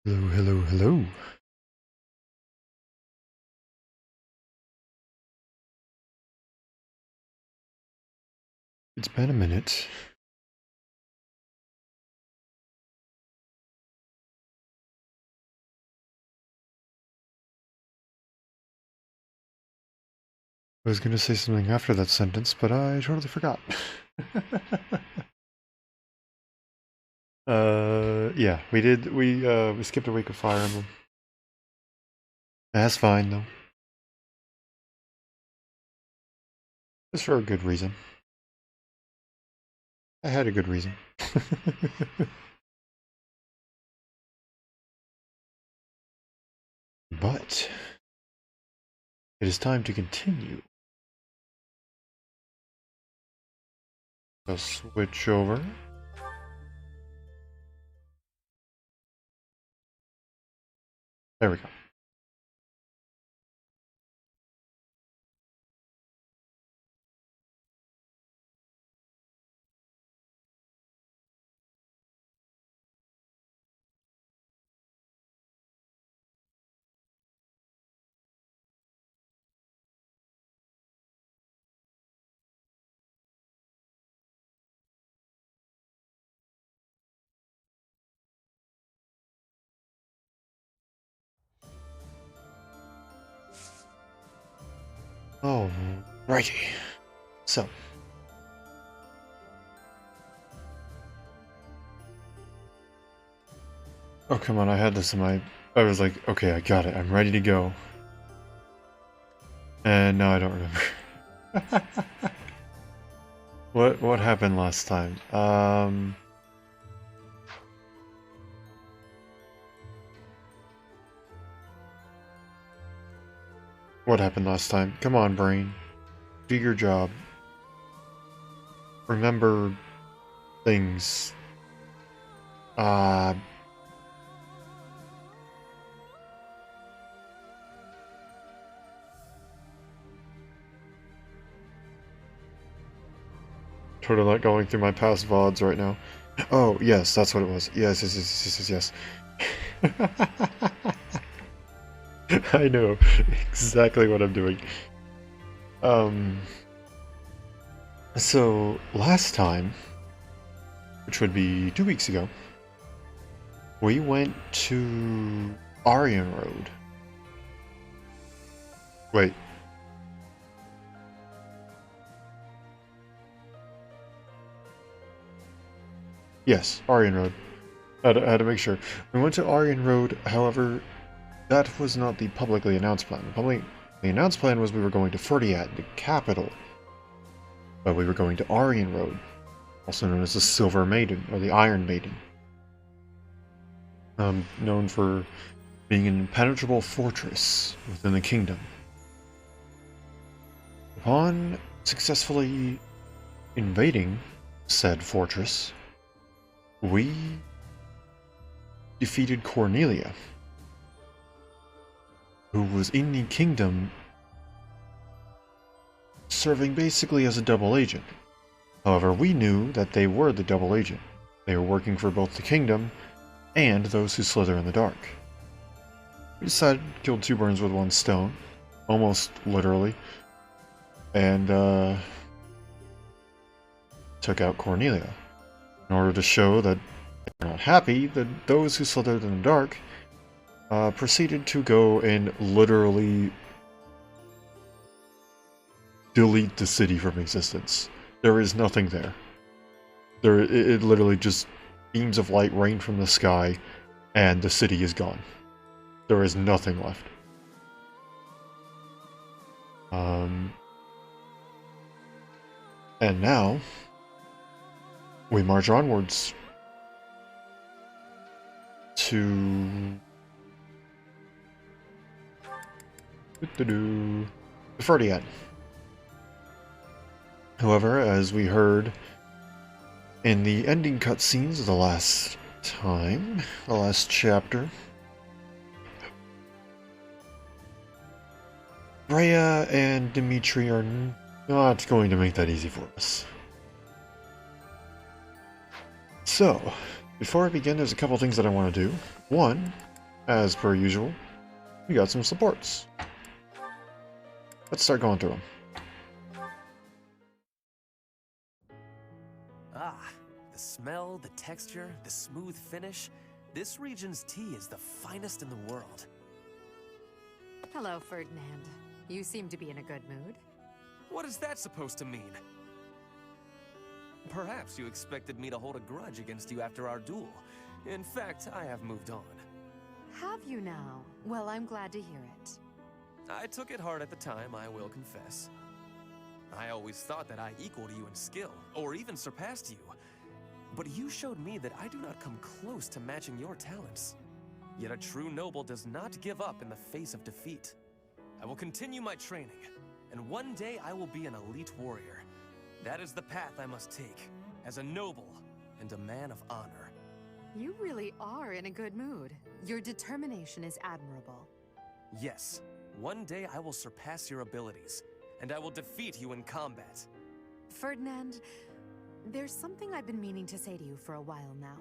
Hello, hello, hello. It's been a minute. I was gonna say something after that sentence, but I totally forgot. Yeah, we skipped a week of Fire Emblem. That's fine, though. Just for a good reason. I had a good reason. But it is time to continue. I'll switch over. There we go. Alrighty. So. Oh, come on, I had this in my... I was like, okay, I got it. I'm ready to go. And no, I don't remember. What happened last time? What happened last time? Come on, brain. Do your job. Remember things. Totally not going through my past VODs right now. Oh, yes, that's what it was. Yes. I know exactly what I'm doing. So last time, which would be 2 weeks ago, we went to Aryan Road. Wait. Yes, Aryan Road. I had to make sure. We went to Aryan Road, however, that was not the publicly announced plan. The announced plan was we were going to Ferdiad, the capital. But we were going to Aryan Road, also known as the Silver Maiden, or the Iron Maiden. Known for being an impenetrable fortress within the kingdom. Upon successfully invading said fortress, we defeated Cornelia, who was in the kingdom serving basically as a double agent. However, we knew that they were the double agent. They were working for both the kingdom and those who slither in the dark. We decided to kill two birds with one stone, almost literally, and took out Cornelia. In order to show that they're not happy, that those who slithered in the dark proceeded to go and literally delete the city from existence. There is nothing there. It literally just beams of light rain from the sky, and the city is gone. There is nothing left. And now we march onwards to the Ferdiad. However, as we heard in the ending cutscenes of the last chapter, Freya and Dimitri are not going to make that easy for us. So, before I begin, there's a couple things that I want to do. One As per usual, we got some supports. Let's start going through them. Ah, the smell, the texture, the smooth finish. This region's tea is the finest in the world. Hello, Ferdinand. You seem to be in a good mood. What is that supposed to mean? Perhaps you expected me to hold a grudge against you after our duel. In fact, I have moved on. Have you now? Well, I'm glad to hear it. I took it hard at the time, I will confess. I always thought that I equaled you in skill, or even surpassed you. But you showed me that I do not come close to matching your talents. Yet a true noble does not give up in the face of defeat. I will continue my training, and one day I will be an elite warrior. That is the path I must take, as a noble and a man of honor. You really are in a good mood. Your determination is admirable. Yes, one day I will surpass your abilities, and I will defeat you in combat. Ferdinand, there's something I've been meaning to say to you for a while now.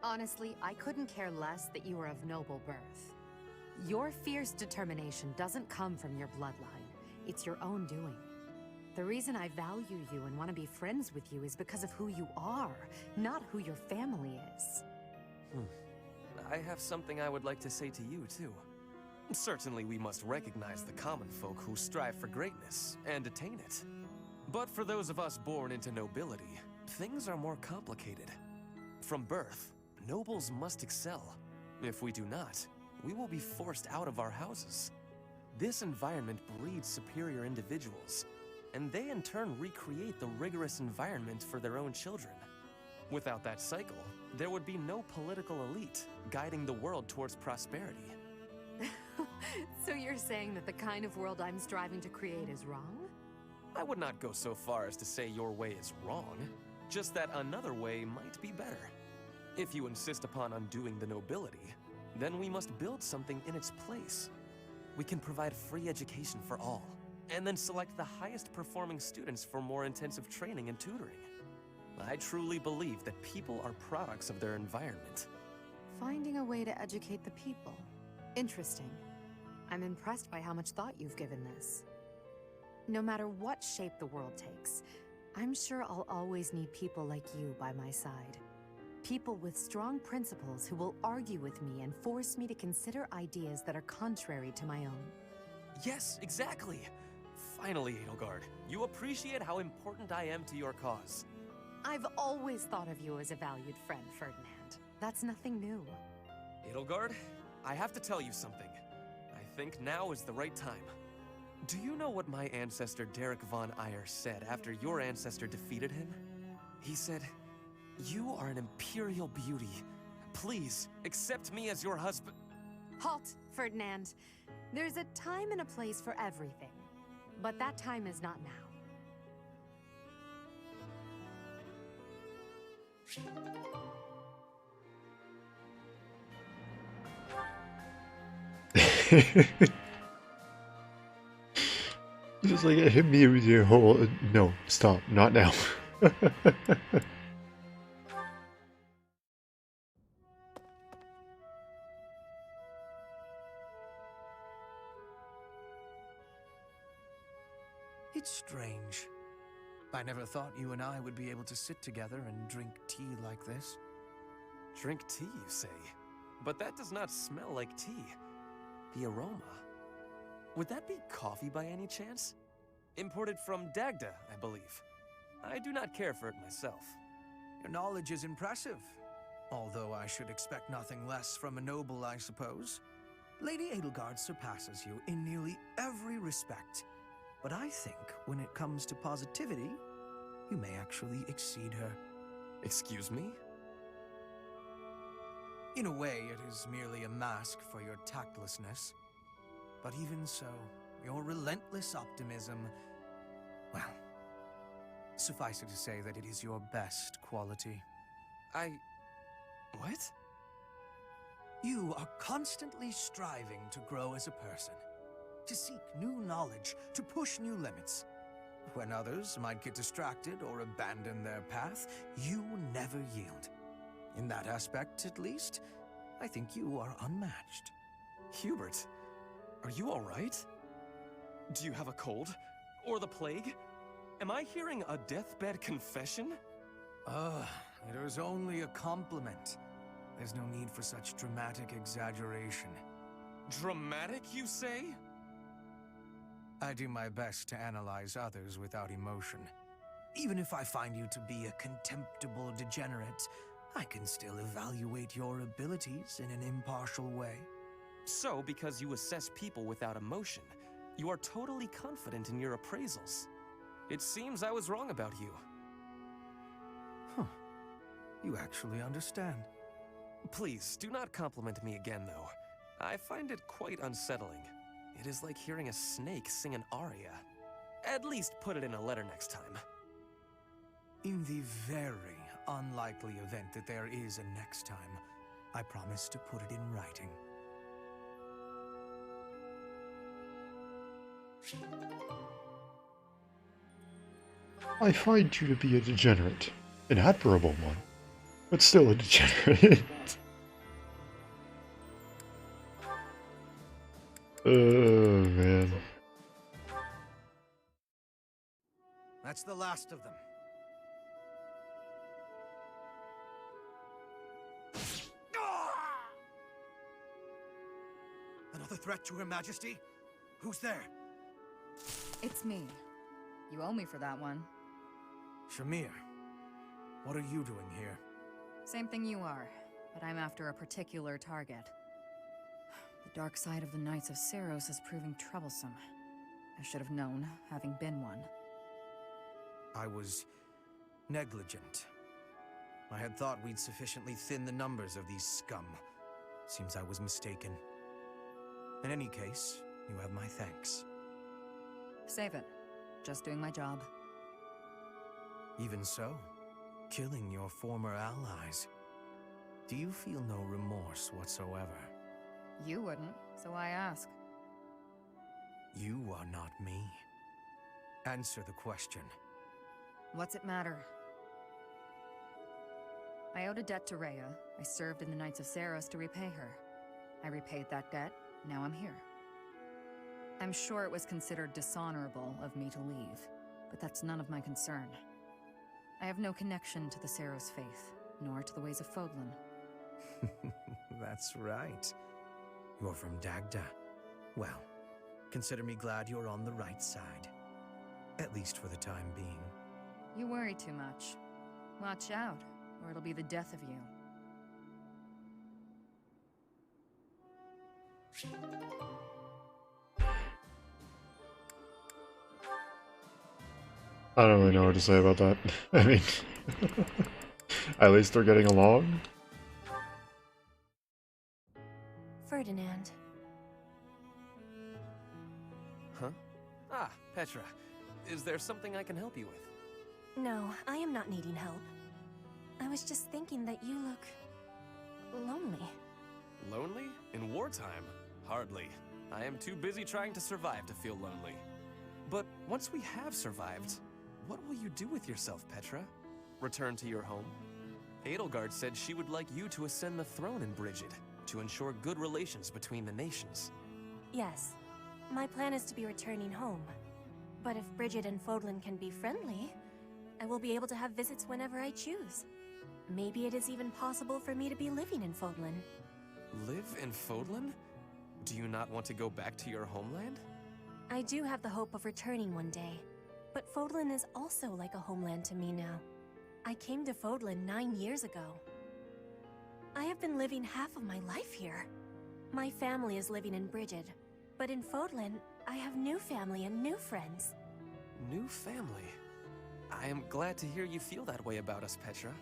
Honestly, I couldn't care less that you are of noble birth. Your fierce determination doesn't come from your bloodline. It's your own doing. The reason I value you and want to be friends with you is because of who you are, not who your family is. I have something I would like to say to you, too. Certainly we must recognize the common folk who strive for greatness and attain it. But for those of us born into nobility, things are more complicated. From birth, nobles must excel. If we do not, we will be forced out of our houses. This environment breeds superior individuals, and they in turn recreate the rigorous environment for their own children. Without that cycle, there would be no political elite guiding the world towards prosperity. So you're saying that the kind of world I'm striving to create is wrong? I would not go so far as to say your way is wrong, just that another way might be better. If you insist upon undoing the nobility, then we must build something in its place. We can provide free education for all, and then select the highest performing students for more intensive training and tutoring. I truly believe that people are products of their environment. Finding a way to educate the people. Interesting. I'm impressed by how much thought you've given this. No matter what shape the world takes, I'm sure I'll always need people like you by my side. People with strong principles who will argue with me and force me to consider ideas that are contrary to my own. Yes, exactly! Finally, Edelgard, you appreciate how important I am to your cause. I've always thought of you as a valued friend, Ferdinand. That's nothing new. Edelgard, I have to tell you something. I think now is the right time. Do you know what my ancestor Derek von Eyre said after your ancestor defeated him? He said, "You are an imperial beauty. Please, accept me as your husband." Halt, Ferdinand. There's a time and a place for everything. But that time is not now. Just like it hit me with your whole no, stop, not now. It's strange. I never thought you and I would be able to sit together and drink tea like this. Drink tea, you say? But that does not smell like tea. The aroma. Would that be coffee by any chance? Imported from Dagda, I believe. I do not care for it myself. Your knowledge is impressive. Although I should expect nothing less from a noble, I suppose. Lady Edelgard surpasses you in nearly every respect. But I think when it comes to positivity, you may actually exceed her. Excuse me? In a way, it is merely a mask for your tactlessness. But even so, your relentless optimism, well, suffice it to say that it is your best quality. What? You are constantly striving to grow as a person, to seek new knowledge, to push new limits. When others might get distracted or abandon their path, you never yield. In that aspect, at least, I think you are unmatched. Hubert, are you alright? Do you have a cold? Or the plague? Am I hearing a deathbed confession? It was only a compliment. There's no need for such dramatic exaggeration. Dramatic, you say? I do my best to analyze others without emotion. Even if I find you to be a contemptible degenerate, I can still evaluate your abilities in an impartial way. So, because you assess people without emotion, you are totally confident in your appraisals. It seems I was wrong about you. Huh. You actually understand. Please, do not compliment me again, though. I find it quite unsettling. It is like hearing a snake sing an aria. At least put it in a letter next time. In the very unlikely event that there is a next time, I promise to put it in writing. I find you to be a degenerate. An admirable one. But still a degenerate. Oh, man. That's the last of them. Another threat to Her Majesty? Who's there? It's me. You owe me for that one. Shamir, what are you doing here? Same thing you are, but I'm after a particular target. The dark side of the Knights of Seiros is proving troublesome. I should have known, having been one. I was negligent. I had thought we'd sufficiently thin the numbers of these scum. Seems I was mistaken. In any case, you have my thanks. Save it. Just doing my job. Even so, killing your former allies. Do you feel no remorse whatsoever? You wouldn't, so I ask. You are not me. Answer the question. What's it matter? I owed a debt to Rhea. I served in the Knights of Seiros to repay her. I repaid that debt, now I'm here. I'm sure it was considered dishonorable of me to leave, but that's none of my concern. I have no connection to the Seiros faith, nor to the ways of Fodlan. That's right. You're from Dagda. Well, consider me glad you're on the right side. At least for the time being. You worry too much. Watch out, or it'll be the death of you. I don't really know what to say about that. I mean, at least they're getting along. Ferdinand. Huh? Ah, Petra. Is there something I can help you with? No, I am not needing help. I was just thinking that you look... lonely. Lonely? In wartime? Hardly. I am too busy trying to survive to feel lonely. But once we have survived, what will you do with yourself, Petra? Return to your home? Edelgard said she would like you to ascend the throne in Brigid, to ensure good relations between the nations. Yes, my plan is to be returning home. But if Brigid and Fodlan can be friendly, I will be able to have visits whenever I choose. Maybe it is even possible for me to be living in Fodlan. Live in Fodlan? Do you not want to go back to your homeland? I do have the hope of returning one day, but Fodlan is also like a homeland to me now. I came to Fodlan 9 years ago. I have been living half of my life here. My family is living in Brigid, but in Fodlan, I have new family and new friends. New family? I am glad to hear you feel that way about us, Petra.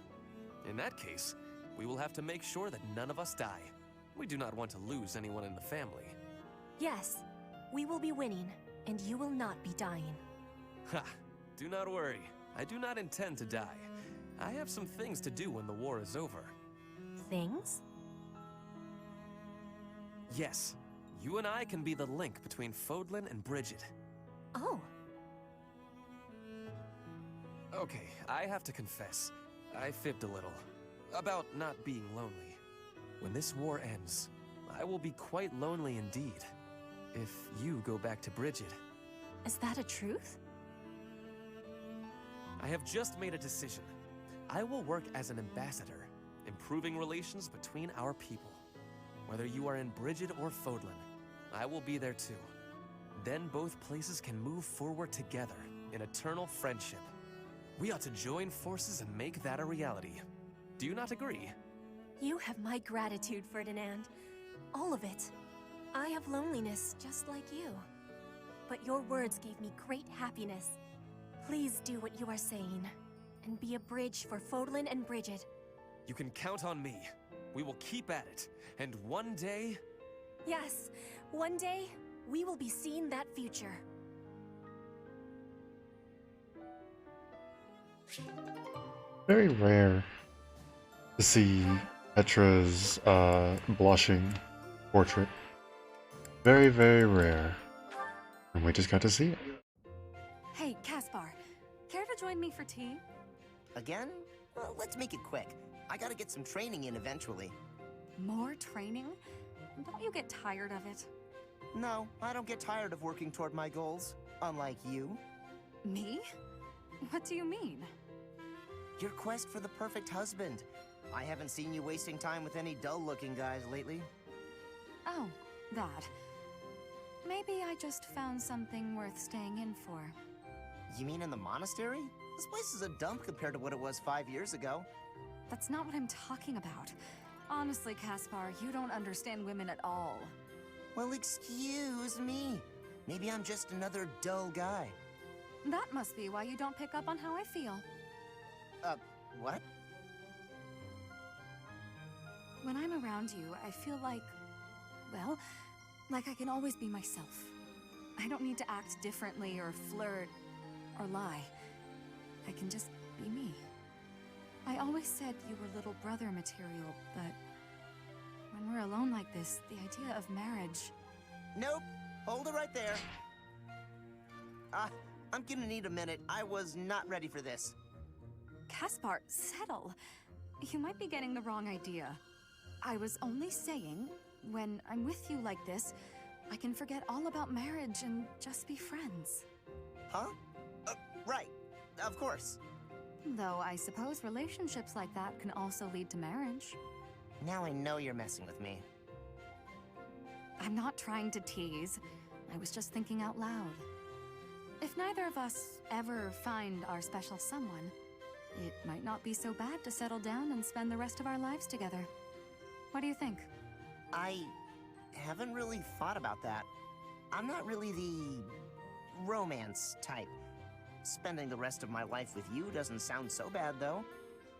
In that case, we will have to make sure that none of us die. We do not want to lose anyone in the family. Yes, we will be winning, and you will not be dying. Ha! Do not worry. I do not intend to die. I have some things to do when the war is over. Things? Yes, you and I can be the link between Fodlan and Brigid. Oh. Okay, I have to confess. I fibbed a little. About not being lonely. When this war ends, I will be quite lonely indeed. If you go back to Bridget. Is that a truth? I have just made a decision. I will work as an ambassador, improving relations between our people. Whether you are in Bridget or Fodlan, I will be there too. Then both places can move forward together in eternal friendship. We ought to join forces and make that a reality. Do you not agree? You have my gratitude, Ferdinand. All of it. I have loneliness just like you. But your words gave me great happiness. Please do what you are saying, and be a bridge for Fodlan and Bridget. You can count on me. We will keep at it, and one day... Yes, one day, we will be seeing that future. Very rare to see Petra's blushing portrait. Very, very rare. And we just got to see it. Hey, Caspar, care to join me for tea? Again? Well, let's make it quick. I gotta get some training in eventually. More training? Don't you get tired of it? No, I don't get tired of working toward my goals, unlike you. Me? What do you mean? Your quest for the perfect husband. I haven't seen you wasting time with any dull-looking guys lately. Oh, that. Maybe I just found something worth staying in for. You mean in the monastery? This place is a dump compared to what it was 5 years ago. That's not what I'm talking about. Honestly, Caspar, you don't understand women at all. Well, excuse me. Maybe I'm just another dull guy. That must be why you don't pick up on how I feel. What? When I'm around you, I feel like, well, like I can always be myself. I don't need to act differently or flirt or lie. I can just be me. I always said you were little brother material, but when we're alone like this, the idea of marriage... Nope. Hold it right there. I'm gonna need a minute. I was not ready for this. Caspar, settle. You might be getting the wrong idea. I was only saying, when I'm with you like this, I can forget all about marriage and just be friends. Huh? Right. Of course. Though I suppose relationships like that can also lead to marriage. Now I know you're messing with me. I'm not trying to tease. I was just thinking out loud. If neither of us ever find our special someone, it might not be so bad to settle down and spend the rest of our lives together. What do you think? I haven't really thought about that. I'm not really the romance type. Spending the rest of my life with you doesn't sound so bad, though.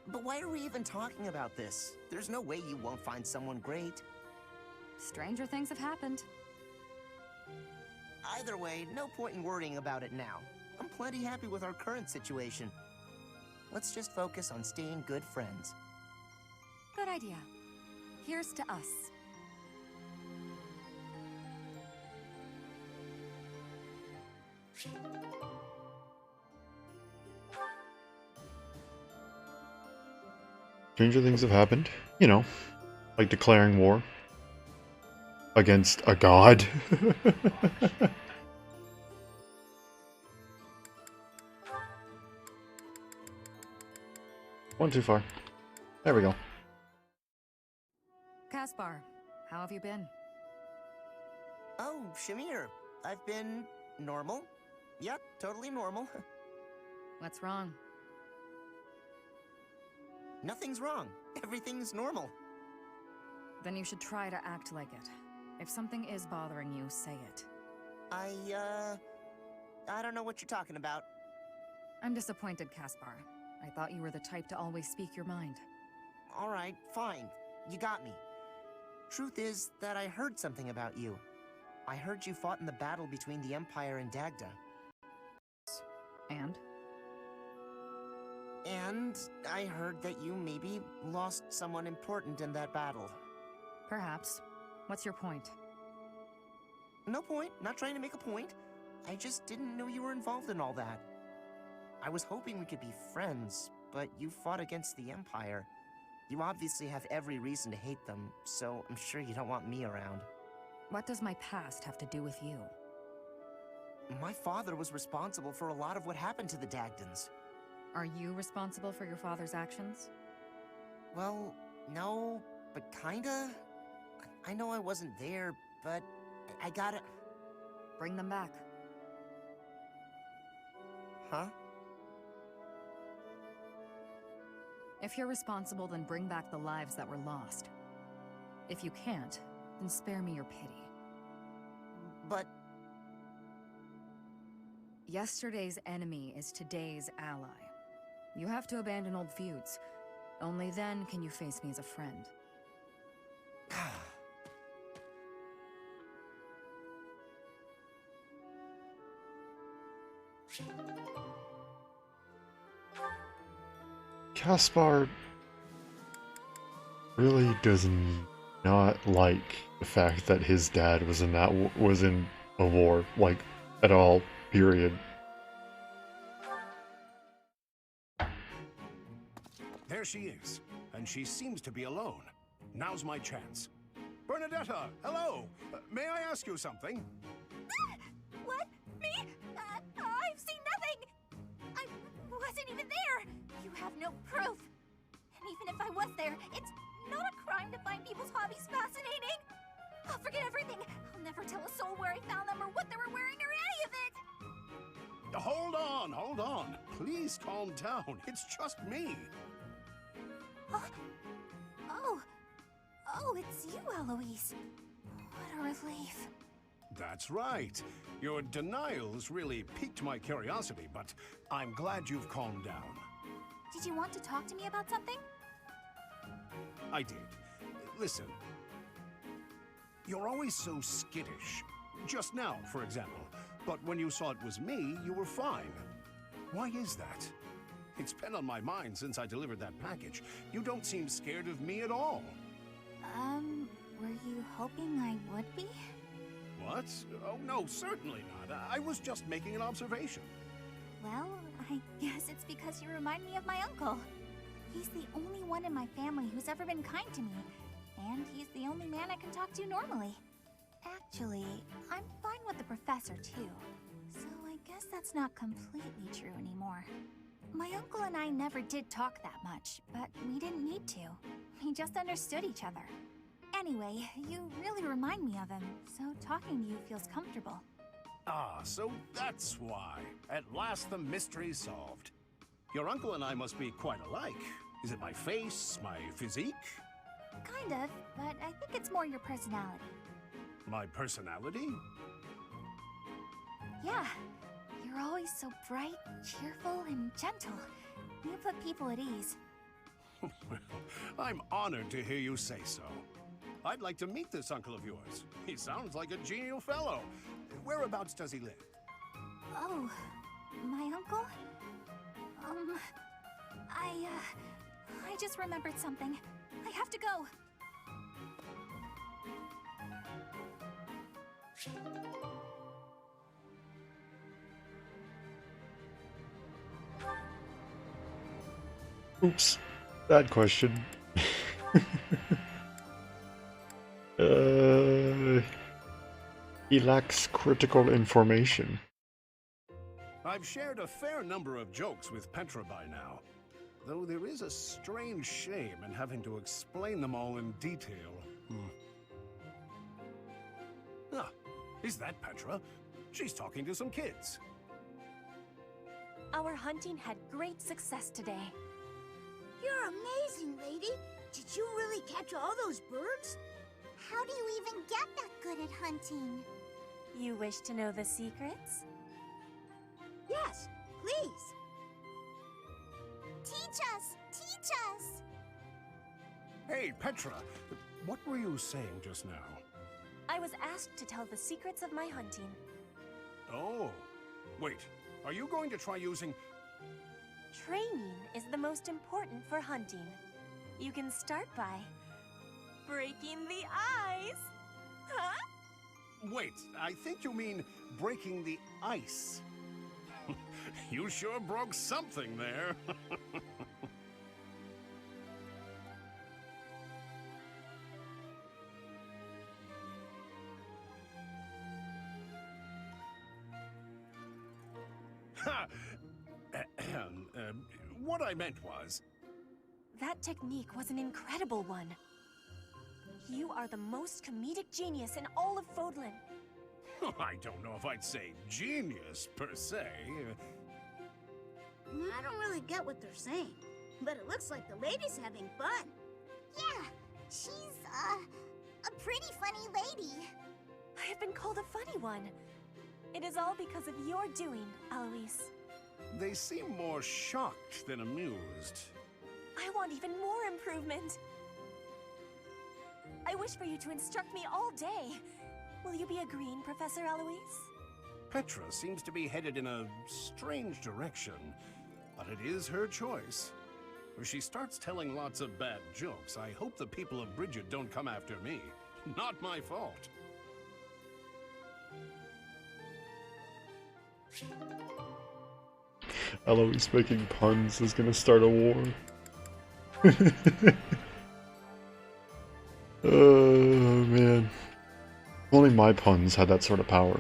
But why are we even talking about this? There's no way you won't find someone great. Stranger things have happened. Either way, no point in worrying about it now. I'm plenty happy with our current situation. Let's just focus on staying good friends. Good idea. Here's to us. Stranger things have happened. You know, like declaring war against a god. One too far. There we go. Caspar, how have you been? Oh, Shamir. I've been normal. Yep, totally normal. What's wrong? Nothing's wrong. Everything's normal. Then you should try to act like it. If something is bothering you, say it. I don't know what you're talking about. I'm disappointed, Caspar. I thought you were the type to always speak your mind. All right, fine. You got me. Truth is that I heard something about you. I heard you fought in the battle between the Empire and Dagda. And? And I heard that you maybe lost someone important in that battle. Perhaps. What's your point? No point. Not trying to make a point. I just didn't know you were involved in all that. I was hoping we could be friends, but you fought against the Empire. You obviously have every reason to hate them, so I'm sure you don't want me around. What does my past have to do with you? My father was responsible for a lot of what happened to the Dagdens. Are you responsible for your father's actions? Well, no, but kinda. I know I wasn't there, but I gotta... Bring them back. Huh? If you're responsible, then bring back the lives that were lost. If you can't, then spare me your pity. But... Yesterday's enemy is today's ally. You have to abandon old feuds. Only then can you face me as a friend. Caspar really does not like the fact that his dad was in a war, like, at all, period. There she is, and she seems to be alone. Now's my chance. Bernadetta, hello! May I ask you something? What? Me? I've seen nothing! I wasn't even there! You have no proof! And even if I was there, it's not a crime to find people's hobbies fascinating! I'll forget everything! I'll never tell a soul where I found them or what they were wearing or any of it! Hold on. Please calm down. It's just me. Oh, it's you, Eloise. What a relief. That's right. Your denials really piqued my curiosity, but I'm glad you've calmed down. Did you want to talk to me about something? I did. Listen. You're always so skittish. Just now, for example. But when you saw it was me, you were fine. Why is that? It's been on my mind since I delivered that package. You don't seem scared of me at all. Were you hoping I would be? What? Oh, no, certainly not. I was just making an observation. Well, I guess it's because you remind me of my uncle. He's the only one in my family who's ever been kind to me. And he's the only man I can talk to normally. Actually, I'm fine with the professor, too. So I guess that's not completely true anymore. My uncle and I never did talk that much, but we didn't need to. We just understood each other. Anyway, you really remind me of him, so talking to you feels comfortable. Ah, so that's why. At last the mystery's solved. Your uncle and I must be quite alike. Is it my face, my physique? Kind of, but I think it's more your personality. My personality? Yeah. You're always so bright, cheerful, and gentle. You put people at ease. Well, I'm honored to hear you say so. I'd like to meet this uncle of yours. He sounds like a genial fellow. Whereabouts does he live? Oh, my uncle? I just remembered something. I have to go. Oops. Bad question. He lacks critical information. I've shared a fair number of jokes with Petra by now, though there is a strange shame in having to explain them all in detail. Ah, is that Petra? She's talking to some kids. Our hunting had great success today. You're amazing, lady. Did you really catch all those birds? How do you even get that good at hunting? You wish to know the secrets? Yes, please. Teach us! Teach us! Hey, Petra, what were you saying just now? I was asked to tell the secrets of my hunting. Oh, wait, are you going to try using... Training is the most important for hunting. You can start by breaking the ice. Huh? Wait, I think you mean breaking the ice. You sure broke something there. what I meant was... That technique was an incredible one. You are the most comedic genius in all of Fodlan. I don't know if I'd say genius, per se. I don't really get what they're saying, but it looks like the lady's having fun. Yeah, she's, a pretty funny lady. I have been called a funny one. It is all because of your doing, Alois. They seem more shocked than amused. I want even more improvement. I wish for you to instruct me all day. Will you be agreeing, Professor Alois? Petra seems to be headed in a strange direction, but it is her choice. If she starts telling lots of bad jokes, I hope the people of Bridget don't come after me. Not my fault. Eloise making puns is gonna start a war. Oh man. Only my puns had that sort of power.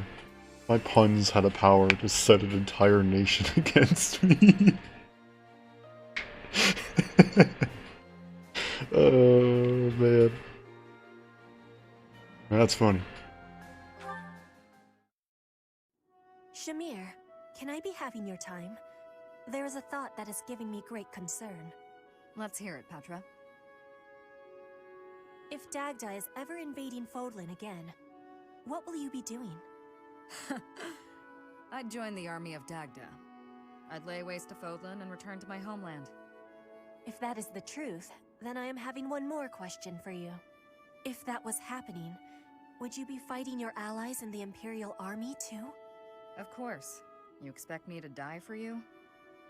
My puns had a power to set an entire nation against me. Oh man. That's funny. Shamir, can I be having your time? There is a thought that is giving me great concern. Let's hear it, Petra. If Dagda is ever invading Fodlan again, what will you be doing? I'd join the army of Dagda. I'd lay waste to Fodlan and return to my homeland. If that is the truth, then I am having one more question for you. If that was happening, would you be fighting your allies in the Imperial Army too? Of course. You expect me to die for you?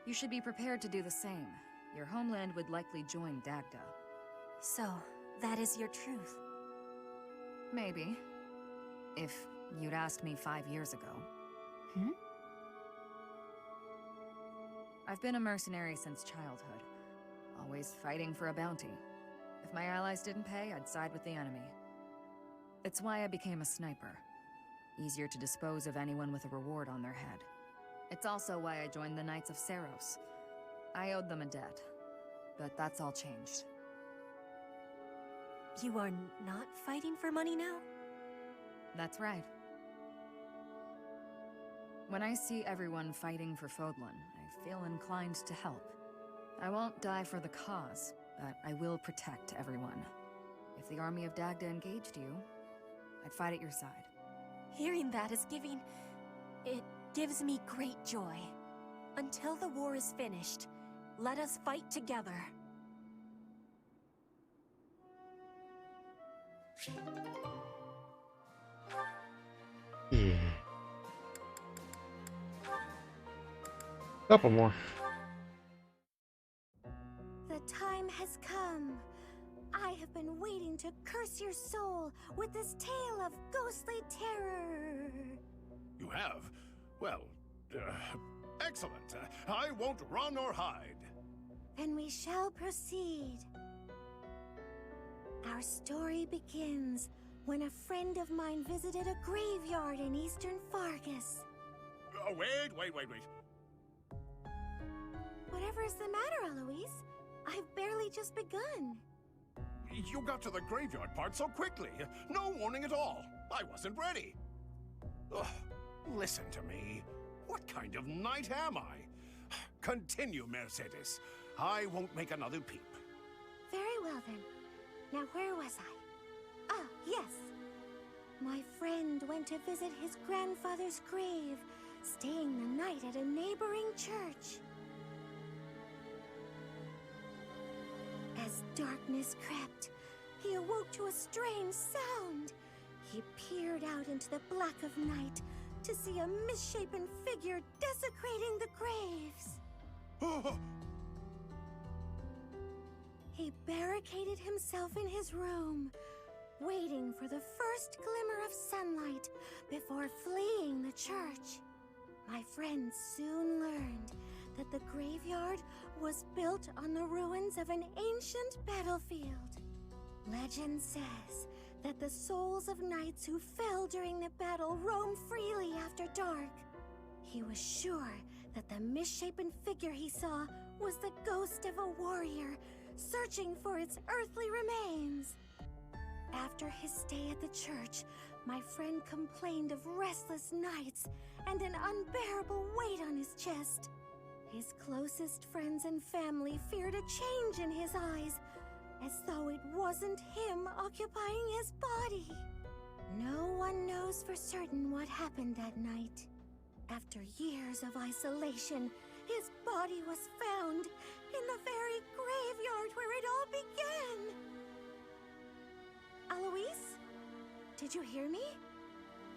You should be prepared to do the same. Your homeland would likely join Dagda. So, that is your truth? Maybe. If you'd asked me 5 years ago. I've been a mercenary since childhood. Always fighting for a bounty. If my allies didn't pay, I'd side with the enemy. It's why I became a sniper. Easier to dispose of anyone with a reward on their head. It's also why I joined the Knights of Seros. I owed them a debt, but that's all changed. You are not fighting for money now? That's right. When I see everyone fighting for Fodlan, I feel inclined to help. I won't die for the cause, but I will protect everyone. If the army of Dagda engaged you, I'd fight at your side. Hearing that is it gives me great joy. Until the war is finished, let us fight together. Couple more. The time has come. I have been waiting to curse your soul with this tale of ghostly terror. You have? Well, excellent. I won't run or hide. Then we shall proceed. Our story begins when a friend of mine visited a graveyard in eastern Vargas. Oh, wait. Whatever is the matter, Alois? I've barely just begun. You got to the graveyard part so quickly. No warning at all. I wasn't ready. Ugh, listen to me. What kind of knight am I? Continue, Mercedes. I won't make another peep. Very well, then. Now, where was I? Ah, yes. My friend went to visit his grandfather's grave, staying the night at a neighboring church. As darkness crept, he awoke to a strange sound. He peered out into the black of night to see a misshapen figure desecrating the graves. He barricaded himself in his room, waiting for the first glimmer of sunlight before fleeing the church. My friend soon learned that the graveyard was built on the ruins of an ancient battlefield. Legend says that the souls of knights who fell during the battle roam freely after dark. He was sure that the misshapen figure he saw was the ghost of a warrior searching for its earthly remains. After his stay at the church, my friend complained of restless nights and an unbearable weight on his chest. His closest friends and family feared a change in his eyes, as though it wasn't him occupying his body. No one knows for certain what happened that night. After years of isolation, his body was found in the very graveyard where it all began. Alois? Did you hear me?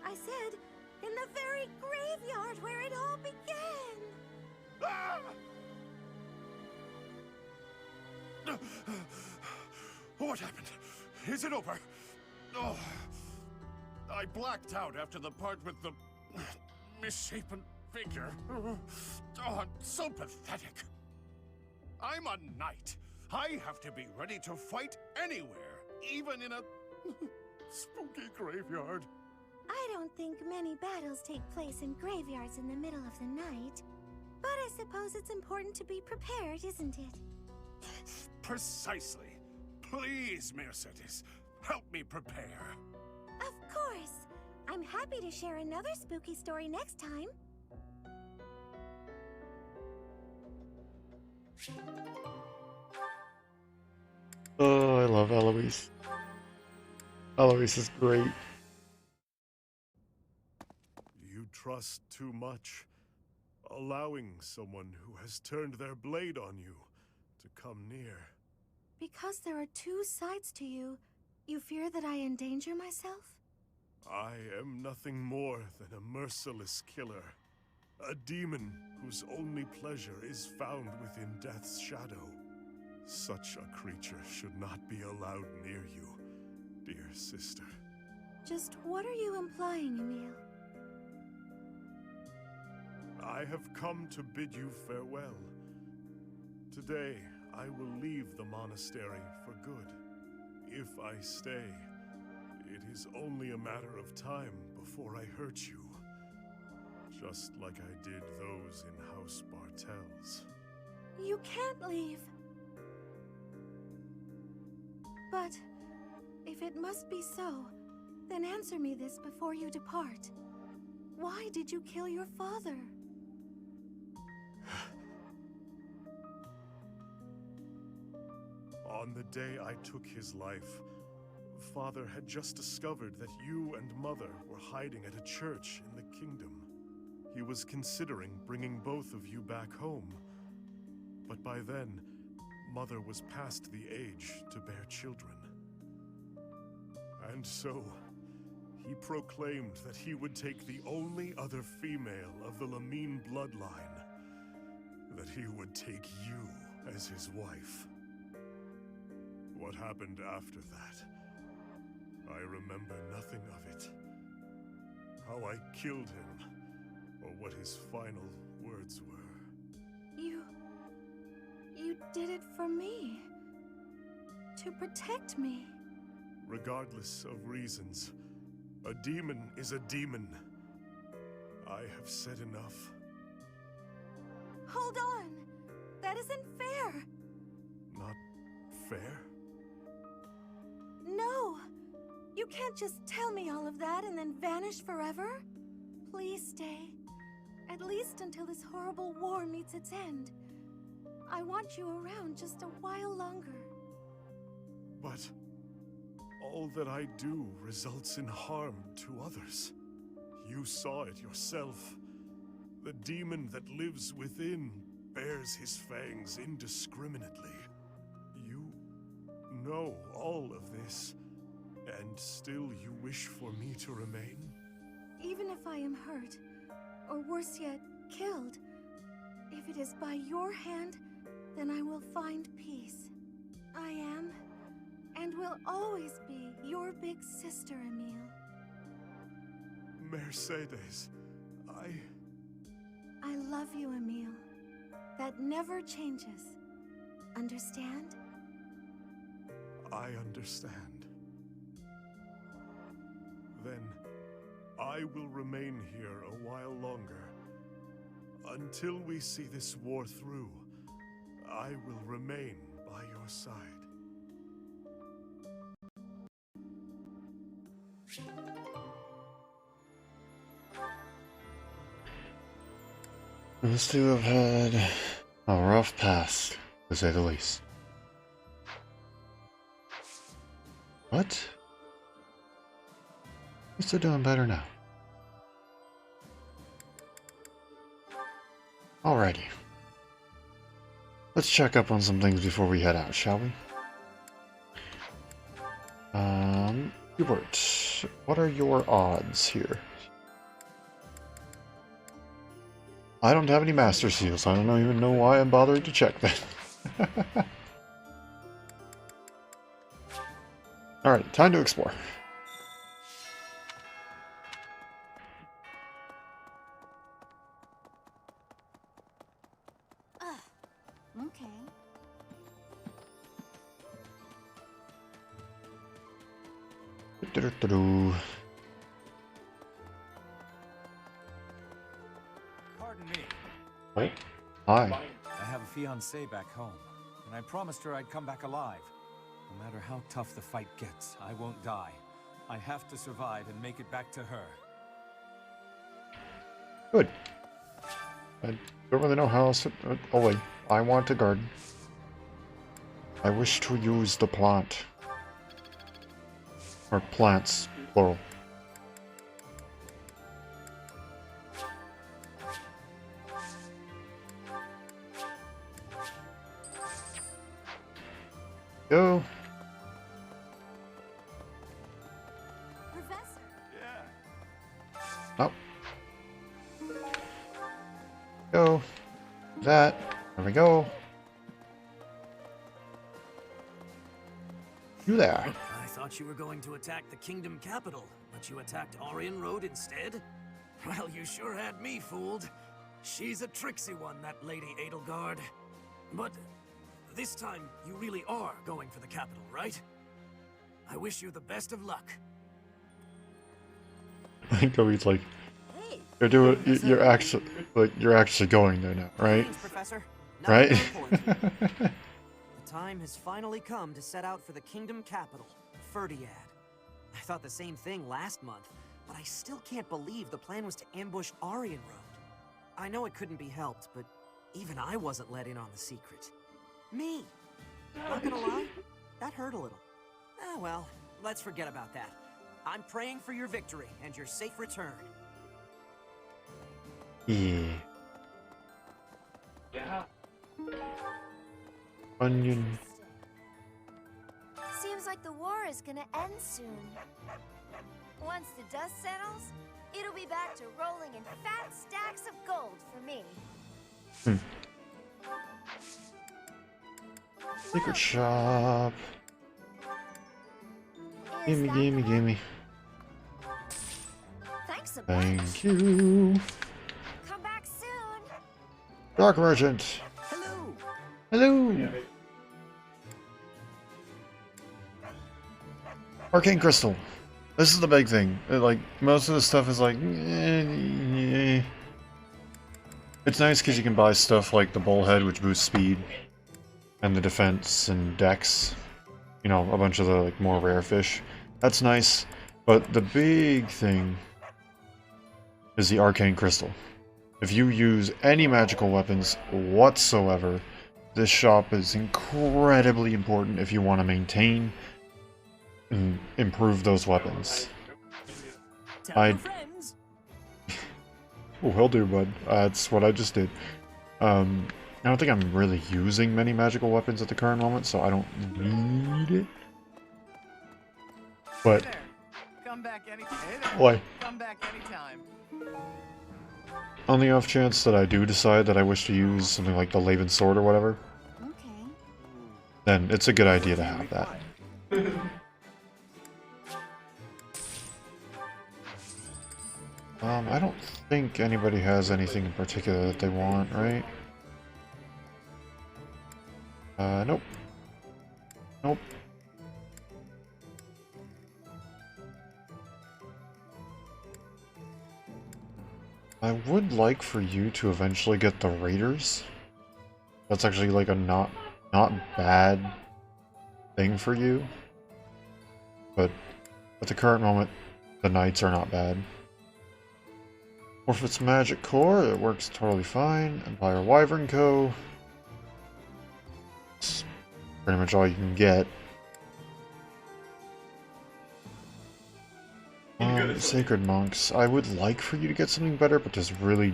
I said, in the very graveyard where it all began. Ah! What happened? Is it over? Oh, I blacked out after the part with the misshapen figure. Oh, so pathetic. I'm a knight. I have to be ready to fight anywhere, even in a spooky graveyard. I don't think many battles take place in graveyards in the middle of the night. But I suppose it's important to be prepared, isn't it? Precisely. Please, Mercedes, help me prepare. Of course. I'm happy to share another spooky story next time. Oh, I love Eloise. Eloise is great. You trust too much, allowing someone who has turned their blade on you to come near. Because there are two sides to you, you fear that I endanger myself? I am nothing more than a merciless killer. A demon whose only pleasure is found within death's shadow. Such a creature should not be allowed near you, dear sister. Just what are you implying, Emil? I have come to bid you farewell. Today, I will leave the monastery for good. If I stay, it is only a matter of time before I hurt you. Just like I did those in House Bartels. You can't leave. But if it must be so, then answer me this before you depart. Why did you kill your father? On the day I took his life, Father had just discovered that you and Mother were hiding at a church in the kingdom. He was considering bringing both of you back home. But by then, Mother was past the age to bear children. And so, he proclaimed that he would take the only other female of the Lamine bloodline. That he would take you as his wife. What happened after that? I remember nothing of it. How I killed him, or what his final words were. You did it for me. To protect me. Regardless of reasons, a demon is a demon. I have said enough. Hold on! That isn't fair! Not fair? No! You can't just tell me all of that and then vanish forever. Please stay. At least until this horrible war meets its end. I want you around just a while longer. But all that I do results in harm to others. You saw it yourself. The demon that lives within bears his fangs indiscriminately. You know all of this, and still you wish for me to remain? Even if I am hurt, or worse yet, killed, if it is by your hand, then I will find peace. I am, and will always be, your big sister, Emil. Mercedes, I love you, Emil. That never changes. Understand? I understand. Then, I will remain here a while longer. Until we see this war through, I will remain by your side. These two have had a rough past, to say the least. What? At least they're doing better now. Alrighty. Let's check up on some things before we head out, shall we? Hubert, what are your odds here? I don't have any master seals. I don't even know why I'm bothering to check that. Alright, time to explore. Okay. Pardon me. Oh, hi. I have a fiancée back home, and I promised her I'd come back alive. No matter how tough the fight gets, I won't die. I have to survive and make it back to her. Good. I don't really know how else to... Oh wait, I want a garden. I wish to use the plant. Or plants, plural. Go. Professor. Up. Go. That. There we go. You there. I thought you were going to attack the kingdom capital, but you attacked Aryan Road instead? Well, you sure had me fooled. She's a tricksy one, that Lady Edelgard. But this time, you really are going for the capital, right? I wish you the best of luck. I think Kobe's like, you're actually going there now, right? Thanks, Professor. Right? The time has finally come to set out for the kingdom capital, Ferdiad. I thought the same thing last month, but I still can't believe the plan was to ambush Aryan Road. I know it couldn't be helped, but even I wasn't let in on the secret. Me! Not gonna lie, that hurt a little. Ah, well, let's forget about that. I'm praying for your victory and your safe return. Yeah. Onion. Seems like the war is gonna end soon. Once the dust settles, it'll be back to rolling in fat stacks of gold for me. Secret shop. Is that the one? Gimme. Thanks a bunch. Thank you. Come back soon. Dark Merchant. Hello! Hello. Arcane Crystal. This is the big thing. Like, most of the stuff is like, It's nice because you can buy stuff like the Bullhead, which boosts speed, and the defense and dex. You know, a bunch of the like more rare fish. That's nice, but the big thing is the Arcane Crystal. If you use any magical weapons whatsoever, this shop is incredibly important if you want to maintain and improve those weapons. Oh, will do, bud. That's what I just did. I don't think I'm really using many magical weapons at the current moment, so I don't need it. But Come back why? Come back anytime. On the off chance that I do decide that I wish to use something like the Laven Sword or whatever, Okay. then it's a good idea to have that. I don't think anybody has anything in particular that they want, right? Nope. Nope. I would like for you to eventually get the Raiders. That's actually like a not bad thing for you. But at the current moment, the Knights are not bad. Or if it's Magic Core, it works totally fine. Empire Wyvern Co. It's pretty much all you can get. Sacred Monks. I would like for you to get something better, but there's really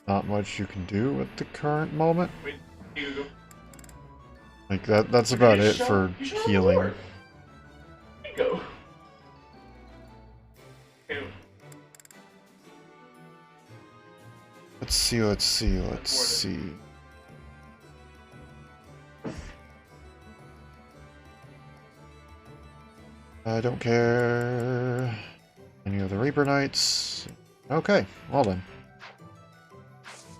not much you can do at the current moment. Wait, here you go. Like that's about it for healing. Here you go. Ew. Let's see. I don't care. Any of the Reaper Knights? Okay, well then.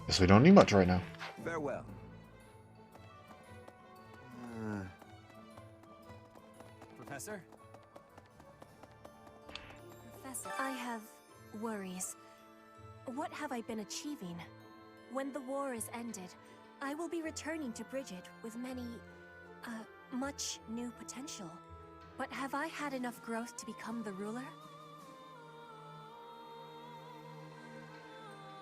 Guess we don't need much right now. Farewell. Professor? Professor, I have worries. What have I been achieving? When the war is ended, I will be returning to Bridget with much new potential. But have I had enough growth to become the ruler?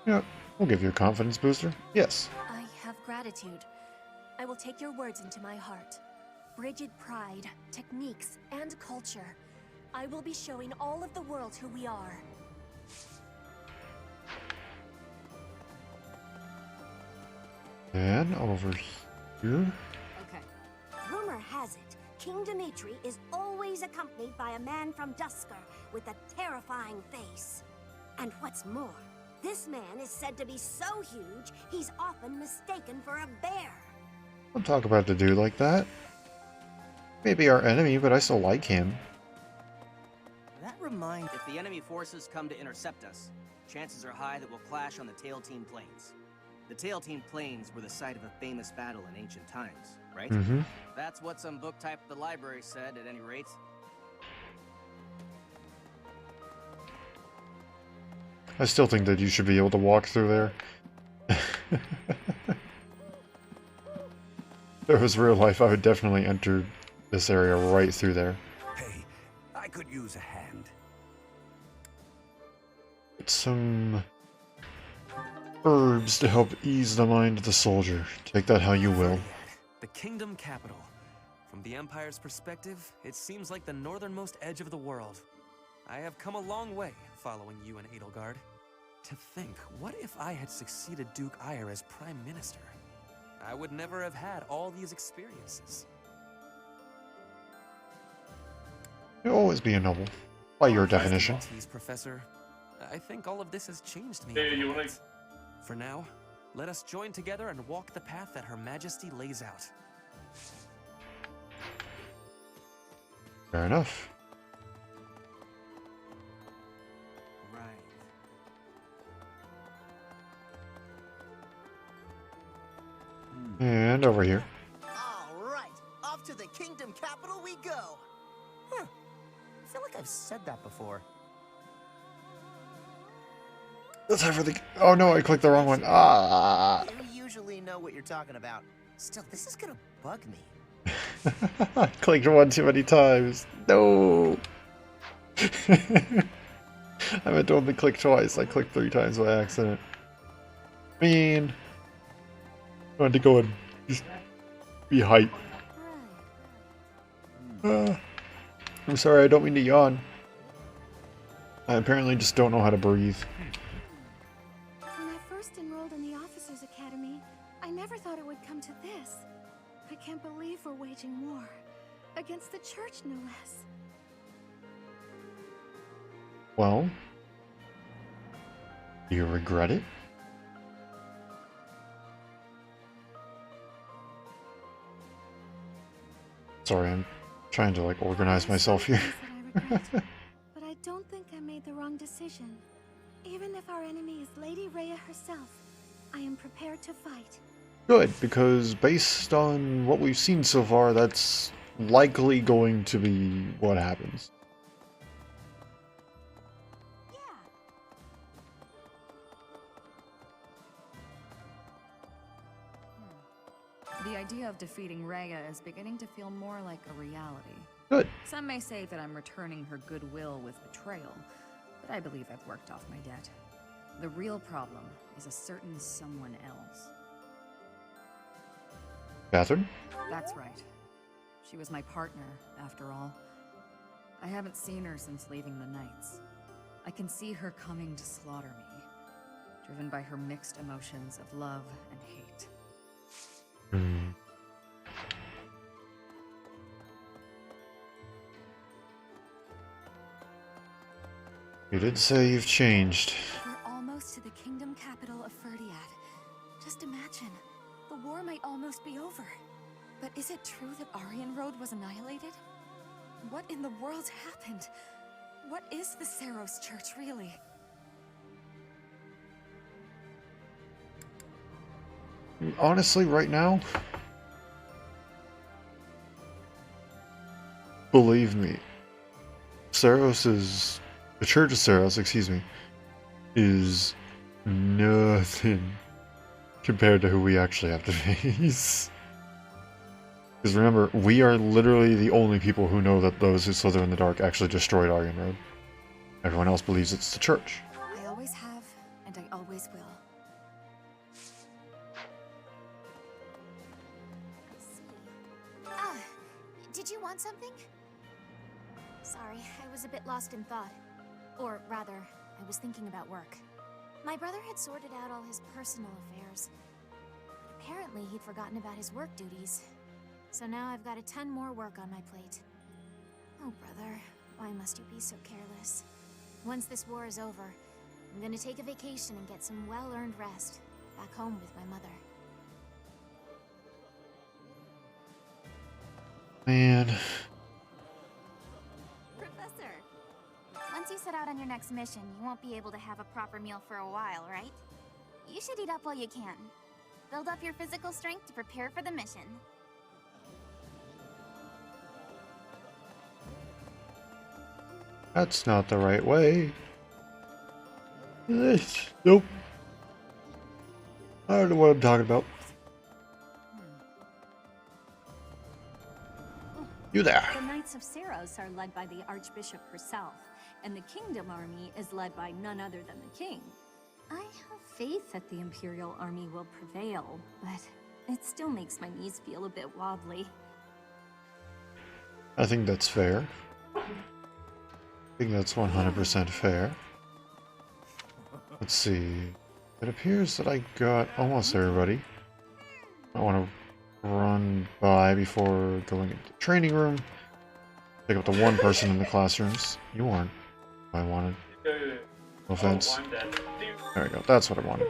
Yeah, we'll give you a confidence booster. Yes. I have gratitude. I will take your words into my heart. Bridget pride, techniques, and culture. I will be showing all of the world who we are. And over here. Okay. Rumor has it, King Dimitri is always accompanied by a man from Dusker with a terrifying face. And what's more, this man is said to be so huge, he's often mistaken for a bear. Don't talk about the dude like that. Maybe our enemy, but I still like him. That reminds... If the enemy forces come to intercept us, chances are high that we'll clash on the Tail Team Plains. The Tail Team Plains were the site of a famous battle in ancient times, right? Mm-hmm. That's what some book type at the library said, at any rate. I still think that you should be able to walk through there. If it was real life, I would definitely enter this area right through there. Hey, I could use a hand. Get some herbs to help ease the mind of the soldier. Take that how you will. The kingdom capital. From the Empire's perspective, it seems like the northernmost edge of the world. I have come a long way following you and Edelgard. To think, what if I had succeeded Duke Ire as Prime Minister? I would never have had all these experiences. You'll always be a noble, by your definition. Tease, Professor. I think all of this has changed me. Hey, you wanna... For now, let us join together and walk the path that Her Majesty lays out. Fair enough. And over here. All right, off to the kingdom capital we go. Huh. I feel like I've said that before. Let's have the... Oh no, I clicked the wrong one. Ah! You usually know what you're talking about. Still, this is gonna bug me. I clicked one too many times. No! I meant to only click twice. I clicked 3 times by accident. I mean... I wanted to go and just be hype. I'm sorry, I don't mean to yawn. I apparently just don't know how to breathe. When I first enrolled in the Officers Academy, I never thought it would come to this. I can't believe we're waging war. Against the church, no less. Well, do you regret it? Sorry, I'm trying to like organize myself here. But I don't think I made the wrong decision. Even if our enemy is Lady Rhea herself, I am prepared to fight. Good, because based on what we've seen so far, that's likely going to be what happens. The idea of defeating Rhea is beginning to feel more like a reality. Good. Some may say that I'm returning her goodwill with betrayal, but I believe I've worked off my debt. The real problem is a certain someone else. Catherine? That's right. She was my partner, after all. I haven't seen her since leaving the Knights. I can see her coming to slaughter me, driven by her mixed emotions of love and hate. Hmm. You did say you've changed. We're almost to the kingdom capital of Ferdiad. Just imagine, the war might almost be over. But is it true that Aryan Road was annihilated? What in the world happened? What is the Saros Church, really? Honestly, right now, believe me, the Church of Saros, excuse me, is nothing compared to who we actually have to face. Because remember, we are literally the only people who know that those who slither in the dark actually destroyed Aryan Road. Everyone else believes it's the Church. I always have, and I always will. Did you want something? Sorry, I was a bit lost in thought. Or rather, I was thinking about work. My brother had sorted out all his personal affairs. Apparently, he'd forgotten about his work duties. So now I've got a ton more work on my plate. Oh, brother, why must you be so careless? Once this war is over, I'm gonna take a vacation and get some well-earned rest. Back home with my mother. Man. Professor! Once you set out on your next mission, you won't be able to have a proper meal for a while, right? You should eat up while you can. Build up your physical strength to prepare for the mission. That's not the right way. Nope. I don't know what I'm talking about. You there. The Knights of Saros are led by the Archbishop herself, and the Kingdom Army is led by none other than the King. I have faith that the Imperial Army will prevail, but it still makes my knees feel a bit wobbly. I think that's fair. I think that's 100% fair. Let's see. It appears that I got almost everybody. I want to run by before going into the training room. Pick up the one person in the classrooms. You aren't what I wanted. No offense. There we go. That's what I wanted.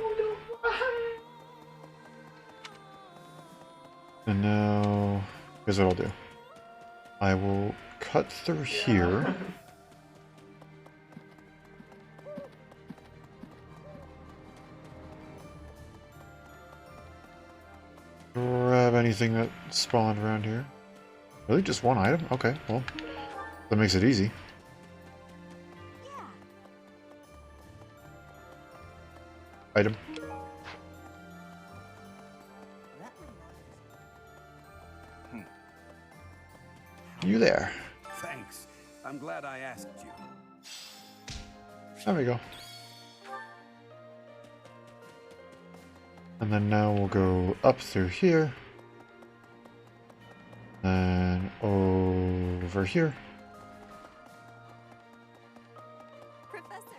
And now, here's what I'll do. I will cut through here. Grab anything that spawned around here. Really? Just one item? Okay, well, that makes it easy. Item. You there. Thanks. I'm glad I asked you. There we go. And then now we'll go up through here. And over here. Professor!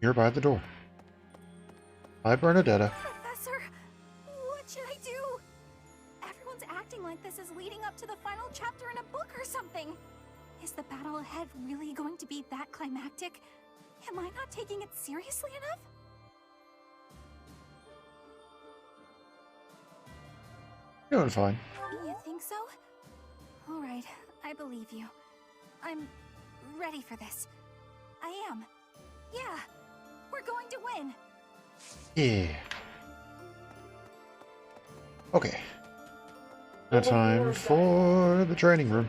Here by the door. Hi, Bernadetta. Professor! What should I do? Everyone's acting like this is leading up to the final chapter in a book or something. Is the battle ahead really going to be that climactic? Am I not taking it seriously enough? You're doing fine. You think so? Alright, I believe you. I'm ready for this. I am. Yeah, we're going to win. Yeah. Okay. Now time for the training room.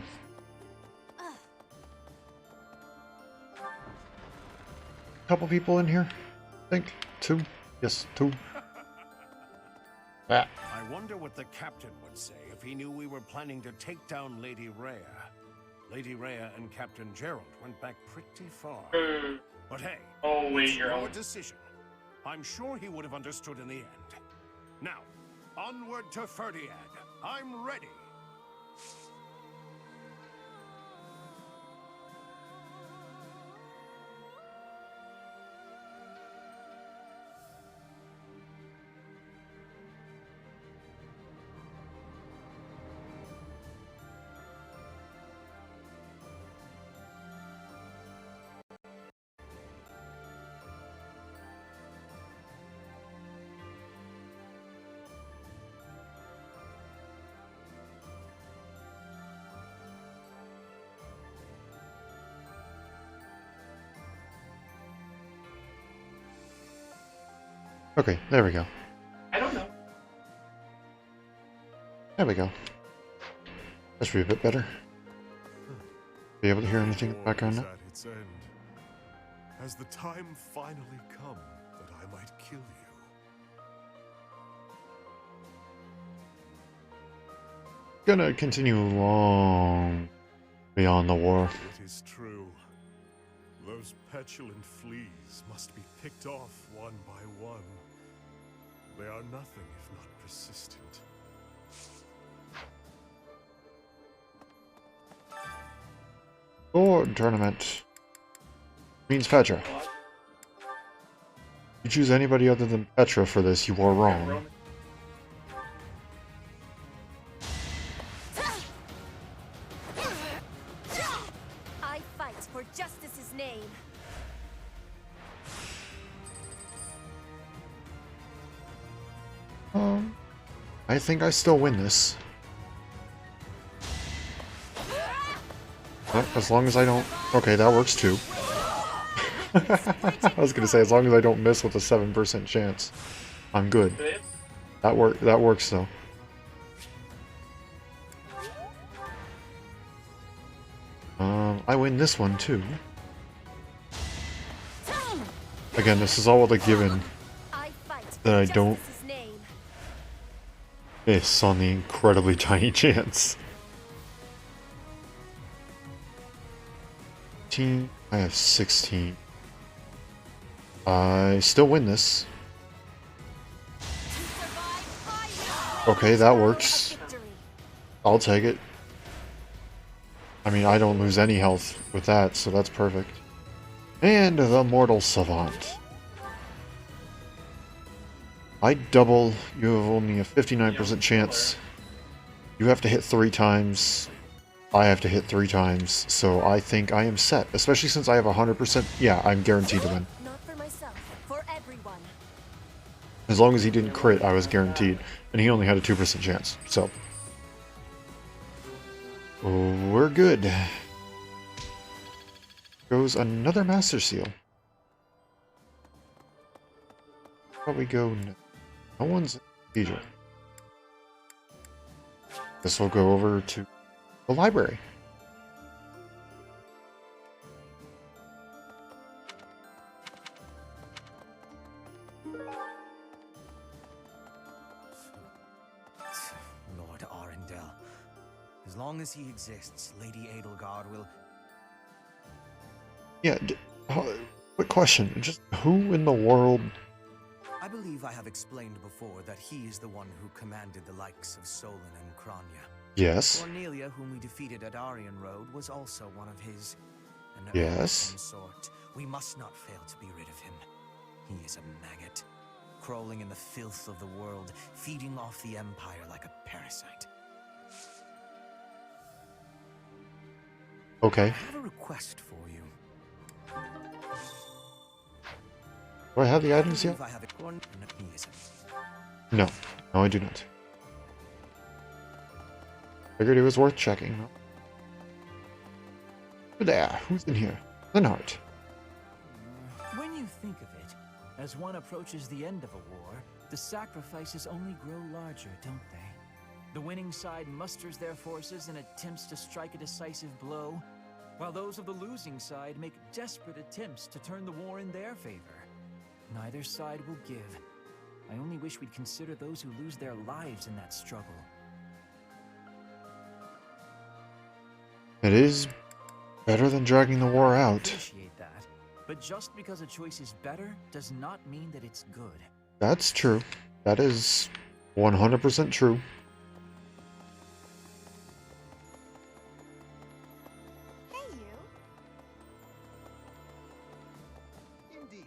Couple people in here. think 2. Yes, 2. Ah. I wonder what the captain would say if he knew we were planning to take down Lady Rhea. Lady Rhea and Captain Gerald went back pretty far. But hey, it's your decision. I'm sure he would have understood in the end. Now, onward to Ferdiad. I'm ready. Okay, there we go. I don't know. There we go. That should be a bit better. Be able to hear anything in the background now? At its end. Has the time finally come that I might kill you? Gonna continue long beyond the war. It is true. Those petulant fleas must be picked off one by one. They are nothing if not persistent. Sword tournament means Petra. You choose anybody other than Petra for this, you are wrong. I fight for justice's name. I think I still win this. But as long as I don't... Okay, that works too. I was gonna say, as long as I don't miss with a 7% chance, I'm good. That works though. I win this one too. Again, this is all with a given that I don't miss on the incredibly tiny chance. I have 16. I still win this. Okay, that works. I'll take it. I mean, I don't lose any health with that, so that's perfect. And the Mortal Savant. I double. You have only a 59% chance. You have to hit 3 times. I have to hit 3 times, so I think I am set. Especially since I have 100%. Yeah, I'm guaranteed to win. Not for myself, for everyone. As long as he didn't crit, I was guaranteed. And he only had a 2% chance, so. We're good. Goes another Master Seal. Where we go next? No one's in the cathedral. Guess we'll go over to the library. Lord Arundel. As long as he exists, Lady Edelgard will... Yeah, quick question. Just who in the world... I believe I have explained before that he is the one who commanded the likes of Solon and Kranya. Yes. Cornelia, whom we defeated at Aryan Road, was also one of his. Yes. Some sort. We must not fail to be rid of him. He is a maggot, crawling in the filth of the world, feeding off the Empire like a parasite. Okay. I have a request for you. Do I have the items yet? No. No, I do not. Figured it was worth checking. Who there? Who's in here? Linhardt. When you think of it, as one approaches the end of a war, the sacrifices only grow larger, don't they? The winning side musters their forces and attempts to strike a decisive blow, while those of the losing side make desperate attempts to turn the war in their favor. Neither side will give. I only wish we'd consider those who lose their lives in that struggle. It is better than dragging the war I out. appreciate that, but just because a choice is better does not mean that it's good. That's true. That is 100% true. Hey, you. Indeed.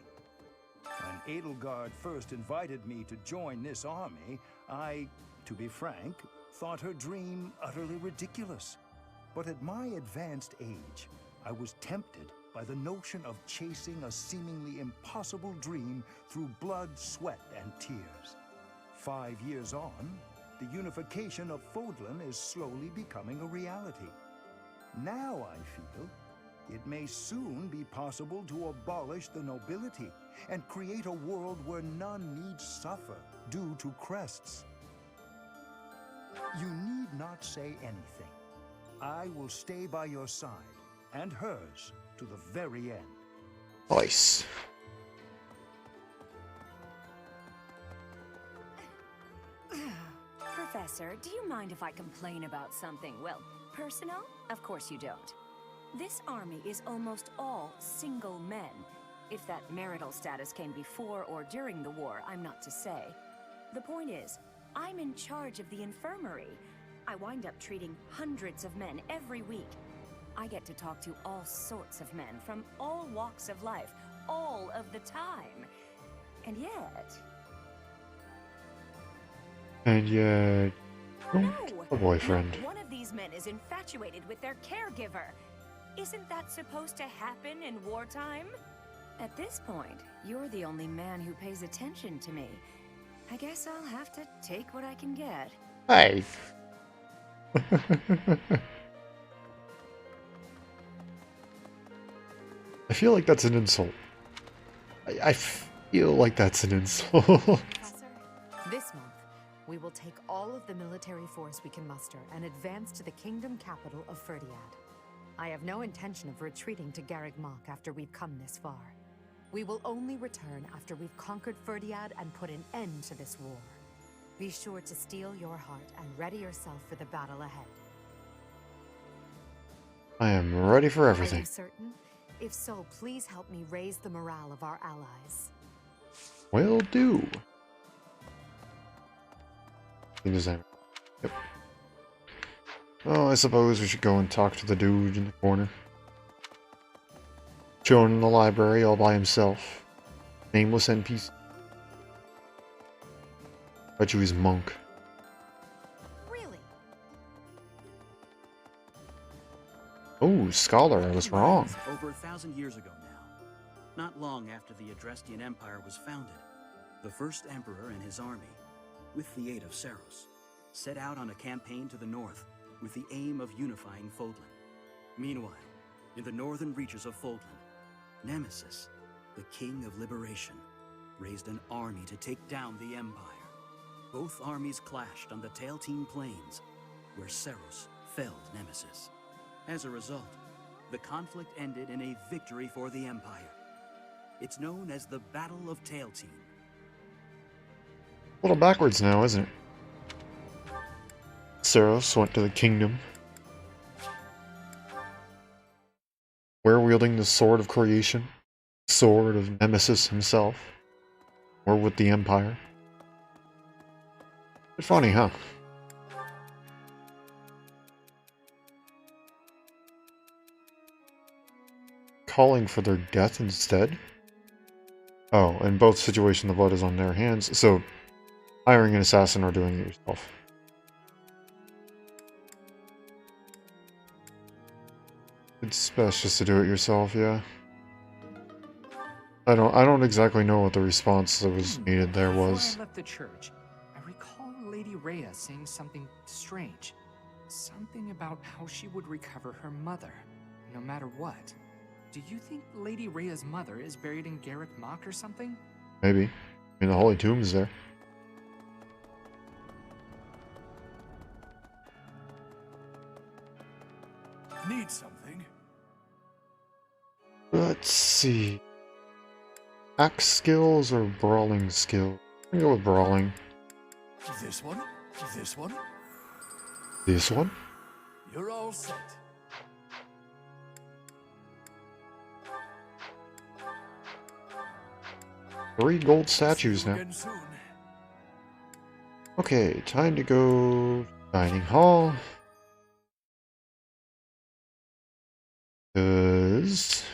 When Edelgard first invited me to join this army, I, to be frank, thought her dream utterly ridiculous. But at my advanced age, I was tempted by the notion of chasing a seemingly impossible dream through blood, sweat, and tears. 5 years on, the unification of Fodlan is slowly becoming a reality. Now I feel it may soon be possible to abolish the nobility and create a world where none need suffer due to crests. You need not say anything. I will stay by your side, and hers, to the very end. Nice. Professor, do you mind if I complain about something, well, personal? Of course you don't. This army is almost all single men. If that marital status came before or during the war, I'm not to say. The point is, I'm in charge of the infirmary. I wind up treating hundreds of men every week. I get to talk to all sorts of men from all walks of life, all of the time. And yet... A boyfriend. One of these men is infatuated with their caregiver. Isn't that supposed to happen in wartime? At this point, you're the only man who pays attention to me. I guess I'll have to take what I can get. Hey. I feel like that's an insult. I feel like that's an insult. Professor, this month, we will take all of the military force we can muster and advance to the kingdom capital of Ferdiad. I have no intention of retreating to Garreg Mach after we've come this far. We will only return after we've conquered Ferdiad and put an end to this war. Be sure to steel your heart and ready yourself for the battle ahead. I am ready for Are everything. you certain? If so, please help me raise the morale of our allies. Will do. Yep. Oh, I suppose we should go and talk to the dude in the corner. Chilling in the library all by himself. Nameless NPC. Bet you he's a monk. Really? Oh, scholar, I was wrong. Over 1,000 years ago now, not long after the Adrestian Empire was founded, the first emperor and his army, with the aid of Saros, set out on a campaign to the north with the aim of unifying Fodlan. Meanwhile, in the northern reaches of Fodlan, Nemesis, the king of liberation, raised an army to take down the Empire. Both armies clashed on the Tailtean Plains, where Saros felled Nemesis. As a result, the conflict ended in a victory for the Empire. It's known as the Battle of Tailtean. A little backwards now, isn't it? Saros went to the kingdom. We're wielding the sword of creation, sword of Nemesis himself. We're with the Empire. Bit funny, huh? Calling for their death instead? Oh, in both situations the blood is on their hands, so hiring an assassin or doing it yourself. It's best just to do it yourself, yeah. I don't exactly know what the response that was needed there was. Before I left the church, I recall Lady Rhea saying something strange. Something about how she would recover her mother, no matter what. Do you think Lady Rhea's mother is buried in Garreg Mach or something? Maybe. I mean, the Holy Tomb is there. Need something? Let's see. axe skills or brawling skill? I'm gonna go with brawling. This one? This one? This one? You're all set. 3 gold statues now. Okay, time to go dining hall. 'Cause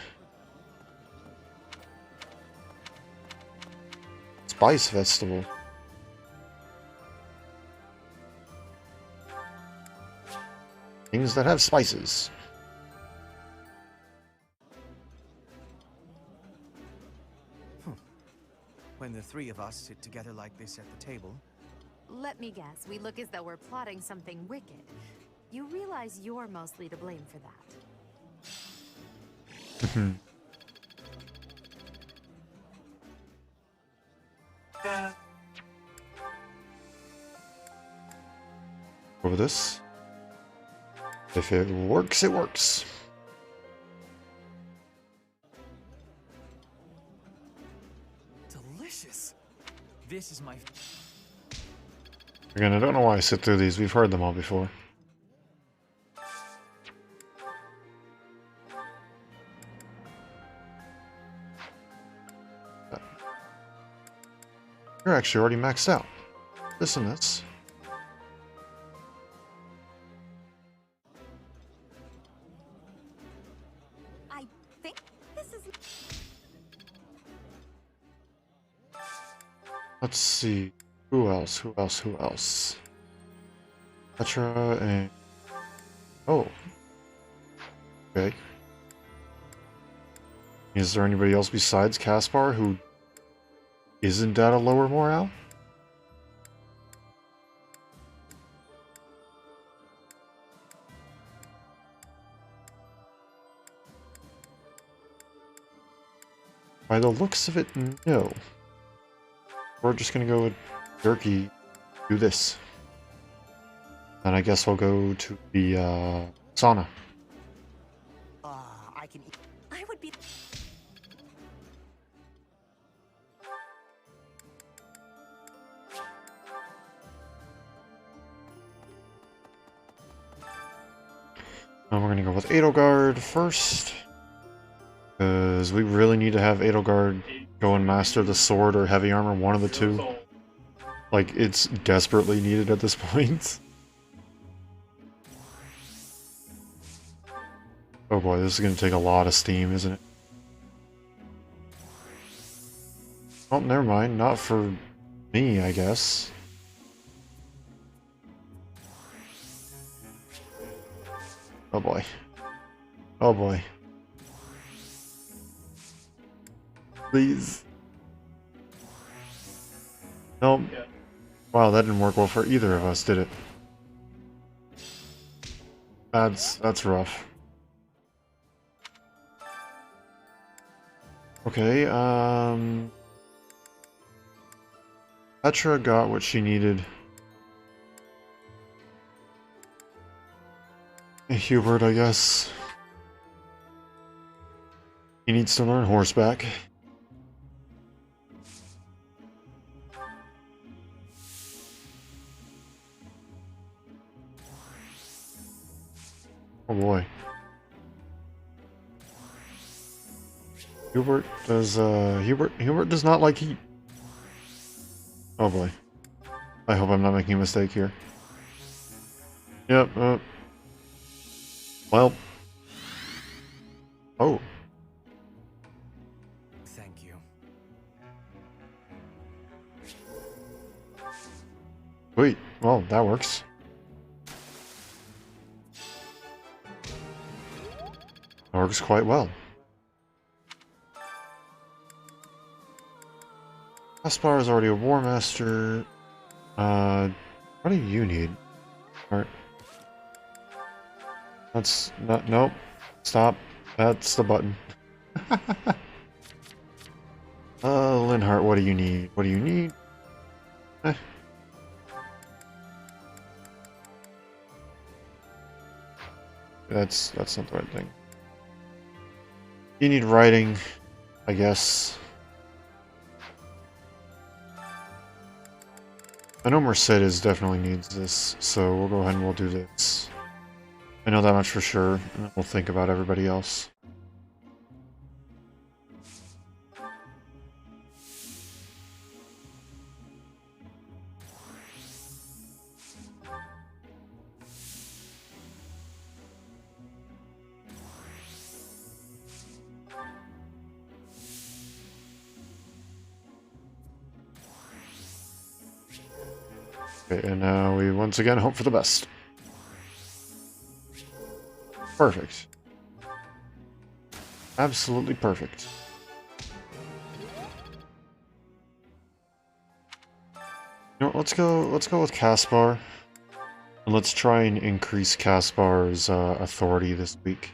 Spice Festival. Things that have spices. When the three of us sit together like this at the table, Let me guess, we look as though we're plotting something wicked. You realize you're mostly to blame for that. Over this. If it works, it works. Delicious. This is my. Again, I don't know why I sit through these. We've heard them all before. You're actually already maxed out. This and this. I think this is... Let's see. Who else? Who else? Who else? Petra and... Oh. Okay. Is there anybody else besides Caspar who isn't at a lower morale? By the looks of it, no. We're just gonna go with Jerky, do this. And I guess we'll go to the sauna. I can eat. I would be... Now we're gonna go with Edelgard first. Because we really need to have Edelgard go and master the sword or heavy armor, one of the two. Like, it's desperately needed at this point. Oh boy, this is gonna take a lot of steam, isn't it? Oh, never mind. Not for me, I guess. Oh boy. Oh boy. Please. Nope. Wow, that didn't work well for either of us, did it? That's rough. Okay, Petra got what she needed. Hubert, I guess. He needs to learn horseback. Oh boy. Hubert does not like heat. Oh boy. I hope I'm not making a mistake here. Yep, well. Oh. thank you. Wait, well, that works. That works quite well. Caspar is already a War Master. What do you need? Alright. That's not. Nope. Stop. That's the button. Linhart, what do you need? What do you need? Eh. That's not the right thing. You need writing, I guess. I know Mercedes definitely needs this, so we'll go ahead and we'll do this. I know that much for sure, and then we'll think about everybody else. Okay, and now we once again hope for the best. Perfect. Absolutely perfect. You know what, let's go with Caspar. And let's try and increase Caspar's authority this week.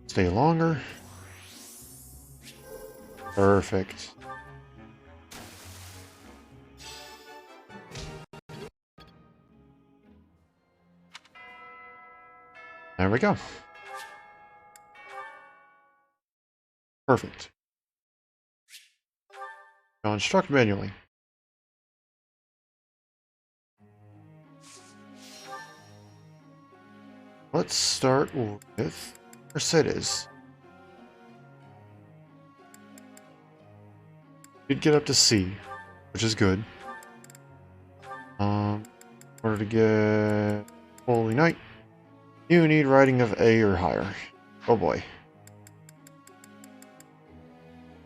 Stay longer. Perfect. There we go. Perfect. Now instruct manually. Let's start with Mercedes. You'd get up to C, which is good. In order to get Holy Knight, you need rating of A or higher. Oh boy.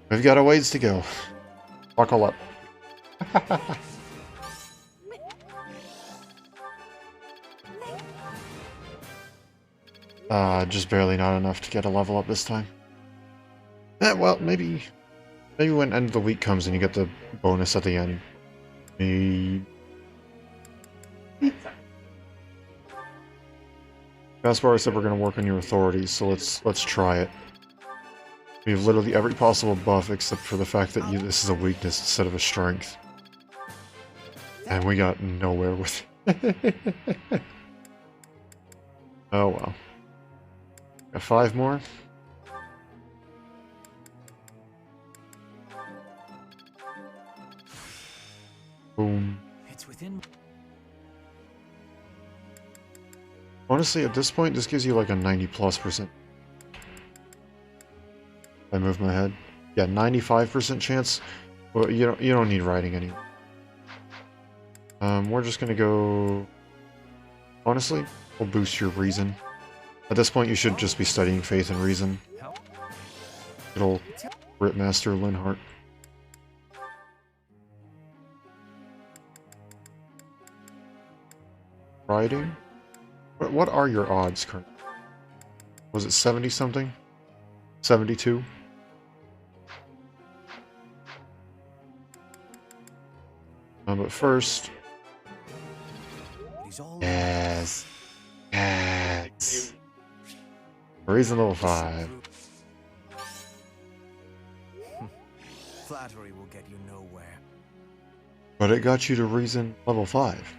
We've got a ways to go. Buckle up. Just barely not enough to get a level up this time. Well, maybe when end of the week comes and you get the bonus at the end. Maybe. Caspar said we're going to work on your authorities, so let's try it. We have literally every possible buff except for the fact that this is a weakness instead of a strength. And we got nowhere with it. Oh well. Got 5 more. Boom. It's within. Honestly, at this point, this gives you like a 90+%. I move my head. Yeah, 95% chance. Well, you don't need writing anymore. We're just gonna go. Honestly, we'll boost your reason. At this point, you should just be studying faith and reason. Little Ripmaster Linhart. Writing? What are your odds currently? Was it 70 something? 72? But first... Yes! Yes! Reason level 5. Flattery will get you nowhere. But it got you to reason level 5.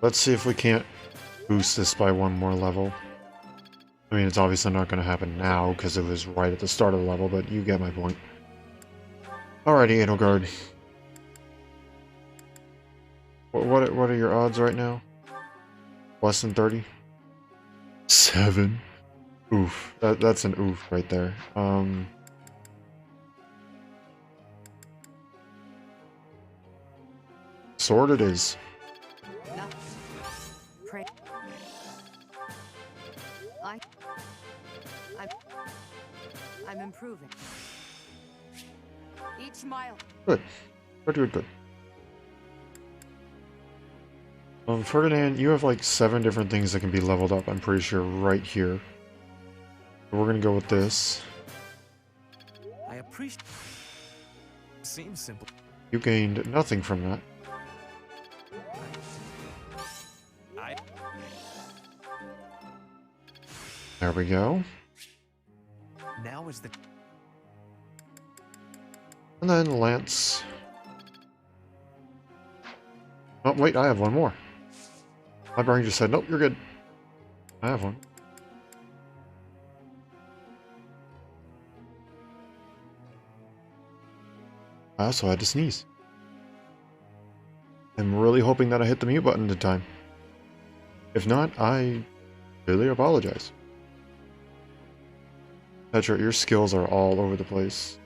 Let's see if we can't boost this by 1 more level. I mean, it's obviously not going to happen now, because it was right at the start of the level, but you get my point. Alrighty, Edelgard. What are your odds right now? Less than 30? 7? Oof. That's an oof right there. Sword it is. I'm improving. Each mile. Good. Good. Ferdinand, you have like 7 different things that can be leveled up, I'm pretty sure, right here. So we're gonna go with this. I appreciate. Seems simple. You gained nothing from that. There we go. Now is the. And then Lance. Oh, wait, I have one more. My brain just said, nope, you're good. I have one. I also had to sneeze. I'm really hoping that I hit the mute button in time. If not, I really apologize. Petra, your skills are all over the place.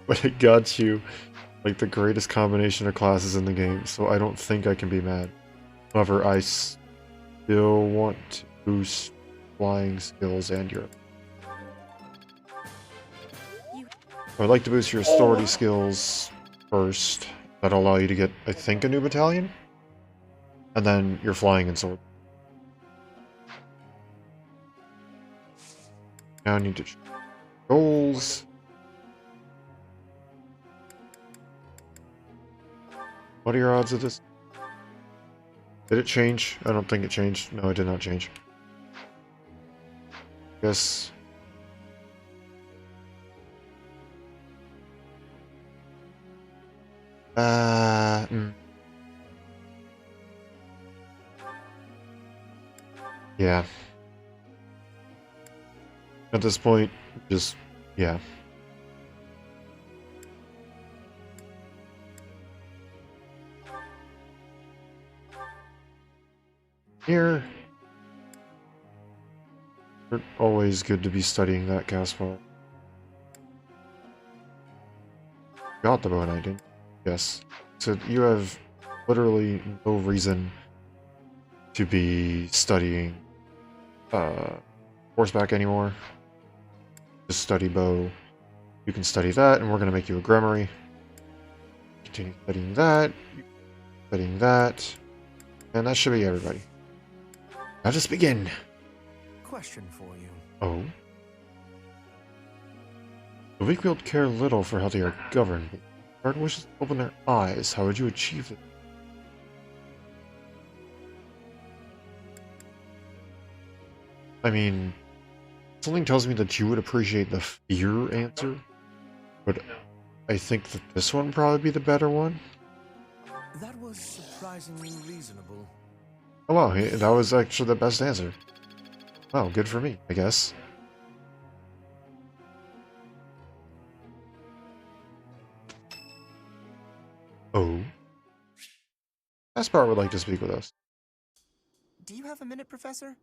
But it got you like the greatest combination of classes in the game, so I don't think I can be mad. However, I still want to boost flying skills and your... I'd like to boost your authority skills first. That'll allow you to get, I think, a new battalion? And then your flying and sword. Now I need to... Goals... What are your odds of this? Did it change? I don't think it changed. No, it did not change. Yes. Yeah. At this point, just, yeah. Here. Always good to be studying that Caspar. Got the bow knight, didn't you? Yes. So you have literally no reason to be studying horseback anymore. Just study bow. You can study that, and we're going to make you a Gremory. Continue studying that. Studying that. And that should be everybody. Let us begin. Question for you. Oh? The weak wield care little for how they are governed, but the guard wishes to open their eyes. How would you achieve it? I mean, something tells me that you would appreciate the fear answer, but I think that this one would probably be the better one. That was surprisingly reasonable. Oh wow, that was actually the best answer. Wow, good for me, I guess. Oh. Caspar would like to speak with us. Do you have a minute, Professor?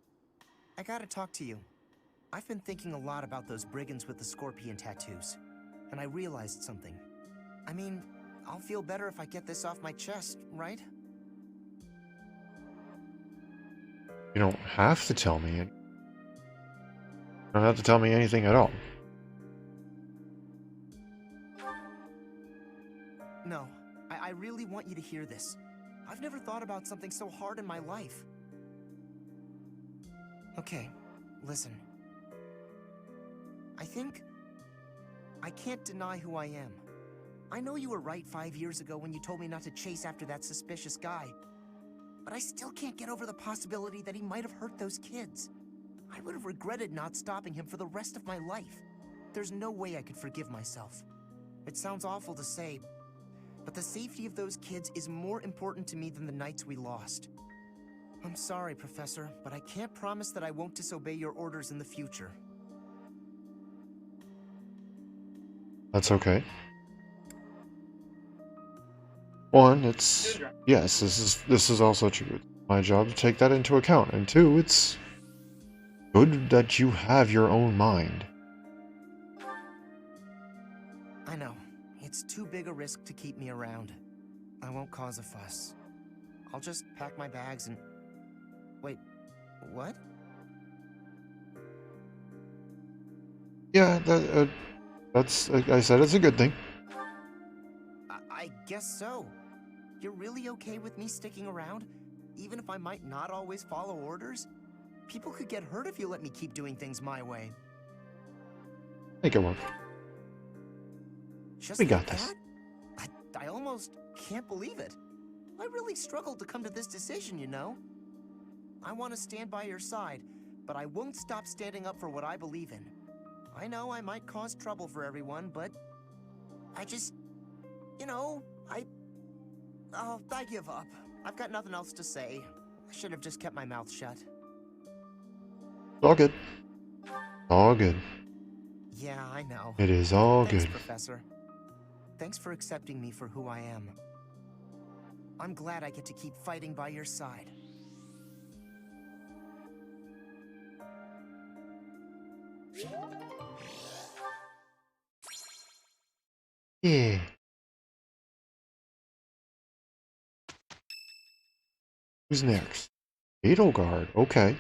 I gotta talk to you. I've been thinking a lot about those brigands with the scorpion tattoos, and I realized something. I mean, I'll feel better if I get this off my chest, right? You don't have to tell me. You don't have to tell me anything at all. No, I really want you to hear this. I've never thought about something so hard in my life. Okay, listen. I think I can't deny who I am. I know you were right 5 years ago when you told me not to chase after that suspicious guy. But I still can't get over the possibility that he might have hurt those kids. I would have regretted not stopping him for the rest of my life. There's no way I could forgive myself. It sounds awful to say, but the safety of those kids is more important to me than the knights we lost. I'm sorry, Professor, but I can't promise that I won't disobey your orders in the future. That's okay. One, it's yes, this is also true. It's my job to take that into account, and two, it's good that you have your own mind. I know. It's too big a risk to keep me around. I won't cause a fuss. I'll just pack my bags and... Wait, what? Yeah, that's like I said, it's a good thing. I guess so. You're really okay with me sticking around? Even if I might not always follow orders? People could get hurt if you let me keep doing things my way. Make it work. Just We got like this. that? I almost can't believe it. I really struggled to come to this decision, you know? I want to stand by your side, but I won't stop standing up for what I believe in. I know I might cause trouble for everyone, but I just, you know, I give up. I've got nothing else to say. I should have just kept my mouth shut. All good. All good. Yeah, I know. It is all Thanks, good. Professor. Thanks for accepting me for who I am. I'm glad I get to keep fighting by your side. Yeah. Who's next? Edelgard. Okay.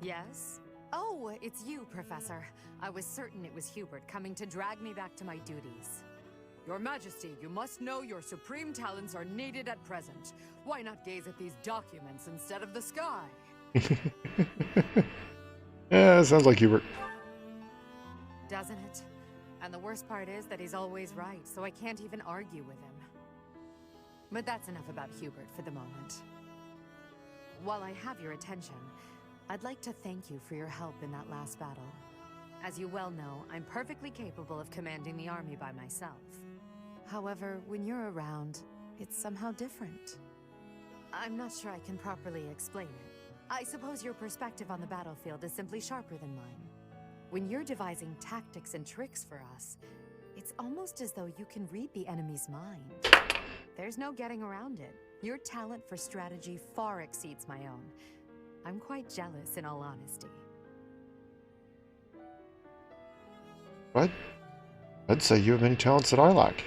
Yes? Oh, it's you, Professor. I was certain it was Hubert coming to drag me back to my duties. Your Majesty, you must know your supreme talents are needed at present. Why not gaze at these documents instead of the sky? Yeah, sounds like Hubert. Doesn't it? And the worst part is that he's always right, so I can't even argue with him. But that's enough about Hubert for the moment. While I have your attention, I'd like to thank you for your help in that last battle. As you well know, I'm perfectly capable of commanding the army by myself. However, when you're around, it's somehow different. I'm not sure I can properly explain it. I suppose your perspective on the battlefield is simply sharper than mine. When you're devising tactics and tricks for us, it's almost as though you can read the enemy's mind. There's no getting around it. Your talent for strategy far exceeds my own. I'm quite jealous, in all honesty. What? I'd say you have many talents that I lack.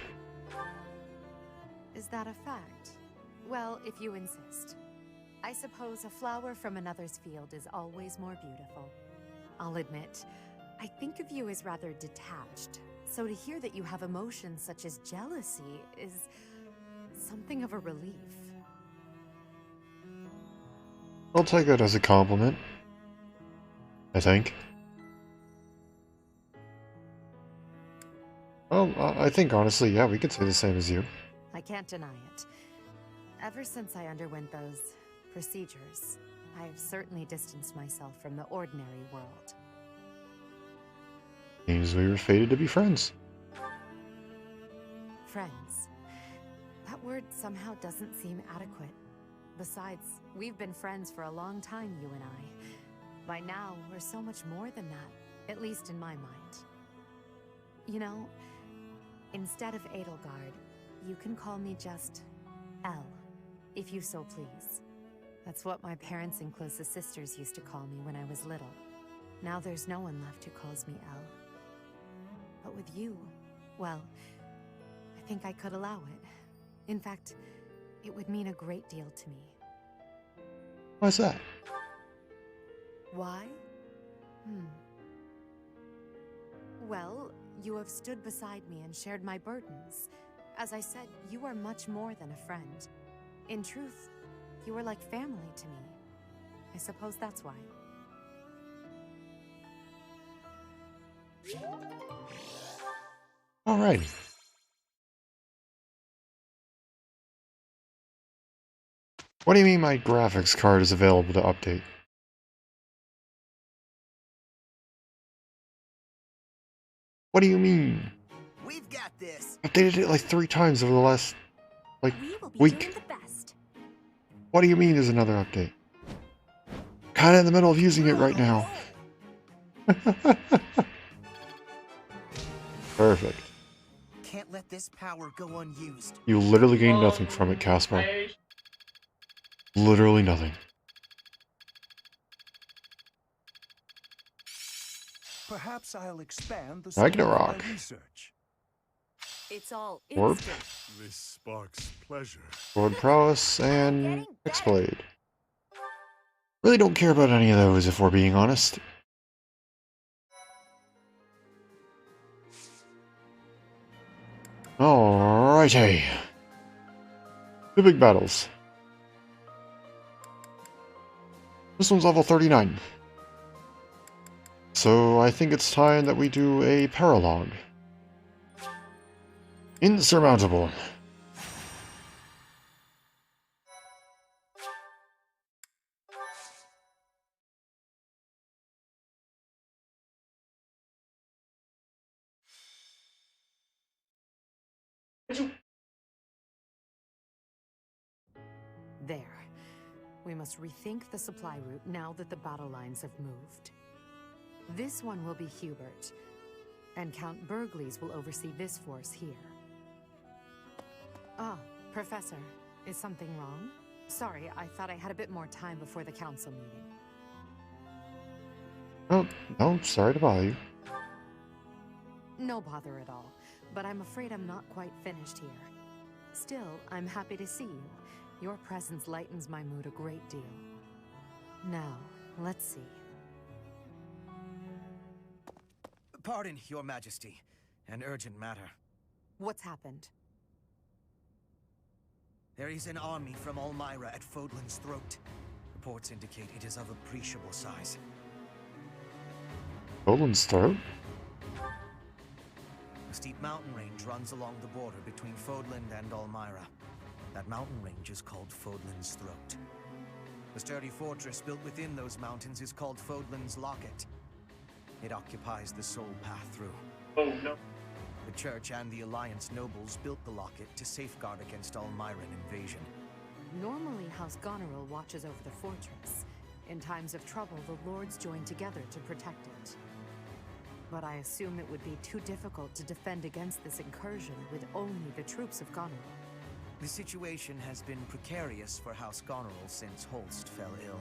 Is that a fact? Well, if you insist. I suppose a flower from another's field is always more beautiful. I'll admit, I think of you as rather detached, so to hear that you have emotions such as jealousy is something of a relief. I'll take it as a compliment. I think. Well, I think honestly, yeah, we could say the same as you. I can't deny it. Ever since I underwent those procedures, I've certainly distanced myself from the ordinary world. Seems we were fated to be friends. Friends. That word somehow doesn't seem adequate. Besides, we've been friends for a long time, you and I. By now, we're so much more than that, at least in my mind. You know, instead of Edelgard, you can call me just Elle, if you so please. That's what my parents and closest sisters used to call me when I was little. Now there's no one left who calls me Elle. But with you, well, I think I could allow it. In fact, it would mean a great deal to me. Why's that? Why? Well, you have stood beside me and shared my burdens. As I said, you are much more than a friend. In truth, you are like family to me. I suppose that's why. Alright. What do you mean my graphics card is available to update? What do you mean? We've got this. Updated it like 3 times over the last, like, week. What do you mean there's another update? Kinda in the middle of using it right now. Perfect. Can't let this power go unused. You literally gain nothing from it, Caspar. Literally nothing. Perhaps I'll expand the Ragnarok. scope of my research. It's all Warp. instant. This sparks pleasure. Sword prowess and X-Blade. Really don't care about any of those if we're being honest. Alrighty. 2 big battles. This one's level 39. So I think it's time that we do a paralogue. Insurmountable. There. We must rethink the supply route now that the battle lines have moved. This one will be Hubert, and Count Burgleys will oversee this force here. Ah, Professor, is something wrong? Sorry, I thought I had a bit more time before the council meeting. Oh, no, sorry to bother you. No bother at all, but I'm afraid I'm not quite finished here. Still, I'm happy to see you. Your presence lightens my mood a great deal. Now, let's see. Pardon, Your Majesty. An urgent matter. What's happened? There is an army from Elmira at Fodlan's throat. Reports indicate it is of appreciable size. Golem's throat? A steep mountain range runs along the border between Fodland and Elmira. That mountain range is called Fodlan's Throat. The sturdy fortress built within those mountains is called Fodlan's Locket. It occupies the sole path through. Oh no. The Church and the Alliance nobles built the Locket to safeguard against Elmiran invasion. Normally, House Goneril watches over the fortress. In times of trouble, the lords join together to protect it. But I assume it would be too difficult to defend against this incursion with only the troops of Goneril. The situation has been precarious for House Goneril since Holst fell ill.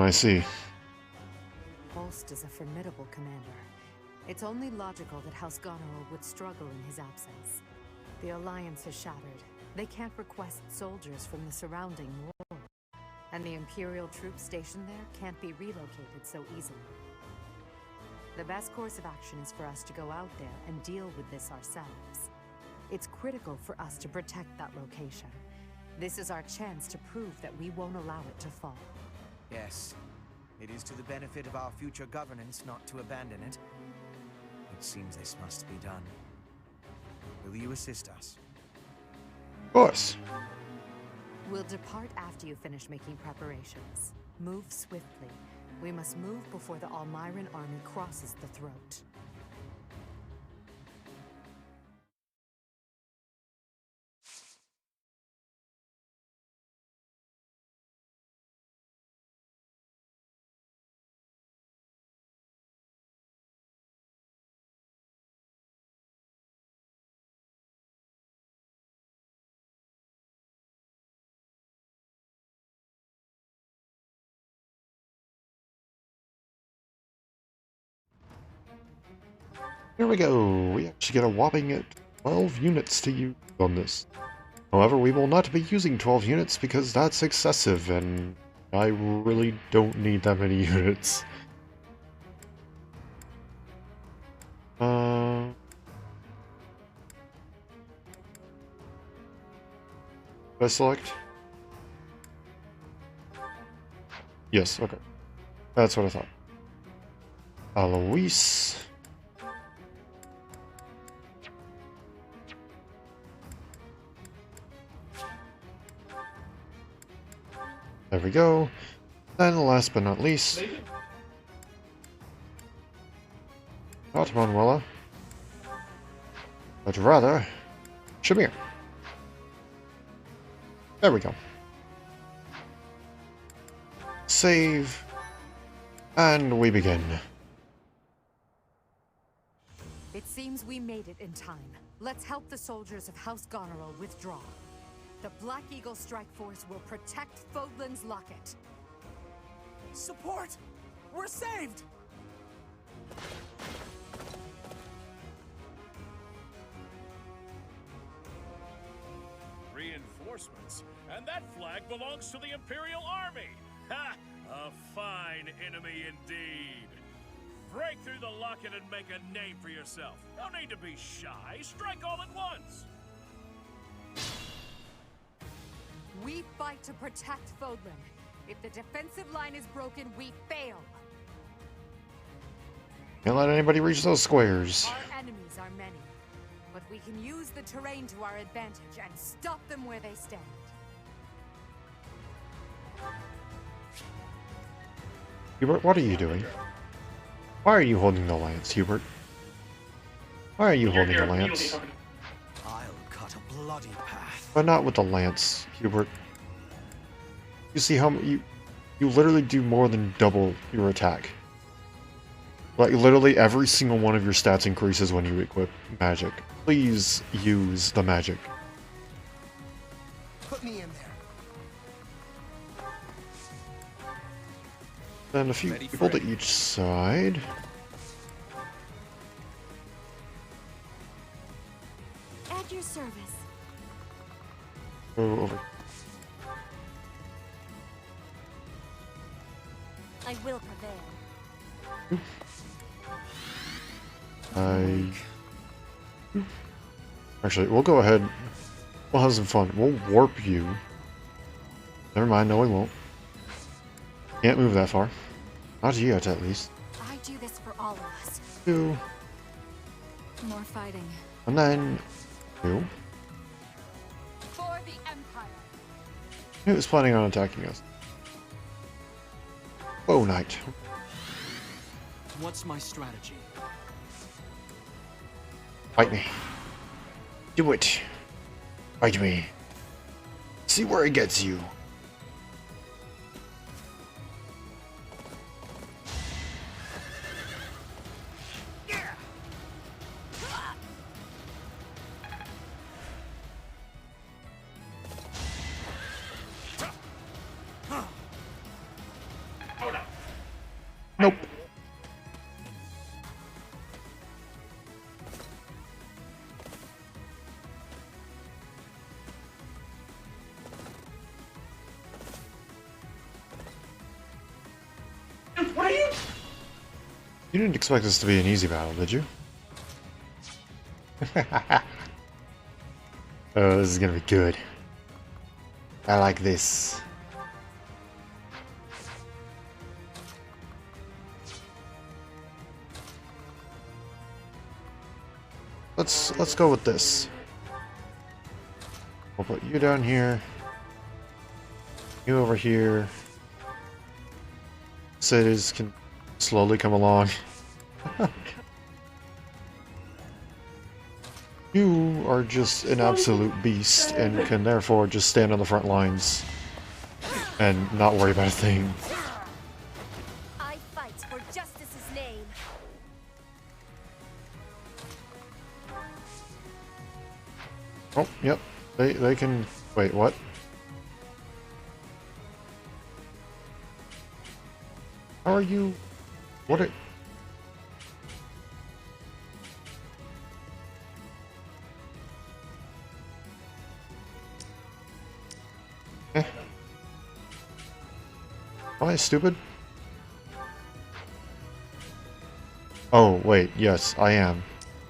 I see. Holst is a formidable commander. It's only logical that House Goneril would struggle in his absence. The Alliance is shattered. They can't request soldiers from the surrounding world. And the Imperial troops stationed there can't be relocated so easily. The best course of action is for us to go out there and deal with this ourselves. It's critical for us to protect that location. This is our chance to prove that we won't allow it to fall. Yes. It is to the benefit of our future governance not to abandon it. It seems this must be done. Will you assist us? Of course. We'll depart after you finish making preparations. Move swiftly. We must move before the Elmiran army crosses the throat. Here we go. We actually get a whopping 12 units to use on this. However, we will not be using 12 units because that's excessive, and I really don't need that many units. Do I select? Yes, okay. That's what I thought. Alois. There we go. And last but not least, not Manuela, but rather Shamir. There we go. Save, and we begin. It seems we made it in time. Let's help the soldiers of House Goneril withdraw. The Black Eagle Strike Force will protect Fodlan's Locket. Support! We're saved! Reinforcements? And that flag belongs to the Imperial Army! Ha! A fine enemy indeed! Break through the Locket and make a name for yourself. No need to be shy. Strike all at once! We fight to protect Fodlan. If the defensive line is broken, we fail. Can't let anybody reach those squares. Our enemies are many, but we can use the terrain to our advantage and stop them where they stand. Hubert, what are you doing? Why are you holding the alliance, Hubert? Why are you holding a lance? I'll cut a bloody path. But not with the lance, Hubert. You see how you literally do more than double your attack. Like literally every single one of your stats increases when you equip magic. Please use the magic. Put me in there. Then a few people to each side. At your service. Go over. I will prevail. Actually, we'll go ahead. We'll have some fun. We'll warp you. Never mind, no we won't. Can't move that far. Not yet, at least. I do this for all of us. 2. More fighting. And then 2. For the Empire. He was planning on attacking us. Oh, knight. What's my strategy? Fight me. Do it. Fight me. See where it gets you. Nope. What are you? You didn't expect this to be an easy battle, did you? Oh, this is gonna be good. I like this. Let's go with this. We'll put you down here. You over here. Cities can slowly come along. You are just an absolute beast and can therefore just stand on the front lines and not worry about a thing. I fight for justice's name. Oh, yep. They can... Wait, what? How are you... What are... Eh. Am I stupid? Oh, wait, yes, I am.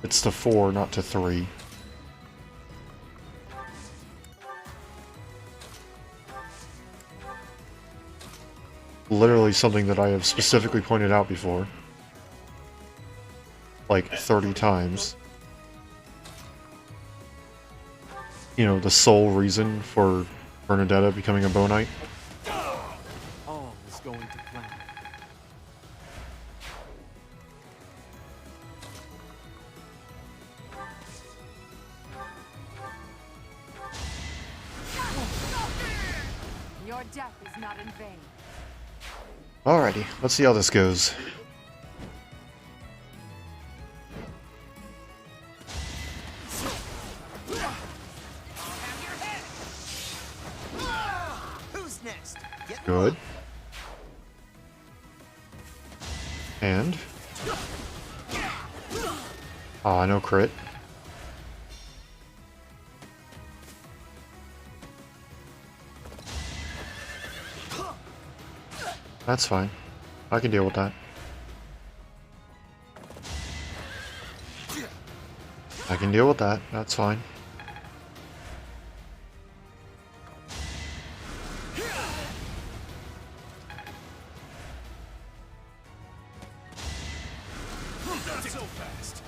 It's to 4, not to 3. Literally something that I have specifically pointed out before. Like 30 times. You know, the sole reason for Bernadetta becoming a Bow Knight. All is going to plan. Your death is not in vain. Alrighty, let's see how this goes. Who's next? Good. And... Ah, no crit. That's fine. I can deal with that. I can deal with that. That's fine. Not so fast.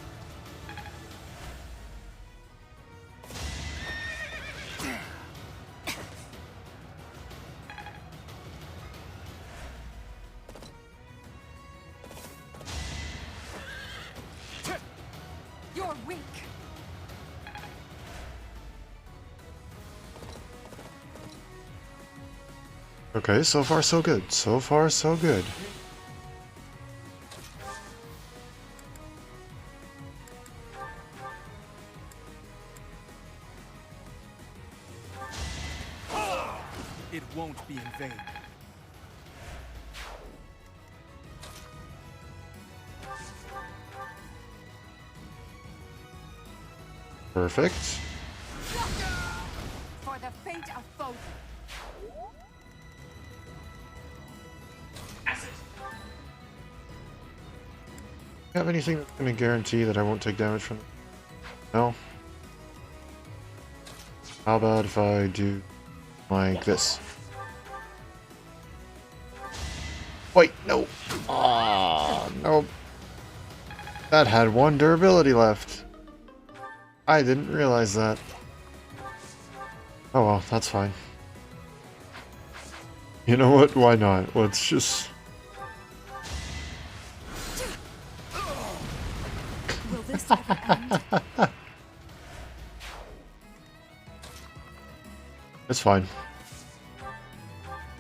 Your will Okay, so far so good. So far so good. It won't be in vain. Perfect. For the fate of Fodman. Have anything that's going to guarantee that I won't take damage from it? No? How about if I do like this? Wait, no! Ah, nope. That had one durability left. I didn't realize that. Oh well, that's fine. You know what? Why not? Let's just... Will this ever end? It's fine.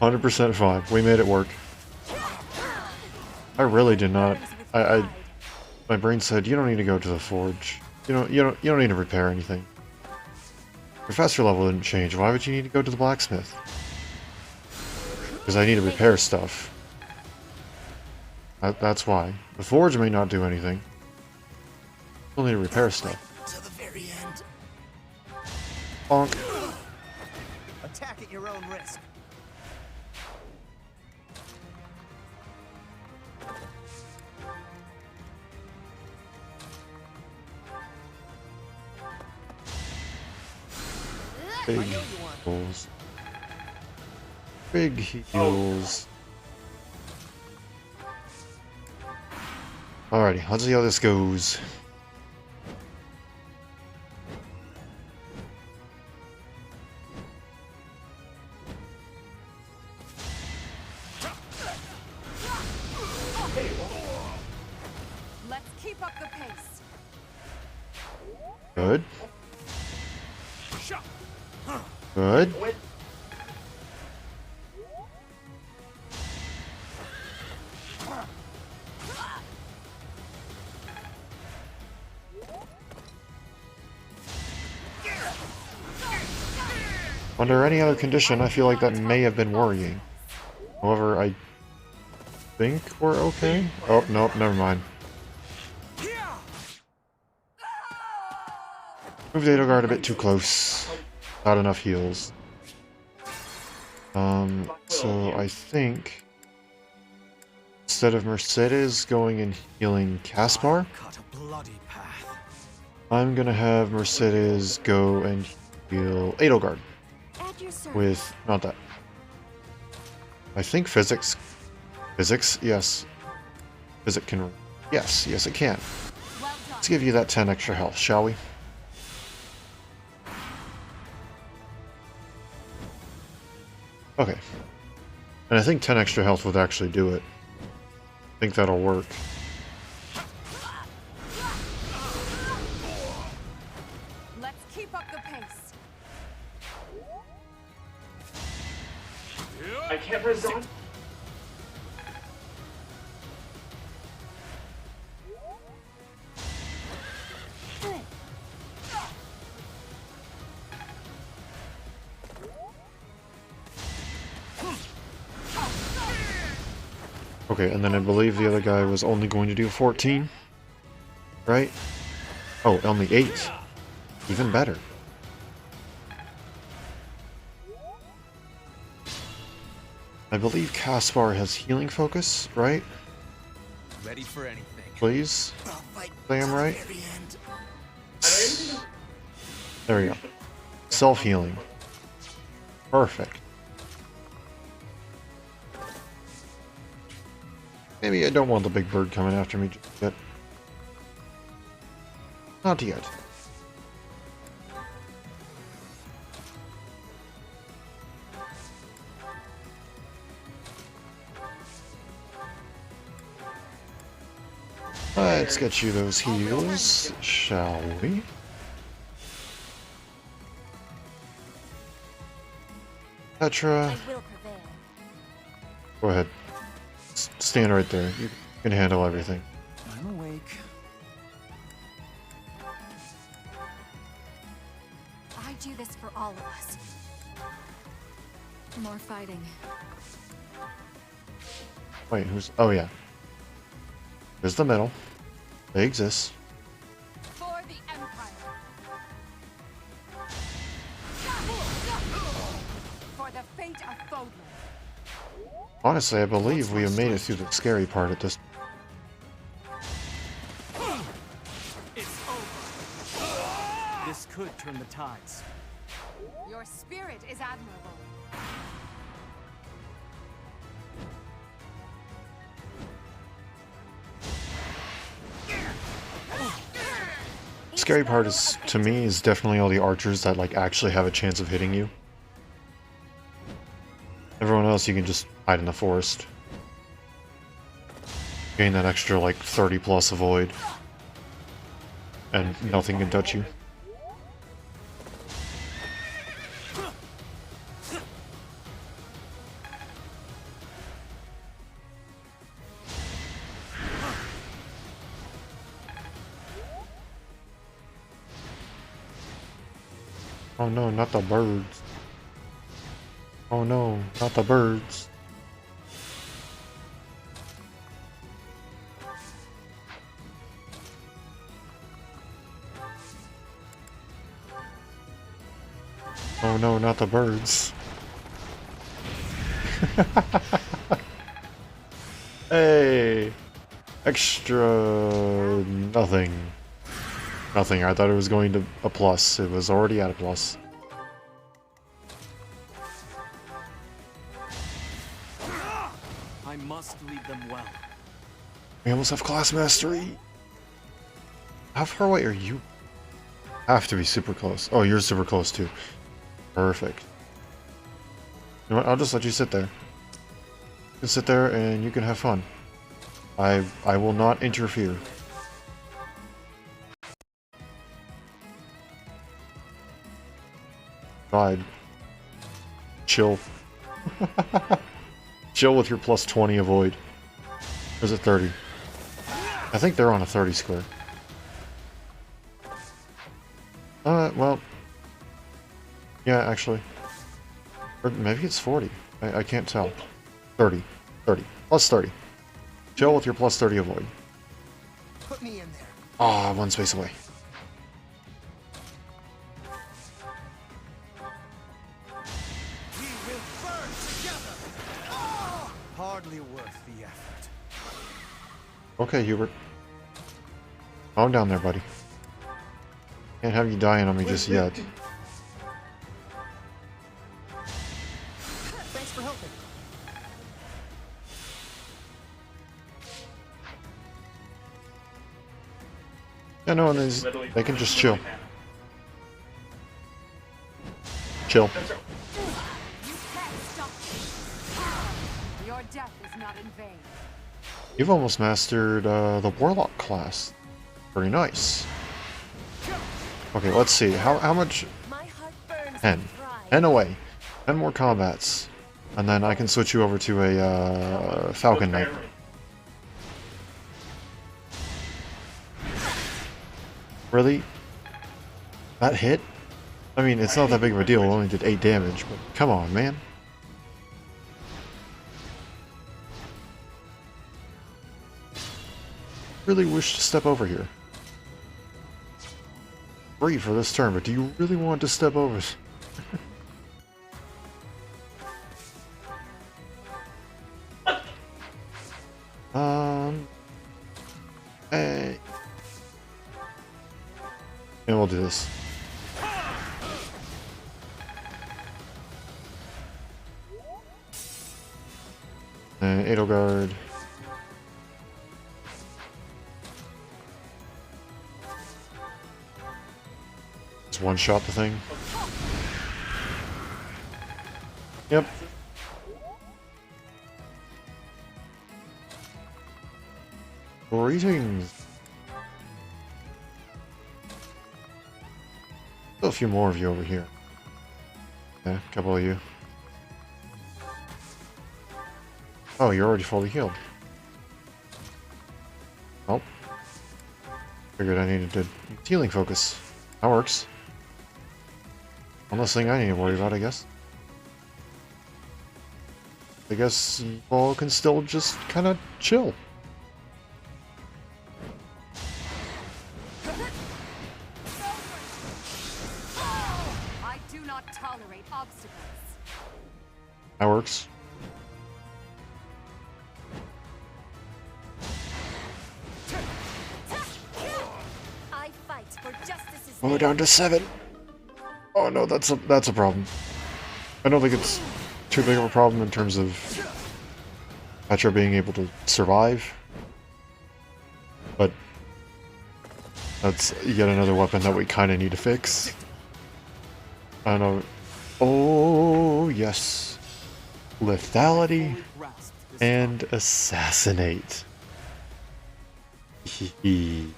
100% fine. We made it work. I really did not. My brain said, you don't need to go to the forge. You don't need to repair anything. Professor level didn't change. Why would you need to go to the blacksmith? Because I need to repair stuff. That's why. The forge may not do anything. Still need to repair stuff. To the very end. Bonk. Attack at your own risk. Big heals. Big heals. Alrighty, let's see how this goes. Let's keep up the pace. Good. Good. Under any other condition, I feel like that may have been worrying. However, I think we're okay. Oh, nope, never mind. Moved Edelgard a bit too close. Not enough heals. So I think instead of Mercedes going and healing Caspar, I'm gonna have Mercedes go and heal Edelgard. With not that. I think physics. Physics, yes. Physics can. Yes, yes, it can. Let's give you that 10 extra health, shall we? Okay. And I think 10 extra health would actually do it. I think that'll work. Let's keep up the pace. I can't press on. Okay, and then I believe the other guy was only going to do 14. Right? Oh, only 8. Even better. I believe Caspar has healing focus, right? Ready for anything. Please? Say I'm right? There we go. Self-healing. Perfect. Maybe I don't want the big bird coming after me just yet. Not yet. Let's get you those heals, shall we? Petra. Go ahead. Stand right there. You can handle everything. I'm awake. I do this for all of us. More fighting. Wait, who's... Oh, yeah. There's the middle. They exist. For the Empire. For the fate of Fodman. Honestly, I believe we have made it through the scary part at this... It's over. This could turn the tides. Your spirit is admirable. Scary part is, to me, is definitely all the archers that like actually have a chance of hitting you. Everyone else you can just hide in the forest. Gain that extra like 30 plus avoid. And nothing can touch you. Oh no, not the birds. Oh no, not the birds. Oh no, not the birds. Hey! Extra... nothing. Nothing. I thought it was going to a plus. It was already at a plus. I must lead them well. We almost have class mastery. How far away are you? Have to be super close. Oh, you're super close too. Perfect. You know what? I'll just let you sit there. You can sit there and you can have fun. I will not interfere. Vibe. Chill. Chill with your plus 20 avoid. Or is it 30? I think they're on a 30 square. Well. Yeah, actually. Or maybe it's 40. I can't tell. 30. 30. Plus 30. Chill with your plus 30 avoid. Put me in there. Ah, one space away. We will burn together. Hardly worth the effort. Okay, Hubert. Calm down there, buddy. Can't have you dying on me just yet. Thanks for helping. Yeah, no, and they can just chill. Chill. Your death is not in vain. You've almost mastered the Warlock class. Pretty nice. Okay, let's see. How much? 10. 10 away. 10 more combats. And then I can switch you over to a Falcon Knight. Really? That hit? I mean, it's not that big of a deal. It only did 8 damage, but come on, man. Really wish to step over here. Free for this turn, but do you really want to step over? Hey. And we'll do this. And Edelgard. Just one shot the thing. Yep. Greetings. Still a few more of you over here. Yeah, a couple of you. Oh, you're already fully healed. Oh. Figured I needed to healing focus. That works. One less thing I need to worry about, I guess. I guess you all can still just kind of chill. I do not tolerate obstacles. That works. I fight for justice's Oh, we're down to 7. Oh no, that's a problem. I don't think it's too big of a problem in terms of Petra being able to survive, but that's yet another weapon that we kind of need to fix. I don't know. Oh yes, lethality and assassinate. Hehe.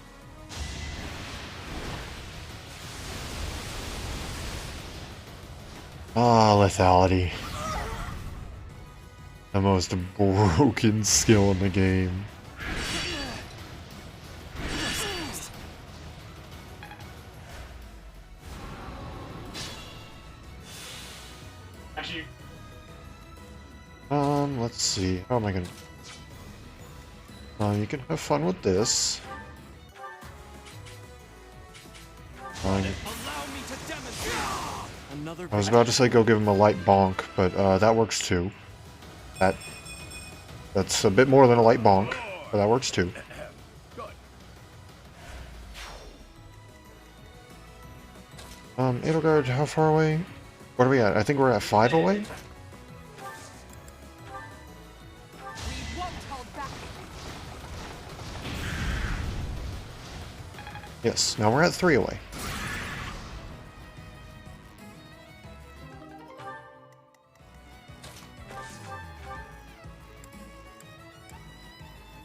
Ah, lethality. The most broken skill in the game. Let's see. How am I gonna... you can have fun with this. I was about to say go give him a light bonk, but that works too. That's a bit more than a light bonk, but that works too. Edelgard, how far away? What are we at? I think we're at 5 away? Yes, now we're at 3 away.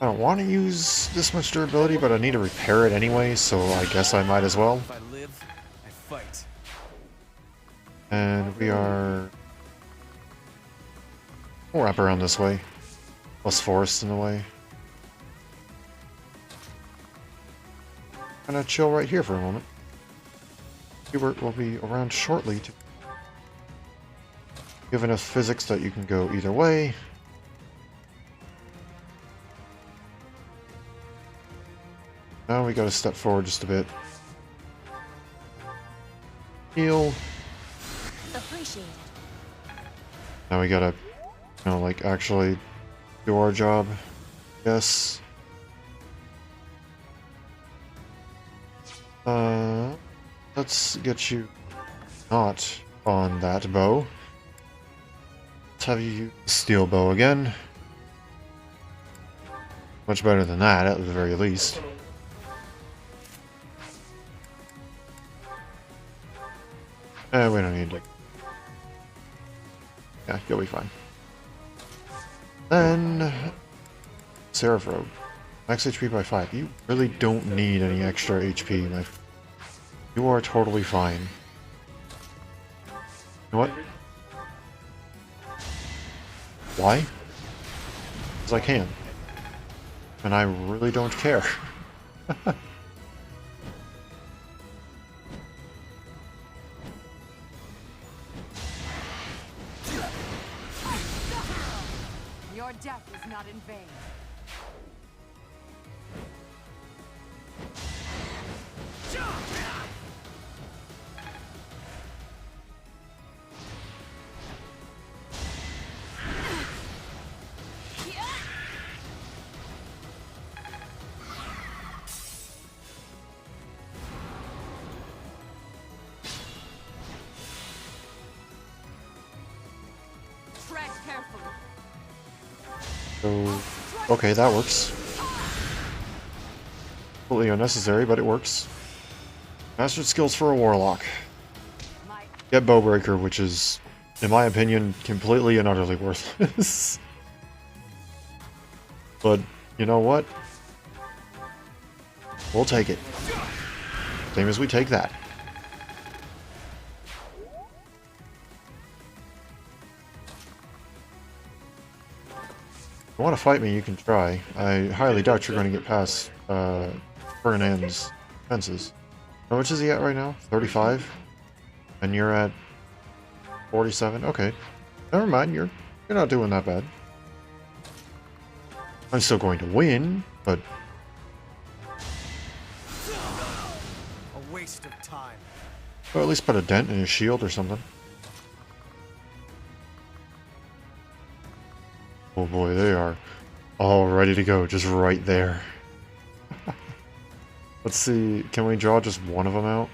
I don't want to use this much durability, but I need to repair it anyway, so I guess I might as well. If I live, I fight. And we are... we'll wrap around this way. Less forest in the way. Gonna chill right here for a moment. Hubert will be around shortly to give enough physics that you can go either way. Now we gotta step forward just a bit. Heal. Appreciate it. Now we gotta, you know, like, actually do our job. Yes. Let's get you not on that bow. Let's have you use the steel bow again. Much better than that, at the very least. We don't need to. Yeah, you'll be fine. Then... Seraph Robe. Max HP by 5. You really don't need any extra HP. You are totally fine. You know what? Why? Because I can. And I really don't care. Your death is not in vain. Tread carefully. So, okay, that works. Completely unnecessary, but it works. Mastered skills for a warlock. Get Bowbreaker, which is, in my opinion, completely and utterly worthless. But, you know what? We'll take it. Same as we take that. you want to fight me, you can try. I highly doubt you're going to get past Ferdinand's defenses. How much is he at right now? 35? And you're at 47? Okay. Never mind, you're not doing that bad. I'm still going to win, but... A waste of time. Or at least put a dent in his shield or something. Oh boy, they are all ready to go, just right there. Let's see, can we draw just one of them out?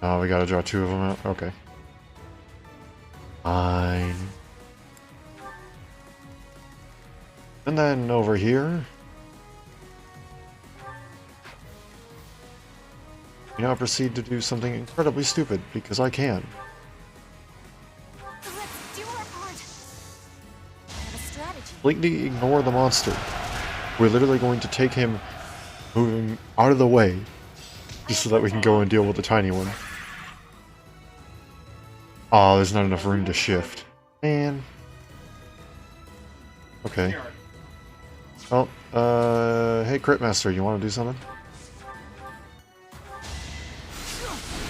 Oh, we gotta draw two of them out? Okay. Fine. And then over here... we now proceed to do something incredibly stupid, because I can. Let's do our part. I have a strategy. Completely ignore the monster. We're literally going to take him moving out of the way, just so that we can go and deal with the tiny one. Oh, there's not enough room to shift. Man. Okay. Well, hey Critmaster, you want to do something?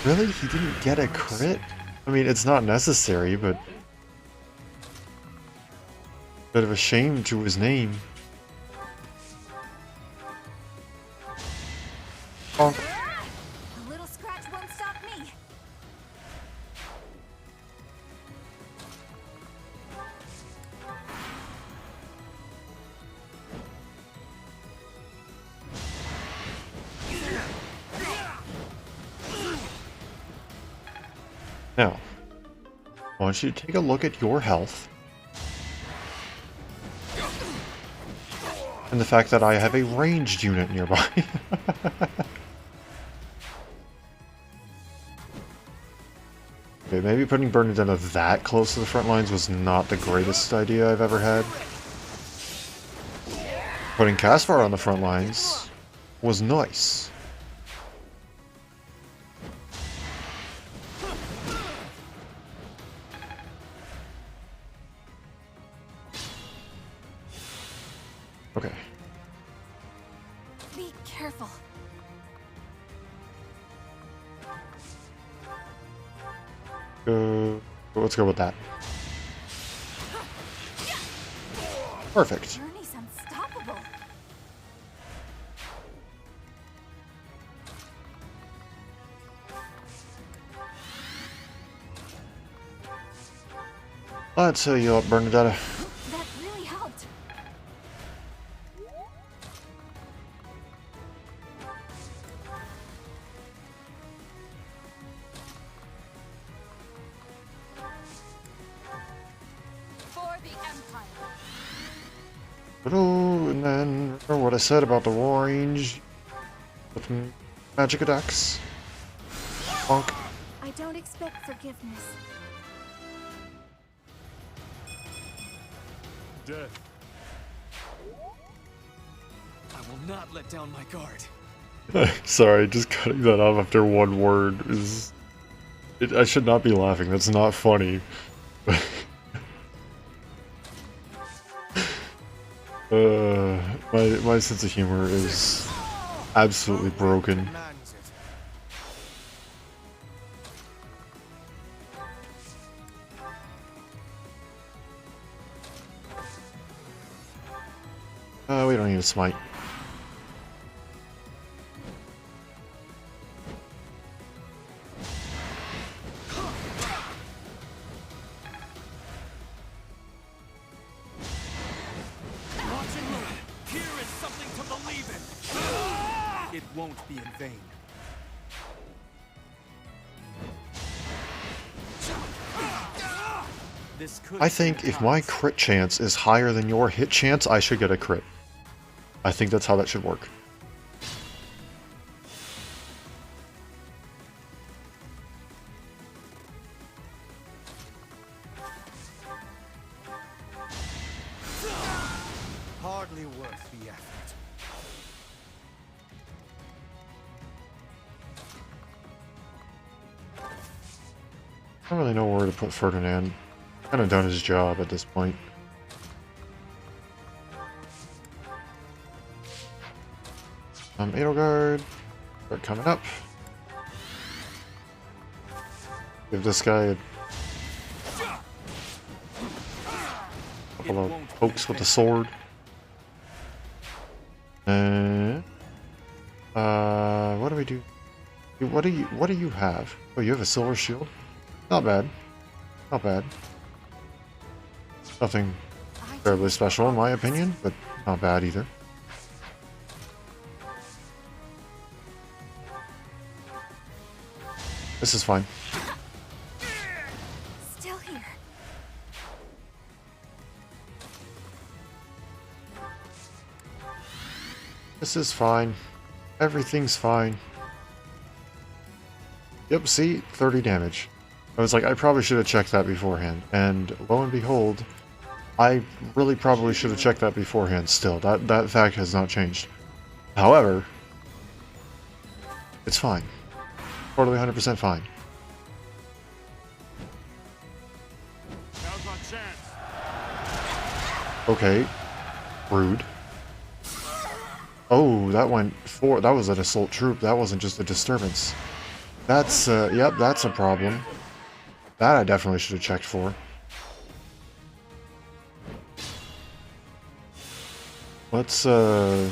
Really? He didn't get a crit? I mean, it's not necessary, but... bit of a shame to his name. Bonk. A little scratch won't stop me. Now, I want you to take a look at your health. And the fact that I have a ranged unit nearby. Okay, maybe putting Bernadetta that close to the front lines was not the greatest idea I've ever had. Putting Caspar on the front lines was nice. Okay. Be careful. Let's go with that. Perfect. Journey's unstoppable. Let's heal you up, Bernadetta. That really helped. For the Empire. Oh, and then remember what I said about the war range with magic attacks? Bonk. I don't expect forgiveness. Death. I will not let down my guard. Sorry, just cutting that off after one word is... I should not be laughing, that's not funny. My sense of humor is absolutely broken. We don't need a smite. Here is something to believe in. It won't be in vain. I think if my crit chance is higher than your hit chance, I should get a crit. I think that's how that should work. Hardly worth the effort. I don't really know where to put Ferdinand. Kind of done his job at this point. Edelgard, start coming up. Give this guy a couple of pokes with the sword. What do we do? What do you have? Oh, you have a silver shield? Not bad. Not bad. Nothing terribly special in my opinion, but not bad either. This is fine. Still here. This is fine. Everything's fine. Yep, see? 30 damage. I was like, I probably should have checked that beforehand. And lo and behold, I really probably should have checked that beforehand still. That fact has not changed. However, it's fine. Totally 100% fine. Okay. Rude. Oh, that went for... That was an assault troop. That wasn't just a disturbance. That's, yep, that's a problem. That I definitely should have checked for. Let's, we're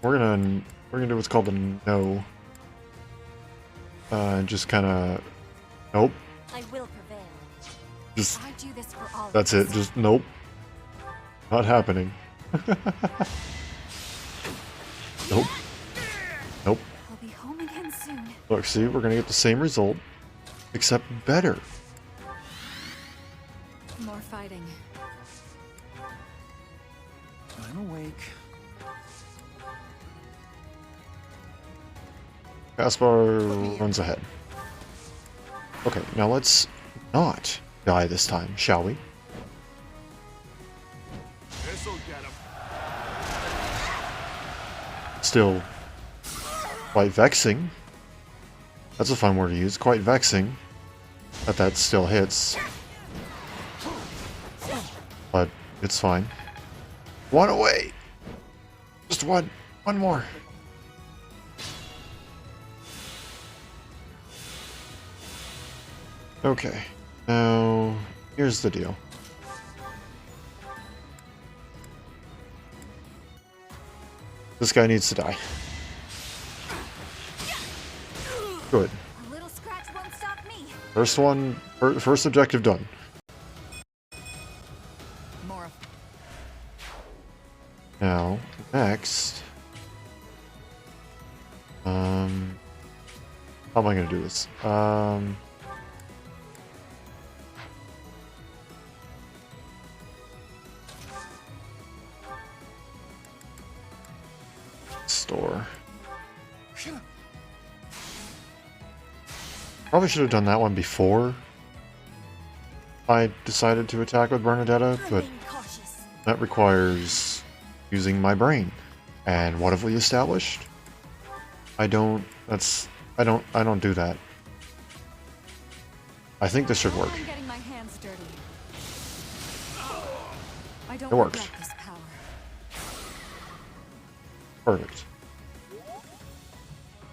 gonna do what's called a no. Just kinda... Nope. I will prevail. Just... I do this for all That's it. Just, nope. Not happening. Nope. Nope. I'll be home again soon. Look, see, we're gonna get the same result, except better. More fighting. I'm awake. Caspar runs ahead. Okay, now let's not die this time, shall we? This'll get him. Still quite vexing. That's a fun word to use. Quite vexing that still hits. But it's fine. One away! Just one. One more. Okay. Now, here's the deal. This guy needs to die. Good. A little scratch won't stop me. First one, first objective done. More. Now, next... how am I going to do this? Store. Probably should have done that one before I decided to attack with Bernadetta, but that requires using my brain. And what have we established? I don't do that. I think this should work. I'm getting my hands dirty. I don't It works. regret this power. Perfect.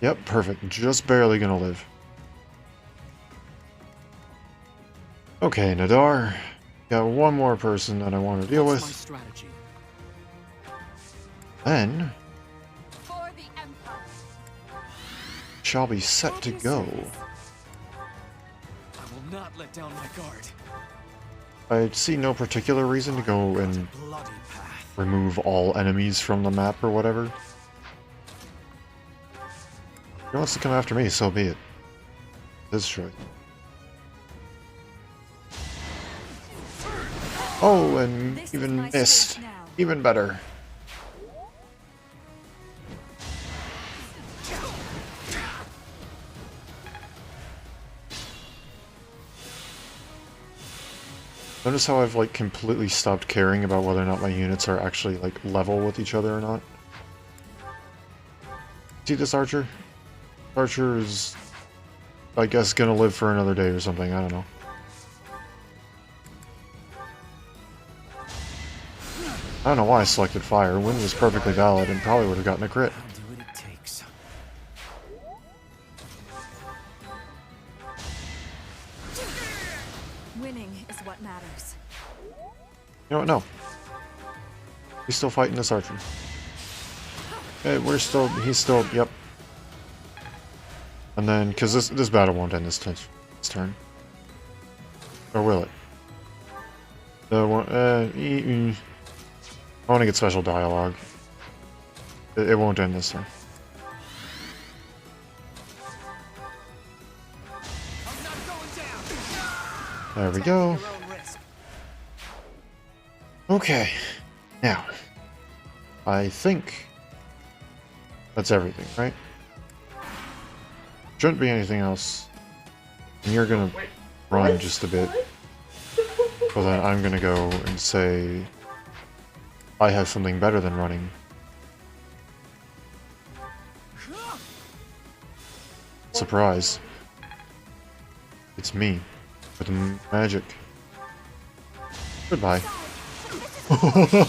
Yep, perfect. Just barely gonna live. Okay, Nadar. Got one more person that I want to deal with. My strategy. Then For the Empire. shall be set to go. I will not let down my guard. I see no particular reason to go and remove all enemies from the map or whatever. If he wants to come after me, so be it. His choice. Oh, and even missed. Even better. Notice how I've like completely stopped caring about whether or not my units are actually like level with each other or not. See this archer? Archer is, I guess, gonna live for another day or something, I don't know. I don't know why I selected fire. Wind was perfectly valid and probably would have gotten a crit. I'll do what it takes. Winning is what matters. You know what? No. He's still fighting this archer. Hey, he's still, yep. And then, because this battle won't end this turn. Or will it? I want to get special dialogue. It won't end this turn. There we go. Okay. Now, I think that's everything, right? Shouldn't be anything else. And you're gonna run just a bit. So then I'm gonna go and say I have something better than running. Surprise. It's me. With magic. Goodbye. I'll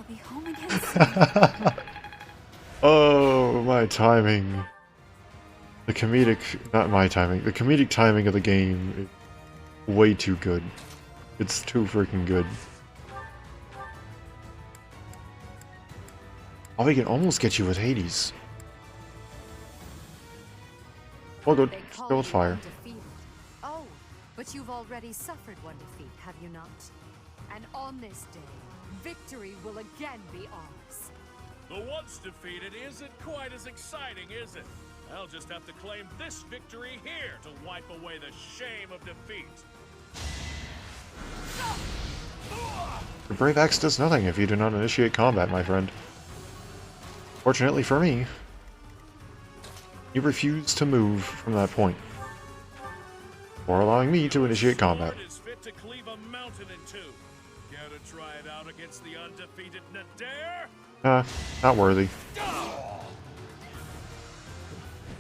be home again soon. Oh, my timing. The comedic... Not my timing. The comedic timing of the game is way too good. It's too freaking good. Oh, we can almost get you with Hades. Oh, good. Go with fire. Oh, but you've already suffered one defeat, have you not? And on this day, victory will again be ours. The once defeated isn't quite as exciting, is it? I'll just have to claim this victory here to wipe away the shame of defeat. The Brave Axe does nothing if you do not initiate combat, my friend. Fortunately for me, you refuse to move from that point, or allowing me to initiate combat. Is fit to cleave a mountain in two. Care to try it out against the undefeated Nadir? Not worthy.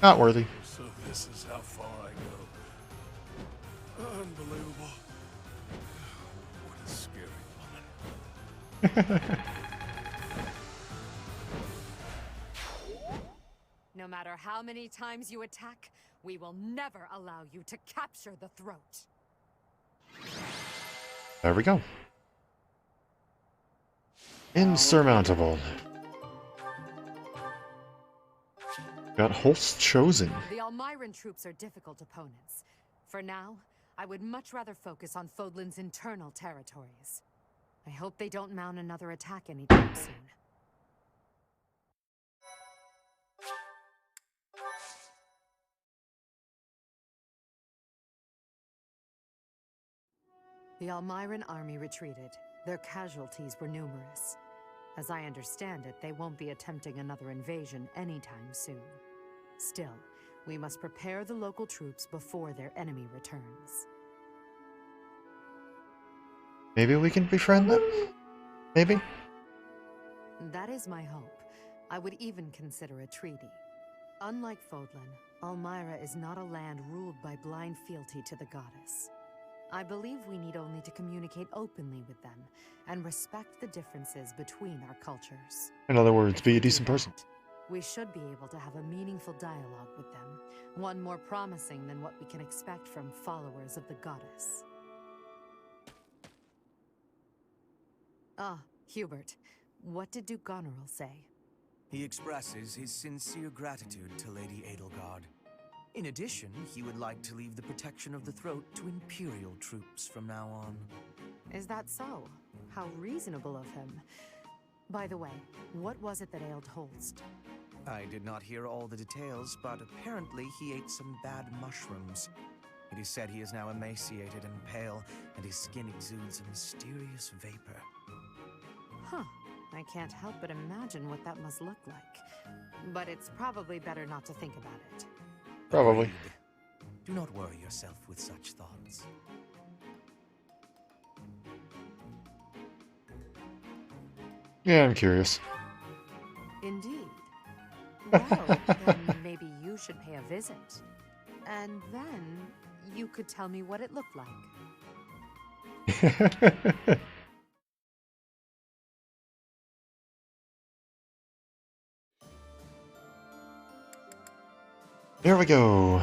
Not worthy. So this is how far I go. Unbelievable. What a scary woman. No matter how many times you attack, we will never allow you to capture the throat. There we go. Insurmountable. Got Holst chosen. The Almiran troops are difficult opponents. For now, I would much rather focus on Fodlan's internal territories. I hope they don't mount another attack anytime soon. The Almiran army retreated. Their casualties were numerous. As I understand it, they won't be attempting another invasion anytime soon. Still, we must prepare the local troops before their enemy returns. Maybe we can befriend them? Maybe? That is my hope. I would even consider a treaty. Unlike Fodlan, Almira is not a land ruled by blind fealty to the goddess. I believe we need only to communicate openly with them and respect the differences between our cultures. In other words, be a decent person. We should be able to have a meaningful dialogue with them, one more promising than what we can expect from followers of the goddess. Ah, Hubert, what did Duke Goneril say? He expresses his sincere gratitude to Lady Edelgard. In addition, he would like to leave the protection of the throat to Imperial troops from now on. Is that so? How reasonable of him. By the way, what was it that ailed Holst? I did not hear all the details, but apparently he ate some bad mushrooms. It is said he is now emaciated and pale, and his skin exudes a mysterious vapor. Huh. I can't help but imagine what that must look like. But it's probably better not to think about it. Probably. Agreed. Do not worry yourself with such thoughts. Yeah, I'm curious. Indeed. Well, then maybe you should pay a visit. And then you could tell me what it looked like. There we go.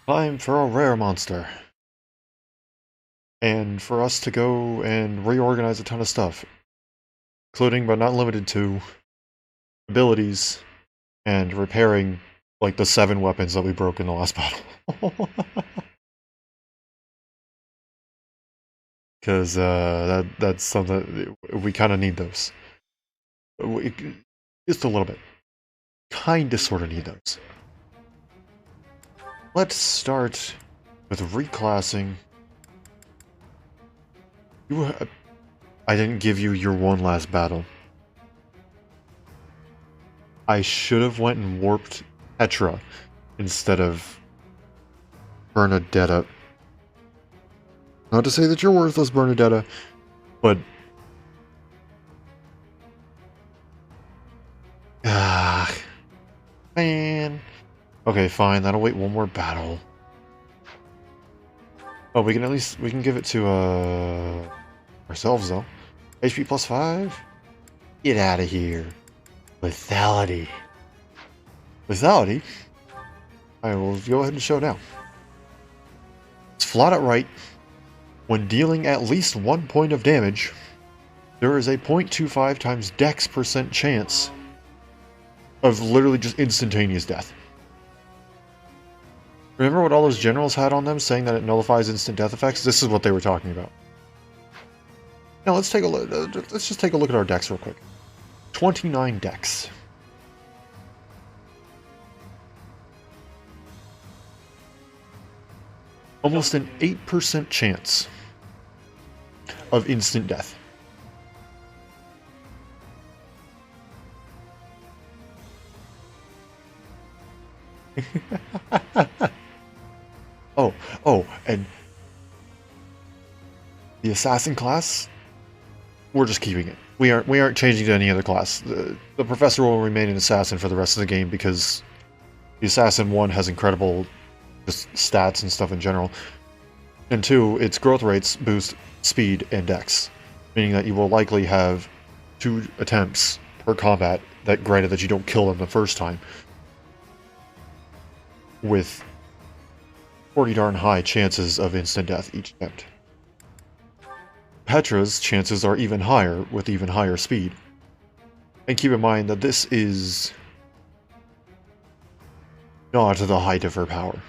Time for a rare monster. And for us to go and reorganize a ton of stuff. Including, but not limited to, abilities and repairing, like, the 7 weapons that we broke in the last battle. Because, that's something, we kind of need those. Just a little bit. Kinda sorta need those. Let's start with reclassing. I didn't give you your one last battle. I should have went and warped Petra instead of Bernadetta. Not to say that you're worthless, Bernadetta, but man. Okay, fine. That'll wait one more battle. Oh, we can give it to ourselves though. HP plus 5. Get out of here. Lethality. Lethality? I will go ahead and show now. It's flat out right. When dealing at least 1 point of damage, there is a 0.25 times dex % chance of literally just instantaneous death. Remember what all those generals had on them, saying that it nullifies instant death effects? This is what they were talking about. Now let's take a look. Let's just take a look at our dex real quick. 29 dex. Almost an 8% chance of instant death. Oh, and the assassin class, we're just keeping it. We aren't changing to any other class. The professor will remain an assassin for the rest of the game because the assassin 1 has incredible just stats and stuff in general, and 2, its growth rates boost speed and dex, meaning that you will likely have 2 attempts per combat, that granted that you don't kill them the first time, with 40 darn high chances of instant death each attempt. Petra's chances are even higher, with even higher speed. And keep in mind that this is not the height of her power.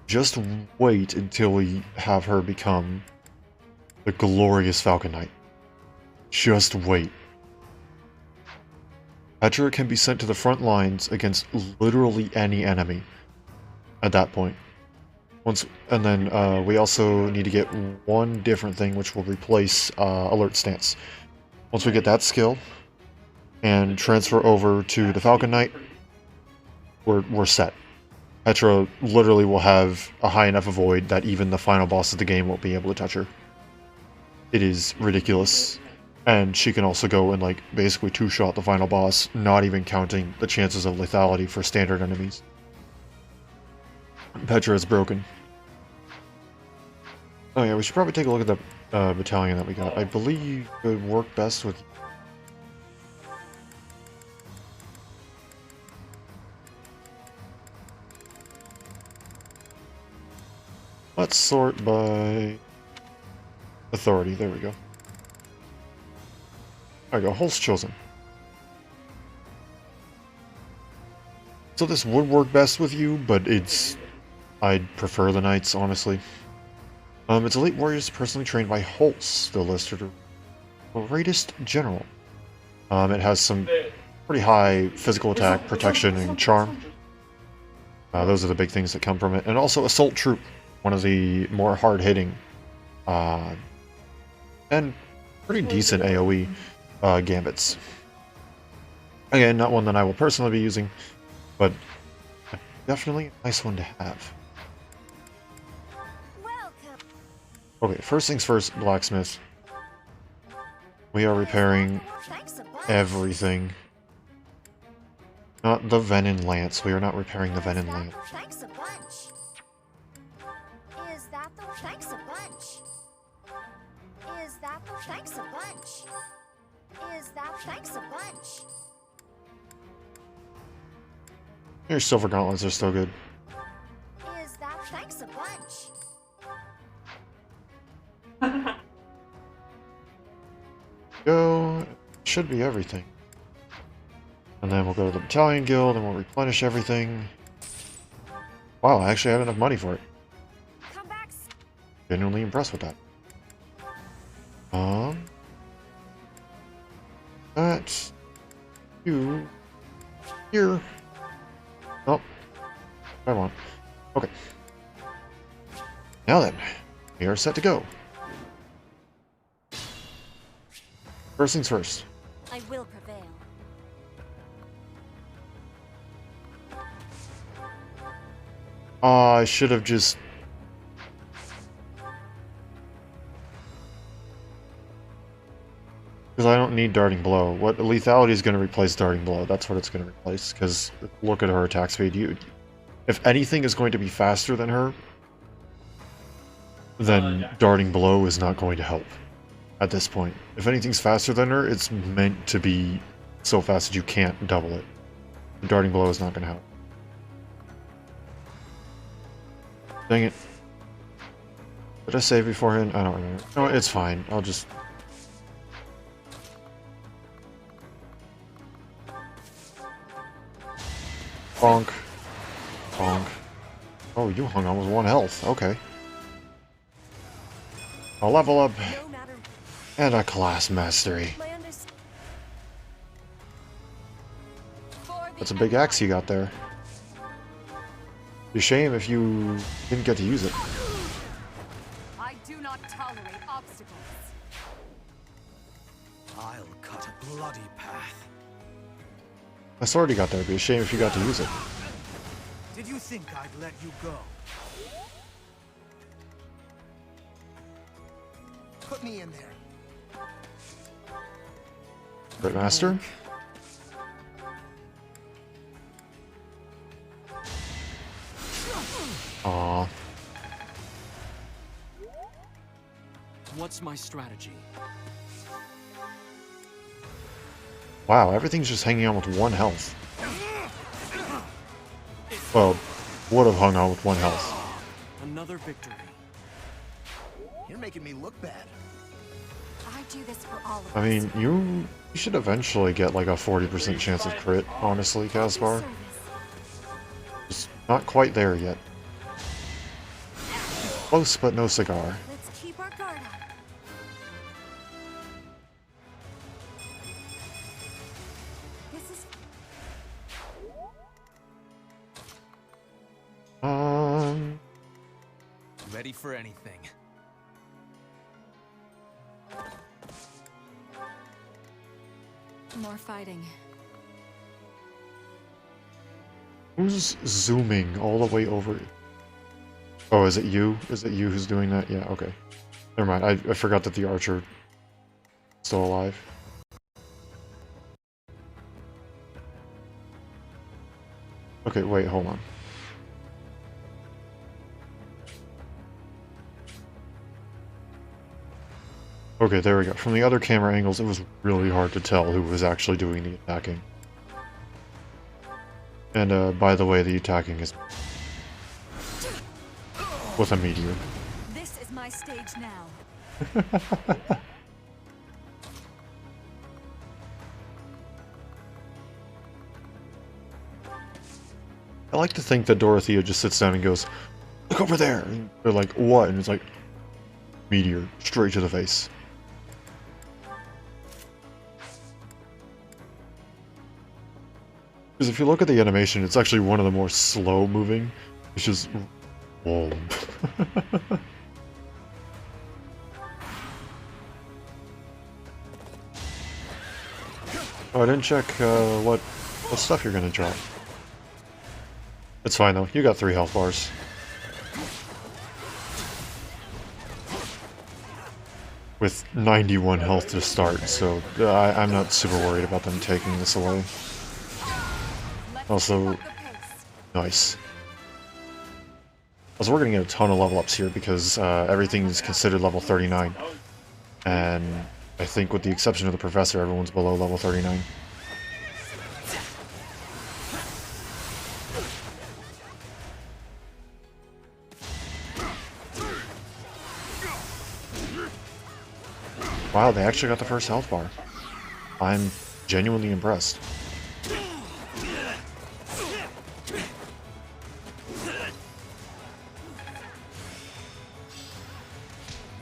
Just wait until we have her become the glorious Falcon Knight. Just wait. Petra can be sent to the front lines against literally any enemy at that point. And then we also need to get one different thing, which will replace Alert Stance. Once we get that skill and transfer over to the Falcon Knight, we're set. Petra literally will have a high enough avoid that even the final boss of the game won't be able to touch her. It is ridiculous. And she can also go and, like, basically two-shot the final boss, not even counting the chances of lethality for standard enemies. Petra is broken. Oh yeah, we should probably take a look at the battalion that we got. I believe it would work best with... Let's sort by authority. There we go. There we go. Holst chosen. So this would work best with you, but I'd prefer the Knights, honestly. It's elite warriors personally trained by Holst, the listed greatest general. It has some pretty high physical attack, protection, and charm. Those are the big things that come from it. And also assault troop, one of the more hard-hitting and pretty decent AoE gambits. Again, not one that I will personally be using, but definitely a nice one to have. Okay, first things first, blacksmith. We are repairing everything. Not the Venin Lance. We are not repairing the Venin Lance. Thanks a bunch. Is that the thanks a bunch? Is that the thanks a bunch? Is that thanks a bunch? Your silver gauntlets are still good. Is that thanks a bunch? Go. Should be everything. And then we'll go to the battalion guild and we'll replenish everything. Wow, I actually had enough money for it. Genuinely impressed with that. That's you here. Oh, I want. Okay. Now then, we are set to go. First things first. I will prevail. I should have just... Because I don't need Darting Blow. What lethality is going to replace Darting Blow? That's what it's going to replace. Because look at her attack speed. If anything is going to be faster than her, then Darting Blow is not going to help at this point. If anything's faster than her, it's meant to be so fast that you can't double it. Darting Blow is not going to help. Dang it. Did I save beforehand? I don't remember. No, it's fine. I'll just... Bonk. Bonk. Oh, you hung on with 1 health. Okay. I'll level up. And a class mastery. That's a big axe you got there. Be a shame if you didn't get to use it. I do not tolerate obstacles. I'll cut a bloody path. My sword you got there. Be a shame if you got to use it. Did you think I'd let you go? Put me in there. Great Master. Aww. What's my strategy? Wow, everything's just hanging on with 1 health. Well, would have hung on with 1 health. Another victory. You're making me look bad. I do this for all of I mean, you should eventually get like a 40% chance of crit, honestly, Caspar. Just not quite there yet. Close, but no cigar. Let's keep our guard up. This is Ready for anything. More fighting. Who's zooming all the way over? Oh, is it you? Is it you who's doing that? Yeah, okay. Never mind. I forgot that the archer is still alive. Okay, wait, hold on. Okay, there we go. From the other camera angles, it was really hard to tell who was actually doing the attacking. And, by the way, the attacking is with a meteor. This is my stage now. I like to think that Dorothea just sits down and goes, "Look over there!" And they're like, "What?" And it's like, meteor, straight to the face. Because if you look at the animation, it's actually one of the more slow moving. It's just... Whoa. Oh, I didn't check what stuff you're gonna drop. It's fine though, you got 3 health bars. With 91 health to start, so I'm not super worried about them taking this away. Also, nice. Also, we're gonna get a ton of level ups here because everything is considered level 39. And I think with the exception of the professor, everyone's below level 39. Wow, they actually got the first health bar. I'm genuinely impressed.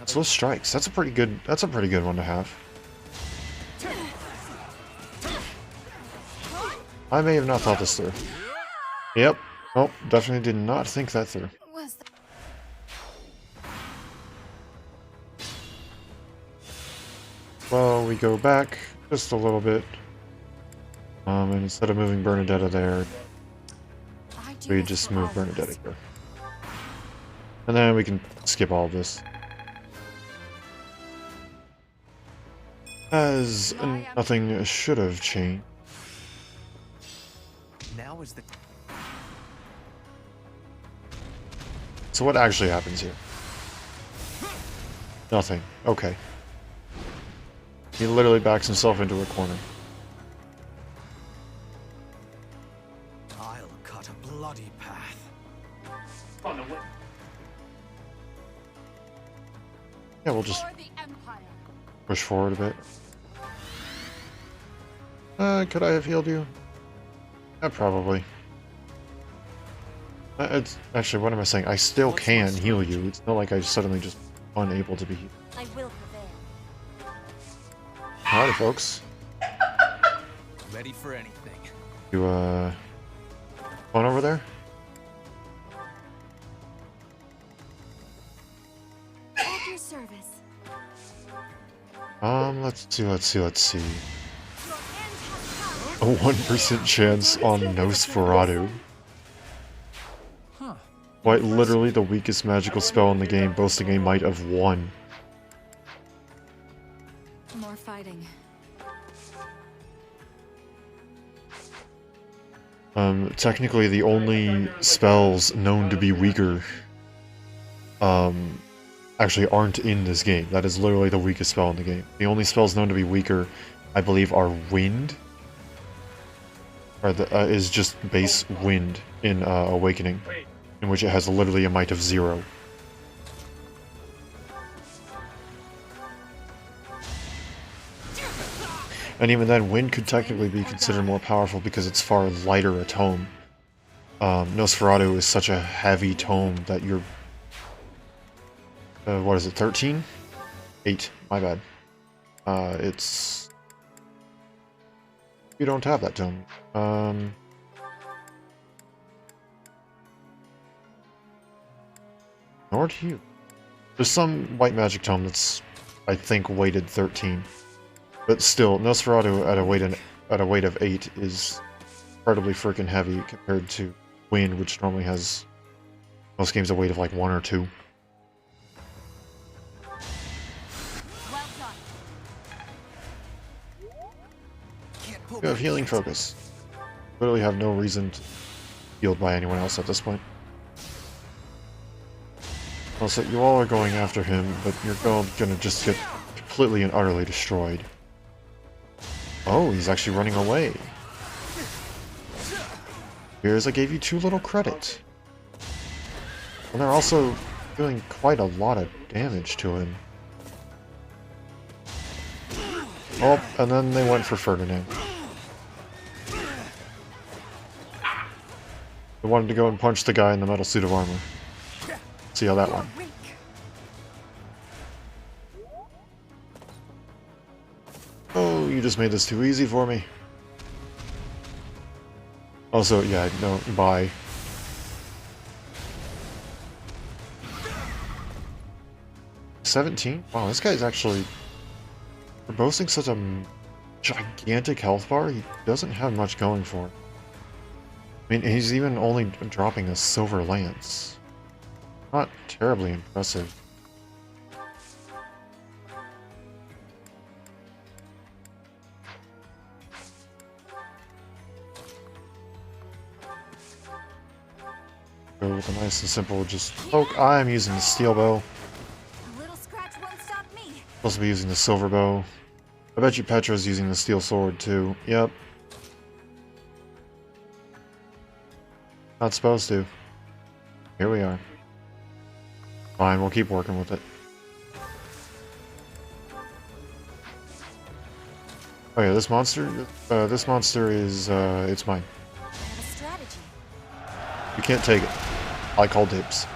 Slow strikes. That's a pretty good one to have. I may have not thought this through. Yep. Nope, definitely did not think that through. Well, we go back just a little bit. And instead of moving Bernadetta there, we just move Bernadetta here. And then we can skip all of this. As nothing should have changed. Now is the... So what actually happens here? Nothing. Okay. He literally backs himself into a corner. I'll cut a bloody path. Yeah, we'll just push forward a bit. Could I have healed you? Probably. It's actually, what am I saying? I still can heal you. It's not like I suddenly just unable to be healed. I will prevail. Howdy, folks. Ready for anything. You, phone over there? At your service. Let's see. A 1% chance on Nosferatu. Quite literally the weakest magical spell in the game, boasting a might of 1. More fighting. Technically the only spells known to be weaker, actually aren't in this game. That is literally the weakest spell in the game. The only spells known to be weaker, I believe, are Wind. Or is just base Wind in Awakening, in which it has literally a might of 0. And even then, Wind could technically be considered more powerful because it's far lighter a tome. Nosferatu is such a heavy tome that you're... what is it, 13? 8, my bad. It's... You don't have that tome. Nor do you. There's some white magic tome that's, I think, weighted 13. But still, Nosferatu at a weight of 8 is incredibly freaking heavy compared to Wind, which normally has most games a weight of like 1 or 2. You have healing focus. Literally have no reason to be healed by anyone else at this point. Also, you all are going after him, but you're gonna just get completely and utterly destroyed. Oh, he's actually running away. Here's, I gave you 2 little credit. And they're also doing quite a lot of damage to him. Oh, and then they went for Ferdinand. They wanted to go and punch the guy in the metal suit of armor. See how that went. Oh, you just made this too easy for me. Also, yeah, no, bye. $17? Wow, this guy's actually... For boasting such a gigantic health bar, he doesn't have much going for him. I mean, he's even only dropping a silver lance. Not terribly impressive. Go with a nice and simple just poke. I'm using the steel bow. A little scratch won't stop me. Supposed to be using the silver bow. I bet you Petra's using the steel sword too. Yep. Not supposed to. Here we are. Fine, we'll keep working with it. Oh yeah, this monster is, it's mine. I have a strategy. You can't take it. I call dibs.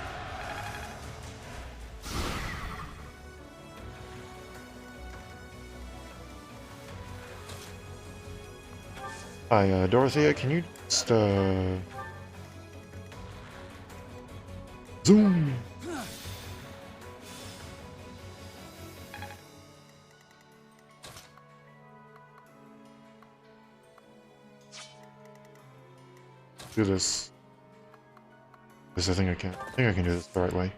Hi, Dorothea, can you just, zoom! Do this. Because I think I can. I think I can do this the right way.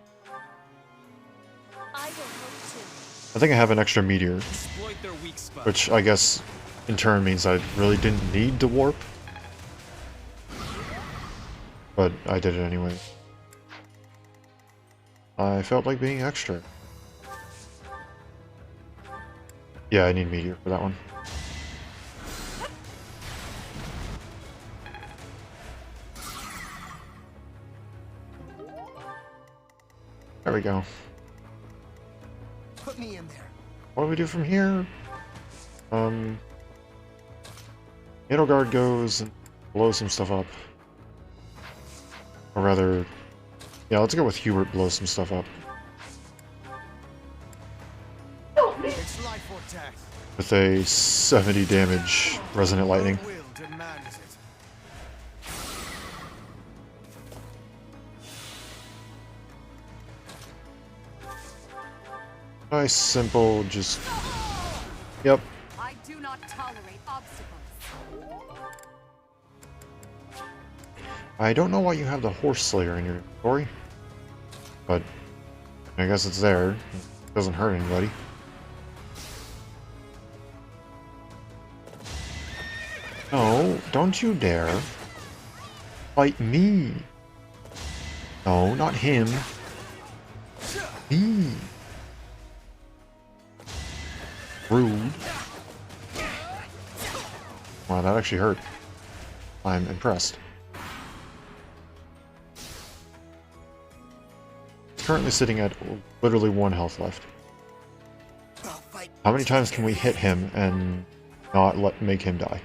I think I have an extra meteor, which I guess in turn means I really didn't need to warp. But I did it anyway. I felt like being extra. Yeah, I need meteor for that one. There we go. Put me in there. What do we do from here? Edelgard goes and blows some stuff up. Or rather, yeah, let's go with Hubert blow some stuff up. It's life or death. With a 70 damage resonant lightning. Will demands it. Nice, simple, just... Yep. I do not tolerate obstacles. I don't know why you have the Horse Slayer in your inventory. But I guess it's there. It doesn't hurt anybody. No, don't you dare. Fight me. No, not him. Me. Rude. Wow, that actually hurt. I'm impressed. It's currently sitting at literally 1 health left. How many times can we hit him and not make him die?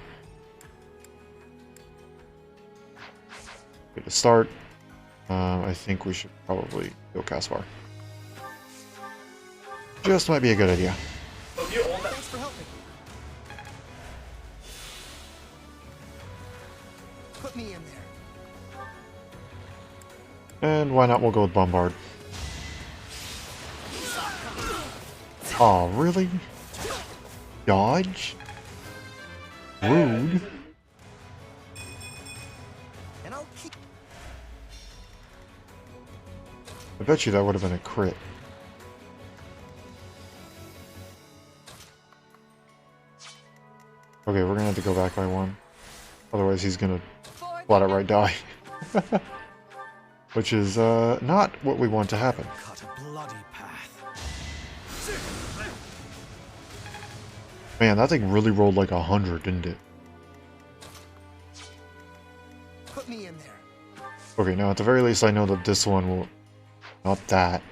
Okay, to start, I think we should probably kill Caspar. Just might be a good idea. Thanks for helping. Put me in there. And why not, we'll go with Bombard. Aw, really? Dodge? Rude. And I'll keep. I bet you that would have been a crit. Okay, we're gonna have to go back by 1. Otherwise he's gonna flat outright die. Which is, not what we want to happen. Cut a bloody path. Man, that thing really rolled like 100, didn't it? Put me in there. Okay, now at the very least I know that this one will... Not that.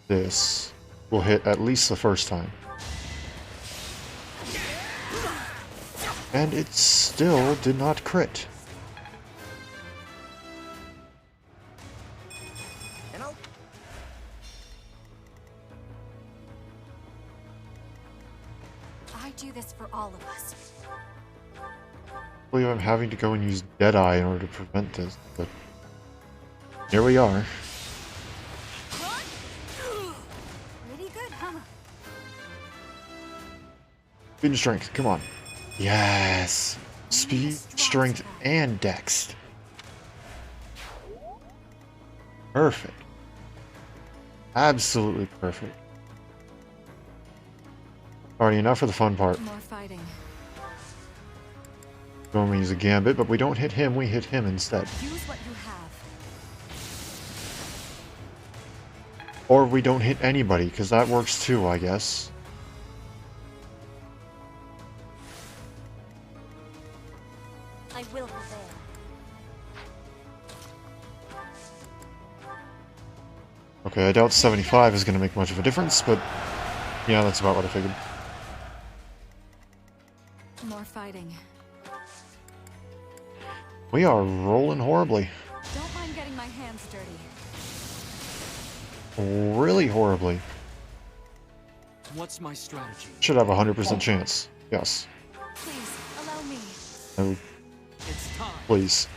This will hit at least the first time. And it still did not crit. I do this for all of us. I believe I'm having to go and use Deadeye in order to prevent this, but here we are. Pretty good, huh? Speed and strength, come on. Yes! Speed, strength, and dex. Perfect. Absolutely perfect. Alrighty, enough for the fun part. More fighting. When we use a gambit, but we don't hit him, we hit him instead. Use what you have. Or we don't hit anybody, because that works too, I guess. I will prevail. Okay, I doubt 75 is going to make much of a difference, but yeah, that's about what I figured. More fighting. We are rolling horribly. Don't mind getting my hands dirty. Really horribly. What's my strategy? Should have a 100% chance. Yes. Please, allow me. No. It's time. Please.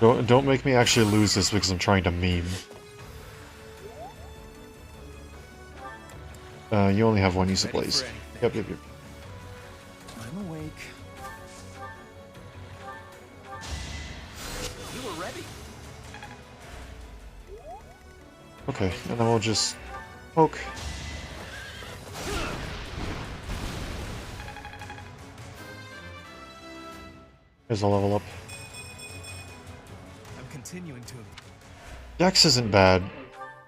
Don't make me actually lose this because I'm trying to meme. You only have one use of blaze. Yep. I'm awake. You were ready. Okay, and then we'll just poke. There's a level up. I'm continuing to. Dex isn't bad.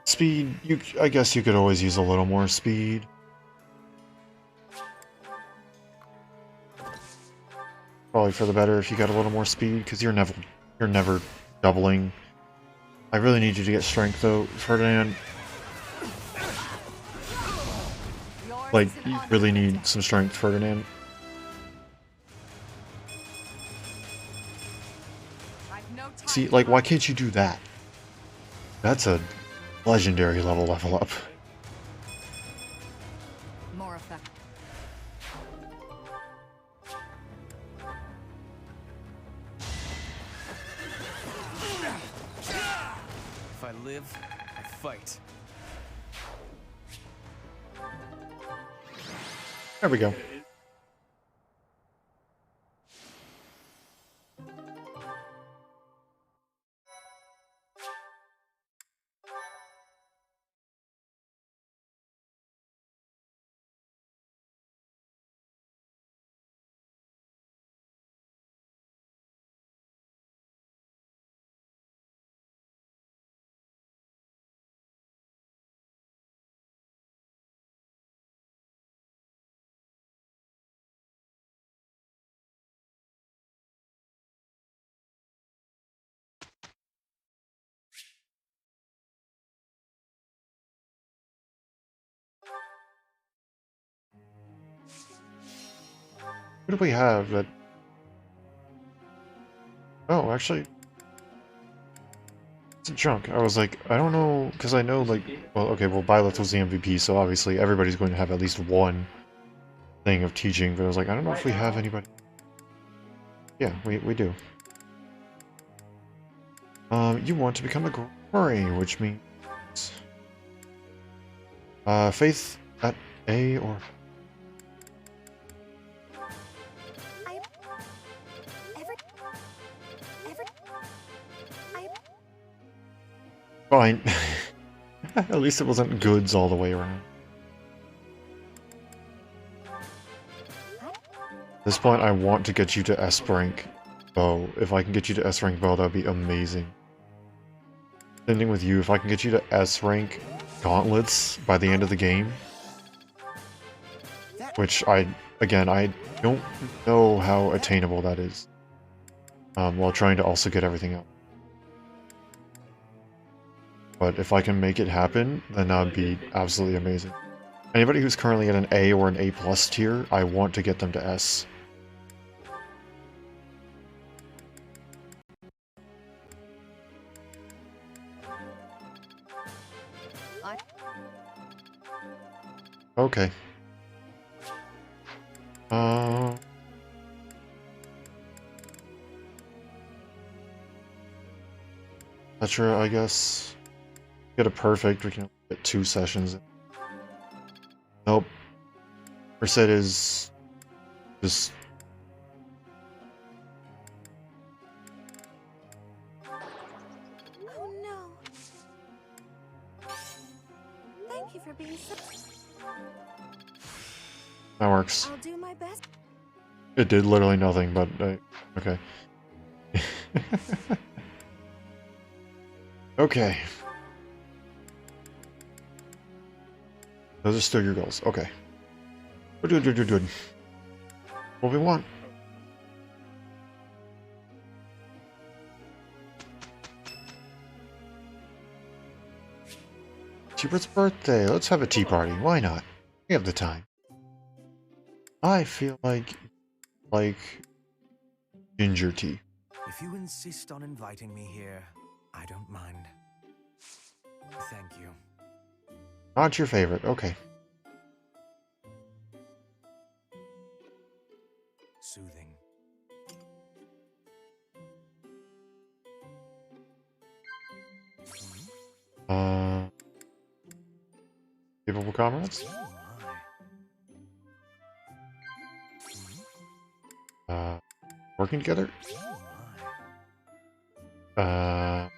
Speed, I guess you could always use a little more speed. Probably for the better if you got a little more speed, because you're never doubling. I really need you to get strength though, Ferdinand. Like, you really need some strength, Ferdinand. See, like, why can't you do that? That's a legendary level up. More effective. If I live, I fight. There we go. What do we have that... Oh, actually... It's a chunk. I was like, I don't know, because I know, like... Well, okay, well, Byleth was the MVP, so obviously everybody's going to have at least one thing of teaching, but I was like, I don't know if we have anybody... Yeah, we do. You want to become a Grimoire, which means... Faith at A or... Fine. At least it wasn't goods all the way around. At this point, I want to get you to S rank bow. If I can get you to S rank bow, that would be amazing. Same thing with you. If I can get you to S rank gauntlets by the end of the game, which I don't know how attainable that is. While trying to also get everything up. But if I can make it happen, then that would be absolutely amazing. Anybody who's currently at an A or an A+ tier, I want to get them to S. Okay. Petra, I guess. Get a perfect, we can get 2 sessions. Nope. Merced is just... Oh no. Thank you for being so... That works. I'll do my best. It did literally nothing, but okay. Okay. Those are still your goals. Okay. Good. What we want. Hubert's birthday. Let's have a tea party. Why not? We have the time. I feel like ginger tea. If you insist on inviting me here, I don't mind. Thank you. Not your favorite, okay. Soothing. Capable comrades? Working together? Yes.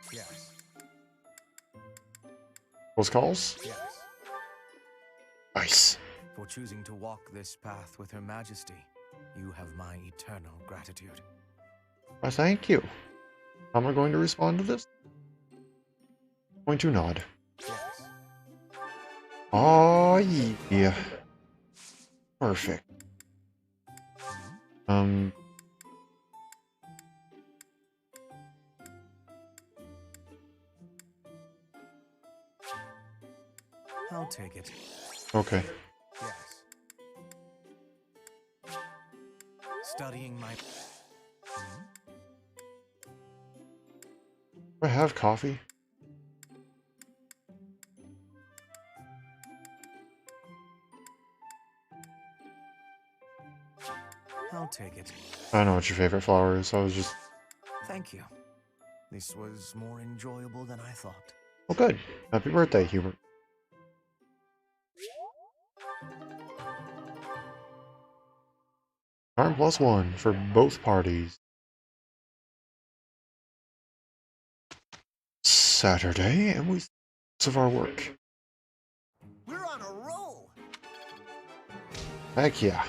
Close calls? Yes. Nice. For choosing to walk this path with Her Majesty, you have my eternal gratitude. Why, thank you. How am I going to respond to this? Going to nod. Yes. Oh, yeah. Perfect. I'll take it. Okay. Yes. Studying my... Do I have coffee? I'll take it. I know what your favorite flower is, so I was just... Thank you. This was more enjoyable than I thought. Oh, good. Happy birthday, Hubert. Charm +1 for both parties. Saturday, and we of our work. We're on a roll. Heck yeah.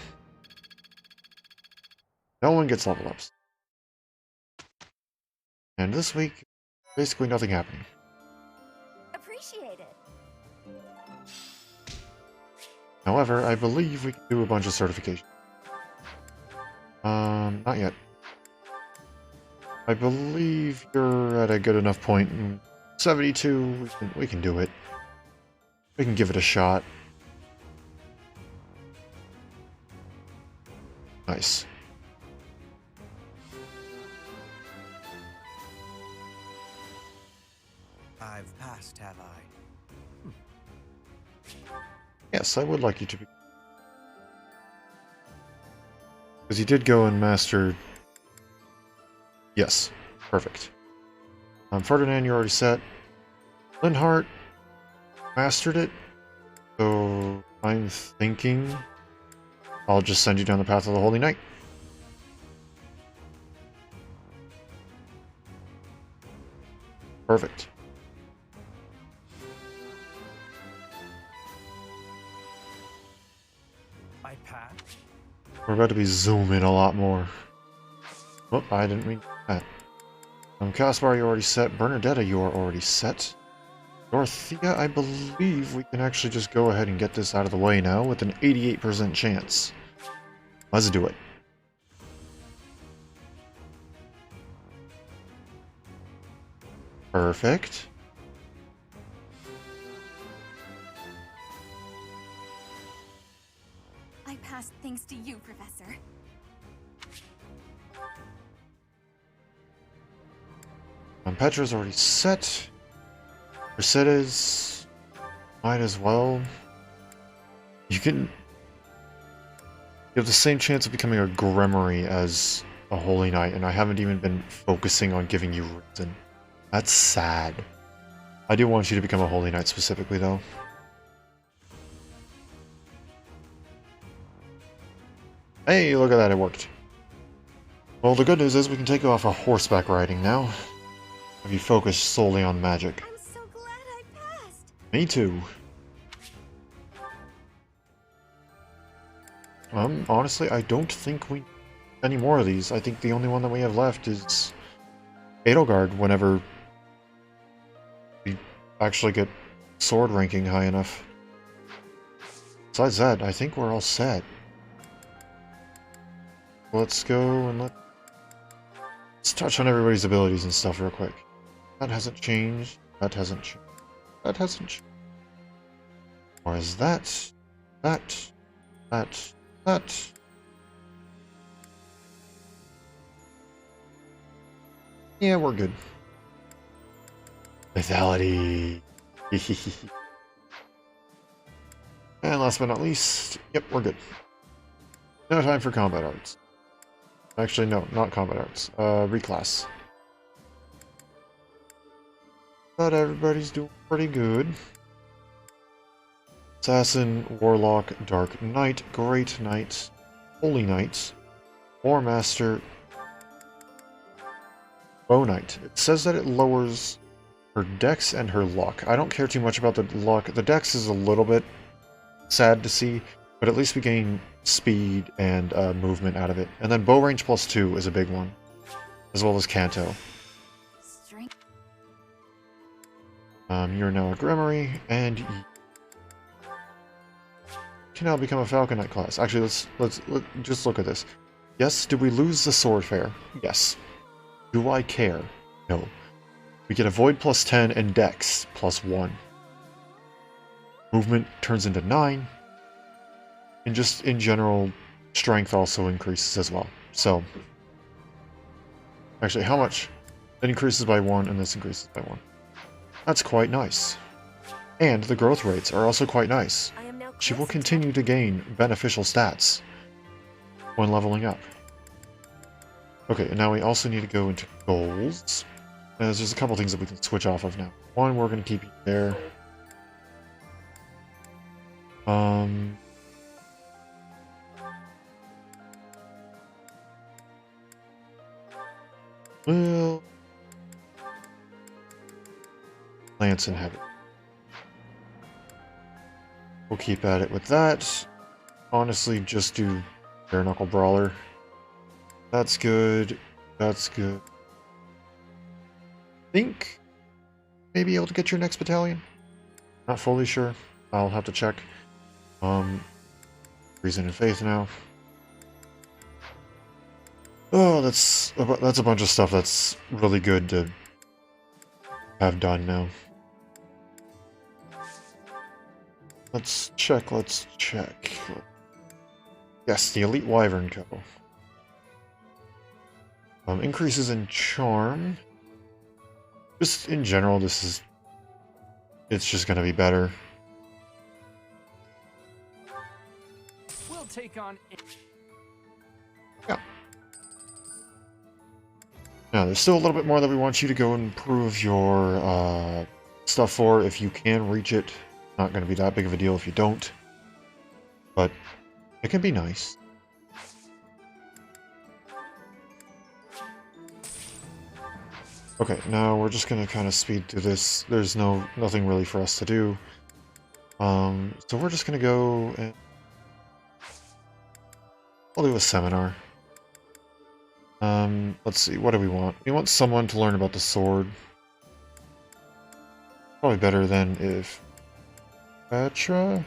No one gets level ups. And this week, basically nothing happening. Appreciate it. However, I believe we can do a bunch of certification. Not yet. I believe you're at a good enough point. 72, we can do it. We can give it a shot. Nice. I've passed, have I? Yes, I would like you to be. Because you did go and master... Yes, perfect. Ferdinand, you're already set. Linhart mastered it, so I'm thinking I'll just send you down the path of the Holy Knight. Perfect. I passed. We're about to be zooming a lot more. Oh, I didn't mean that. Caspar, you're already set. Bernadetta, you are already set. Dorothea, I believe we can actually just go ahead and get this out of the way now with an 88% chance. Let's do it. Perfect. I passed thanks to you, Professor. Petra's already set. Mercedes might as well. You have the same chance of becoming a Grimory as a Holy Knight, and I haven't even been focusing on giving you reason. That's sad. I do want you to become a Holy Knight specifically, though. Hey, look at that, it worked. Well, the good news is we can take off our horseback riding now. Have you focused solely on magic? I'm so glad I passed. Me too. Honestly, I don't think we need any more of these. I think the only one that we have left is Edelgard whenever we actually get sword ranking high enough. Besides that, I think we're all set. Let's go and let's touch on everybody's abilities and stuff real quick. That hasn't changed. That hasn't changed. That hasn't changed. Or is that. Yeah, we're good. Lethality. And last but not least, yep, we're good. No time for combat arts. Actually, no, not combat arts. Reclass. But everybody's doing pretty good. Assassin, Warlock, Dark Knight, Great Knight, Holy Knight, War Master, Bow Knight. It says that it lowers her dex and her luck. I don't care too much about the luck. The dex is a little bit sad to see, but at least we gain speed and movement out of it. And then bow range +2 is a big one, as well as Canto. You're now a Grimory, and you can now become a Falcon Knight class. Actually, let's just look at this. Yes, did we lose the sword fair? Yes. Do I care? No. We get a Void +10 and Dex +1. Movement turns into 9. And just in general, strength also increases as well. So, actually, how much? It increases by 1 and this increases by 1. That's quite nice. And the growth rates are also quite nice. She will continue to gain beneficial stats when leveling up. Okay, and now we also need to go into goals. There's just a couple things that we can switch off of now. One, we're going to keep you there. Well, Lance and Heavy. We'll keep at it with that. Honestly, just do Bare Knuckle Brawler. That's good. That's good. I think maybe able to get your next battalion. Not fully sure. I'll have to check. Reason and Faith now. Oh, that's a bunch of stuff that's really good to have done now. Let's check. Yes, the Elite Wyvern Co. Increases in charm. Just in general, it's just gonna be better. We'll take on. Yeah. Now, there's still a little bit more that we want you to go and improve your stuff for if you can reach it. Not going to be that big of a deal if you don't, but it can be nice. Okay, now we're just going to kind of speed through this. There's nothing really for us to do. So we're just going to go and we'll do a seminar. Let's see, what do we want? We want someone to learn about the sword. Probably better than if Petra?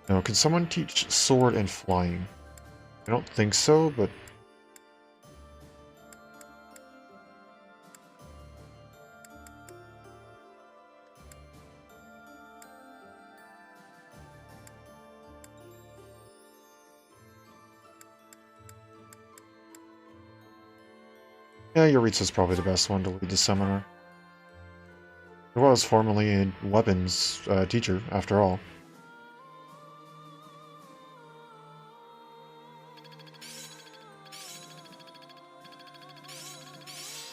No, can someone teach sword and flying? I don't think so, but... yeah, Yuritsa's probably the best one to lead the seminar. He was formerly a weapons teacher, after all.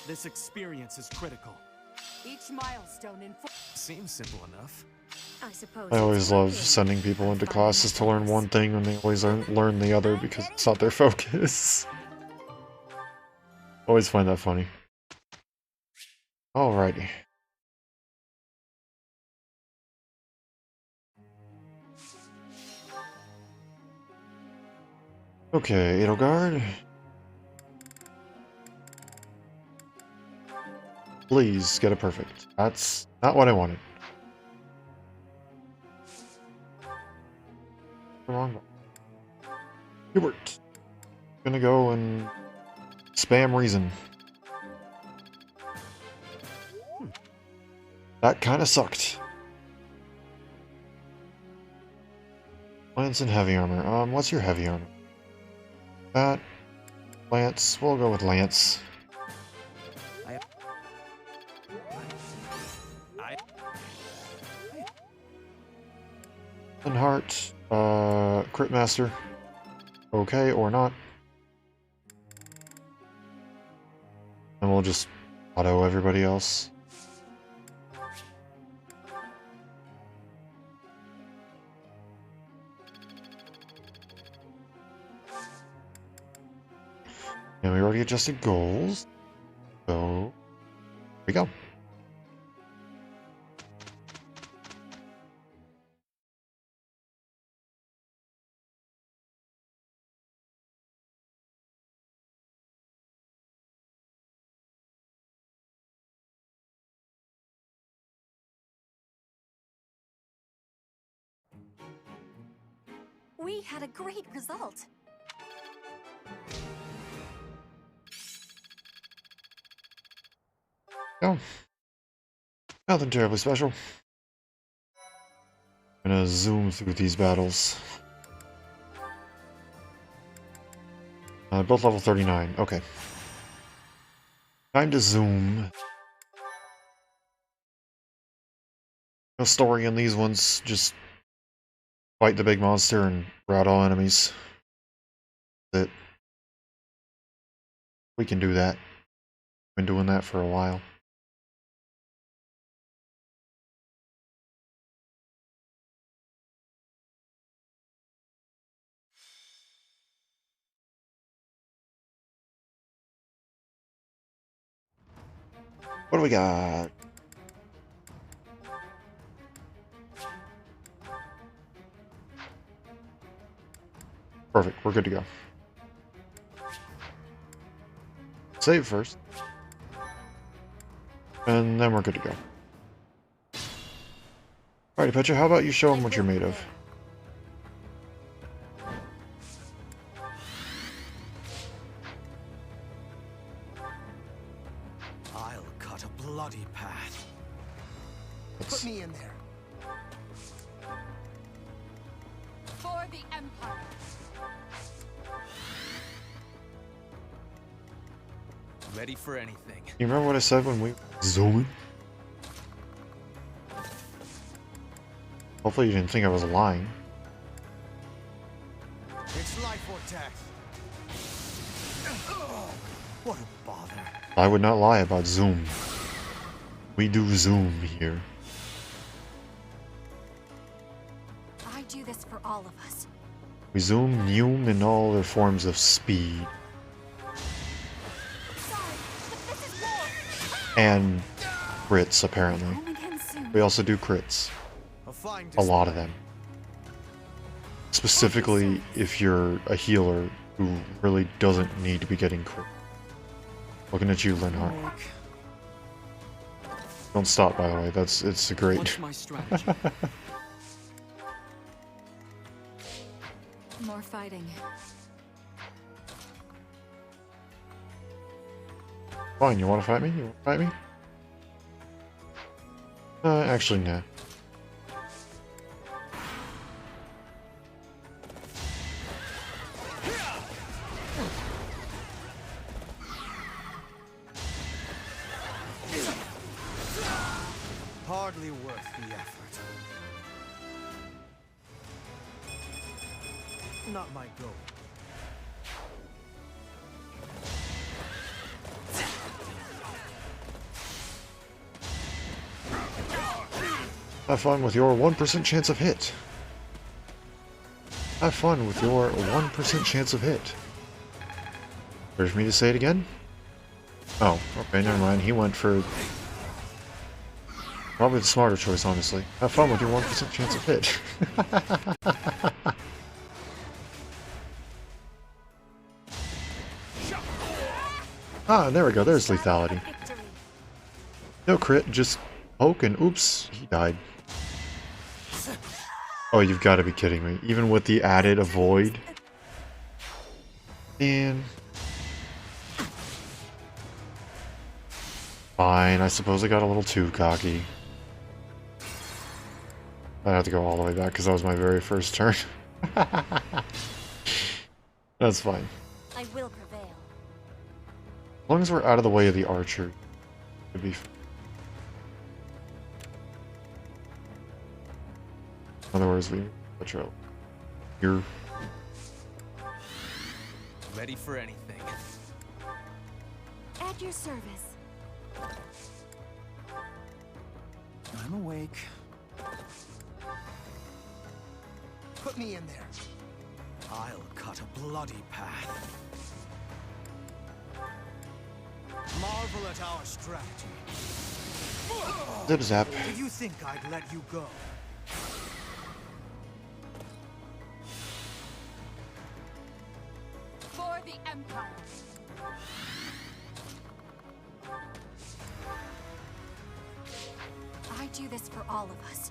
This experience is critical. Each milestone in seems simple enough. I suppose. I always love sending people into classes to learn one thing when they always learn the other because it's not their focus. Always find that funny. Alrighty. Okay, Edelgard. Please get a perfect. That's not what I wanted. Wrong one. Hubert. Gonna go and spam reason. That kinda sucked. Lance and heavy armor. What's your heavy armor? That. Lance. We'll go with Lance. And heart, crit master. Okay, or not. And we'll just auto everybody else. And we already adjusted goals. So, here we go. We had a great result. Go. Nothing terribly special. I'm gonna zoom through these battles. Both level 39. Okay. Time to zoom. No story on these ones. Just fight the big monster and rout all enemies. That's it. We can do that. Been doing that for a while. What do we got? Perfect, we're good to go. Save first. And then we're good to go. Alrighty, Petra, how about you show them what you're made of? I'll cut a bloody path. Put me in there. For the Empire. Ready for anything. You remember what I said when we zooming? Hopefully you didn't think I was lying. It's life or death. What a bother. I would not lie about zoom. We do zoom here. I do this for all of us. We zoom, Neum, and all their forms of speed. And crits, apparently. We also do crits. A lot of them. Specifically, if you're a healer who really doesn't need to be getting crit. Looking at you, Linhardt. Don't stop, by the way. It's a great. What's my strategy? More fighting. Fine, you want to fight me? You want to fight me? Actually, no. Hardly worth the effort. Not my goal. Have fun with your 1% chance of hit. Have fun with your 1% chance of hit. There's me to say it again? Oh, okay, never mind. He went for probably the smarter choice, honestly. Have fun with your 1% chance of hit. Ah, there we go. There's lethality. No crit, just poke and oops, he died. Oh, you've got to be kidding me. Even with the added avoid. And fine, I suppose I got a little too cocky. I have to go all the way back because that was my very first turn. That's fine. I will prevail. As long as we're out of the way of the archer, it'd be fine. In other words, we etc. Here. Ready for anything. At your service. I'm awake. Put me in there. I'll cut a bloody path. Marvel at our strategy. Zip zap. Did you think I'd let you go? For the Empire. I do this for all of us.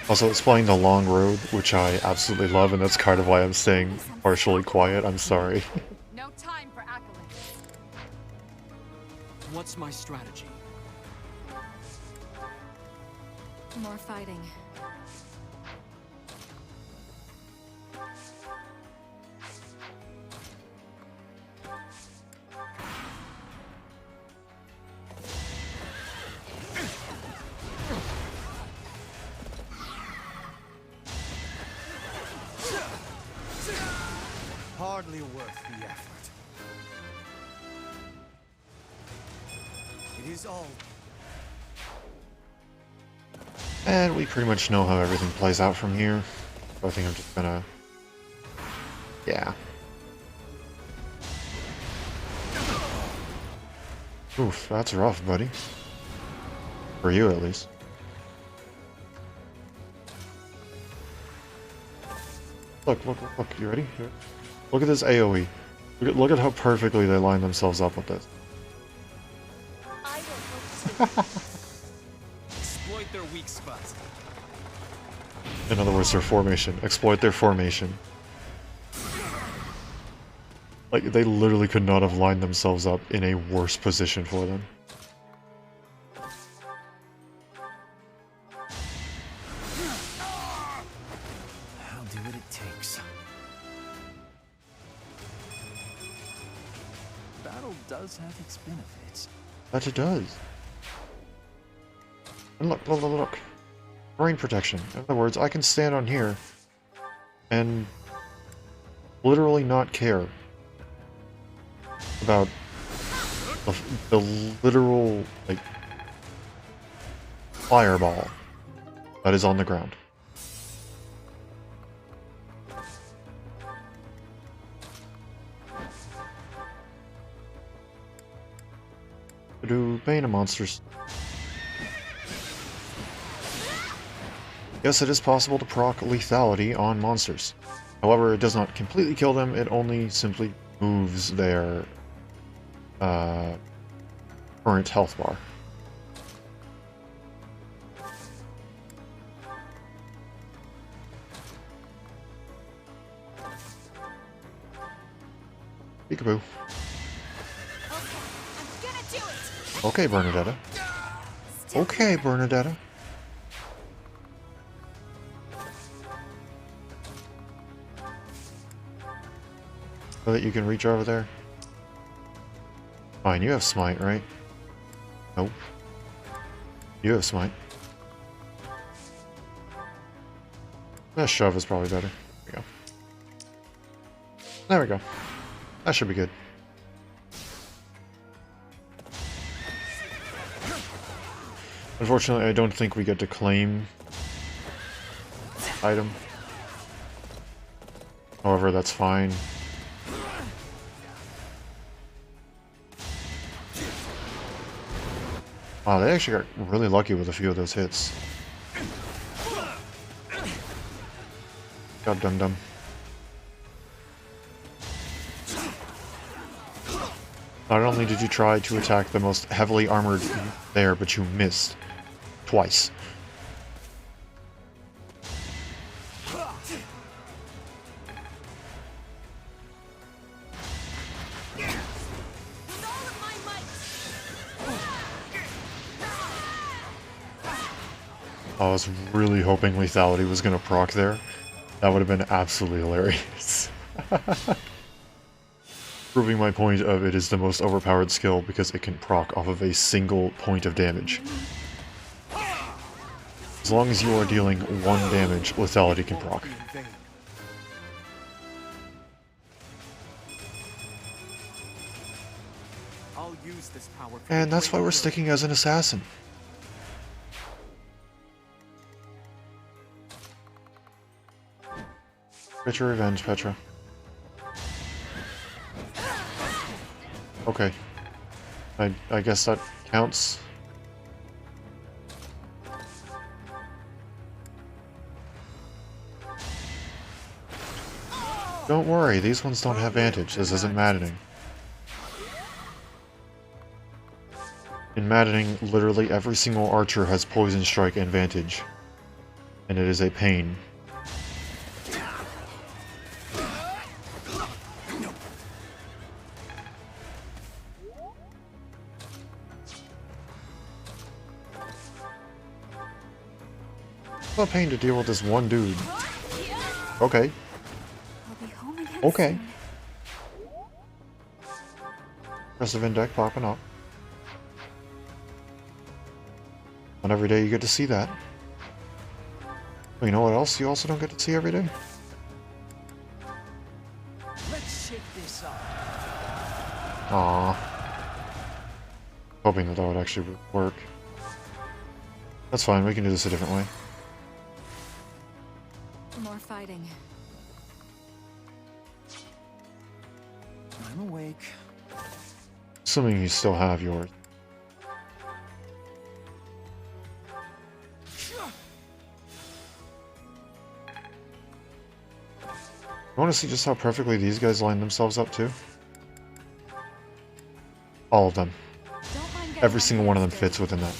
Also, it's playing The Long Road, which I absolutely love, and that's kind of why I'm staying partially quiet. I'm sorry. No time for accolades. What's my strategy? More fighting. Hardly worth the effort. It is all. And we pretty much know how everything plays out from here. So I think I'm just gonna... Yeah. Oof, that's rough, buddy. For you, at least. Look, you ready? Here. Look at this AoE. Look at how perfectly they line themselves up with this. Exploit their weak spots. In other words, their formation. Exploit their formation. Like, they literally could not have lined themselves up in a worse position for them. I'll do what it takes. Battle does have its benefits. That it does. And look. Brain protection. In other words, I can stand on here and literally not care about the literal, like, fireball that is on the ground. Bane of monsters. Yes, it is possible to proc lethality on monsters. However, it does not completely kill them, it only simply moves their current health bar. Peekaboo. Okay, Bernadetta. Okay, Bernadetta. So that you can reach over there? Fine, you have smite, right? Nope. You have smite. That shove is probably better. There we go. There we go. That should be good. Unfortunately, I don't think we get to claim item. However, that's fine. Wow, they actually got really lucky with a few of those hits. God dum-dum. Not only did you try to attack the most heavily armored there, but you missed. Twice. I was really hoping lethality was going to proc there. That would have been absolutely hilarious. Proving my point of it is the most overpowered skill because it can proc off of a single point of damage. As long as you are dealing 1 damage, lethality can proc. I'll use this power for And the that's why greater we're good. sticking as an assassin. Get your revenge, Petra. Okay. I guess that counts. Don't worry, these ones don't have Vantage. This isn't maddening. In maddening, literally every single archer has Poison Strike and Vantage. And it is a pain. It's a pain to deal with this one dude. Okay. Okay. Aggressive deck popping up. Not every day you get to see that. Well, you know what else you also don't get to see every day? Let's shake this up. Aww. Hoping that that would actually work. That's fine, we can do this a different way. More fighting. I'm awake. Assuming you still have yours. You want to see just how perfectly these guys line themselves up too? All of them. Every single one of them fits within that.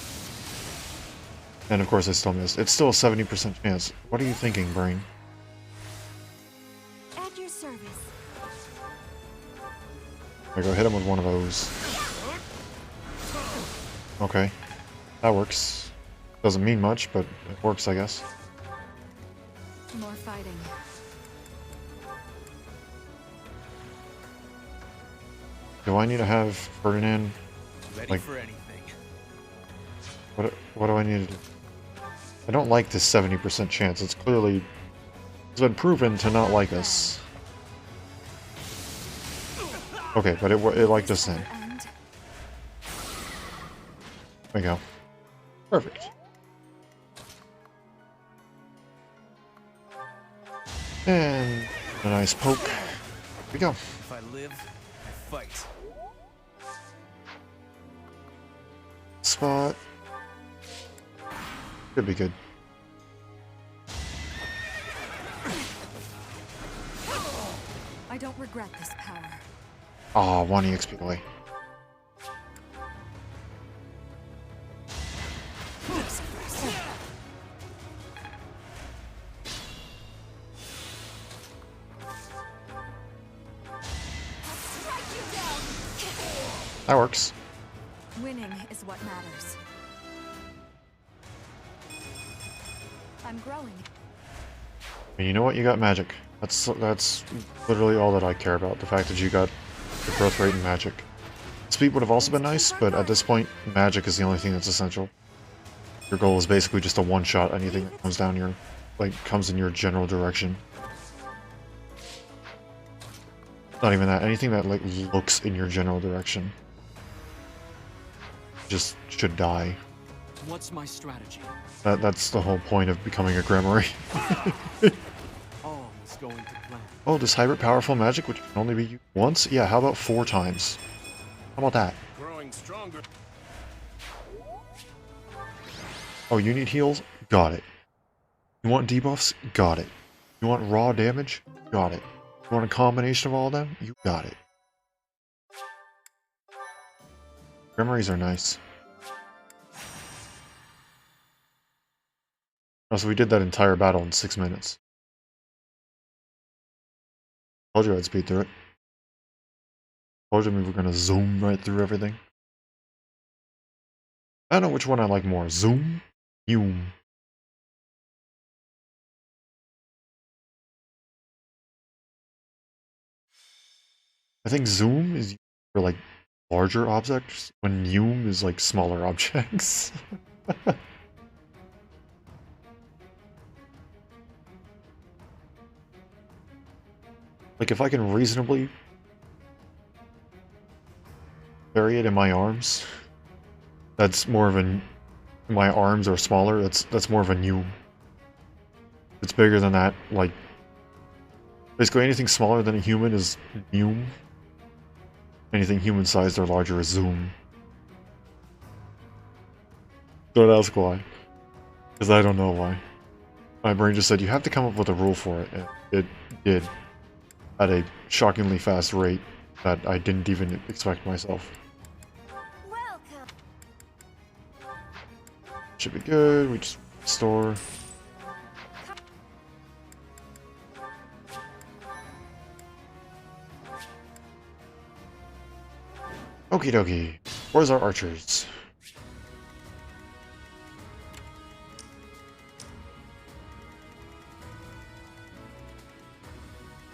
And of course I still missed. It's still a 70% chance. What are you thinking, brain? At your service. I go hit him with one of those. Okay. That works. Doesn't mean much, but it works, I guess. More fighting. Do I need to have Ferdinand? Ready Like, for anything. what do I need to do? I don't like this 70% chance. It's clearly... It's been proven to not like us. Okay, but it liked us then. There we go. Perfect. And a nice poke. Here we go. If I live, I fight. Spot. Could be good. I don't regret this power. Ah, 1 EXP away. That works. Winning is what matters. I'm growing. And you know what? You got magic. That's literally all that I care about. The fact that you got the growth rate and magic. Speed would have also been nice, but at this point, magic is the only thing that's essential. Your goal is basically just a one-shot anything that comes down your, comes in your general direction. Not even that. Anything that looks in your general direction just should die. What's my strategy? That's the whole point of becoming a Grimoire. All is going to plan. Oh, this hybrid powerful magic, which can only be used once? Yeah, how about 4 times? How about that? Growing stronger. Oh, you need heals? Got it. You want debuffs? Got it. You want raw damage? Got it. You want a combination of all of them? You got it. Grimoires are nice. Oh, so we did that entire battle in 6 minutes. Told you I'd speed through it. Told you we were gonna zoom right through everything. I don't know which one I like more. Zoom? Zoom. I think zoom is for larger objects, when zoom is smaller objects. Like, if I can reasonably carry it in my arms, that's more of a... My arms are smaller, that's more of a new. It's bigger than that, like... Basically anything smaller than a human is new. Anything human-sized or larger is zoom. Don't ask why. Because I don't know why. My brain just said, you have to come up with a rule for it, and it did. At a shockingly fast rate that I didn't even expect myself. Welcome. Should be good, we just store. Okie dokie. Where's our archers?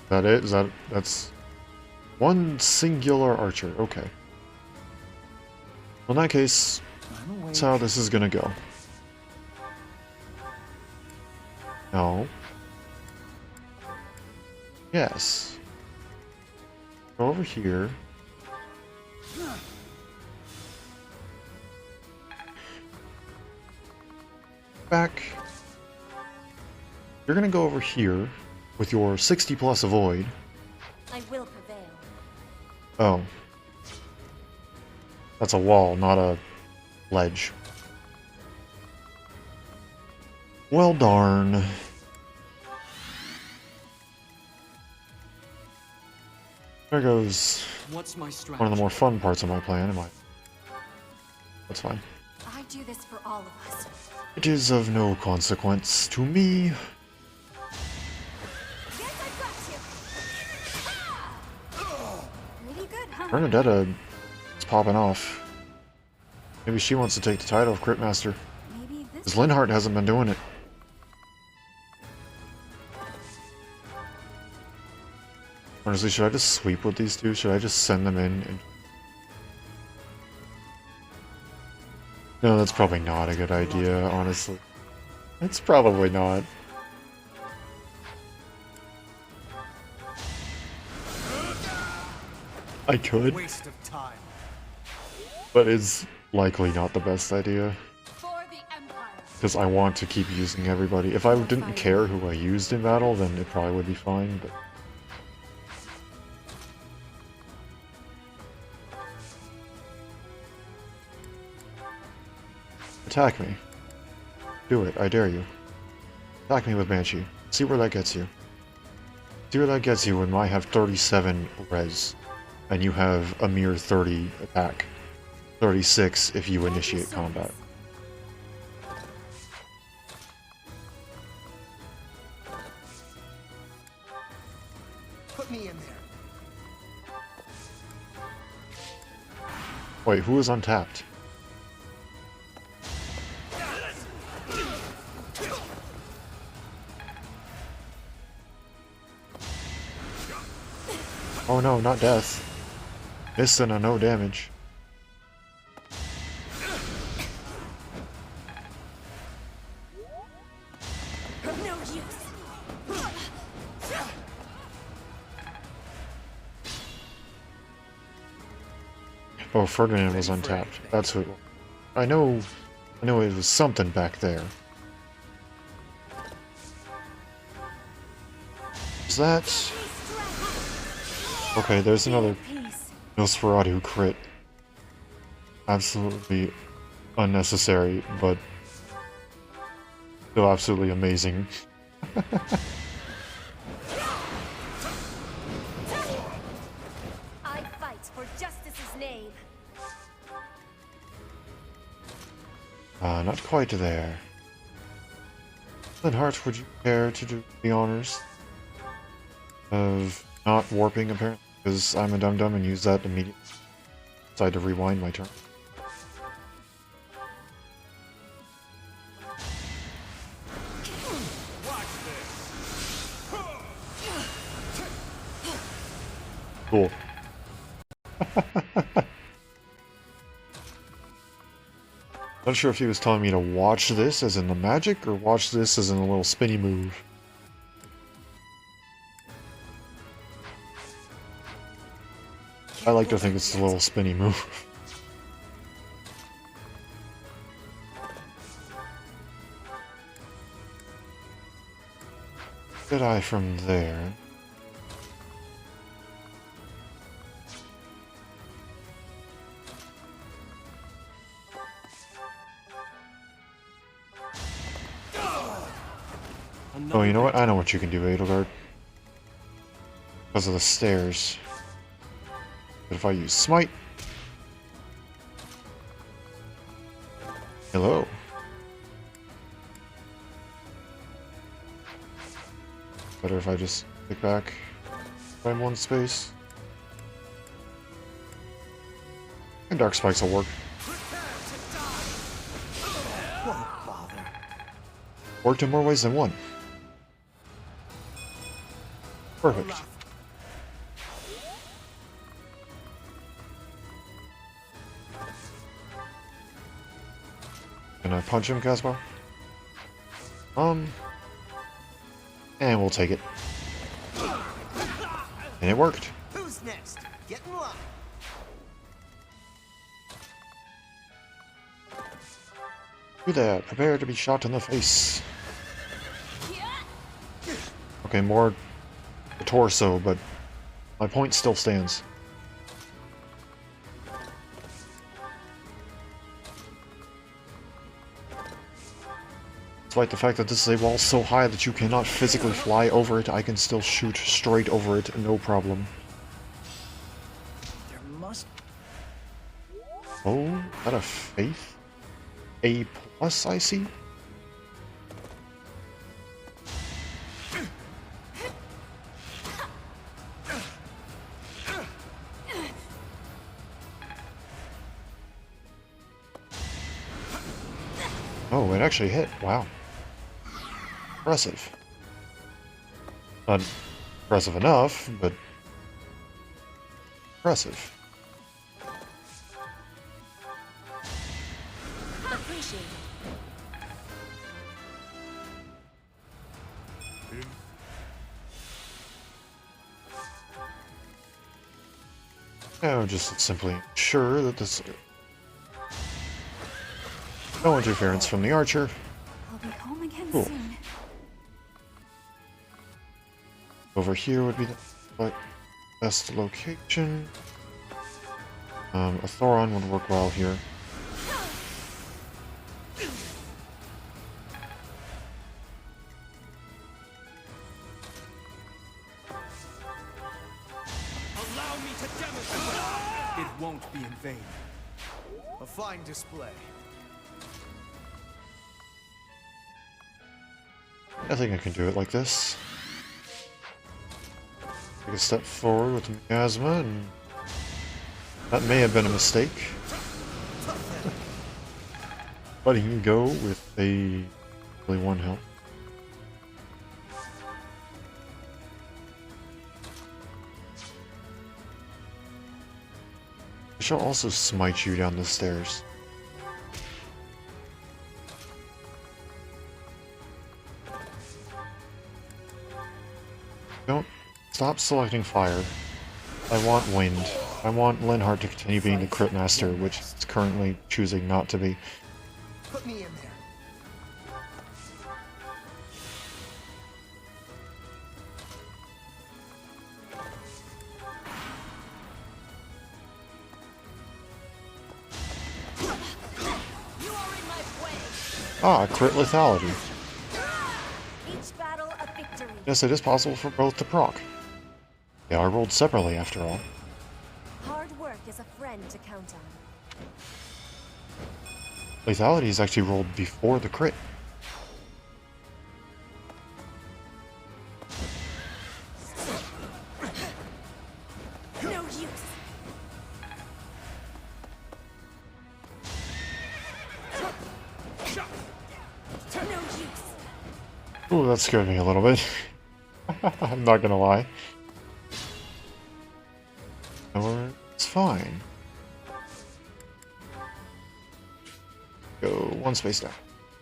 That it? That's one singular archer. Okay. Well, in that case, that's how this is gonna go. No. Yes. Go over here. Back. You're gonna go over here with your 60 plus avoid. I will prevail. Oh. That's a wall, not a ledge. Well, darn. There goes What's my one of the more fun parts of my plan. That's fine. I do this for all of us. It is of no consequence to me. Pretty good, huh? Bernadetta is popping off. Maybe she wants to take the title of Crit Master. Because Linhardt hasn't been doing it. Honestly, should I just sweep with these two? Should I just send them in? No, that's probably not a good idea, honestly. It's probably not. I could. Waste of time. But it's likely not the best idea. Because I want to keep using everybody. If I didn't care who I used in battle, then it probably would be fine, but... Attack me. Do it, I dare you. Attack me with Banshee. See where that gets you. See where that gets you when I have 37 res, and you have a mere 30 attack. 36 if you initiate combat. Put me in there. Wait, who is untapped? Oh no, not death. Missing a no damage. No use. Oh, Ferdinand was untapped. That's who. I know it was something back there. Is that? Okay, there's another Nosferatu crit. Absolutely unnecessary, but still absolutely amazing. I fight for justice's name. Not quite there. Linhardt, would you care to do the honors of not warping, apparently? Because I'm a dum-dum and use that immediately. Decide to rewind my turn. Cool. Not sure if he was telling me to watch this as in the magic, or watch this as in a little spinny move. I like to think it's a little spinny move. Did I from there? Oh, you know what? I know what you can do, Edelgard. Because of the stairs. But if I use Smite... Hello. Better if I just pick back by one space. And Dark Spikes will work. Worked in more ways than one. Perfect. Can I punch him, Caspar? And we'll take it. And it worked. Who's next? Get in line. Do that. Prepare to be shot in the face. Okay, more the torso, but my point still stands. Despite the fact that this is a wall so high that you cannot physically fly over it, I can still shoot straight over it, no problem. There must... Oh, is that a faith? A+, I see? Oh, it actually hit. Wow. Impressive. Not impressive enough, but impressive. Appreciate it. Now just simply ensure that this... No interference from the archer. I'll be home again Cool. soon. Over here would be the best location. A Thoron would work well here. Allow me to demonstrate. It won't be in vain. A fine display. I think I can do it like this. Take a step forward with the miasma, and that may have been a mistake. Letting you go with a really 1 health. I shall also smite you down the stairs. Don't stop selecting fire. I want wind. I want Linhardt to continue being the crit master, which it's currently choosing not to be. Put me in there. Ah, crit lethality. Each battle a victory. Yes, it is possible for both to proc. They are rolled separately, after all. Hard work is a friend to count on. Lethality is actually rolled before the crit. No use. No use. Ooh, that scared me a little bit. I'm not gonna lie. However, it's fine. Go one space down.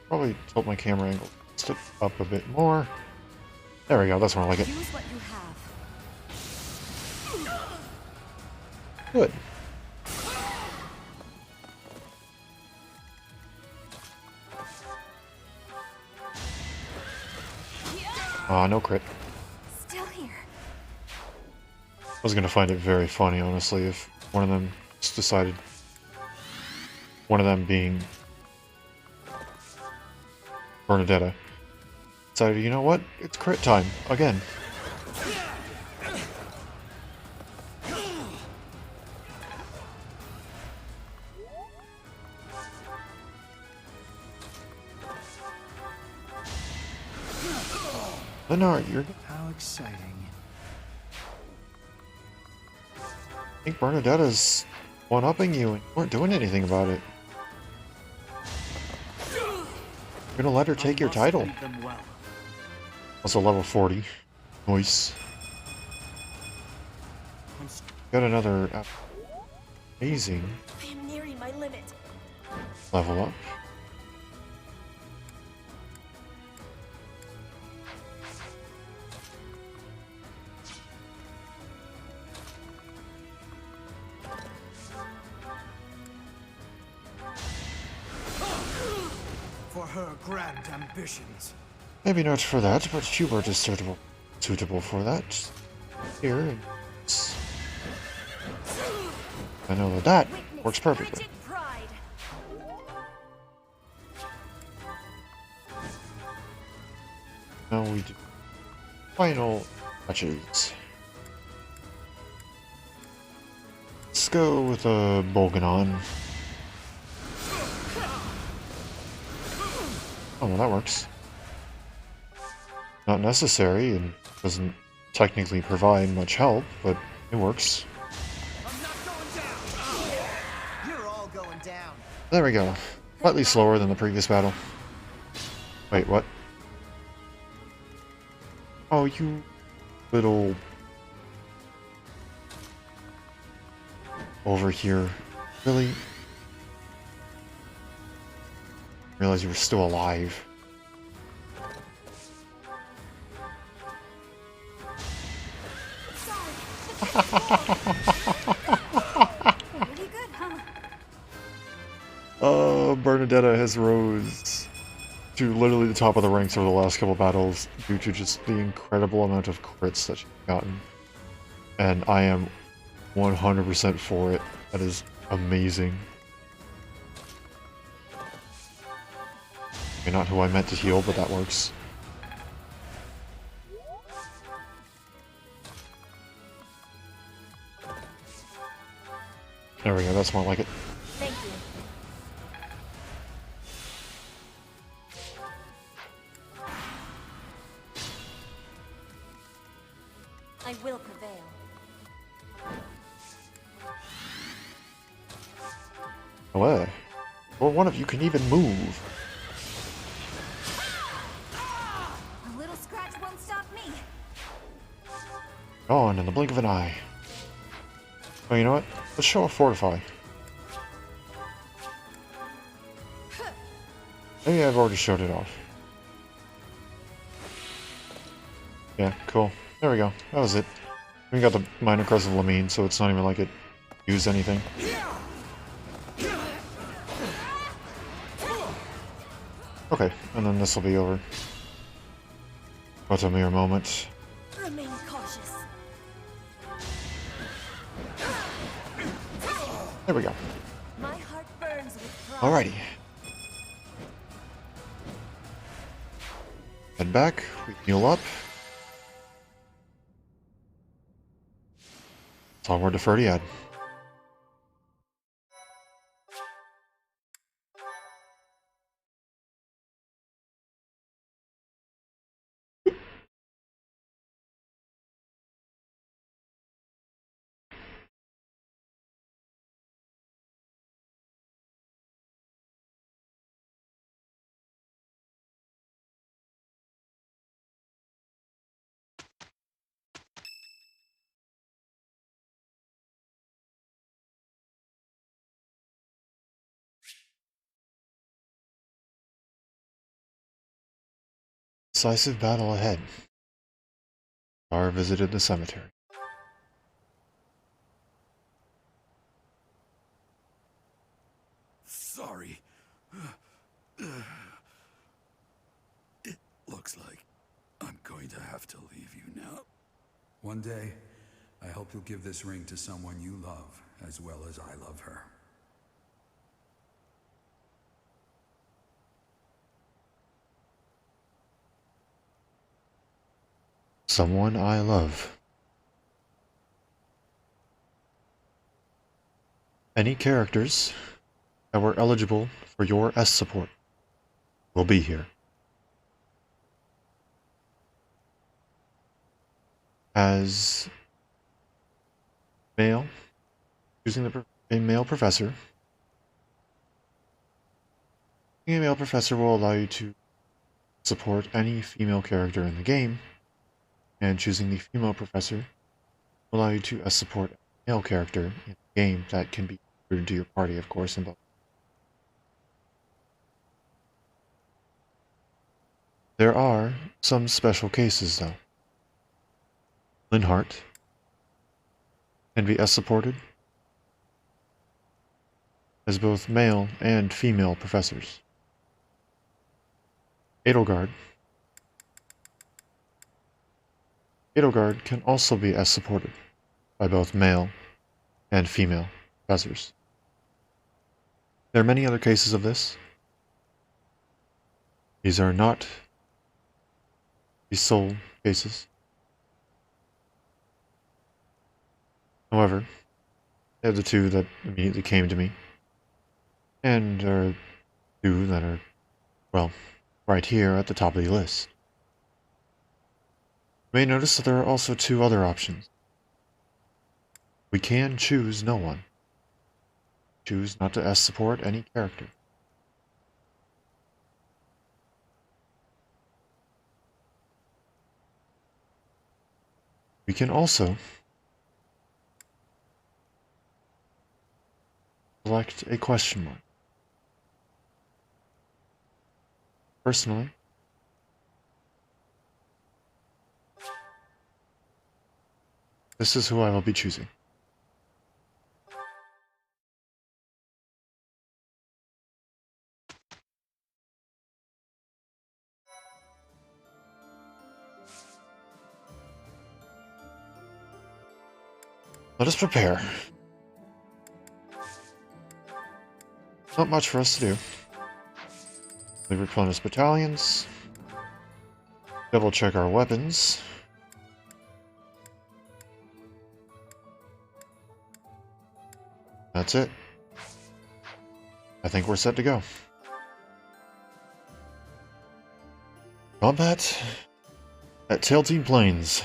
Probably tilt my camera angle just up a bit more. There we go, that's more like it. Use what you have. Good. Ah, no crit. Still here. I was gonna find it very funny, honestly, if one of them just decided... One of them being... Bernadetta. Decided, you know what? It's crit time. Again. Lennar, you're... How exciting. I think Bernadetta's one-upping you and you weren't doing anything about it. You're gonna let her take your title. Also level 40. Nice. Got another amazing I am nearing my limit. level up. For her grand ambitions. Maybe not for that, but Hubert is suitable for that. Here, I know that that works perfectly. Now we do final touches. Let's go with a Bolganon. Oh, well, that works. Not necessary and doesn't technically provide much help, but it works. You're all going down. There we go. Slightly slower than the previous battle. Wait, what? Oh, you little... Over here. Really? Realize you were still alive. Pretty good, huh? Oh, Bernadetta has rose to literally the top of the ranks over the last couple battles due to just the incredible amount of crits that she's gotten. And I am 100% for it. That is amazing. Okay, not who I meant to heal, but that works. There we go, that's more like it. Thank you. I will prevail. Well, or one of you can even move. A little scratch won't stop me. Gone in the blink of an eye. Oh, you know what? Let's show a Fortify. Maybe I've already showed it off. Yeah, cool. There we go. That was it. We got the Minor Crest of Lamine, so it's not even like it used anything. Okay, and then this will be over. But a mere moment. Remain cautious. There we go. My heart burns with pride. Alrighty. Head back, we heal up. It's onward to Ferdiad. Decisive battle ahead. Var visited the cemetery. It looks like I'm going to have to leave you now. One day, I hope you'll give this ring to someone you love as well as I love her. Someone I love. Any characters that were eligible for your S support will be here. As male, choosing a male professor. Being a male professor will allow you to support any female character in the game, and choosing the female professor will allow you to support a male character in the game that can be recruited into your party, of course, in both. There are some special cases, though. Linhardt can be supported as both male and female professors. Edelgard can also be supported by both male and female professors. There are many other cases of this. These are not the sole cases. However, they are the two that immediately came to me, and are two that are, well, right here at the top of the list. You may notice that there are also two other options. We can choose no one. Choose not to support any character. We can also select a question mark. Personally, this is who I will be choosing. Let us prepare. Not much for us to do. We replenish battalions. Double check our weapons. That's it. I think we're set to go. Combat at Tilting Plains.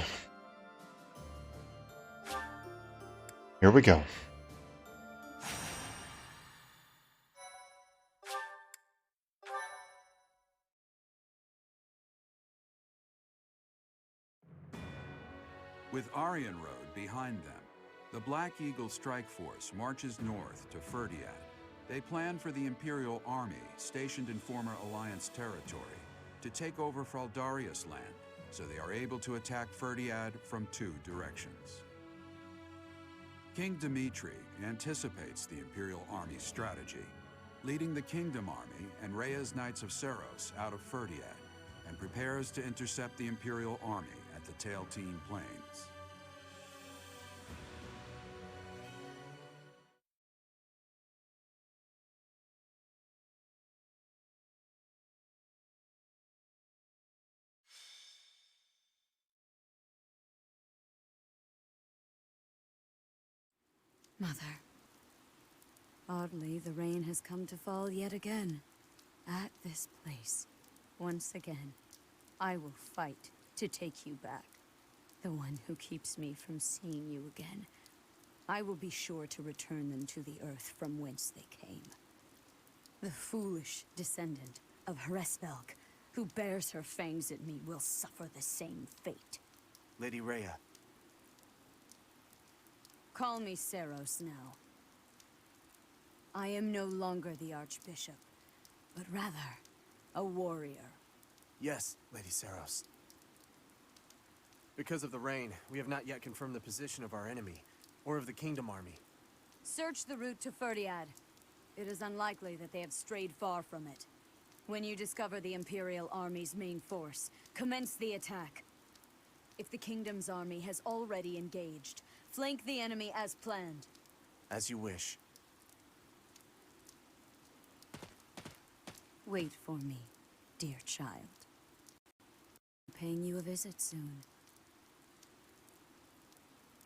Here we go. With Aryan Road behind them, the Black Eagle Strike Force marches north to Ferdiad. They plan for the Imperial Army, stationed in former Alliance territory, to take over Fraldarius land, so they are able to attack Ferdiad from two directions. King Dimitri anticipates the Imperial Army's strategy, leading the Kingdom Army and Rhea's Knights of Seros out of Ferdiad, and prepares to intercept the Imperial Army at the Tailteen Plains. Mother. Oddly, the rain has come to fall yet again. At this place. Once again, I will fight to take you back. The one who keeps me from seeing you again. I will be sure to return them to the earth from whence they came. The foolish descendant of Hresvelg, who bears her fangs at me, will suffer the same fate. Lady Rhea. Call me Seros now. I am no longer the Archbishop, but rather a warrior. Yes, Lady Seros. Because of the rain, we have not yet confirmed the position of our enemy, or of the Kingdom Army. Search the route to Ferdiad. It is unlikely that they have strayed far from it. When you discover the Imperial Army's main force, commence the attack. If the Kingdom's army has already engaged, flank the enemy as planned. As you wish. Wait for me, dear child. I'm paying you a visit soon.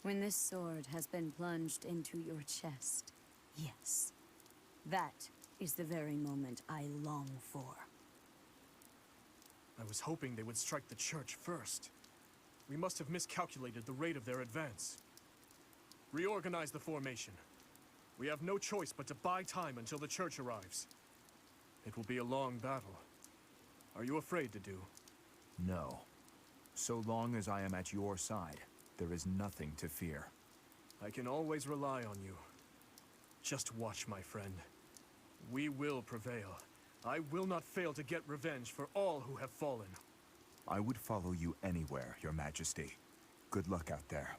When this sword has been plunged into your chest, yes, that is the very moment I long for. I was hoping they would strike the church first. We must have miscalculated the rate of their advance. Reorganize the formation. We have no choice but to buy time until the church arrives. It will be a long battle. Are you afraid to do? No. So long as I am at your side, there is nothing to fear. I can always rely on you. Just watch, my friend. We will prevail. I will not fail to get revenge for all who have fallen. I would follow you anywhere, Your Majesty. Good luck out there.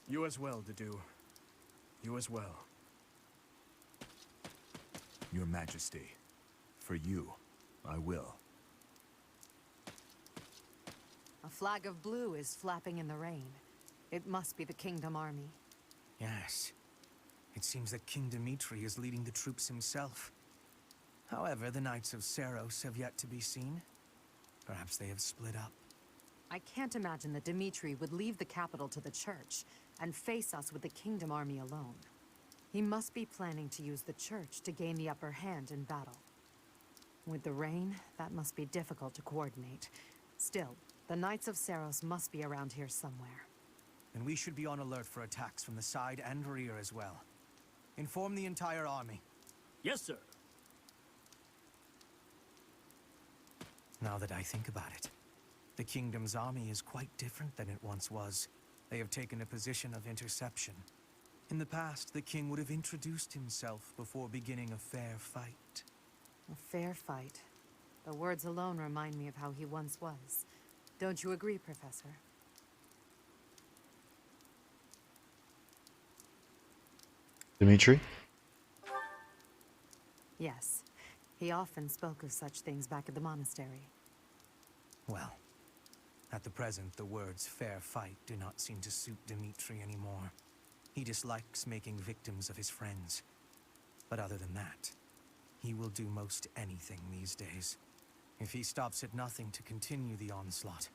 You as well, Dedu. You as well. Your Majesty. For you, I will. A flag of blue is flapping in the rain. It must be the Kingdom army. Yes. It seems that King Dimitri is leading the troops himself. However, the Knights of Seiros have yet to be seen. Perhaps they have split up. I can't imagine that Dimitri would leave the capital to the church and face us with the Kingdom army alone. He must be planning to use the church to gain the upper hand in battle. With the rain, that must be difficult to coordinate. Still, the Knights of Seiros must be around here somewhere. And we should be on alert for attacks from the side and rear as well. Inform the entire army. Yes, sir. Now that I think about it, the Kingdom's army is quite different than it once was. They have taken a position of interception. In the past, the king would have introduced himself before beginning a fair fight. A fair fight. The words alone remind me of how he once was. Don't you agree, Professor? Dimitri? Yes. He often spoke of such things back at the monastery. Well, at the present, the words fair fight do not seem to suit Dimitri anymore. He dislikes making victims of his friends. But other than that, he will do most anything these days. If he stops at nothing to continue the onslaught,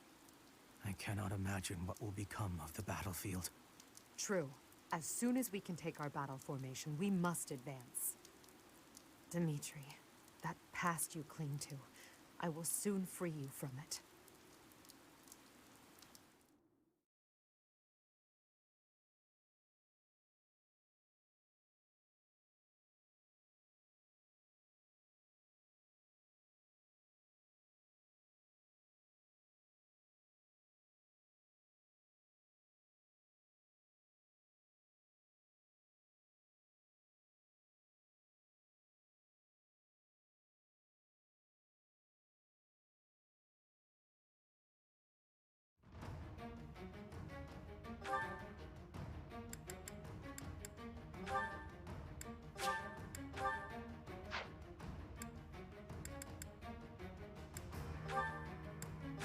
I cannot imagine what will become of the battlefield. True. As soon as we can take our battle formation, we must advance. Dimitri, that past you cling to, I will soon free you from it.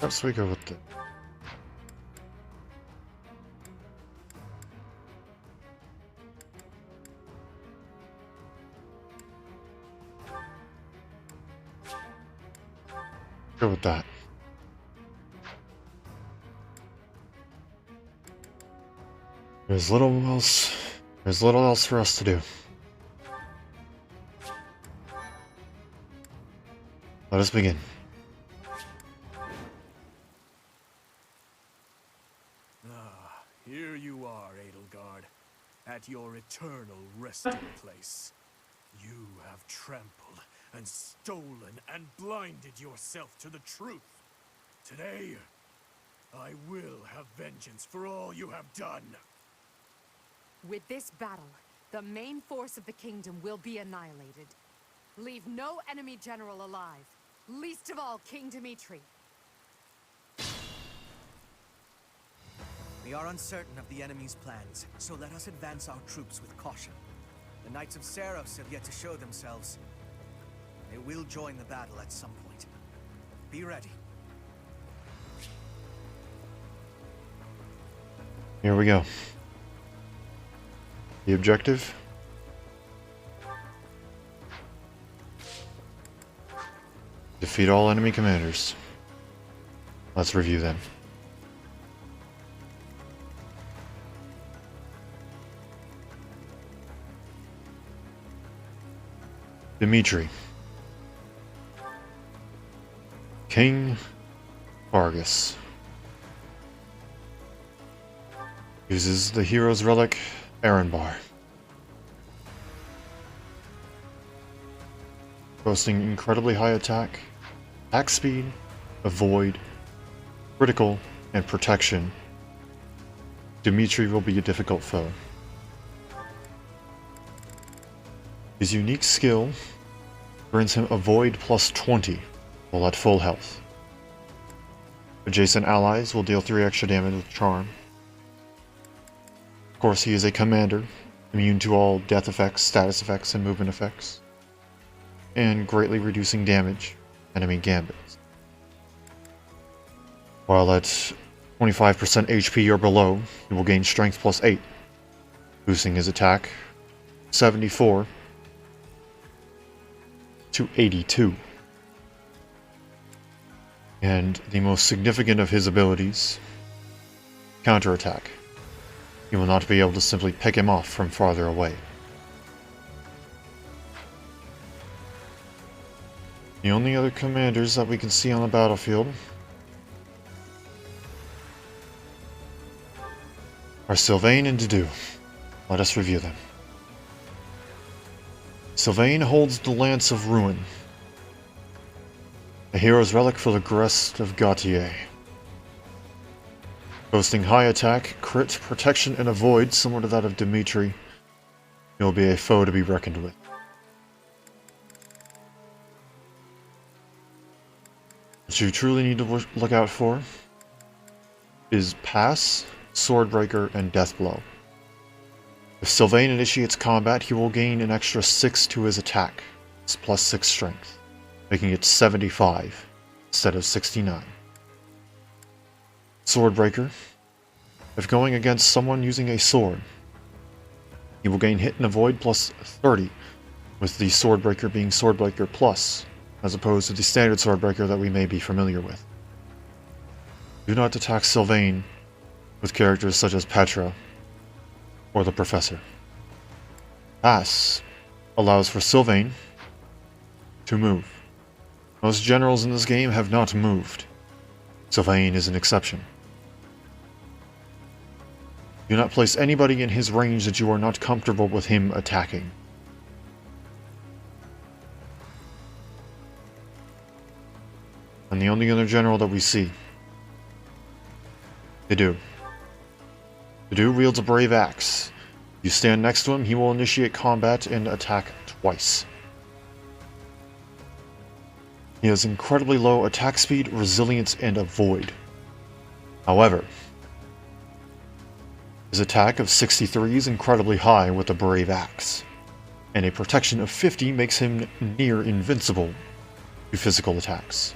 Perhaps we go with the... Go with that. There's little else for us to do. Let us begin. Here you are, Edelgard, at your eternal resting place. You have trampled and stolen and blinded yourself to the truth. Today, I will have vengeance for all you have done. With this battle, the main force of the kingdom will be annihilated. Leave no enemy general alive, least of all King Dimitri. We are uncertain of the enemy's plans, so let us advance our troops with caution. The Knights of Seiros have yet to show themselves. They will join the battle at some point. Be ready. Here we go. The objective? Defeat all enemy commanders. Let's review them. Dimitri. King Vargas. Uses the hero's relic, Aaron Bar. Boasting incredibly high attack speed, avoid, critical, and protection. Dimitri will be a difficult foe. His unique skill grants him avoid plus 20 while at full health. Adjacent allies will deal 3 extra damage with charm. Of course, he is a commander, immune to all death effects, status effects, and movement effects, and greatly reducing damage enemy gambits. While at 25% HP or below, he will gain strength plus 8, boosting his attack 74 to 82. And the most significant of his abilities, counterattack. You will not be able to simply pick him off from farther away. The only other commanders that we can see on the battlefield are Sylvain and Dedu. Let us review them. Sylvain holds the Lance of Ruin, a hero's relic for the Crest of Gautier. Boasting high attack, crit, protection, and avoid, similar to that of Dimitri, he will be a foe to be reckoned with. What you truly need to look out for is Pass, Swordbreaker, and Deathblow. If Sylvain initiates combat, he will gain an extra 6 to his attack, plus 6 strength, making it 75 instead of 69. Swordbreaker. If going against someone using a sword, he will gain hit and avoid plus 30, with the Swordbreaker being Swordbreaker Plus, as opposed to the standard Swordbreaker that we may be familiar with. Do not attack Sylvain with characters such as Petra or the Professor. Pass allows for Sylvain to move. Most generals in this game have not moved. Sylvain is an exception. Do not place anybody in his range that you are not comfortable with him attacking. And the only other general that we see, Dedu. Dedu wields a brave axe. You stand next to him, he will initiate combat and attack twice. He has incredibly low attack speed, resilience, and avoid. However, his attack of 63 is incredibly high with a brave axe, and a protection of 50 makes him near invincible to physical attacks.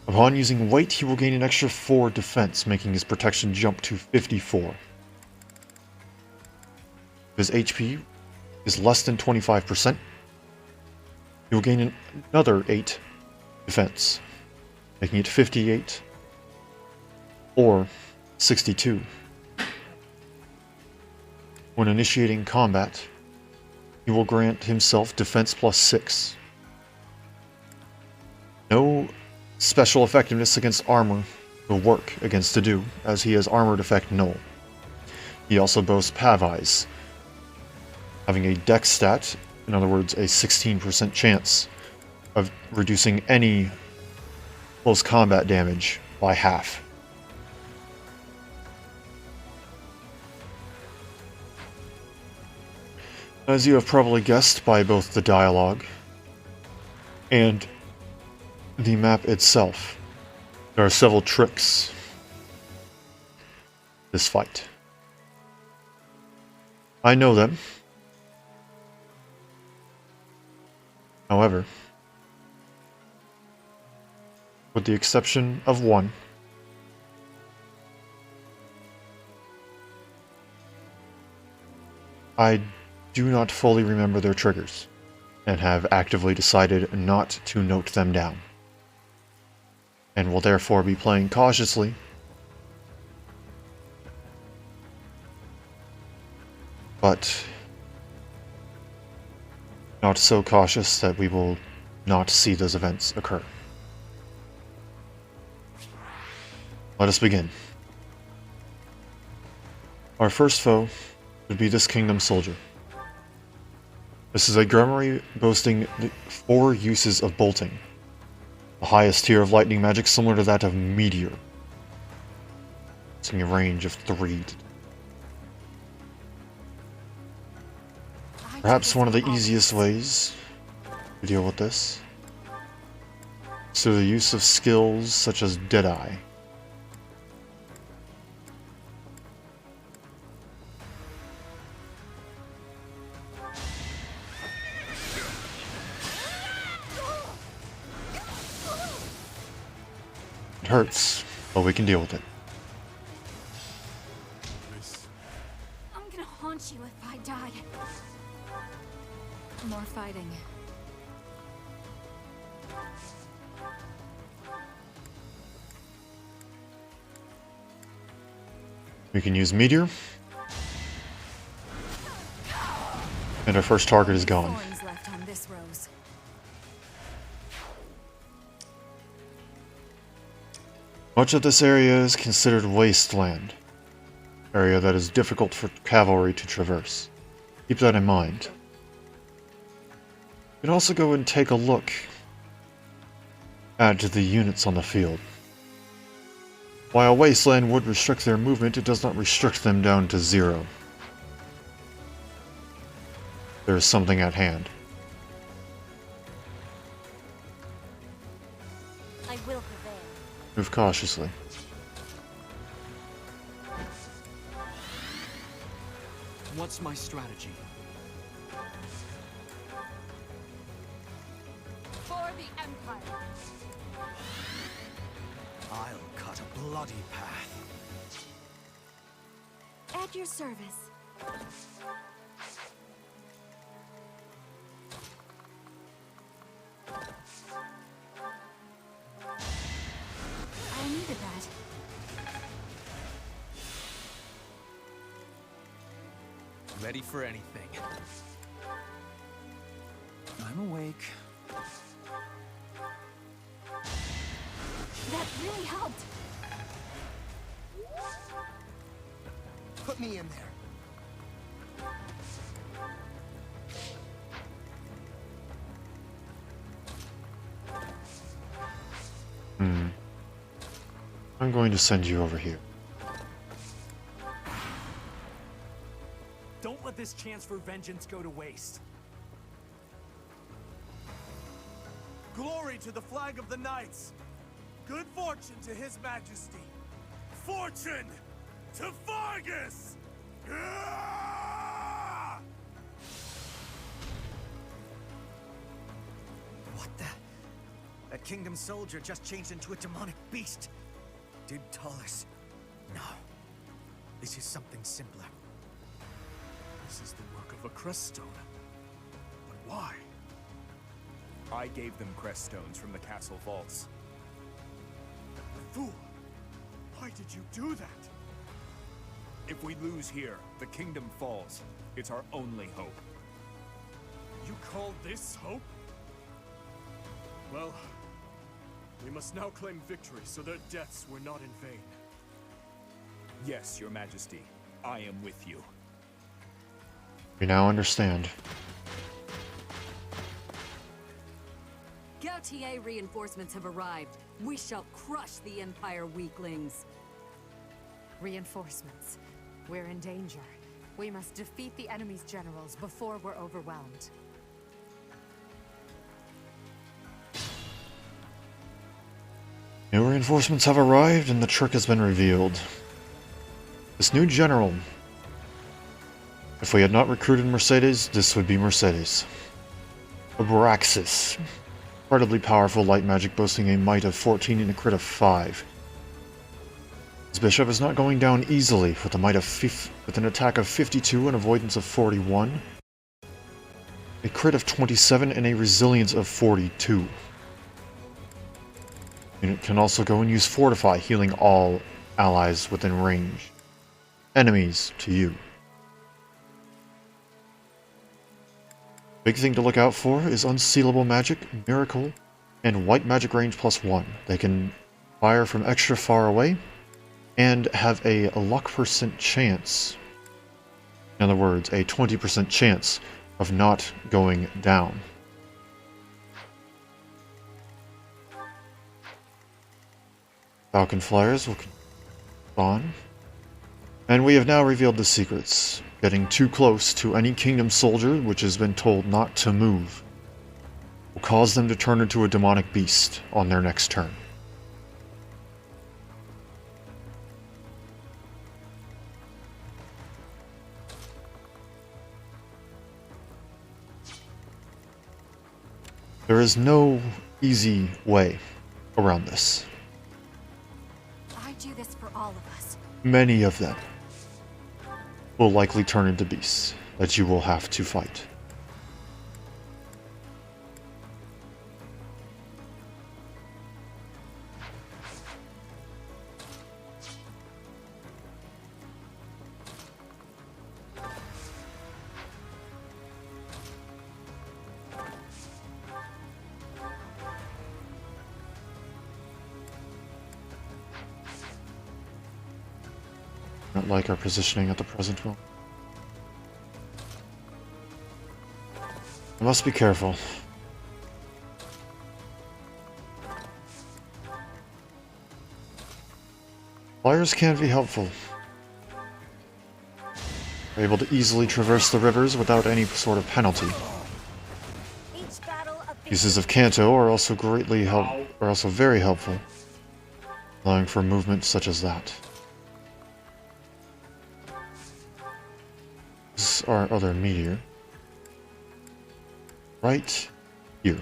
Upon using weight, he will gain an extra 4 defense, making his protection jump to 54. If his HP is less than 25%, he will gain another 8 defense, making it 58 or 62. When initiating combat, he will grant himself defense plus 6. No special effectiveness against armor will work against Dedu, as he has armored effect null. He also boasts Pavise, having a dex stat, in other words a 16% chance of reducing any close combat damage by half. As you have probably guessed by both the dialogue and the map itself, there are several tricks this fight. I know them. However, with the exception of one, I do not fully remember their triggers, and have actively decided not to note them down, and will therefore be playing cautiously, but not so cautious that we will not see those events occur. Let us begin. Our first foe would be this kingdom soldier. This is a grimoire boasting 4 uses of bolting, the highest tier of lightning magic similar to that of meteor, using a range of 3. Perhaps one of the easiest ways to deal with this is through the use of skills such as Deadeye. It hurts, but we can deal with it. I'm gonna haunt you if I die. More fighting. We can use Meteor. And our first target is gone. Thorns left on this rose. Much of this area is considered wasteland, area that is difficult for cavalry to traverse. Keep that in mind. You can also go and take a look at the units on the field. While wasteland would restrict their movement, it does not restrict them down to 0. There is something at hand. I will prevail. Move cautiously. What's my strategy? For the Empire. I'll cut a bloody path. At your service. I needed that. Ready for anything. I'm awake. That really helped. Put me in there. I'm going to send you over here. Don't let this chance for vengeance go to waste. Glory to the flag of the knights! Good fortune to his majesty! Fortune to Vargas! Ah! What the? That kingdom soldier just changed into a demonic beast. Did Tallis? No. This is something simpler. This is the work of a crest stone. But why? I gave them crest stones from the castle vaults. Fool! Why did you do that? If we lose here, the kingdom falls. It's our only hope. You call this hope? Well, we must now claim victory so their deaths were not in vain. Yes, your majesty. I am with you. We now understand. Gautier reinforcements have arrived. We shall crush the Empire weaklings. Reinforcements. We're in danger. We must defeat the enemy's generals before we're overwhelmed. New reinforcements have arrived and the trick has been revealed. This new general. If we had not recruited Mercedes, this would be Mercedes. Abraxas. Incredibly powerful light magic boasting a might of 14 and a crit of 5. This bishop is not going down easily with a might of with an attack of 52 and avoidance of 41. A crit of 27 and a resilience of 42. Unit can also go and use Fortify, healing all allies within range. Enemies to you. Big thing to look out for is Unsealable Magic, Miracle, and White Magic Range +1. They can fire from extra far away and have a luck % chance. In other words, a 20% chance of not going down. Falcon Flyers will spawn. And we have now revealed the secrets. Getting too close to any kingdom soldier which has been told not to move will cause them to turn into a demonic beast on their next turn. There is no easy way around this. I do this for all of us. Many of them will likely turn into beasts that you will have to fight. Not like our positioning at the present moment. I must be careful. Flyers can be helpful. They're able to easily traverse the rivers without any sort of penalty. Uses of Canto are also very helpful, allowing for movement such as that. This is our other meteor. Right here.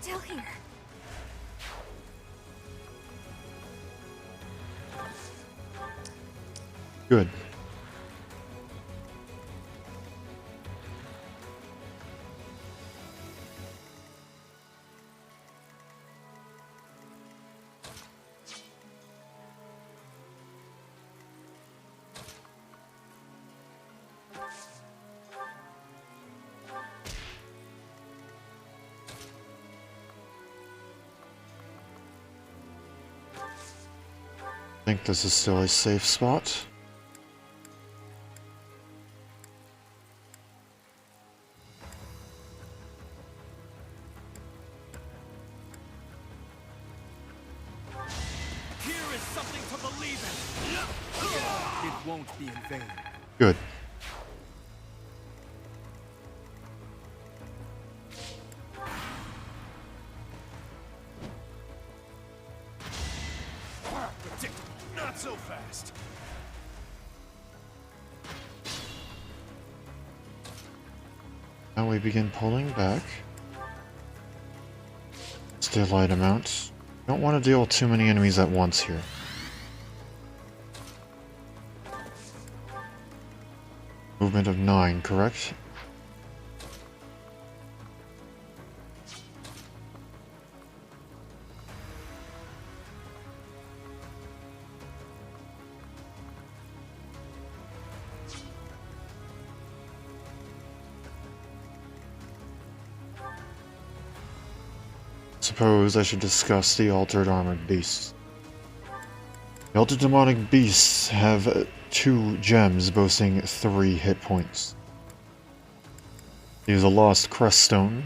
Still here. Good. I think this is still a safe spot. Here is something to believe in. It won't be in vain. Good. Not so fast. Now we begin pulling back. Stay light amount. Don't want to deal with too many enemies at once here. Movement of 9, correct? Suppose I should discuss the Altered Armored Beasts. The Altered Demonic Beasts have 2 gems boasting 3 hit points. Use a Lost Creststone.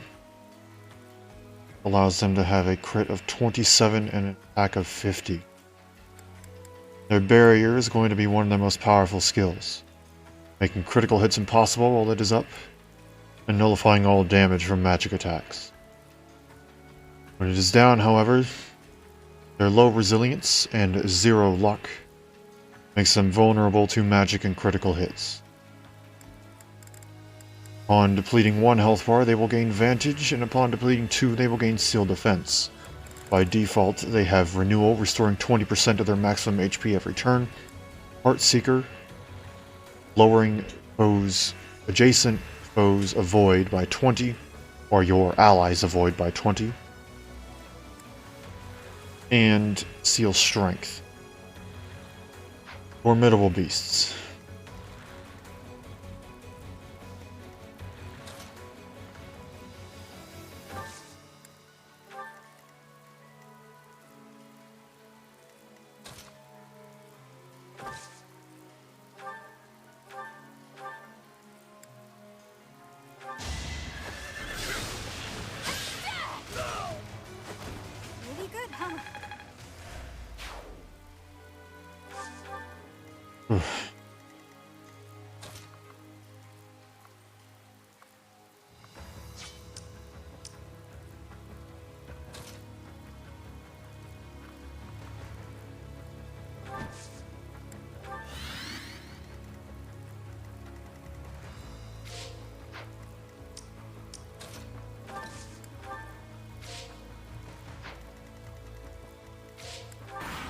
Allows them to have a crit of 27 and an attack of 50. Their barrier is going to be one of their most powerful skills, making critical hits impossible while it is up, and nullifying all damage from magic attacks. When it is down, however, their low resilience and 0 luck makes them vulnerable to magic and critical hits. Upon depleting 1 health bar, they will gain Vantage, and upon depleting 2, they will gain Seal Defense. By default, they have Renewal, restoring 20% of their maximum HP every turn, Heartseeker, lowering adjacent foes' avoid by 20, or your allies' avoid by 20, and Seal Strength. Formidable beasts. Really good, huh?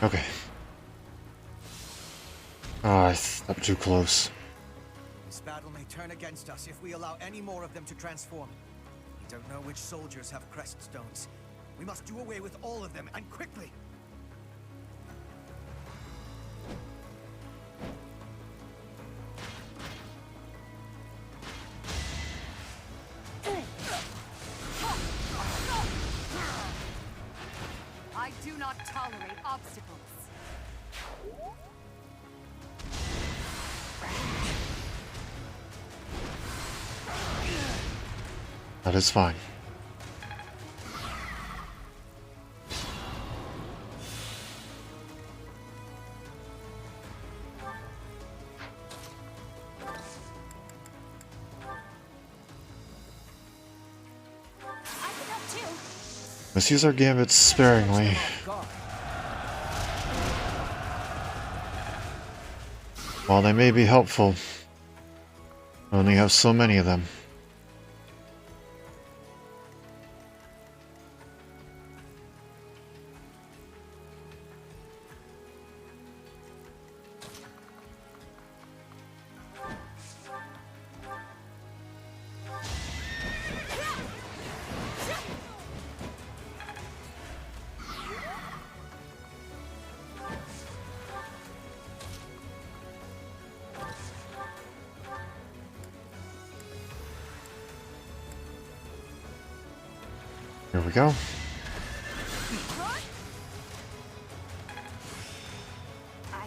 Okay. Ah, I stepped too close. This battle may turn against us if we allow any more of them to transform. We don't know which soldiers have crest stones. We must do away with all of them, and quickly! I do not tolerate obstacles. That is fine. Let's use our gambits sparingly. While they may be helpful, we only have so many of them. Here we go. I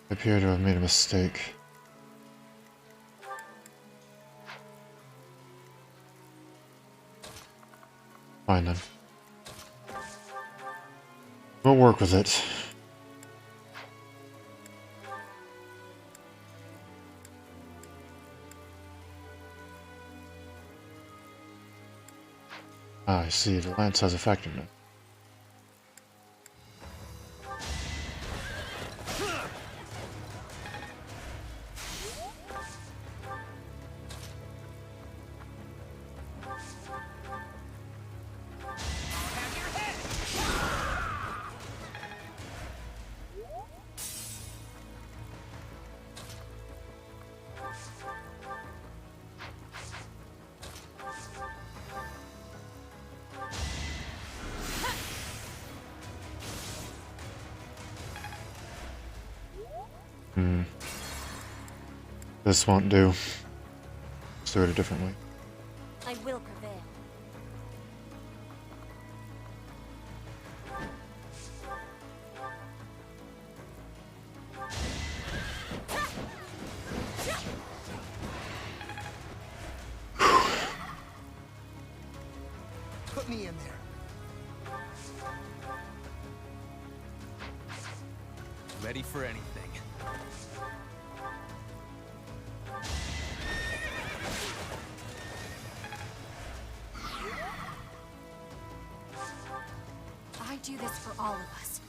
appear to have made a mistake. Fine then. We'll work with it. Ah, I see. The lance has effectiveness. This won't do. Let's do it a different way. I will prevail. Put me in there. Ready for anything. I do this for all of us.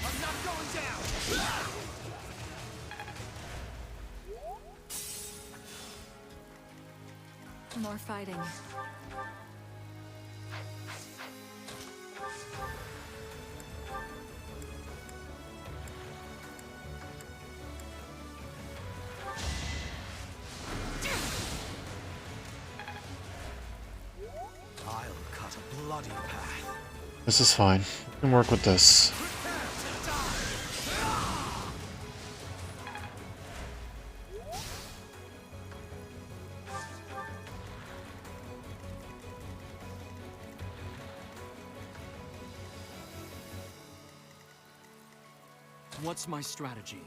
I'm not going down! More fighting. I'll cut a bloody path. This is fine. We can work with this. What's my strategy?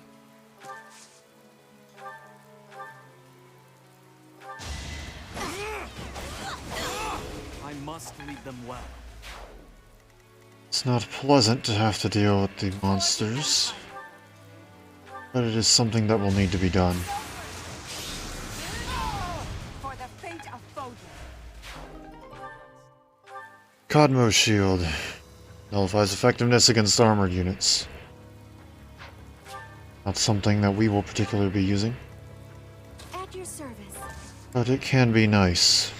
I must lead them well. It's not pleasant to have to deal with the monsters, but it is something that will need to be done. For the fate of Fodman. Codmo Shield nullifies effectiveness against armored units. Not something that we will particularly be using, At your service. but it can be nice.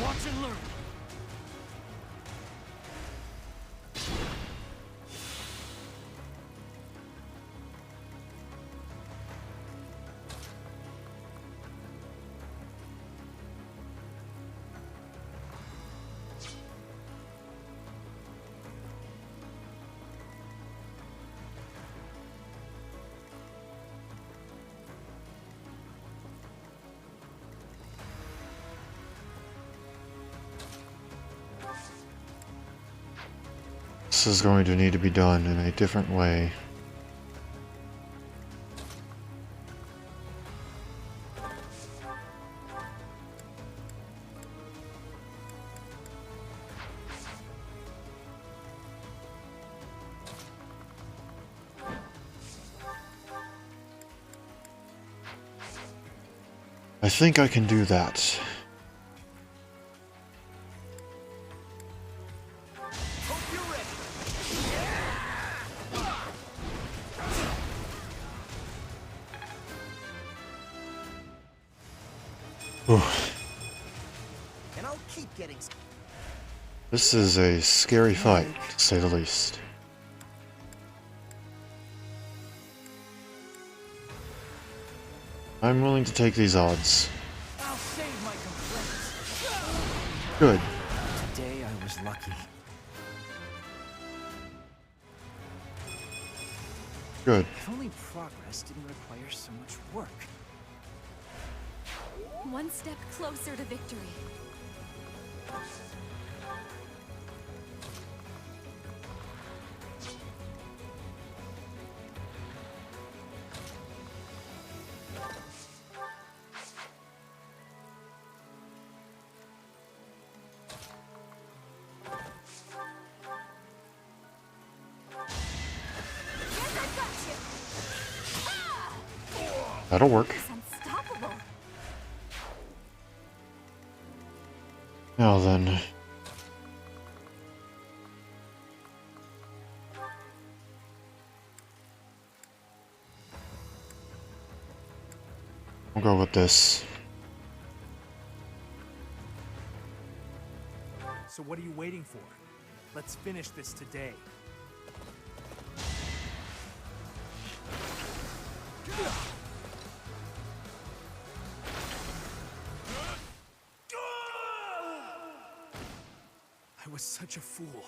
Watch and learn. This is going to need to be done in a different way. I think I can do that. Whew. And I'll keep getting. This is a scary fight, to say the least. I'm willing to take these odds. I'll save my complaints. Good. Today I was lucky. Good. If only progress didn't require so much work. One step closer to victory. That'll work. Unstoppable. Now then. We'll go with this. So what are you waiting for? Let's finish this today. I was such a fool.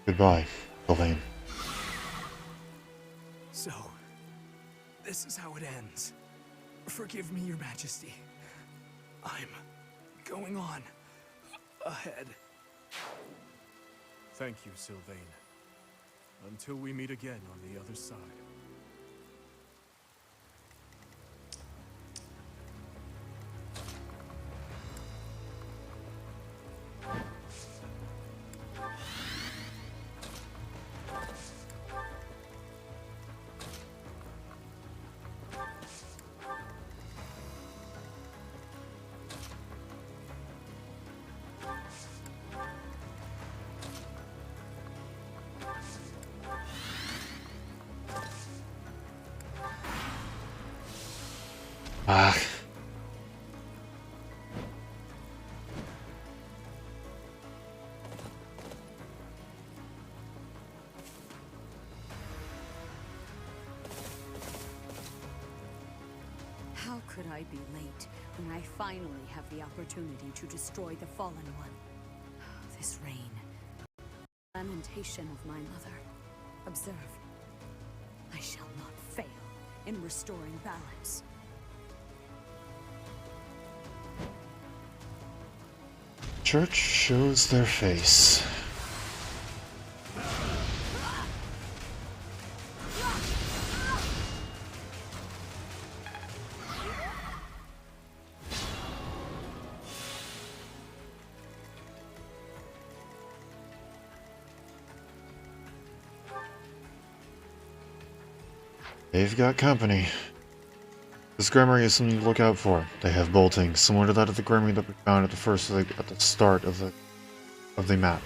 Goodbye, Sylvain. So, this is how it ends. Forgive me, Your Majesty. I'm going on ahead. Thank you, Sylvain. Until we meet again on the other side. Ah. How could I be late when I finally have the opportunity to destroy the Fallen One? This rain. Lamentation of my mother. Observe. I shall not fail in restoring balance. Church shows their face. They've got company. This granary is something to look out for. They have bolting, similar to that of the granary that we found at the start of the map.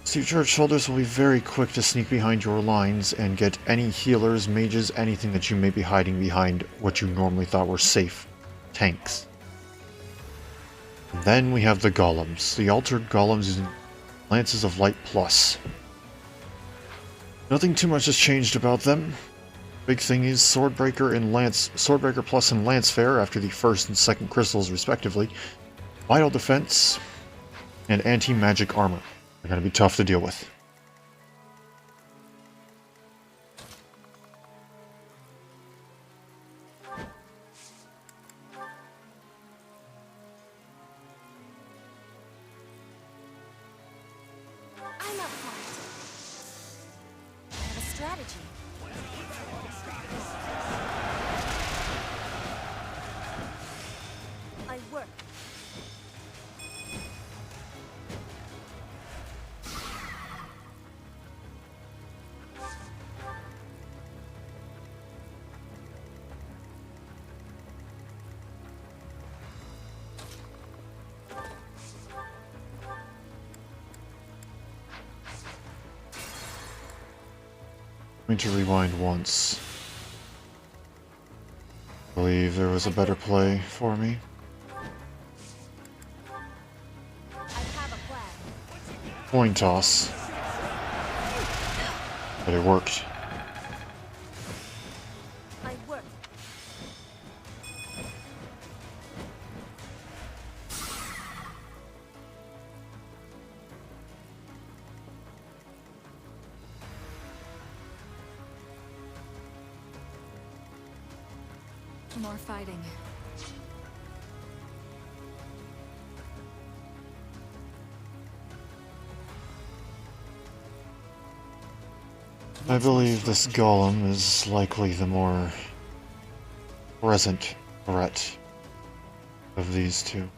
Steve Church soldiers will be very quick to sneak behind your lines and get any healers, mages, anything that you may be hiding behind what you normally thought were safe tanks. And then we have the Golems, the altered Golems using Lances of Light Plus. Nothing too much has changed about them. Big thing is Swordbreaker Plus and Lance Fair after the first and second crystals respectively. Vital defense and anti-magic armor. They're going to be tough to deal with. I'm up for it. I have a strategy. I work. I'm going to rewind once. I believe there was a better play for me. Coin toss. But it worked. I work. More fighting. I believe this golem is likely the more present threat of these two.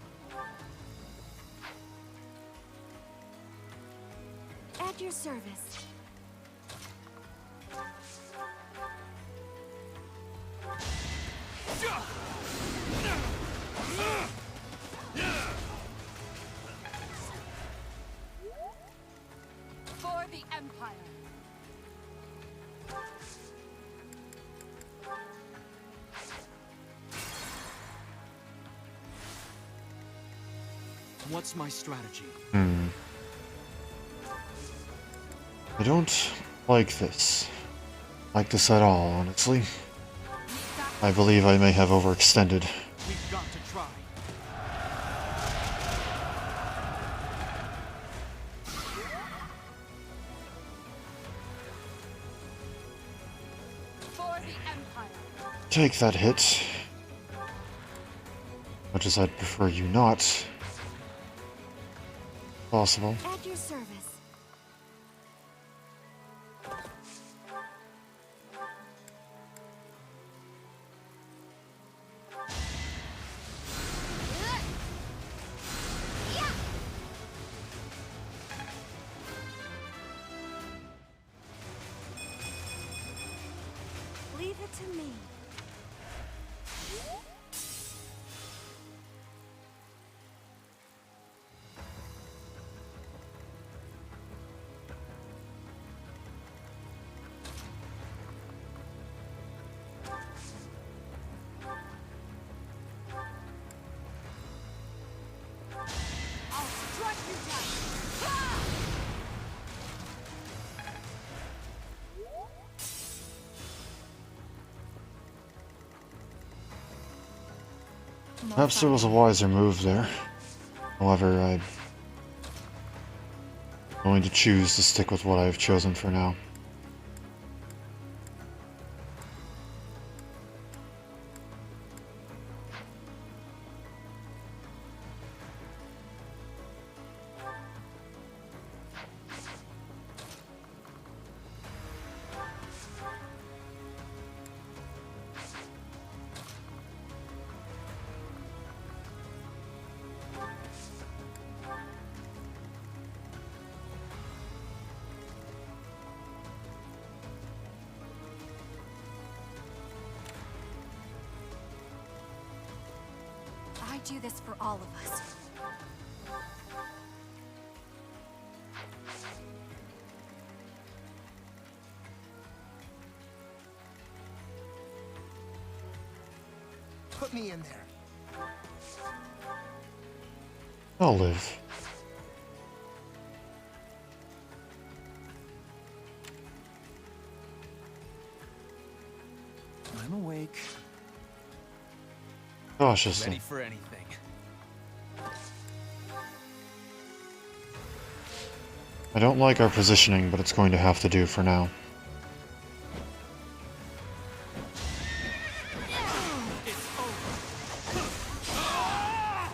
At your service. For the Empire. What's my strategy? I don't like this. Like this at all, honestly. I believe I may have overextended. We've got to try. Take that hit. Much as I'd prefer you not. Possible. At your service. Leave it to me. I'll strike you down. Perhaps there was a wiser move there. However, I'm going to choose to stick with what I've chosen for now. I do this for all of us. Put me in there. I'll live. I'm awake. Cautiously. Ready for anything. I don't like our positioning, but it's going to have to do for now. It's over.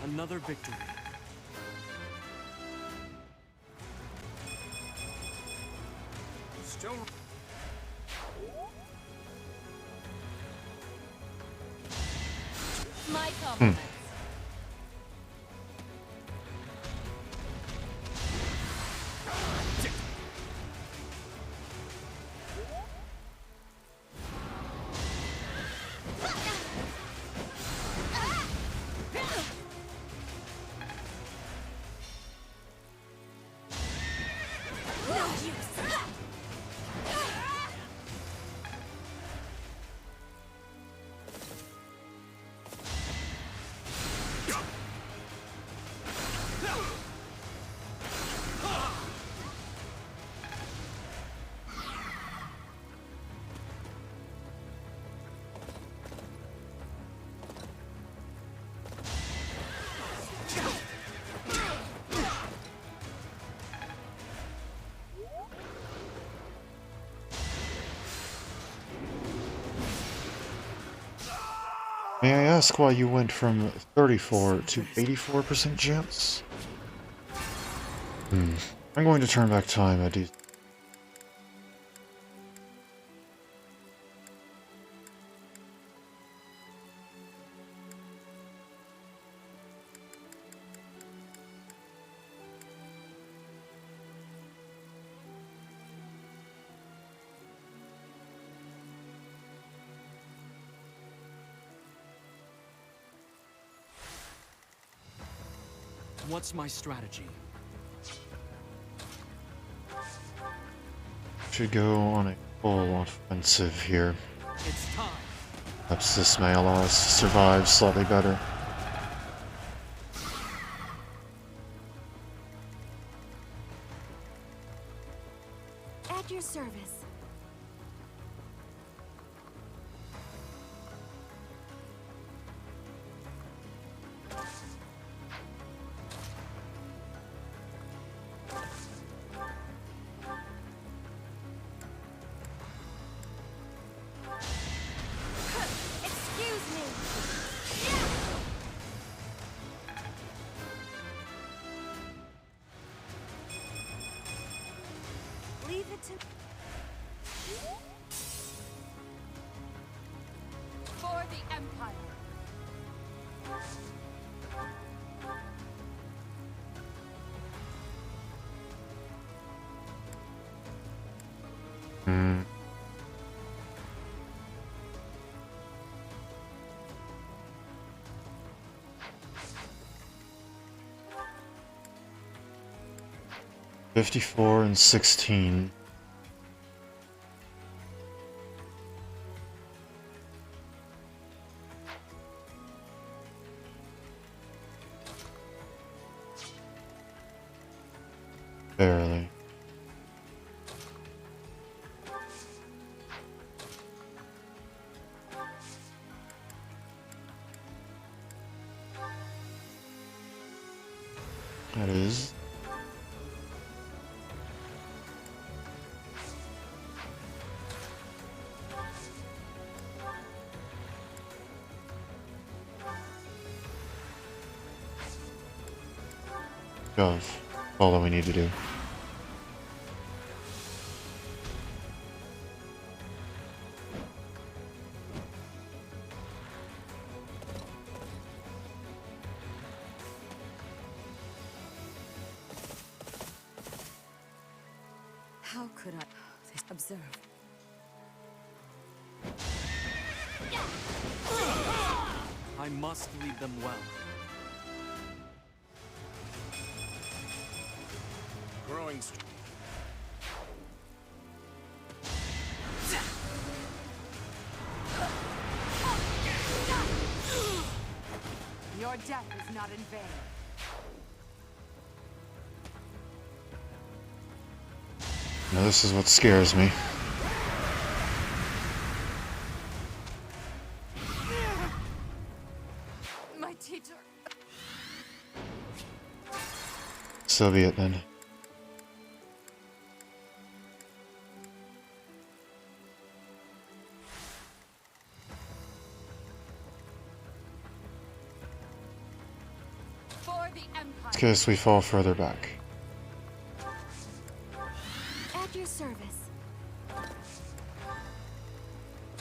Another victory. Still. My compliments. No use. May I ask why you went from 34 to 84% chance? I'm going to turn back time at these. What's my strategy? Should go on a full offensive here. It's time. Perhaps this may allow us to survive slightly better. At your service. Leave it to... For the Empire. Hmm. $54 and $16. Barely. That is. Of all that we need to do. How could I observe? I must lead them well. Growing Your death is not in vain. Now this is what scares me. My teacher. So be it then. For the Empire. In case we fall further back. At your service.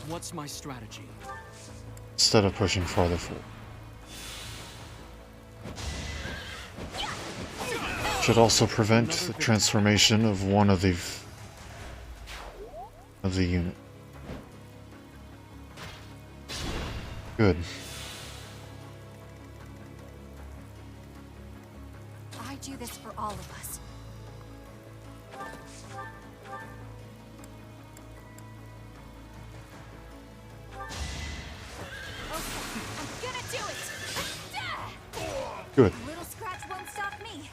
What's my strategy? Instead of pushing farther forward. Should also prevent the transformation of one of the unit. Good. I do this for all of us. I'm gonna do it! Good. A little scratch won't stop me.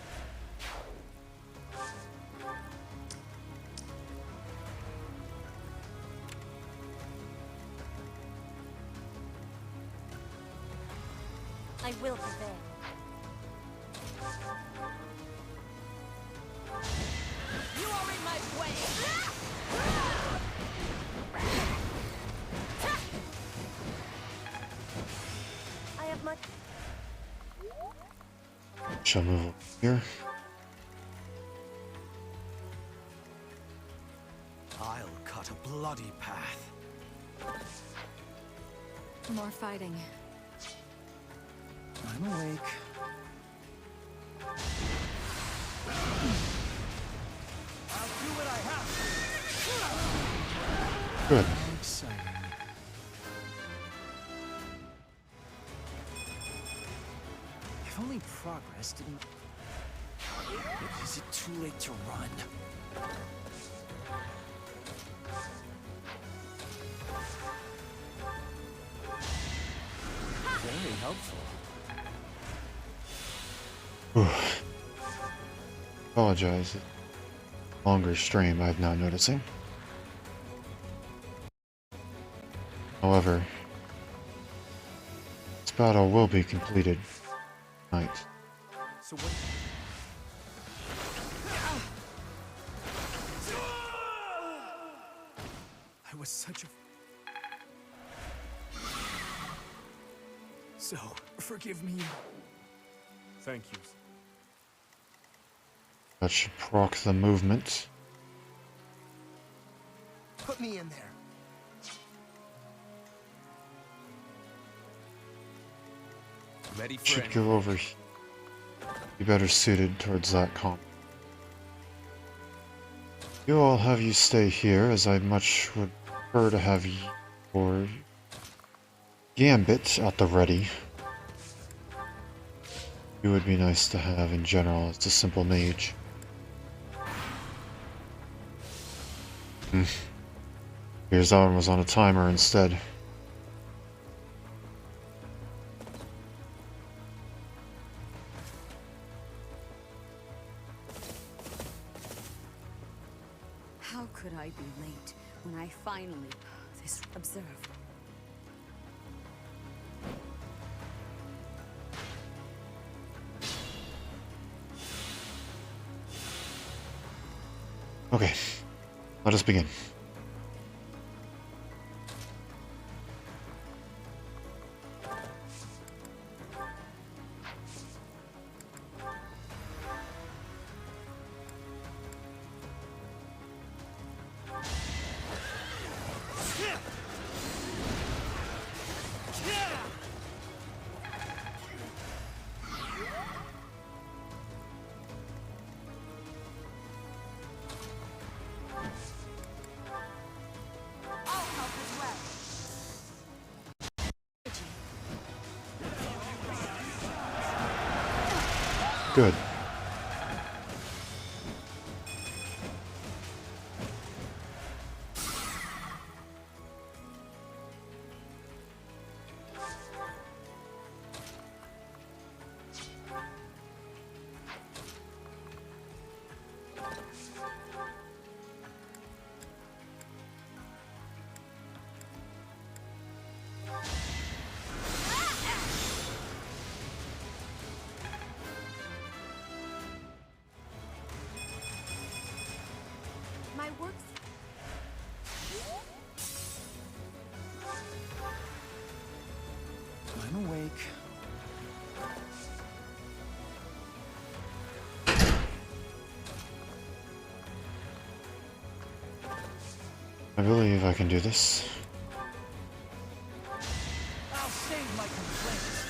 I will prevail. You are in my way. I have much. Shall move over here. I'll cut a bloody path. More fighting. I'm awake. I'll do what I have to. Good. How exciting. If only progress didn't... Is it too late to run? Very helpful. Apologize. Longer stream I'm not noticing. However, this battle will be completed tonight. So what... I was such a... So, forgive me. Thank you. That should proc the movement. Put me in there. Ready for Should go over. Be better suited towards that comp. I'll have you stay here, as I much would prefer to have your gambit at the ready. You would be nice to have in general as a simple mage. Here's that one was on a timer instead. How could I be late when I finally... This... Observe. Okay, let us begin. Good. My work's... I'm awake. I believe I can do this. I'll save my complaints.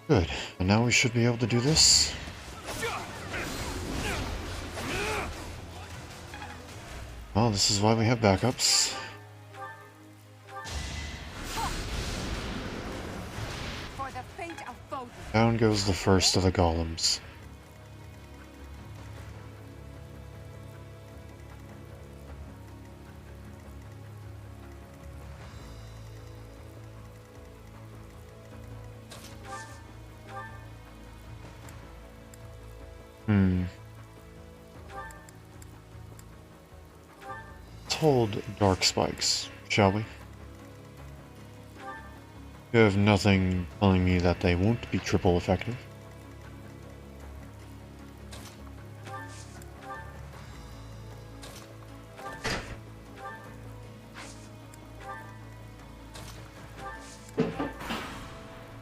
Good. And now we should be able to do this. Well, this is why we have backups. For the fate of Fodman. Down goes the first of the golems. Let's hold dark spikes, shall we? You have nothing telling me that they won't be triple effective.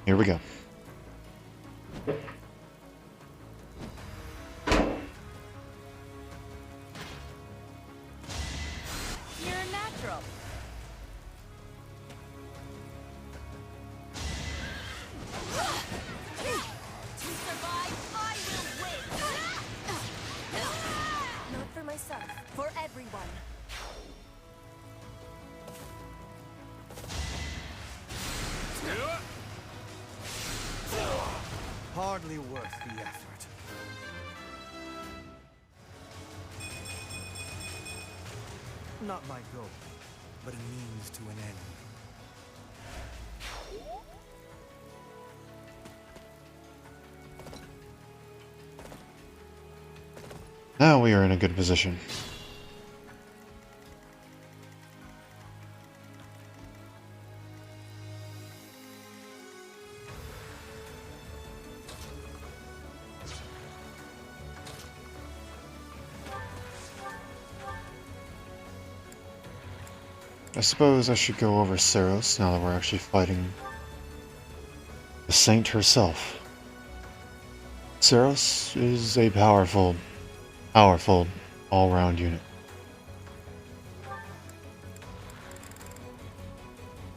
Here we go. You're a natural. To survive, I will win. Not for myself, for everyone. Hardly worth the effort. Not my goal, but a means to an end. Now we are in a good position. I suppose I should go over Saros now that we're actually fighting the Saint herself. Saros is a powerful all-round unit.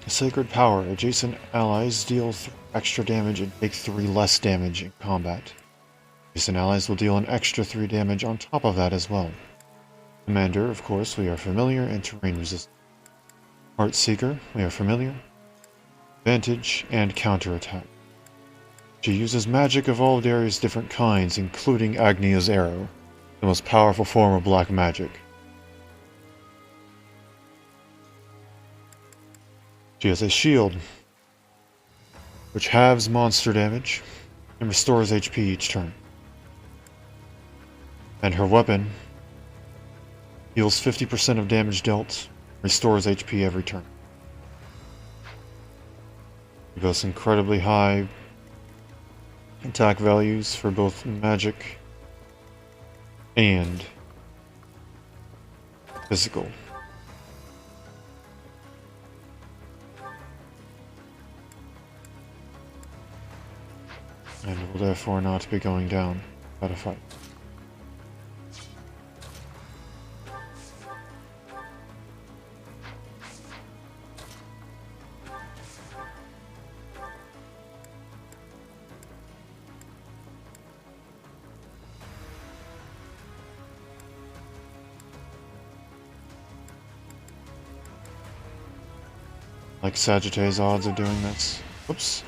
Sacred Power. Adjacent allies deal extra damage and take 3 less damage in combat. Adjacent allies will deal an extra 3 damage on top of that as well. Commander, of course, we are familiar and terrain resistant. Heart Seeker, we are familiar. Advantage and counterattack. She uses magic of all various different kinds, including Agnia's Arrow, the most powerful form of black magic. She has a shield, which halves monster damage and restores HP each turn. And her weapon heals 50% of damage dealt, restores HP every turn. She boasts incredibly high attack values for both magic and physical. And will therefore not be going down without a fight. Like Sagittarius' odds of doing this. Whoops.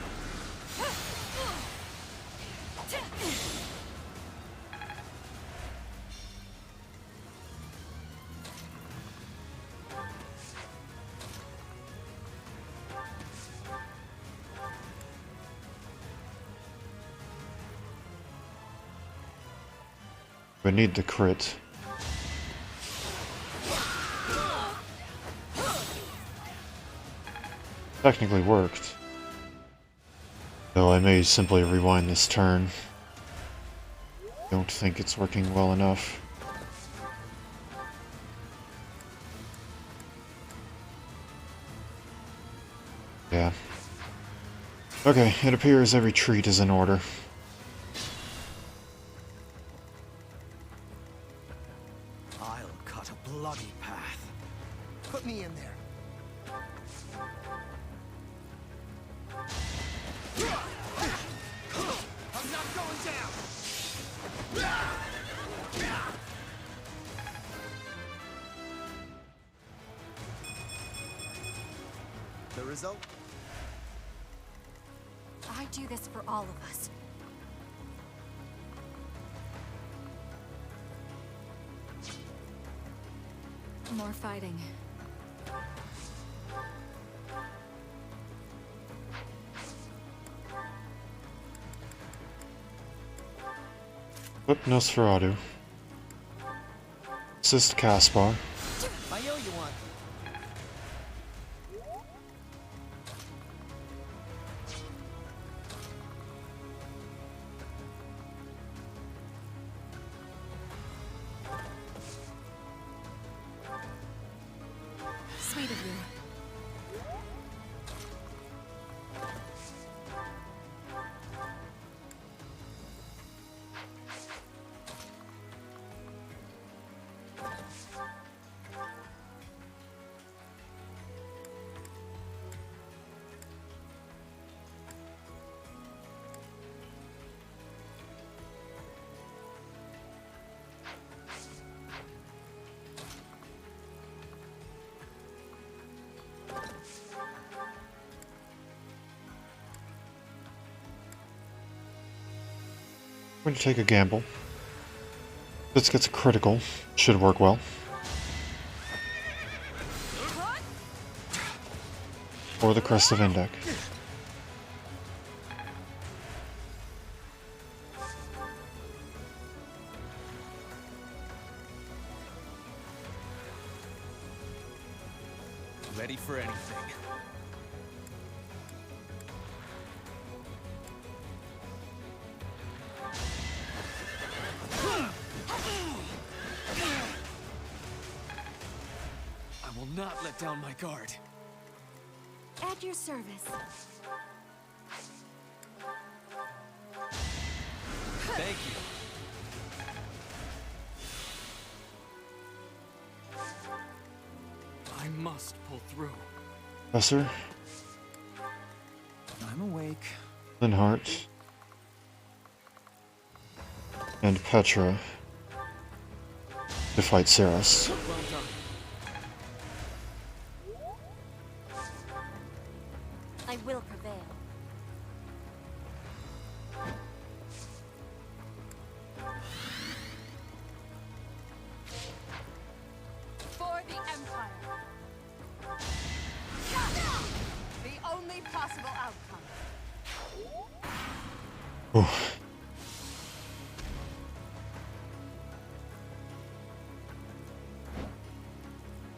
We need the crit. Technically worked. Though I may simply rewind this turn. Don't think it's working well enough. Yeah. Okay, it appears every retreat is in order. I'll cut a bloody path. Put me in there. I'm not going down. The result? I do this for all of us. More fighting. Flip Nosferatu. Assist Caspar. I owe you one. Sweet of you. I'm going to take a gamble. This gets a critical. Should work well. Or the Crest of Indek. Ready for anything. will not let down my guard. At your service. Thank you. I must pull through. Professor? I'm awake. Linhart. And Petra to fight Saras. Well done. I will prevail. For the Empire. The only possible outcome. Oof.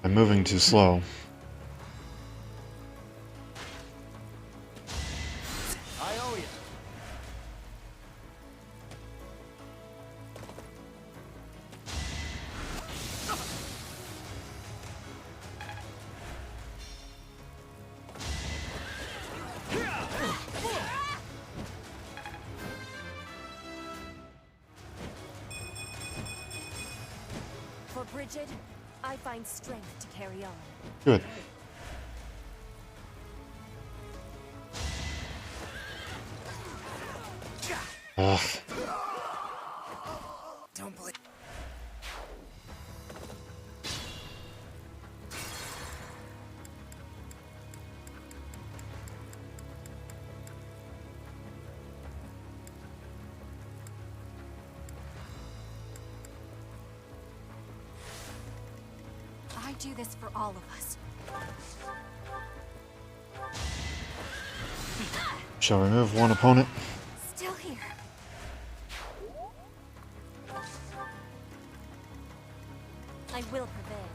I'm moving too slow. I owe you. For Bridget, I find strength to carry on. Good. Ugh. Don't believe. I do this for all of us. Shall remove one opponent. Still here. I will prevail.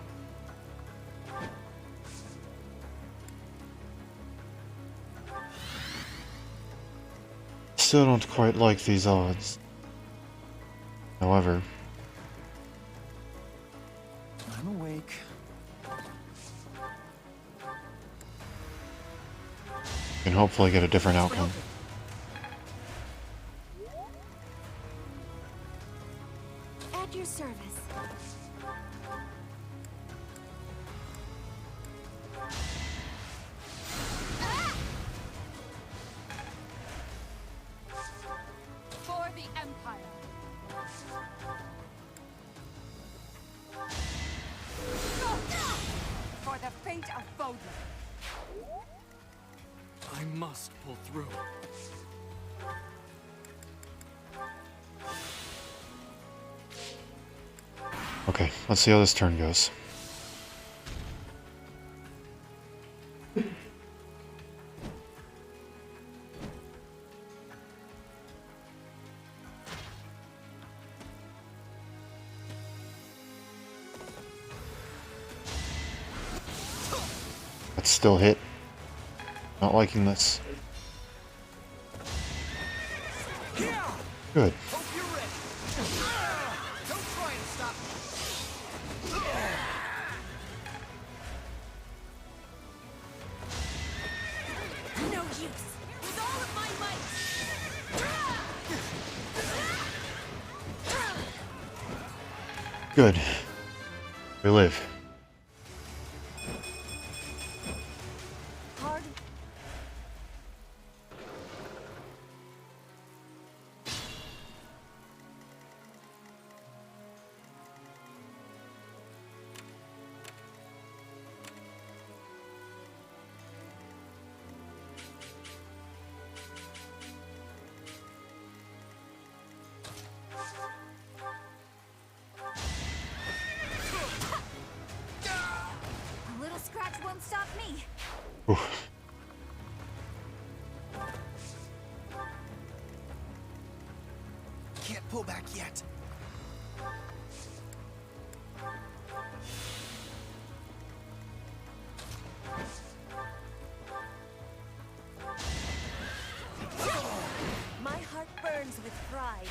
Still don't quite like these odds. However, I'm awake. can hopefully get a different outcome. At your service. For the Empire. For the fate of Fodman. I must pull through. Okay, let's see how this turn goes. That's still hit. Not liking this. Good. No use. With all of my might. Good. We live. Hard. A little scratch won't stop me. Oof. Can't pull back yet. My heart burns with pride.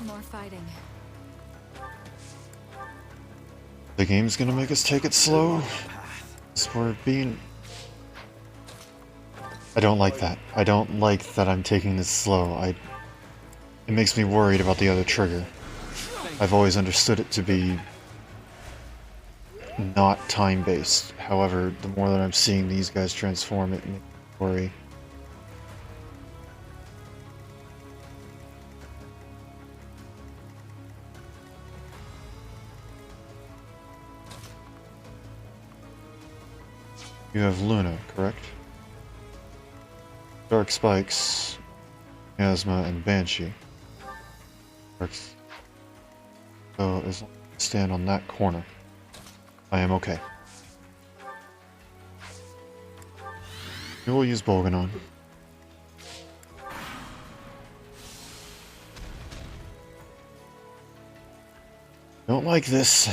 More fighting. The game's gonna make us take it slow. We're being... I don't like that. I don't like that I'm taking this slow. It makes me worried about the other trigger. I've always understood it to be not time-based. However, the more that I'm seeing these guys transform, it makes me worry. You have Luna, correct? Dark Spikes, Asthma, and Banshee. So as long as I stand on that corner, I am okay. We will use Bolganon. Don't like this.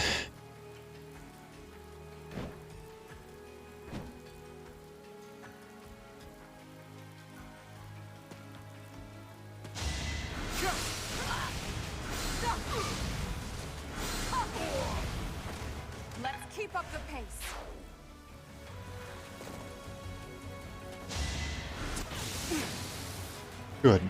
Let's keep up the pace. Good.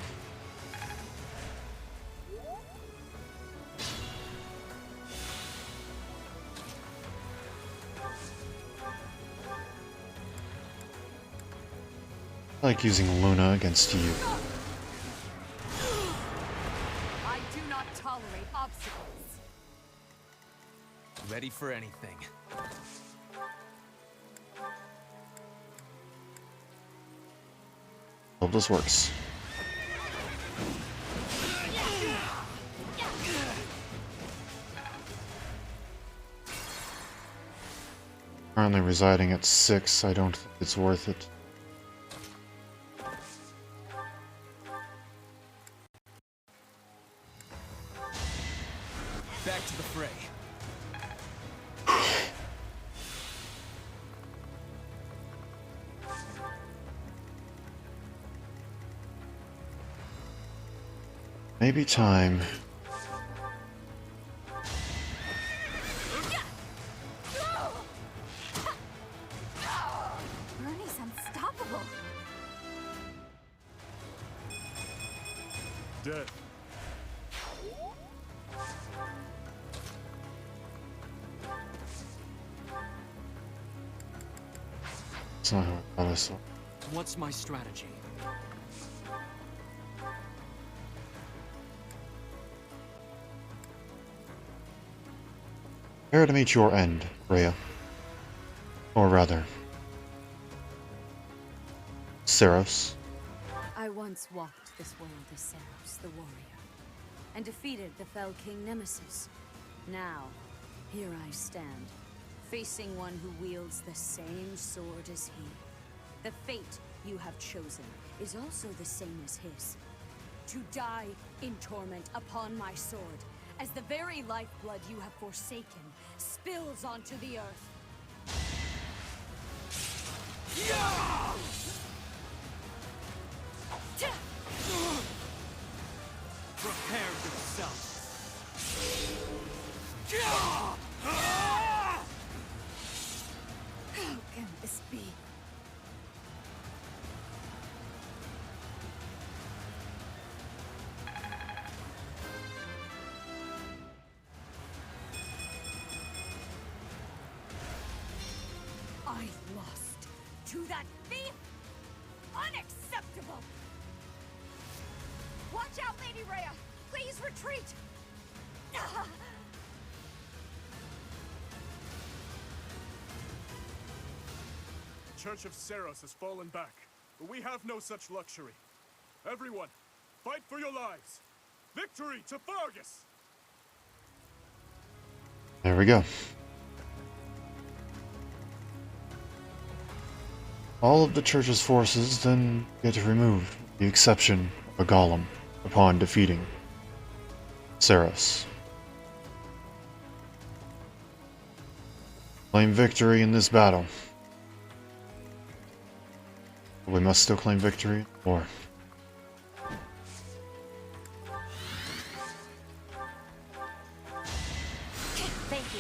I like using Luna against you. I do not tolerate obstacles. Ready for anything. Hope this works. Currently residing at 6, I don't think it's worth it. Back to the fray. Maybe time. Bernie's unstoppable. Dead. That's not how I thought I saw. What's my strategy? Prepare to meet your end, Rhea. Or rather, Seros. I once walked this world as Seros, the warrior, and defeated the fell king Nemesis. Now, here I stand, facing one who wields the same sword as he. The fate you have chosen is also the same as his. To die in torment upon my sword, as the very lifeblood you have forsaken spills onto the earth. Prepare yourself. How can this be? I lost to that thief? Unacceptable! Watch out, Lady Rhea! Please retreat! The Church of Seros has fallen back, but we have no such luxury. Everyone, fight for your lives! Victory to Vargas! There we go. All of the Church's forces then get removed, with the exception of a Golem, upon defeating Seros. Claim victory in this battle. We must still claim victory, or... Thank you.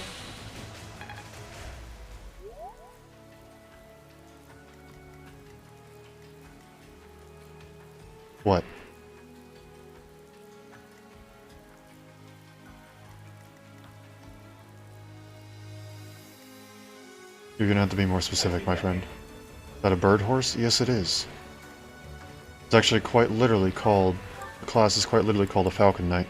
What? You're gonna have to be more specific, my friend. Is that a bird horse? Yes, it is. It's actually quite literally called... The class is quite literally called a Falcon Knight.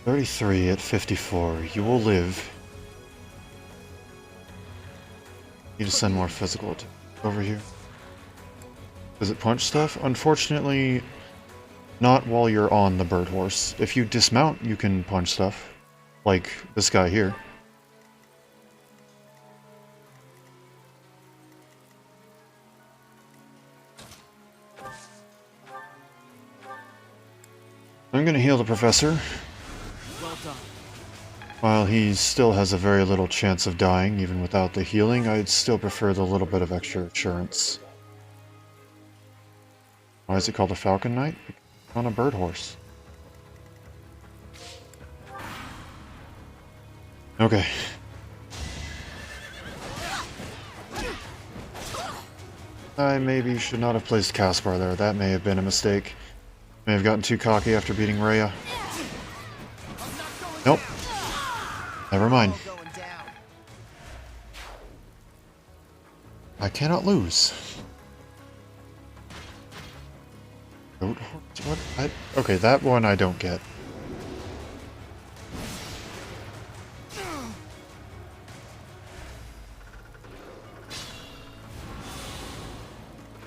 "33 at 54. You will live." Need to send more physical over here. Does it punch stuff? Unfortunately, not while you're on the bird horse. If you dismount, you can punch stuff. Like this guy here. I'm gonna heal the professor. Well done. While he still has a very little chance of dying, even without the healing, I'd still prefer the little bit of extra assurance. Why is it called a Falcon Knight? On a bird horse. Okay. I maybe should not have placed Caspar there. That may have been a mistake. May have gotten too cocky after beating Rhea. Nope. Never mind. I cannot lose. Goat horse? What? Okay, that one I don't get.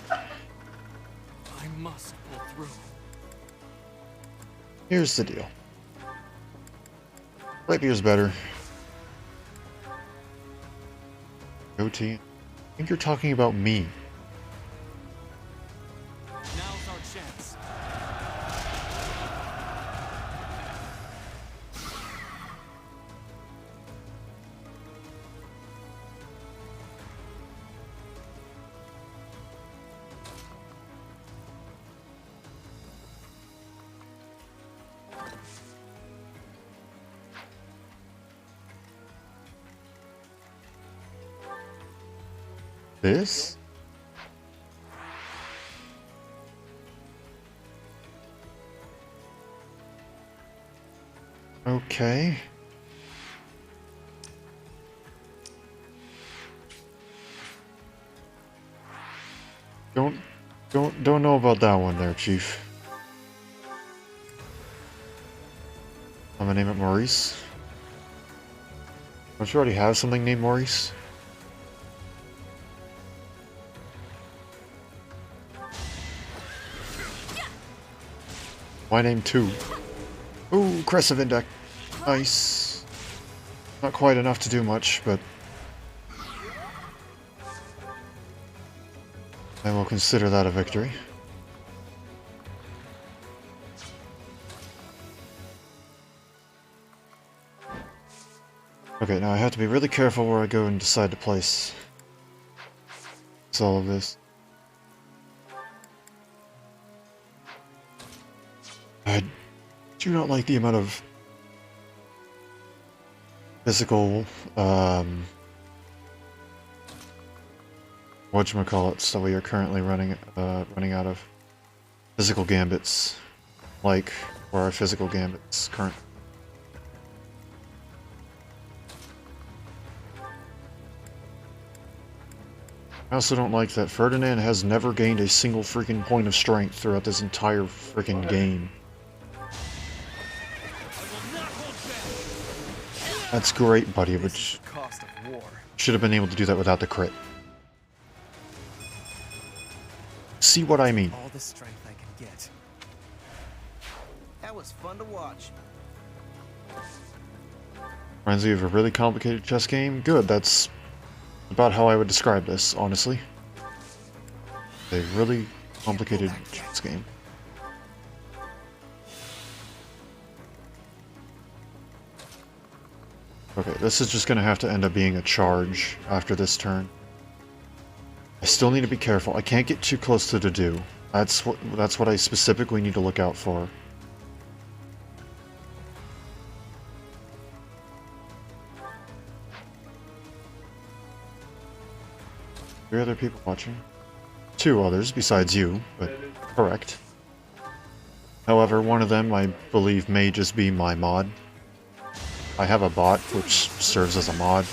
I must pull through. Here's the deal. Rapier's better. Goatee. I think you're talking about me. Now's our chance. This? Okay. Don't know about that one there, Chief. I'm gonna name it Maurice. Don't you already have something named Maurice? Why name two? Ooh, Crest of Index. Nice. Not quite enough to do much, but I will consider that a victory. Okay, now I have to be really careful where I go and decide to place all of this. I do not like the amount of physical, whatchamacallits that we are currently running out of. Physical gambits. Like, where our physical gambits current. I also don't like that Ferdinand has never gained a single freaking point of strength throughout this entire freaking game. That's great, buddy, but should have been able to do that without the crit. See what I mean? All the strength I can get. That was fun to watch. Reminds me of a really complicated chess game? Good, that's about how I would describe this, honestly. A really complicated chess game. Okay, this is just gonna have to end up being a charge after this turn. I still need to be careful. I can't get too close to the do. That's what I specifically need to look out for. Three other people watching. Two others besides you, but correct. However, one of them I believe may just be my mod. I have a bot which serves as a mod.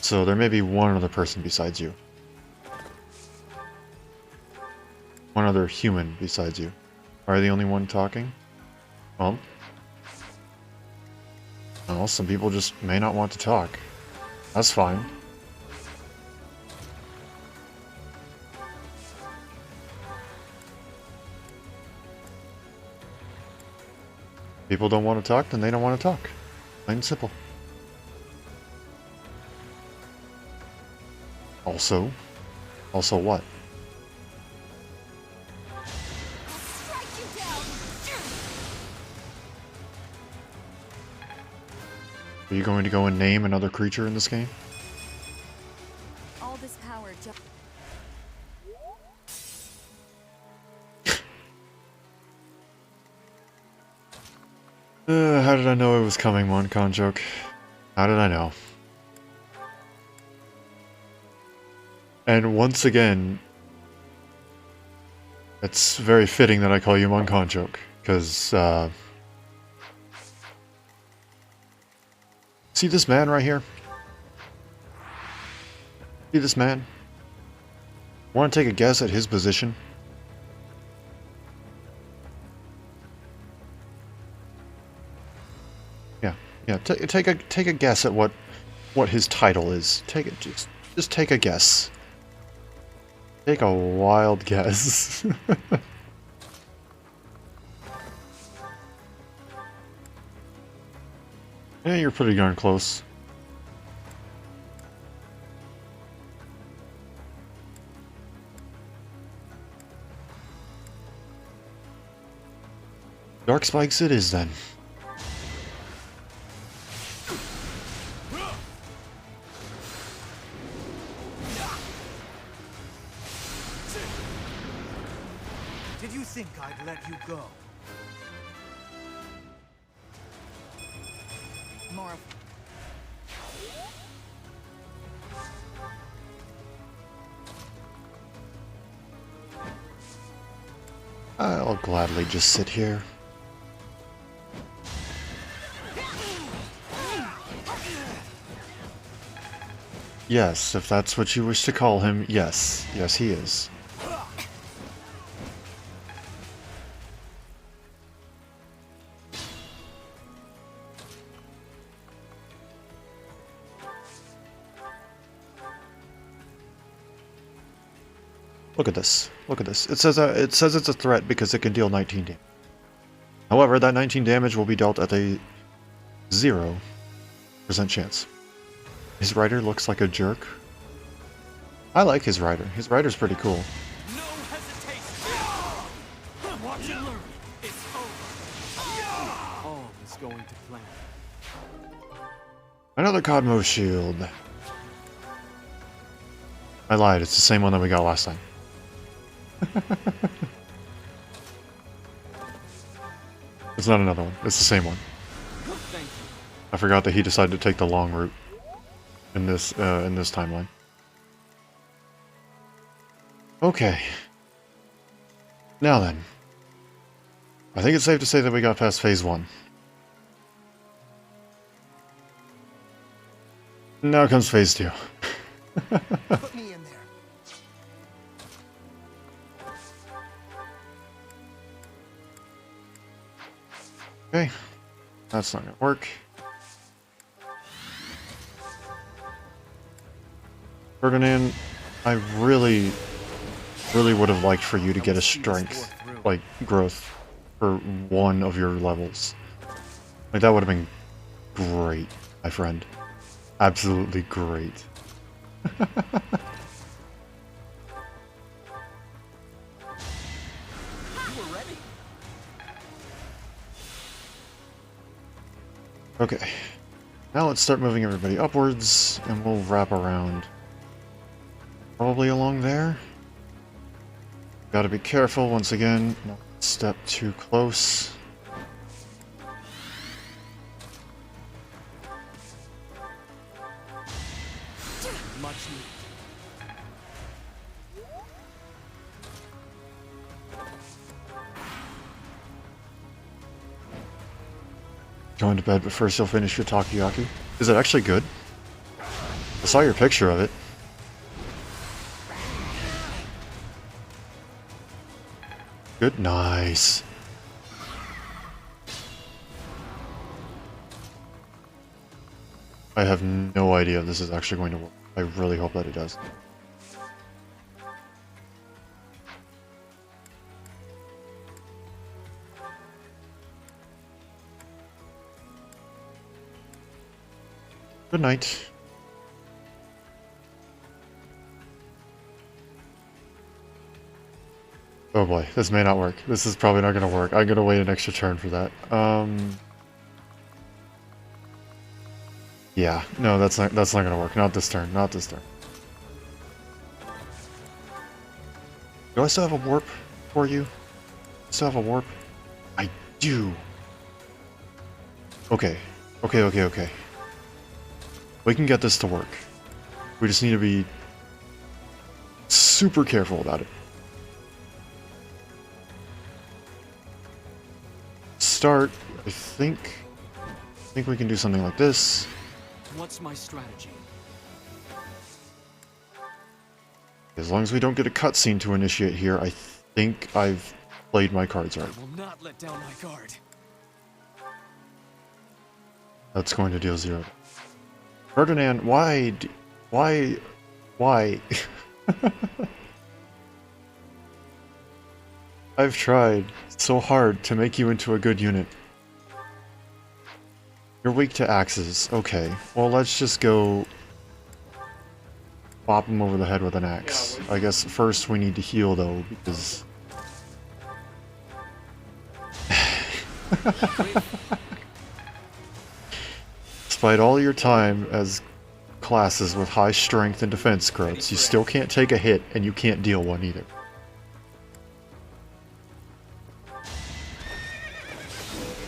So there may be one other person besides you. One other human besides you. Are you the only one talking? Well, some people just may not want to talk. That's fine. People don't want to talk, then they don't want to talk. Plain and simple. Also what? Are you going to go and name another creature in this game? All this power How did I know it was coming, one con joke? How did I know? And once again, it's very fitting that I call you Moncon joke, because, see this man right here? See this man? Want to take a guess at his position? Yeah. Take a guess at what his title is. Just take a guess. Take a wild guess. Yeah, you're pretty darn close. Dark Spikes it is then. Did you think I'd let you go? more. I'll gladly just sit here. Yes, if that's what you wish to call him, yes. Yes, he is. Look at this. Look at this. It says it's a threat because it can deal 19 damage. However, that 19 damage will be dealt at a 0% chance. His rider looks like a jerk. I like his rider. His rider's pretty cool. No hesitation. Watch and learn. It's over. All is going to plan. Another Cosmo shield. I lied. It's the same one that we got last time. It's not another one. It's the same one. I forgot that he decided to take the long route in this timeline. Okay. Now then, I think it's safe to say that we got past phase 1. Now comes phase 2. Put me in there. Okay, that's not gonna work. Ferdinand, I really would have liked for you to get a strength, like, growth for one of your levels. Like, that would have been great, my friend. Absolutely great. Okay. Now let's start moving everybody upwards, and we'll wrap around. Probably along there. Gotta be careful once again, not step too close. Much needed. Going to bed, but first you'll finish your takoyaki. Is it actually good? I saw your picture of it. Good, nice. I have no idea if this is actually going to work. I really hope that it does. Good night. Oh boy, this may not work. This is probably not going to work. I'm going to wait an extra turn for that. Yeah, no, that's not going to work. Not this turn. Not this turn. Do I still have a warp for you? Still have a warp? I do. Okay. Okay. We can get this to work. We just need to be super careful about it. Start, I think we can do something like this. What's my strategy? As long as we don't get a cutscene to initiate here, I think I've played my cards right. I will not let down my guard. That's going to deal 0. Ferdinand, why? I've tried so hard to make you into a good unit. You're weak to axes. Okay, well let's just go bop him over the head with an axe. I guess first we need to heal though, because... Despite all your time as classes with high strength and defense growths, you still can't take a hit and you can't deal one either.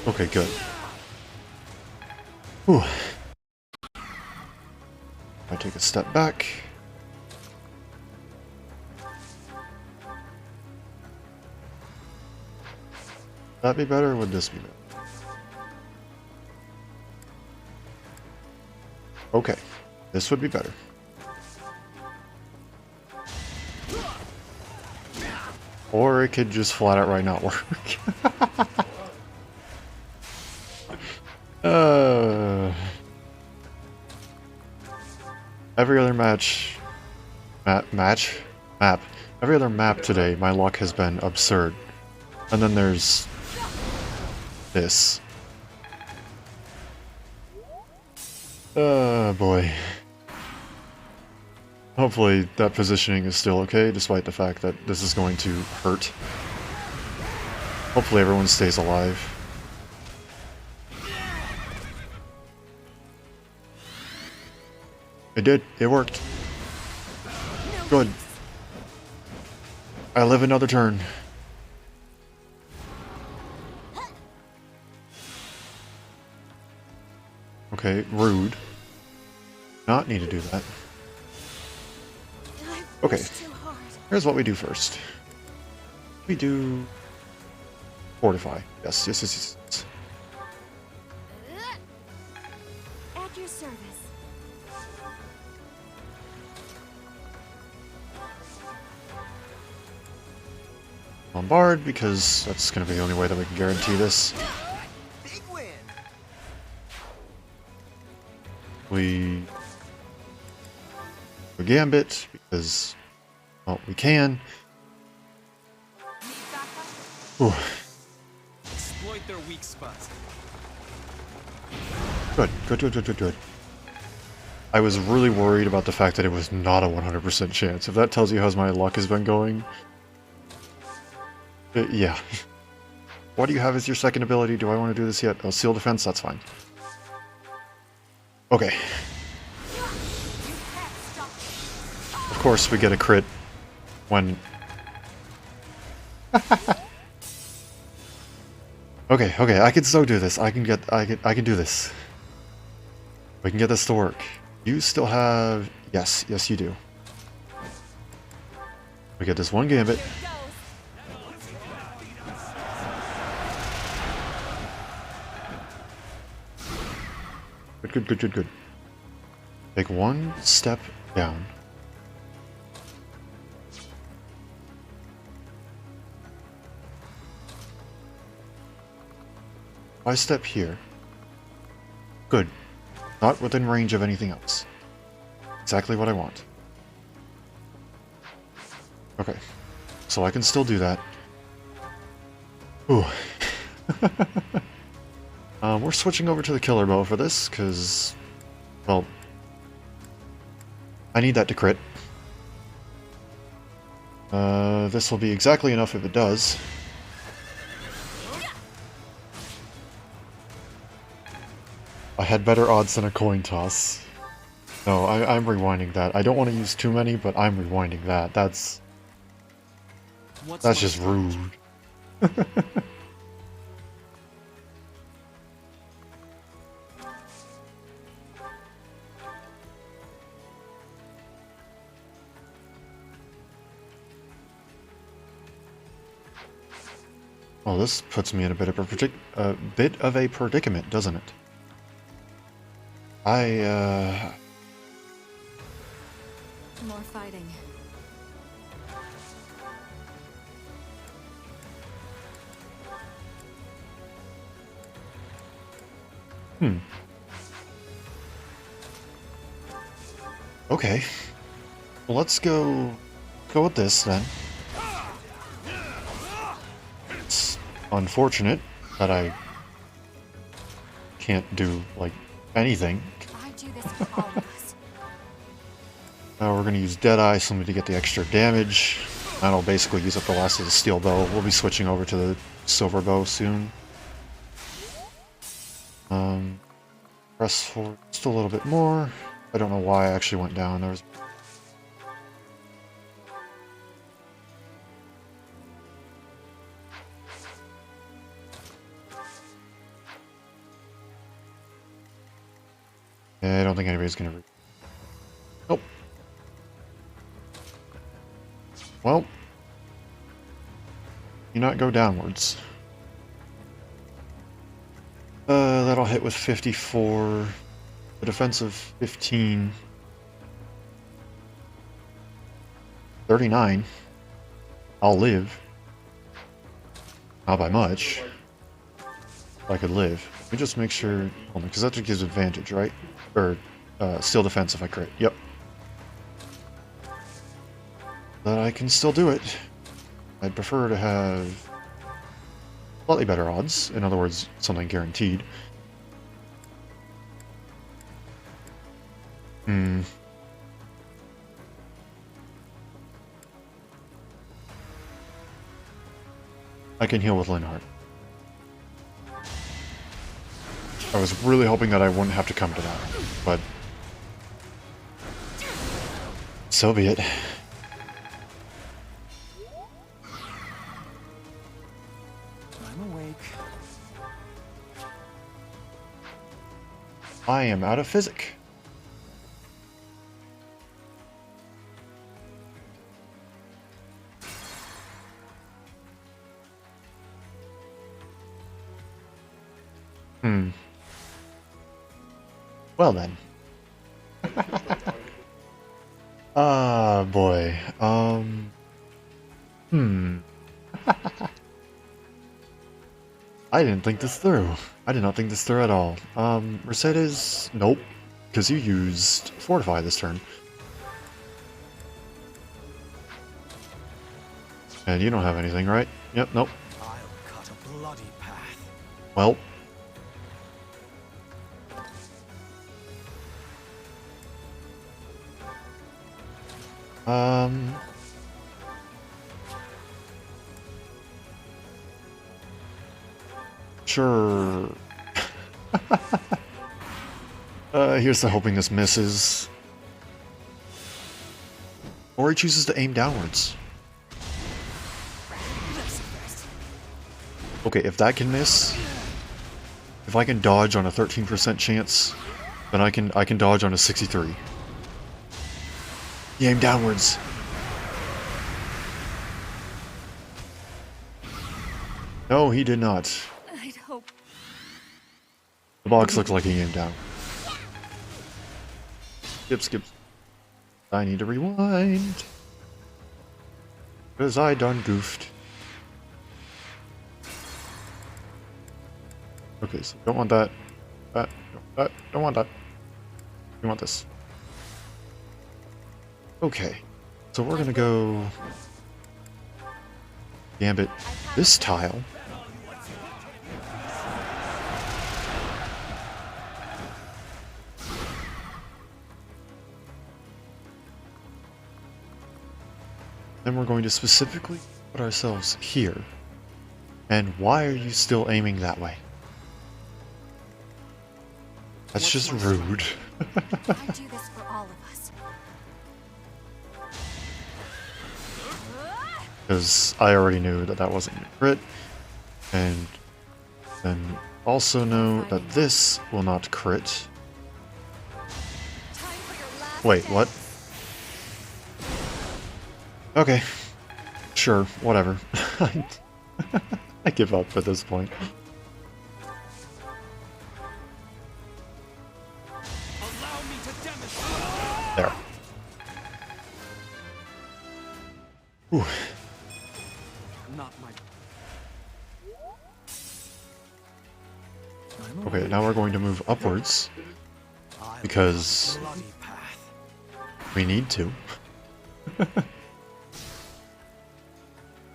Okay, good. Whew. I take a step back. Would that be better or would this be better? Okay, this would be better. Or it could just flat out right not work. Every other map. Every other map today, my luck has been absurd. And then there's this. Oh boy. Hopefully that positioning is still okay, despite the fact that this is going to hurt. Hopefully everyone stays alive. It did. It worked. Good. I live another turn. Okay, rude. Not need to do that. Okay, here's what we do first. We do... fortify. Yes. At your service. Bombard, because that's going to be the only way that we can guarantee this. Big win. We Gambit, because, well, we can. Ooh. Exploit their weak spots. Good. I was really worried about the fact that it was not a 100% chance. If that tells you how my luck has been going... yeah. What do you have as your second ability? Do I want to do this yet? Oh, Seal Defense? That's fine. Okay. Of course, we get a crit when... Okay, okay, I can so do this. I can do this. We can get this to work. You still have... Yes, yes you do. We get this one gambit. Good, good, good, good, good. Take one step down. I step here. Good. Not within range of anything else. Exactly what I want. Okay. So I can still do that. Ooh. We're switching over to the killer bow for this, because... Well... I need that to crit. This will be exactly enough if it does. I had better odds than a coin toss. No, I'm rewinding that. I don't want to use too many, but I'm rewinding that. That's just rude. Oh, this puts me in a bit of a predicament, doesn't it? More fighting. Okay. Well, let's go with this then. It's unfortunate that I can't do like anything. I do this for all of us. Now we're gonna use Deadeye simply to get the extra damage. That'll basically use up the last of the steel bow. We'll be switching over to the silver bow soon. Press forward just a little bit more. I don't know why I actually went down. There was... Yeah, I don't think anybody's gonna... Nope. Well, you not go downwards. That'll hit with 54. The defensive 15. 39. I'll live. Not by much. I could live. Let me just make sure. Hold on, because that gives advantage, right? Or steel defense if I crit. Yep. But I can still do it. I'd prefer to have slightly better odds. In other words, something guaranteed. I can heal with Linhardt. I was really hoping that I wouldn't have to come to that, but so be it. I'm awake. I am out of physic. Well then. Ah, boy. I didn't think this through. I did not think this through at all. Mercedes, nope. Because you used Fortify this turn. And you don't have anything, right? Yep, nope. I'll cut a bloody path. Well. Sure. Here's to hoping this misses. Or he chooses to aim downwards. Okay, if that can miss, if I can dodge on a 13% chance, then I can dodge on a 63. He aimed downwards. No, he did not. I'd hope. The box looks like he aimed down. Skip. I need to rewind. Because I done goofed. Okay, so don't want that. Don't want that. We want this. Okay, so we're gonna go gambit this tile. Then we're going to specifically put ourselves here. And why are you still aiming that way? That's just rude. I do this for all of us. Because I already knew that that wasn't a crit. And then also know that this will not crit. Wait, what? Okay. Sure, whatever. I give up at this point. There. Whew. Okay, now we're going to move upwards. Because we need to.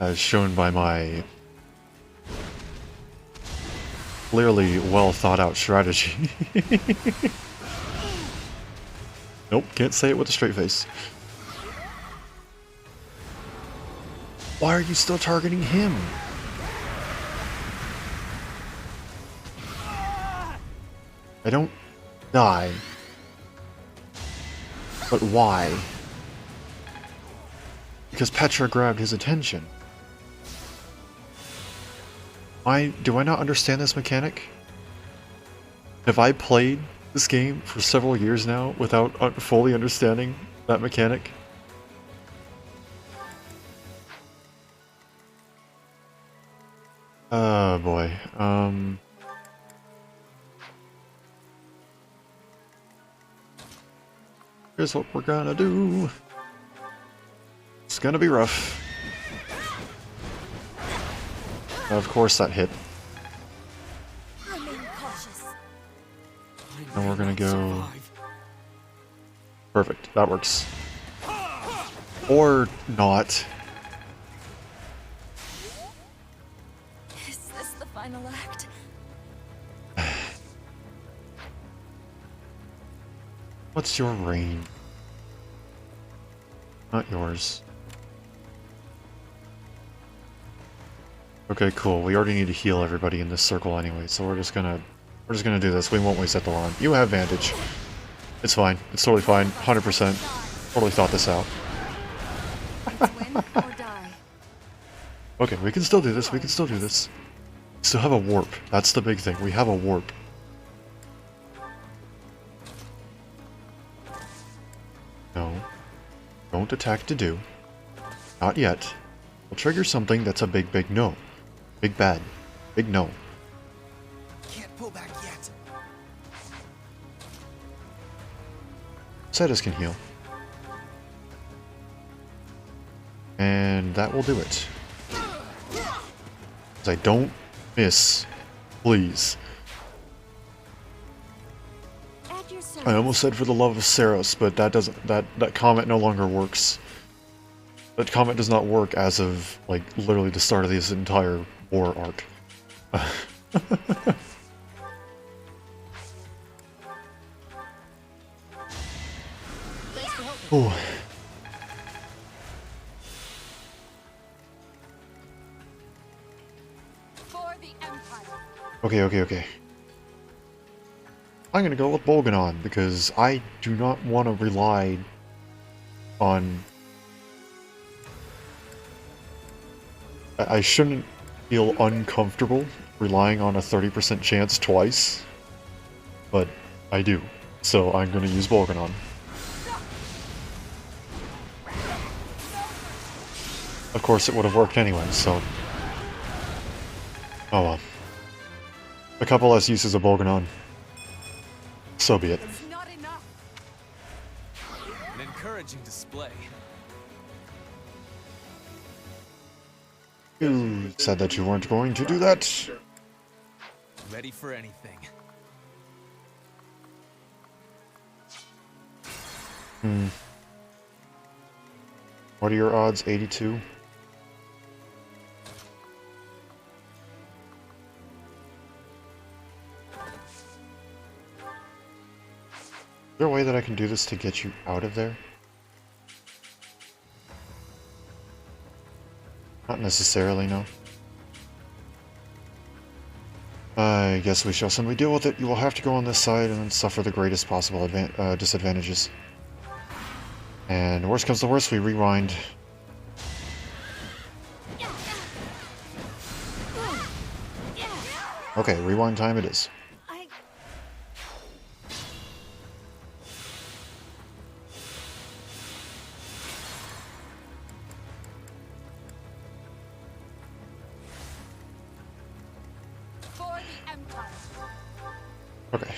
As shown by my clearly well thought out strategy. Nope, can't say it with a straight face. Why are you still targeting him? I don't die. But why? Because Petra grabbed his attention. Do I not understand this mechanic? Have I played this game for several years now without fully understanding that mechanic? Oh boy. Here's what we're gonna do. It's gonna be rough. Of course that hit. And we're gonna go... Perfect, that works. Or not. Is this the final act? What's your range? Not yours. Okay, cool. We already need to heal everybody in this circle anyway, so we're just gonna do this. We won't waste Etheron. You have Vantage. It's fine. It's totally fine. 100%. Totally thought this out. Okay, we can still do this. We can still do this. We still have a warp. That's the big thing. We have a warp. No. Don't attack to do. Not yet. We'll trigger something that's a big, big no. Big bad. Big no. Can't pull back yet. Cetus can heal. And that will do it. As I don't miss. Please. I almost said for the love of Saros, but that doesn't that comment no longer works. That comment does not work as of like literally the start of this entire war arc. Ooh. Okay. I'm gonna go with Bolganon, because I do not want to rely on... I shouldn't feel uncomfortable relying on a 30% chance twice, but I do. So I'm gonna use Bolganon. Of course it would have worked anyway, so... Oh well. A couple less uses of Bolganon. So be it. An encouraging display. You said that you weren't going to do that. Ready for anything. What are your odds? 82? Is there a way that I can do this to get you out of there? Not necessarily, no. I guess we shall simply deal with it. You will have to go on this side and suffer the greatest possible disadvantages. And worst comes to worst, we rewind. Okay, rewind time it is. Okay.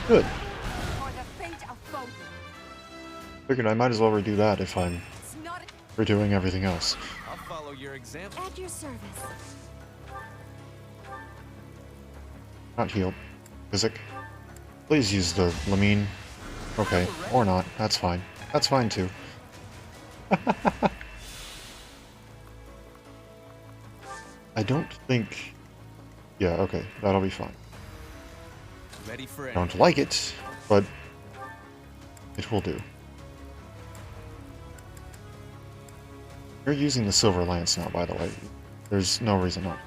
Good. Figured I might as well redo that if I'm redoing everything else. I'll follow your example. At your service. Not healed. Physic. Please use the Lamine. Okay, or not. That's fine. That's fine too. I don't think... Yeah, okay, that'll be fine. Ready for Don't like it, but it will do. You're using the Silver Lance now, by the way. There's no reason not.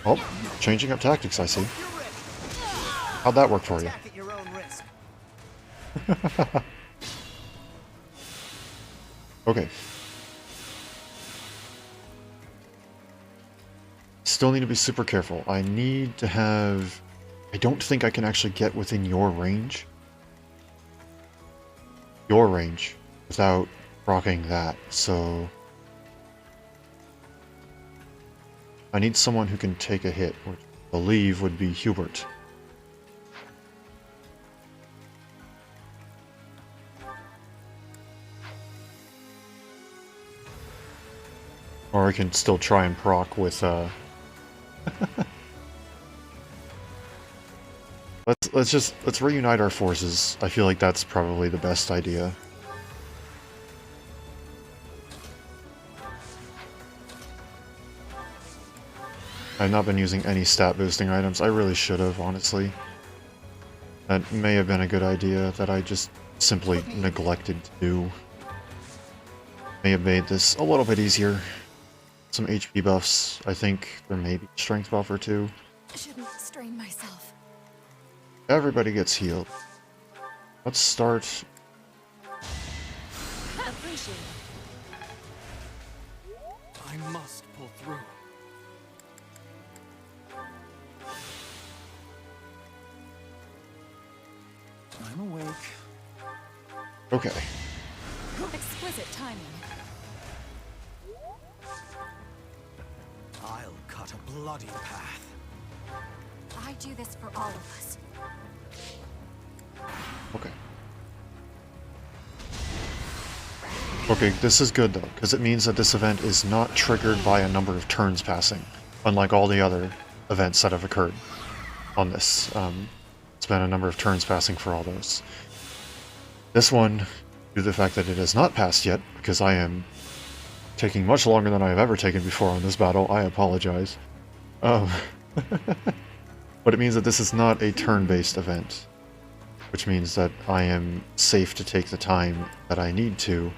Oh, changing up tactics, I see. How'd that work for you? Okay. Still need to be super careful. I need to have... I don't think I can actually get within your range. Your range. Without rocking that, so... I need someone who can take a hit, which I believe would be Hubert. Or I can still try and proc with, Let's reunite our forces. I feel like that's probably the best idea. I've not been using any stat boosting items. I really should have, honestly. That may have been a good idea that I just simply neglected to do. May have made this a little bit easier. Some HP buffs. I think there may be a strength buff or two. Shouldn't strain myself. Everybody gets healed. Let's start. Appreciate it. I must pull through. I'm awake. Okay. Exquisite timing. I'll cut a bloody path. I do this for all of us. Okay. Okay, this is good though, because it means that this event is not triggered by a number of turns passing, unlike all the other events that have occurred on this. It's been a number of turns passing for all those. This one, due to the fact that it has not passed yet, because I am taking much longer than I have ever taken before on this battle, I apologize. But it means that this is not a turn-based event, which means that I am safe to take the time that I need to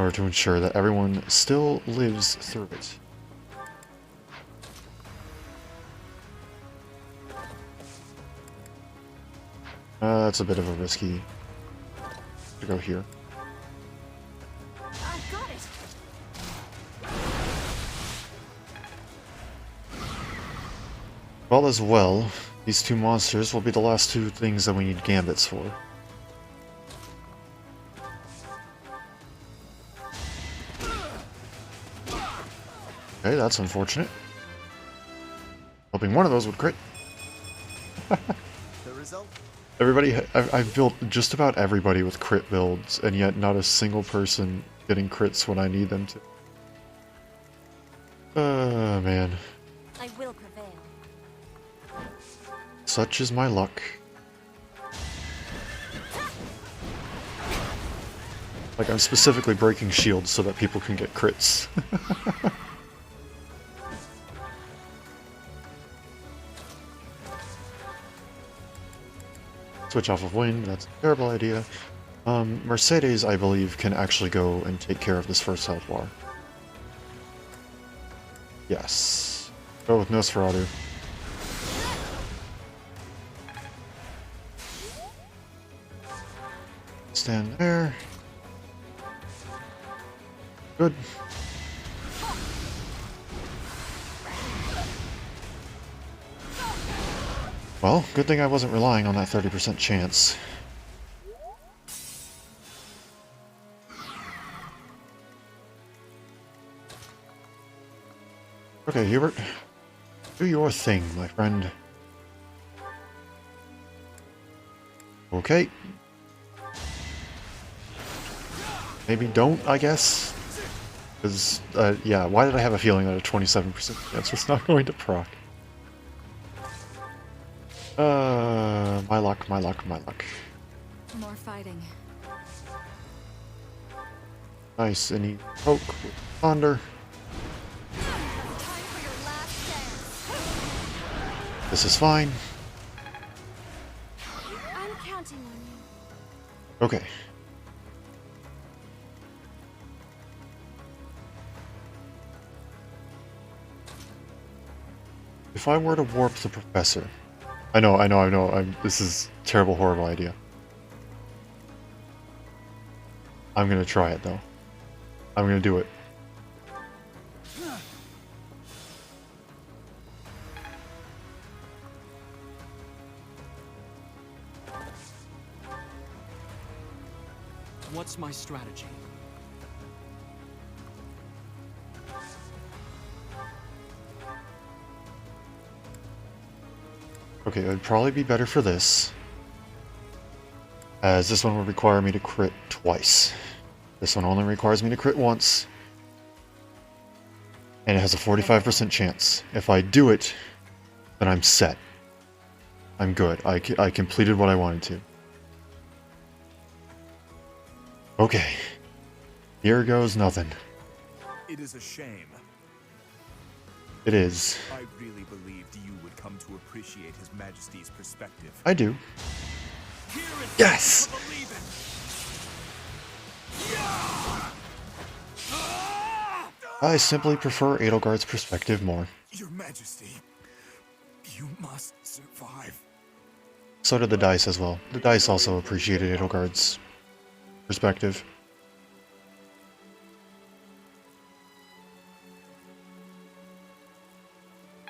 in order to ensure that everyone still lives through it. That's a bit of a risky to go here. I got it. Well, as well, these two monsters will be the last two things that we need gambits for. Okay, that's unfortunate. Hoping one of those would crit. The result? Everybody, I've built just about everybody with crit builds, and yet not a single person getting crits when I need them to. Man. I will prevail. Such is my luck. Like, I'm specifically breaking shields so that people can get crits. Switch off of wind, that's a terrible idea. Mercedes, I believe, can actually go and take care of this first health bar. Yes. Go with Nosferatu. Stand there. Good. Well, good thing I wasn't relying on that 30% chance. Okay, Hubert. Do your thing, my friend. Okay. Maybe don't, I guess? Because, yeah, why did I have a feeling that a 27% chance was not going to proc? My luck, my luck, my luck. More fighting. Nice, and he poke with thunder. This is fine. I'm counting on you. Okay. If I were to warp the professor... I know, this is a terrible, horrible idea. I'm gonna try it, though. I'm gonna do it. What's my strategy? Okay, it would probably be better for this, as this one would require me to crit twice. This one only requires me to crit once, and it has a 45% chance. If I do it, then I'm set. I'm good. I completed what I wanted to. Okay. Here goes nothing. It is a shame. It is. I really believed you would come to appreciate His Majesty's perspective. I do. Yes! I simply prefer Edelgard's perspective more. Your Majesty, you must survive. So did the dice as well. The dice also appreciated Edelgard's perspective.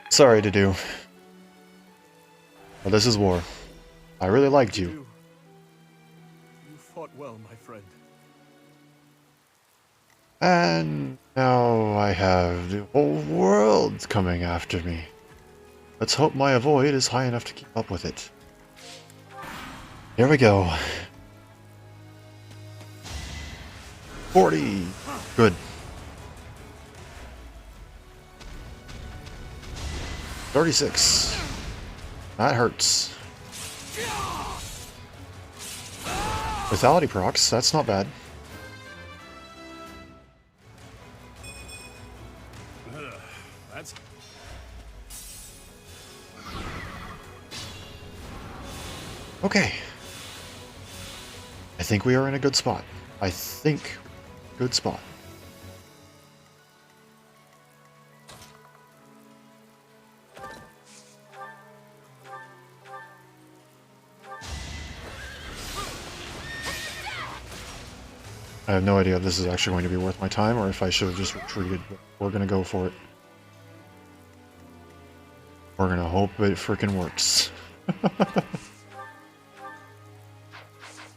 Sorry to do. But this is war. I really liked you. You fought well, my friend. And now I have the whole world coming after me. Let's hope my avoid is high enough to keep up with it. Here we go. 40. Good. 36. That hurts. Lethality procs, that's not bad. That's... Okay. I think we are in a good spot. I think Good spot. I have no idea if this is actually going to be worth my time or if I should have just retreated, but we're gonna go for it. We're gonna hope it freaking works.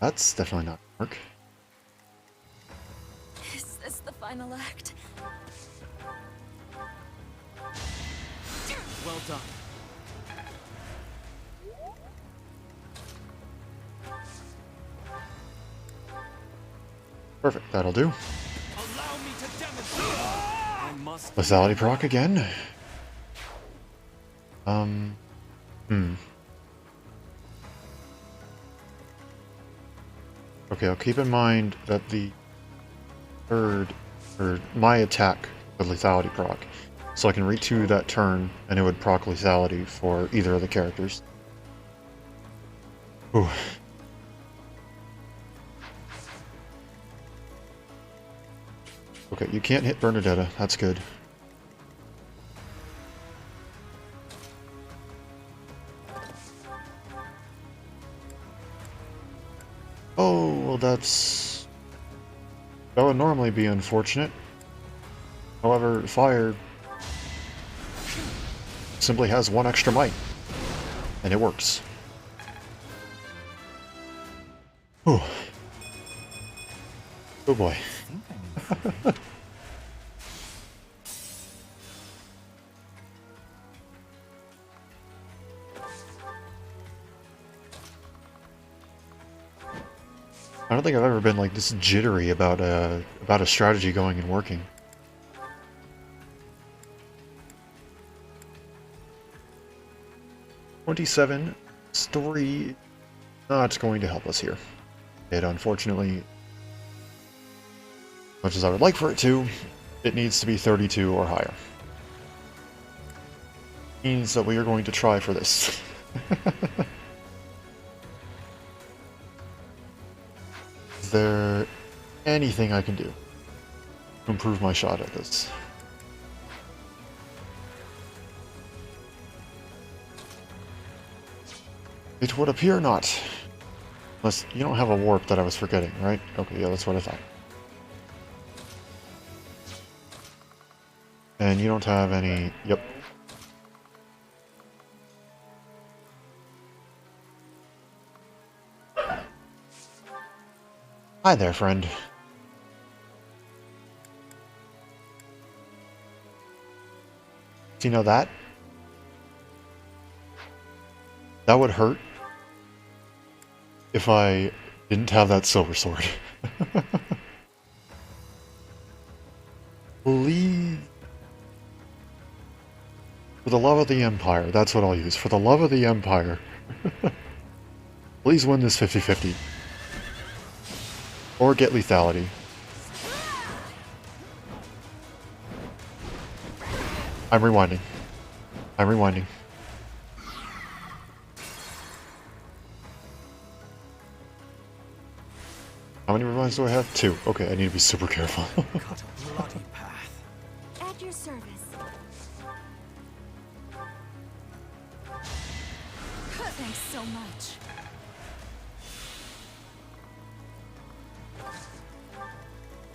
That's definitely not gonna work. Is this the final act? Well done. Perfect, that'll do. Allow me to demonstrate. I must. Lethality proc again. Okay, I'll keep in mind that the third, or my attack with lethality proc. So I can re-2 that turn, and it would proc lethality for either of the characters. Ooh. Okay, you can't hit Bernadetta, that's good. Oh, well that would normally be unfortunate. However, fire simply has one extra might, and it works. Whew. Oh boy. I don't think I've ever been like this jittery about a strategy going and working. "27 story not going to help us here. It unfortunately, much as I would like for it to, it needs to be 32 or higher. Means that we are going to try for this. Is there anything I can do to improve my shot at this? It would appear not. Unless you don't have a warp that I was forgetting, right? Okay, yeah, that's what I thought. And you don't have any... Yep. Hi there, friend. Do you know that? That would hurt if I didn't have that silver sword. Please. For the love of the Empire, that's what I'll use. For the love of the Empire. Please win this 50-50. Or get lethality. I'm rewinding. I'm rewinding. How many rewinds do I have? 2. Okay, I need to be super careful. Cut a bloody path. At your service. Thanks so much.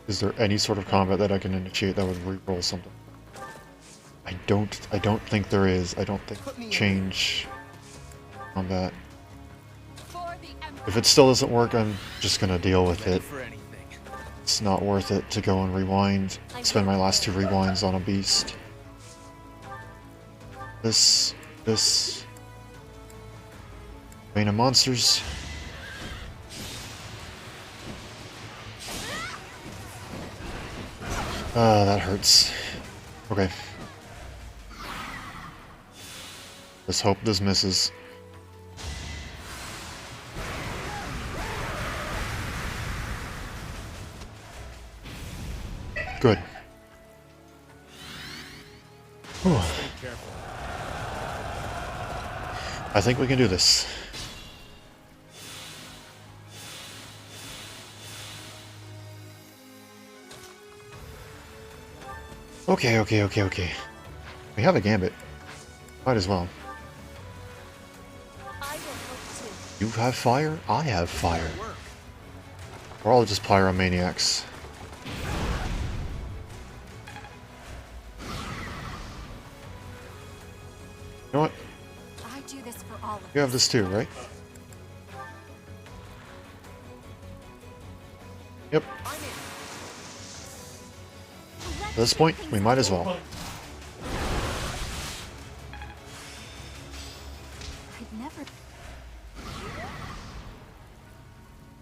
Is there any sort of combat that I can initiate that would reroll something? I don't think there is. I don't think change combat. If it still doesn't work, I'm just gonna deal with it. It's not worth it to go and rewind. Spend my last 2 rewinds on a beast. This Vein of Monsters. That hurts. Okay. Let's hope this misses. Good. Whew. I think we can do this. Okay, okay, okay, okay. We have a gambit. Might as well. You have fire, I have fire. We're all just pyromaniacs. You know what? I do this for all of You have this too, right? Yep. At this point, we might as well. I'd never.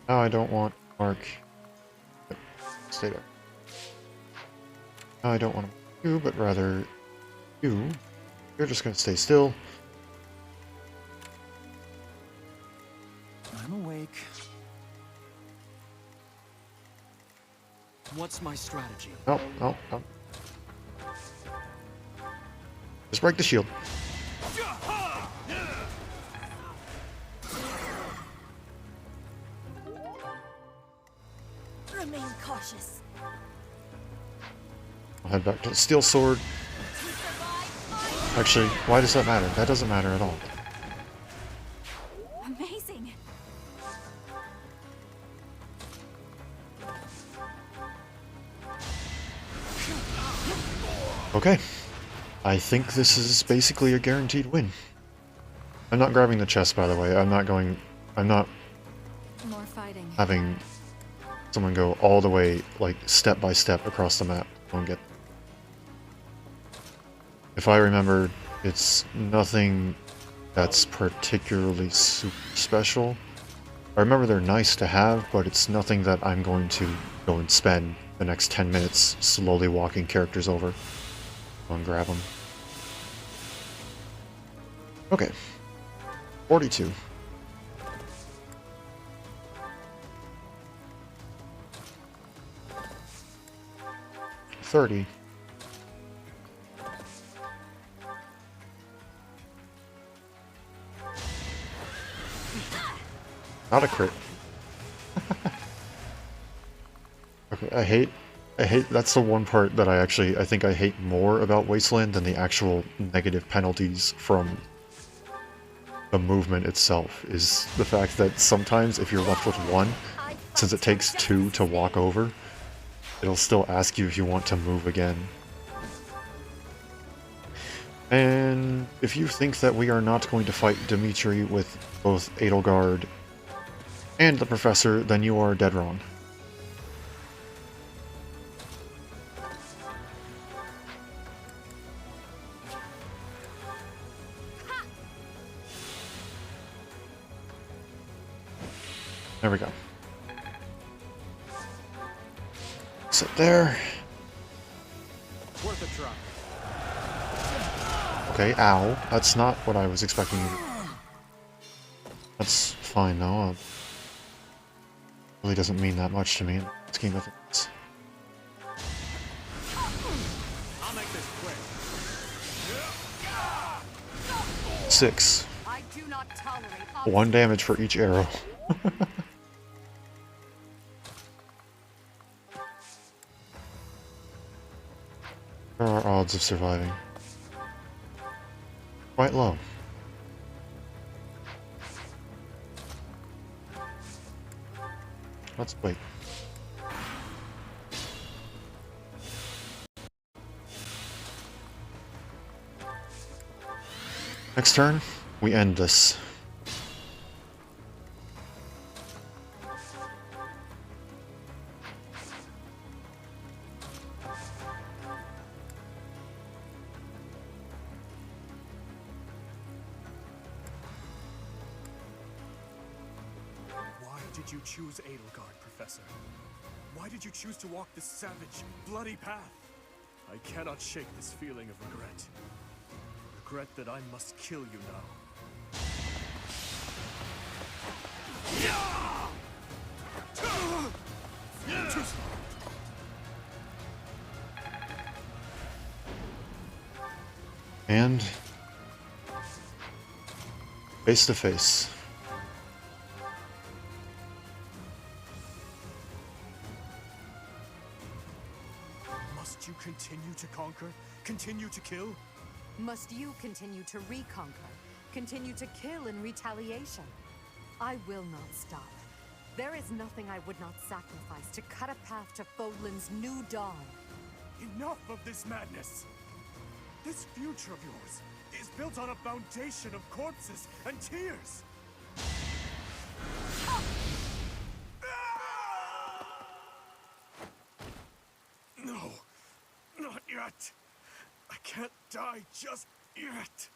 No, I don't want Mark. Yep. Stay there. No, I don't want you, but rather you. You're just gonna stay still. I'm awake. What's my strategy? No, no, no. Just break the shield. Remain cautious. I'll head back to the steel sword. Actually, why does that matter? That doesn't matter at all. Amazing. Okay. I think this is basically a guaranteed win. I'm not grabbing the chest, by the way. I'm not More fighting. having someone go all the way, like, step by step across the map. Don't get. If I remember, it's nothing that's particularly super special. I remember they're nice to have, but it's nothing that I'm going to go and spend the next 10 minutes slowly walking characters over. Go and grab them. Okay. 42. $30. Not a crit. Okay, I hate, that's the one part that I think I hate more about Wasteland than the actual negative penalties from the movement itself, is the fact that sometimes if you're left with one, since it takes two to walk over, it'll still ask you if you want to move again. And if you think that we are not going to fight Dimitri with both Edelgard and the Professor, then you are dead wrong. There we go. Sit there. Worth a try. Okay, ow. That's not what I was expecting. That's fine though. Really doesn't mean that much to me in the scheme of things. I'll make this quick. 6. I do not tolerate 1 damage for each arrow. What are our odds of surviving? Quite low. Let's wait. Next turn, we end this. Why did you choose Edelgard, Professor? Why did you choose to walk this savage, bloody path? I cannot shake this feeling of regret. Regret that I must kill you now. Too slow. And face to face. Must you continue to conquer? Continue to kill? Must you continue to reconquer? Continue to kill in retaliation? I will not stop. There is nothing I would not sacrifice to cut a path to Fodlan's new dawn. Enough of this madness! This future of yours is built on a foundation of corpses and tears! No, not yet. I can't die just yet.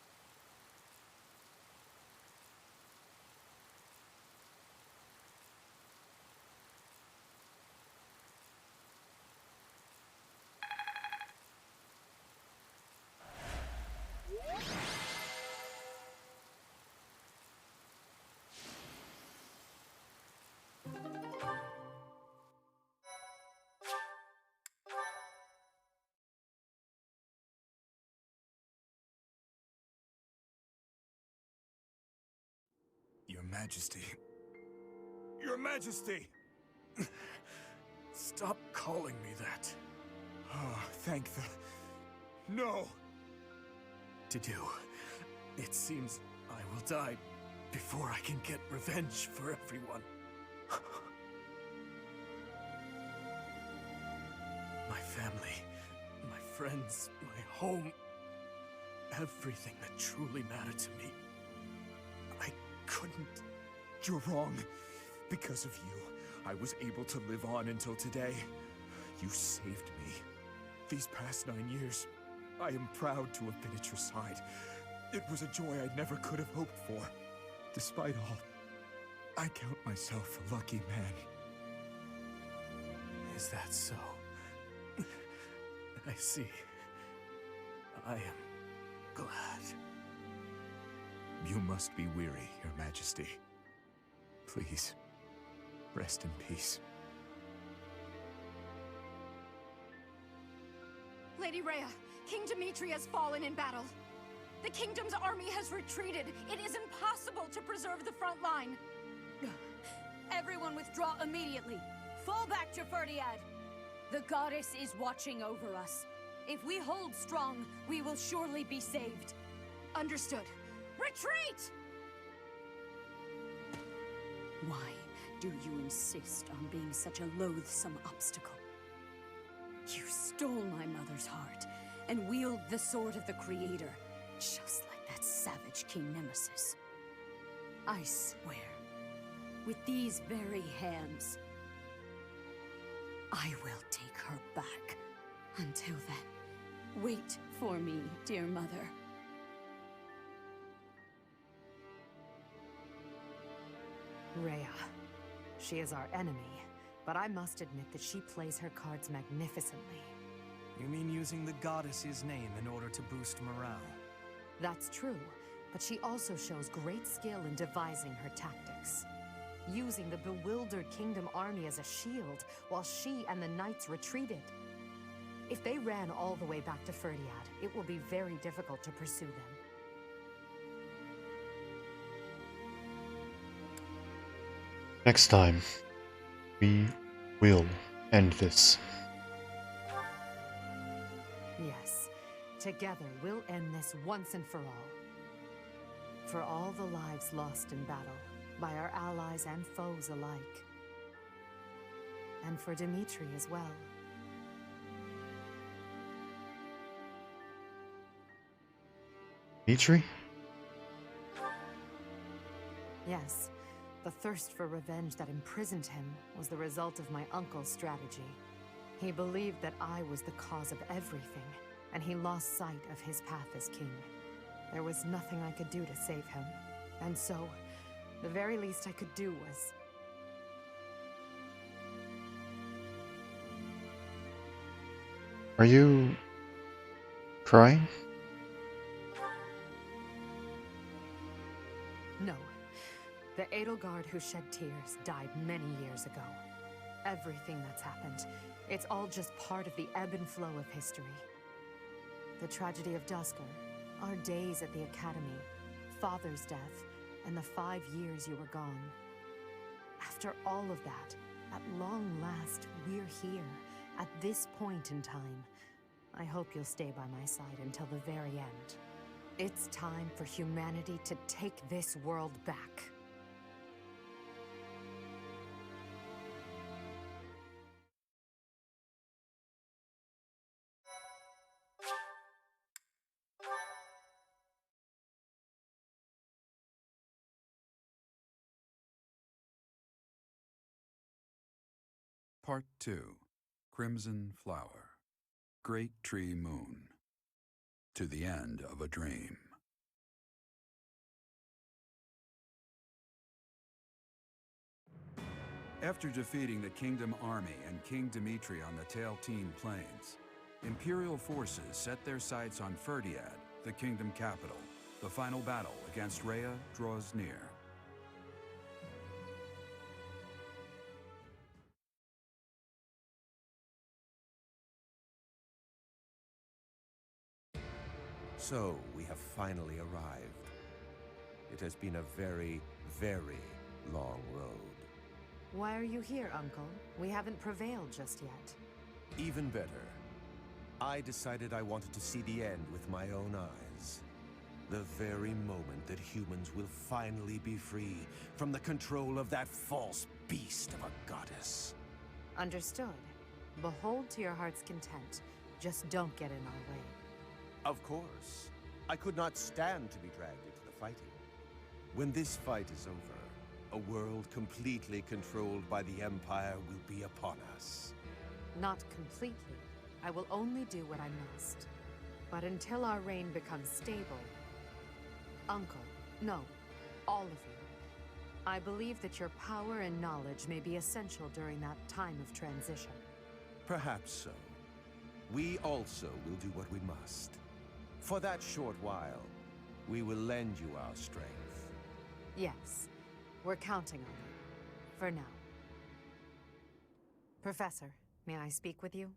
Your Majesty. Your Majesty! Stop calling me that. Oh, thank the... No! To do. It seems I will die before I can get revenge for everyone. My family, my friends, my home, everything that truly mattered to me. I couldn't. You're wrong. Because of you, I was able to live on until today. You saved me. These past 9 years, I am proud to have been at your side. It was a joy I never could have hoped for. Despite all, I count myself a lucky man. Is that so? I see. I am glad. You must be weary, Your Majesty. Please, rest in peace. Lady Rhea, King Dimitri has fallen in battle. The kingdom's army has retreated. It is impossible to preserve the front line. Everyone withdraw immediately. Fall back to Ferdiad. The goddess is watching over us. If we hold strong, we will surely be saved. Understood. Retreat! Why do you insist on being such a loathsome obstacle? You stole my mother's heart and wield the sword of the Creator, just like that savage King Nemesis. I swear, with these very hands, I will take her back. Until then, wait for me, dear mother. Rhea. She is our enemy, but I must admit that she plays her cards magnificently. You mean using the goddess's name in order to boost morale? That's true, but she also shows great skill in devising her tactics. Using the bewildered kingdom army as a shield, while she and the knights retreated. If they ran all the way back to Ferdiad, it will be very difficult to pursue them. Next time, we will end this. Yes, together we'll end this once and for all. For all the lives lost in battle, by our allies and foes alike. And for Dimitri as well. Dimitri? Yes, the thirst for revenge that imprisoned him was the result of my uncle's strategy. He believed that I was the cause of everything, and he lost sight of his path as king. There was nothing I could do to save him, and so, the very least I could do was... Are you... crying? No. The Edelgard who shed tears died many years ago. Everything that's happened, it's all just part of the ebb and flow of history. The tragedy of Dusker, our days at the Academy, Father's death, and the 5 years you were gone. After all of that, at long last, we're here, At this point in time, I hope you'll stay by my side until the very end. It's time for humanity to take this world back. Part 2. Crimson Flower. Great Tree Moon. To the End of a Dream. After defeating the Kingdom Army and King Dimitri on the Tailtean Plains, Imperial forces set their sights on Ferdiad, the Kingdom capital. The final battle against Rhea draws near. So, we have finally arrived. It has been a very, very long road. Why are you here, Uncle? We haven't prevailed just yet. Even better. I decided I wanted to see the end with my own eyes. The very moment that humans will finally be free from the control of that false beast of a goddess. Understood. Behold to your heart's content. Just don't get in our way. Of course. I could not stand to be dragged into the fighting. When this fight is over, a world completely controlled by the Empire will be upon us. Not completely. I will only do what I must. But until our reign becomes stable... Uncle, no, all of you. I believe that your power and knowledge may be essential during that time of transition. Perhaps so. We also will do what we must. For that short while, we will lend you our strength. Yes, we're counting on you. For now. Professor, may I speak with you?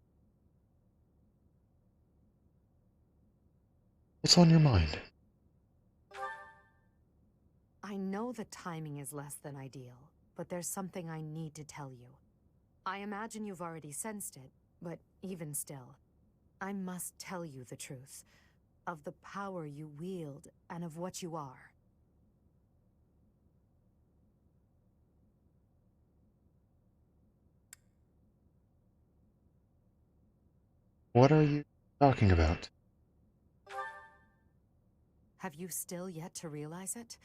What's on your mind? I know the timing is less than ideal, but there's something I need to tell you. I imagine you've already sensed it, but even still, I must tell you the truth. Of the power you wield, and of what you are. What are you talking about? Have you still yet to realize it?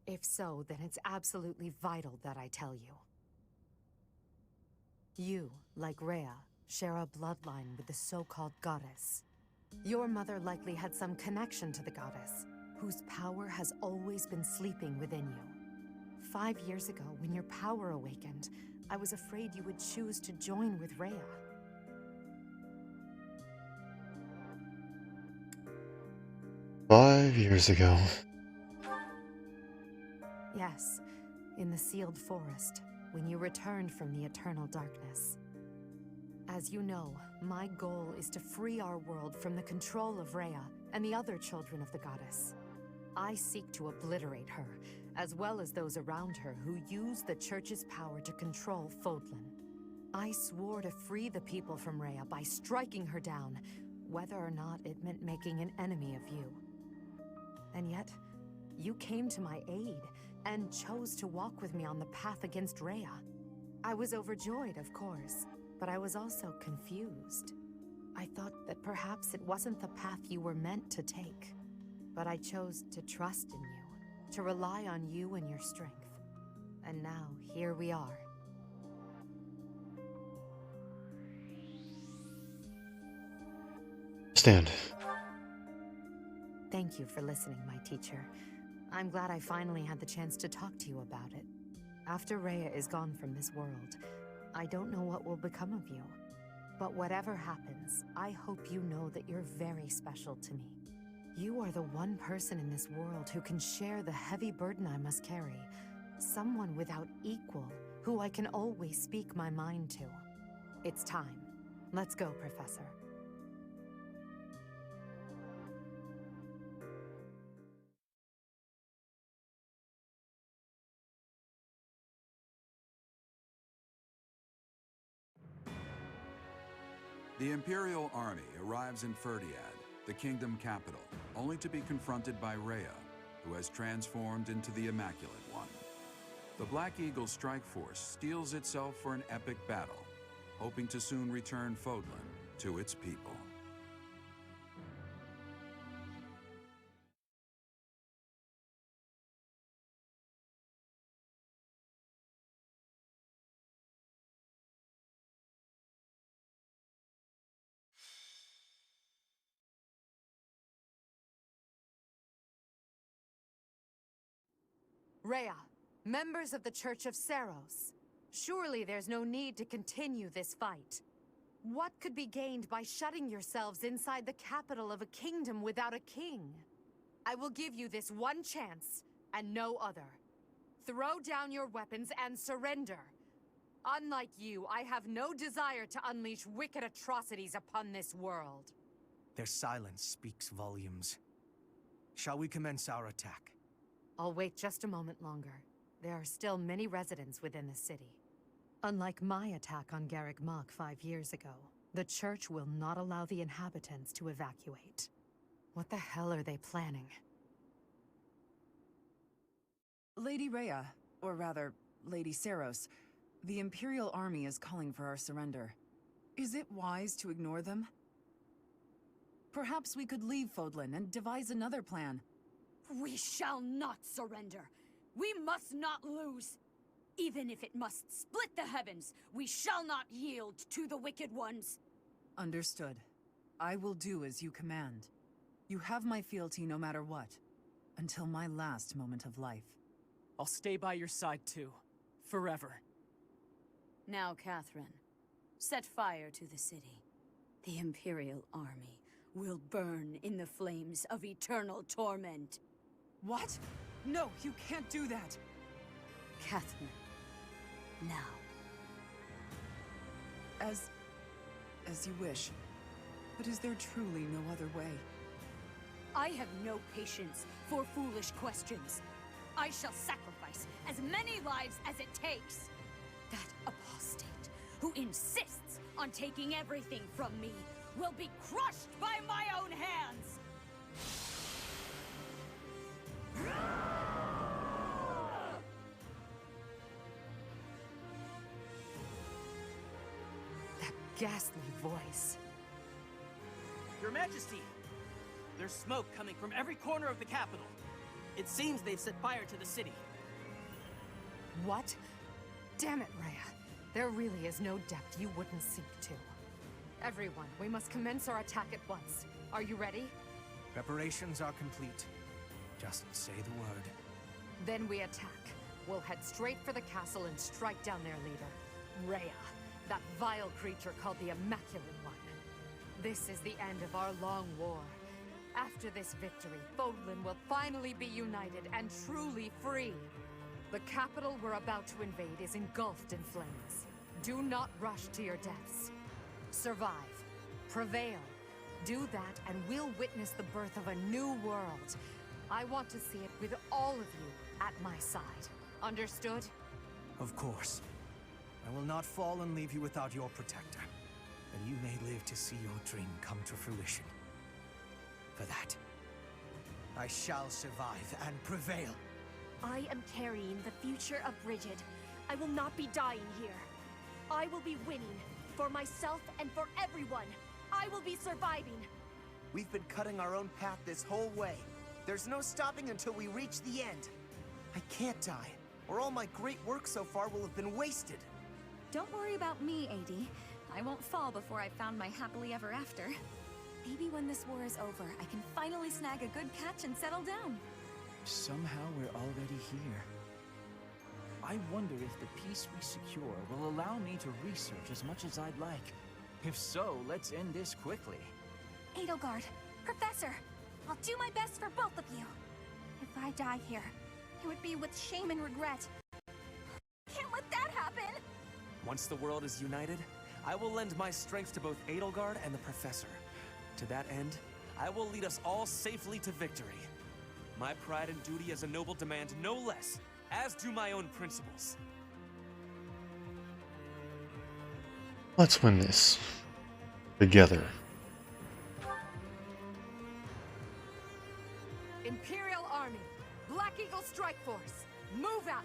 If so, then it's absolutely vital that I tell you. You, like Rhea, share a bloodline with the so-called goddess. Your mother likely had some connection to the goddess, whose power has always been sleeping within you. 5 years ago, when your power awakened, I was afraid you would choose to join with Rhea. "5 years ago." Yes, in the sealed forest, when you returned from the eternal darkness. As you know, my goal is to free our world from the control of Rhea and the other children of the goddess. I seek to obliterate her, as well as those around her who use the Church's power to control Fodlan. I swore to free the people from Rhea by striking her down, whether or not it meant making an enemy of you. And yet, you came to my aid, and chose to walk with me on the path against Rhea. I was overjoyed, of course, but I was also confused. I thought that perhaps it wasn't the path you were meant to take. But I chose to trust in you, to rely on you and your strength. And now, here we are. Stand. Thank you for listening, my teacher. I'm glad I finally had the chance to talk to you about it. After Rhea is gone from this world, I don't know what will become of you. But whatever happens, I hope you know that you're very special to me. You are the one person in this world who can share the heavy burden I must carry. Someone without equal, who I can always speak my mind to. It's time. Let's go, Professor. The Imperial army arrives in Ferdiad, the kingdom capital, only to be confronted by Rhea, who has transformed into the Immaculate One. The Black Eagle strike force steels itself for an epic battle, hoping to soon return Fodlan to its people. Rhea, members of the Church of Seiros, surely there's no need to continue this fight. What could be gained by shutting yourselves inside the capital of a kingdom without a king? I will give you this one chance, and no other. Throw down your weapons and surrender. Unlike you, I have no desire to unleash wicked atrocities upon this world. Their silence speaks volumes. Shall we commence our attack? I'll wait just a moment longer. There are still many residents within the city. Unlike my attack on Garrick Mach 5 years ago, the church will not allow the inhabitants to evacuate. What the hell are they planning? Lady Rhea, or rather, Lady Seiros, the Imperial army is calling for our surrender. Is it wise to ignore them? Perhaps we could leave Fodlan and devise another plan. We shall not surrender. We must not lose. Even if it must split the heavens, we shall not yield to the wicked ones. Understood. I will do as you command. You have my fealty no matter what, until my last moment of life. I'll stay by your side too, forever. Now, Catherine, set fire to the city. The Imperial army will burn in the flames of eternal torment. What? No, you can't do that! Catherine, now. As you wish. But is there truly no other way? I have no patience for foolish questions. I shall sacrifice as many lives as it takes. That apostate who insists on taking everything from me will be crushed by my own hands! That ghastly voice. Your Majesty! There's smoke coming from every corner of the capital. It seems they've set fire to the city. What? Damn it, Rhea. There really is no depth you wouldn't sink to. Everyone, we must commence our attack at once. Are you ready? Preparations are complete. Just say the word. Then we attack. We'll head straight for the castle and strike down their leader, Rhea, that vile creature called the Immaculate One. This is the end of our long war. After this victory, Fodlan will finally be united and truly free. The capital we're about to invade is engulfed in flames. Do not rush to your deaths. Survive. Prevail. Do that and we'll witness the birth of a new world. I want to see it with all of you at my side. Understood? Of course. I will not fall and leave you without your protector. And you may live to see your dream come to fruition. For that, I shall survive and prevail. I am carrying the future of Brigid. I will not be dying here. I will be winning. For myself and for everyone. I will be surviving. We've been cutting our own path this whole way. There's no stopping until we reach the end. I can't die, or all my great work so far will have been wasted. Don't worry about me, AD. I won't fall before I've found my happily ever after. Maybe when this war is over, I can finally snag a good catch and settle down. Somehow we're already here. I wonder if the peace we secure will allow me to research as much as I'd like. If so, let's end this quickly. Edelgard, Professor, I'll do my best for both of you. If I die here, it would be with shame and regret. Can't let that happen! Once the world is united, I will lend my strength to both Edelgard and the Professor. To that end, I will lead us all safely to victory. My pride and duty as a noble demand no less, as do my own principles. Let's win this. together. Imperial Army, Black Eagle Strike Force, move out!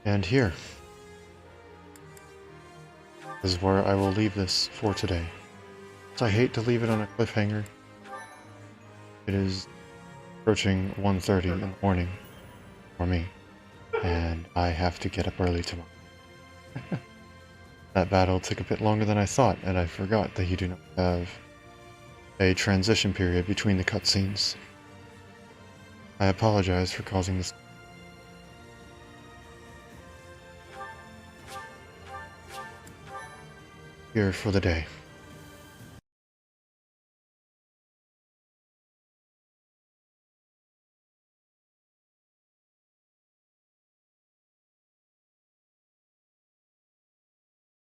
And here is where I will leave this for today. So I hate to leave it on a cliffhanger. It is approaching 1:30 in the morning for me, and I have to get up early tomorrow. That battle took a bit longer than I thought, and I forgot that you do not have a transition period between the cutscenes. I apologize for causing this. Here for the day.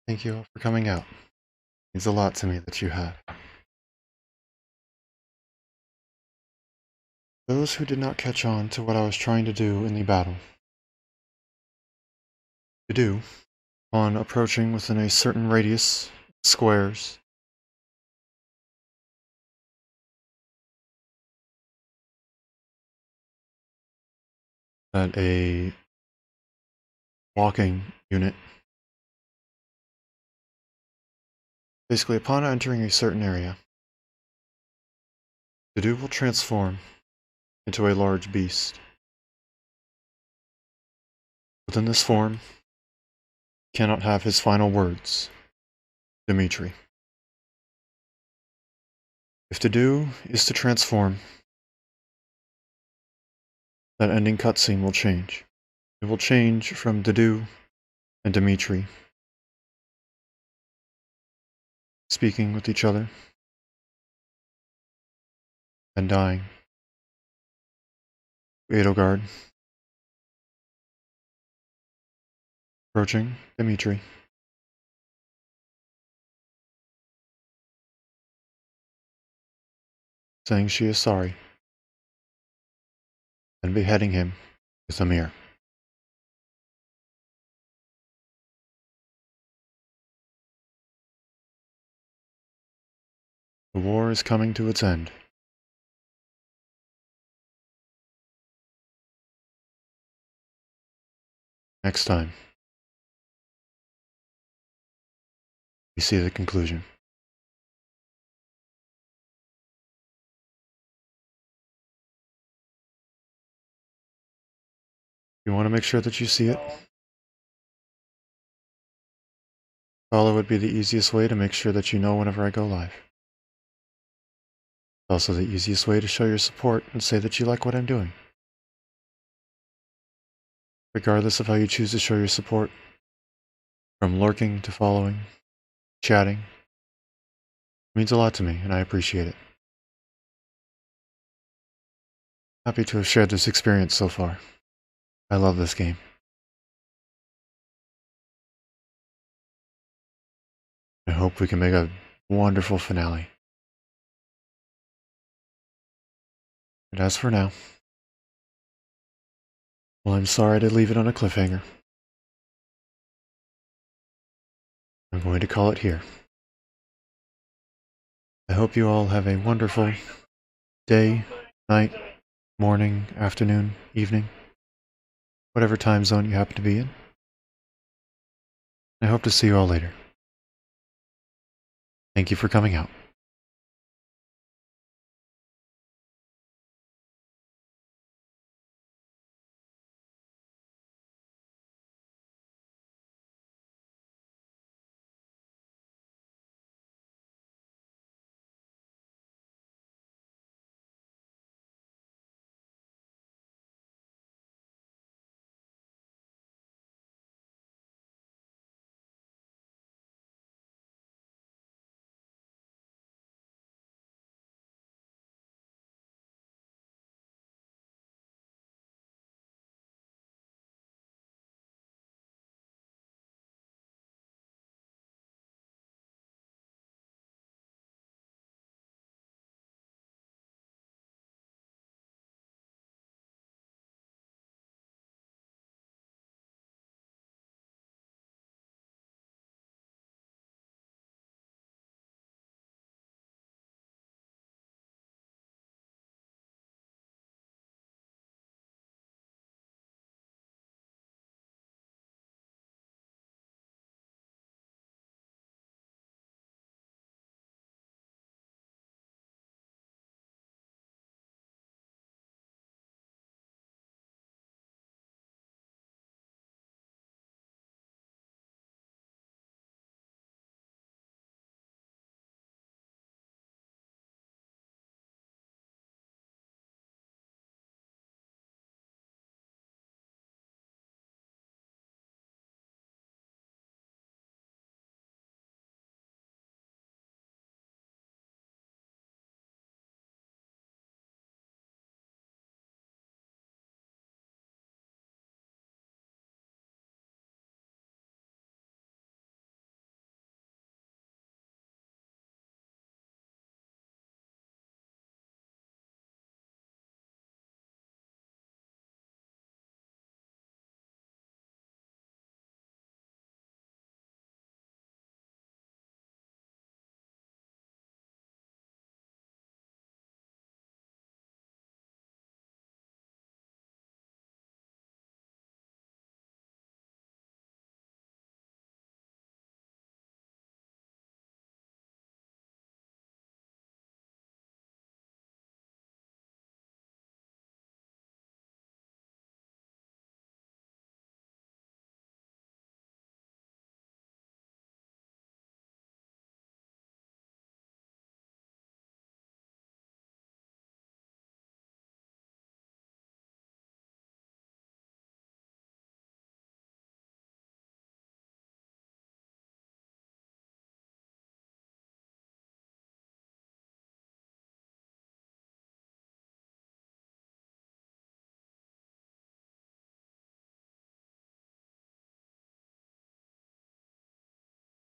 Thank you all for coming out. It means a lot to me that you have. Those who did not catch on to what I was trying to do in the battle. To do, on approaching within a certain radius, squares, that a walking unit, basically upon entering a certain area, the dude will transform into a large beast. Within this form, cannot have his final words, Dimitri. If to do is to transform, that ending cutscene will change. It will change from Dedu and Dimitri speaking with each other and dying. Edelgard approaching Dimitri, saying she is sorry, and beheading him with a mirror. The war is coming to its end. Next time, we see the conclusion. You want to make sure that you see it? Follow would be the easiest way to make sure that you know whenever I go live. It's also the easiest way to show your support and say that you like what I'm doing. Regardless of how you choose to show your support, from lurking to following, chatting, it means a lot to me and I appreciate it. Happy to have shared this experience so far. I love this game. I hope we can make a wonderful finale. And as for now, well, I'm sorry to leave it on a cliffhanger. I'm going to call it here. I hope you all have a wonderful day, night, morning, afternoon, evening, whatever time zone you happen to be in. I hope to see you all later. Thank you for coming out.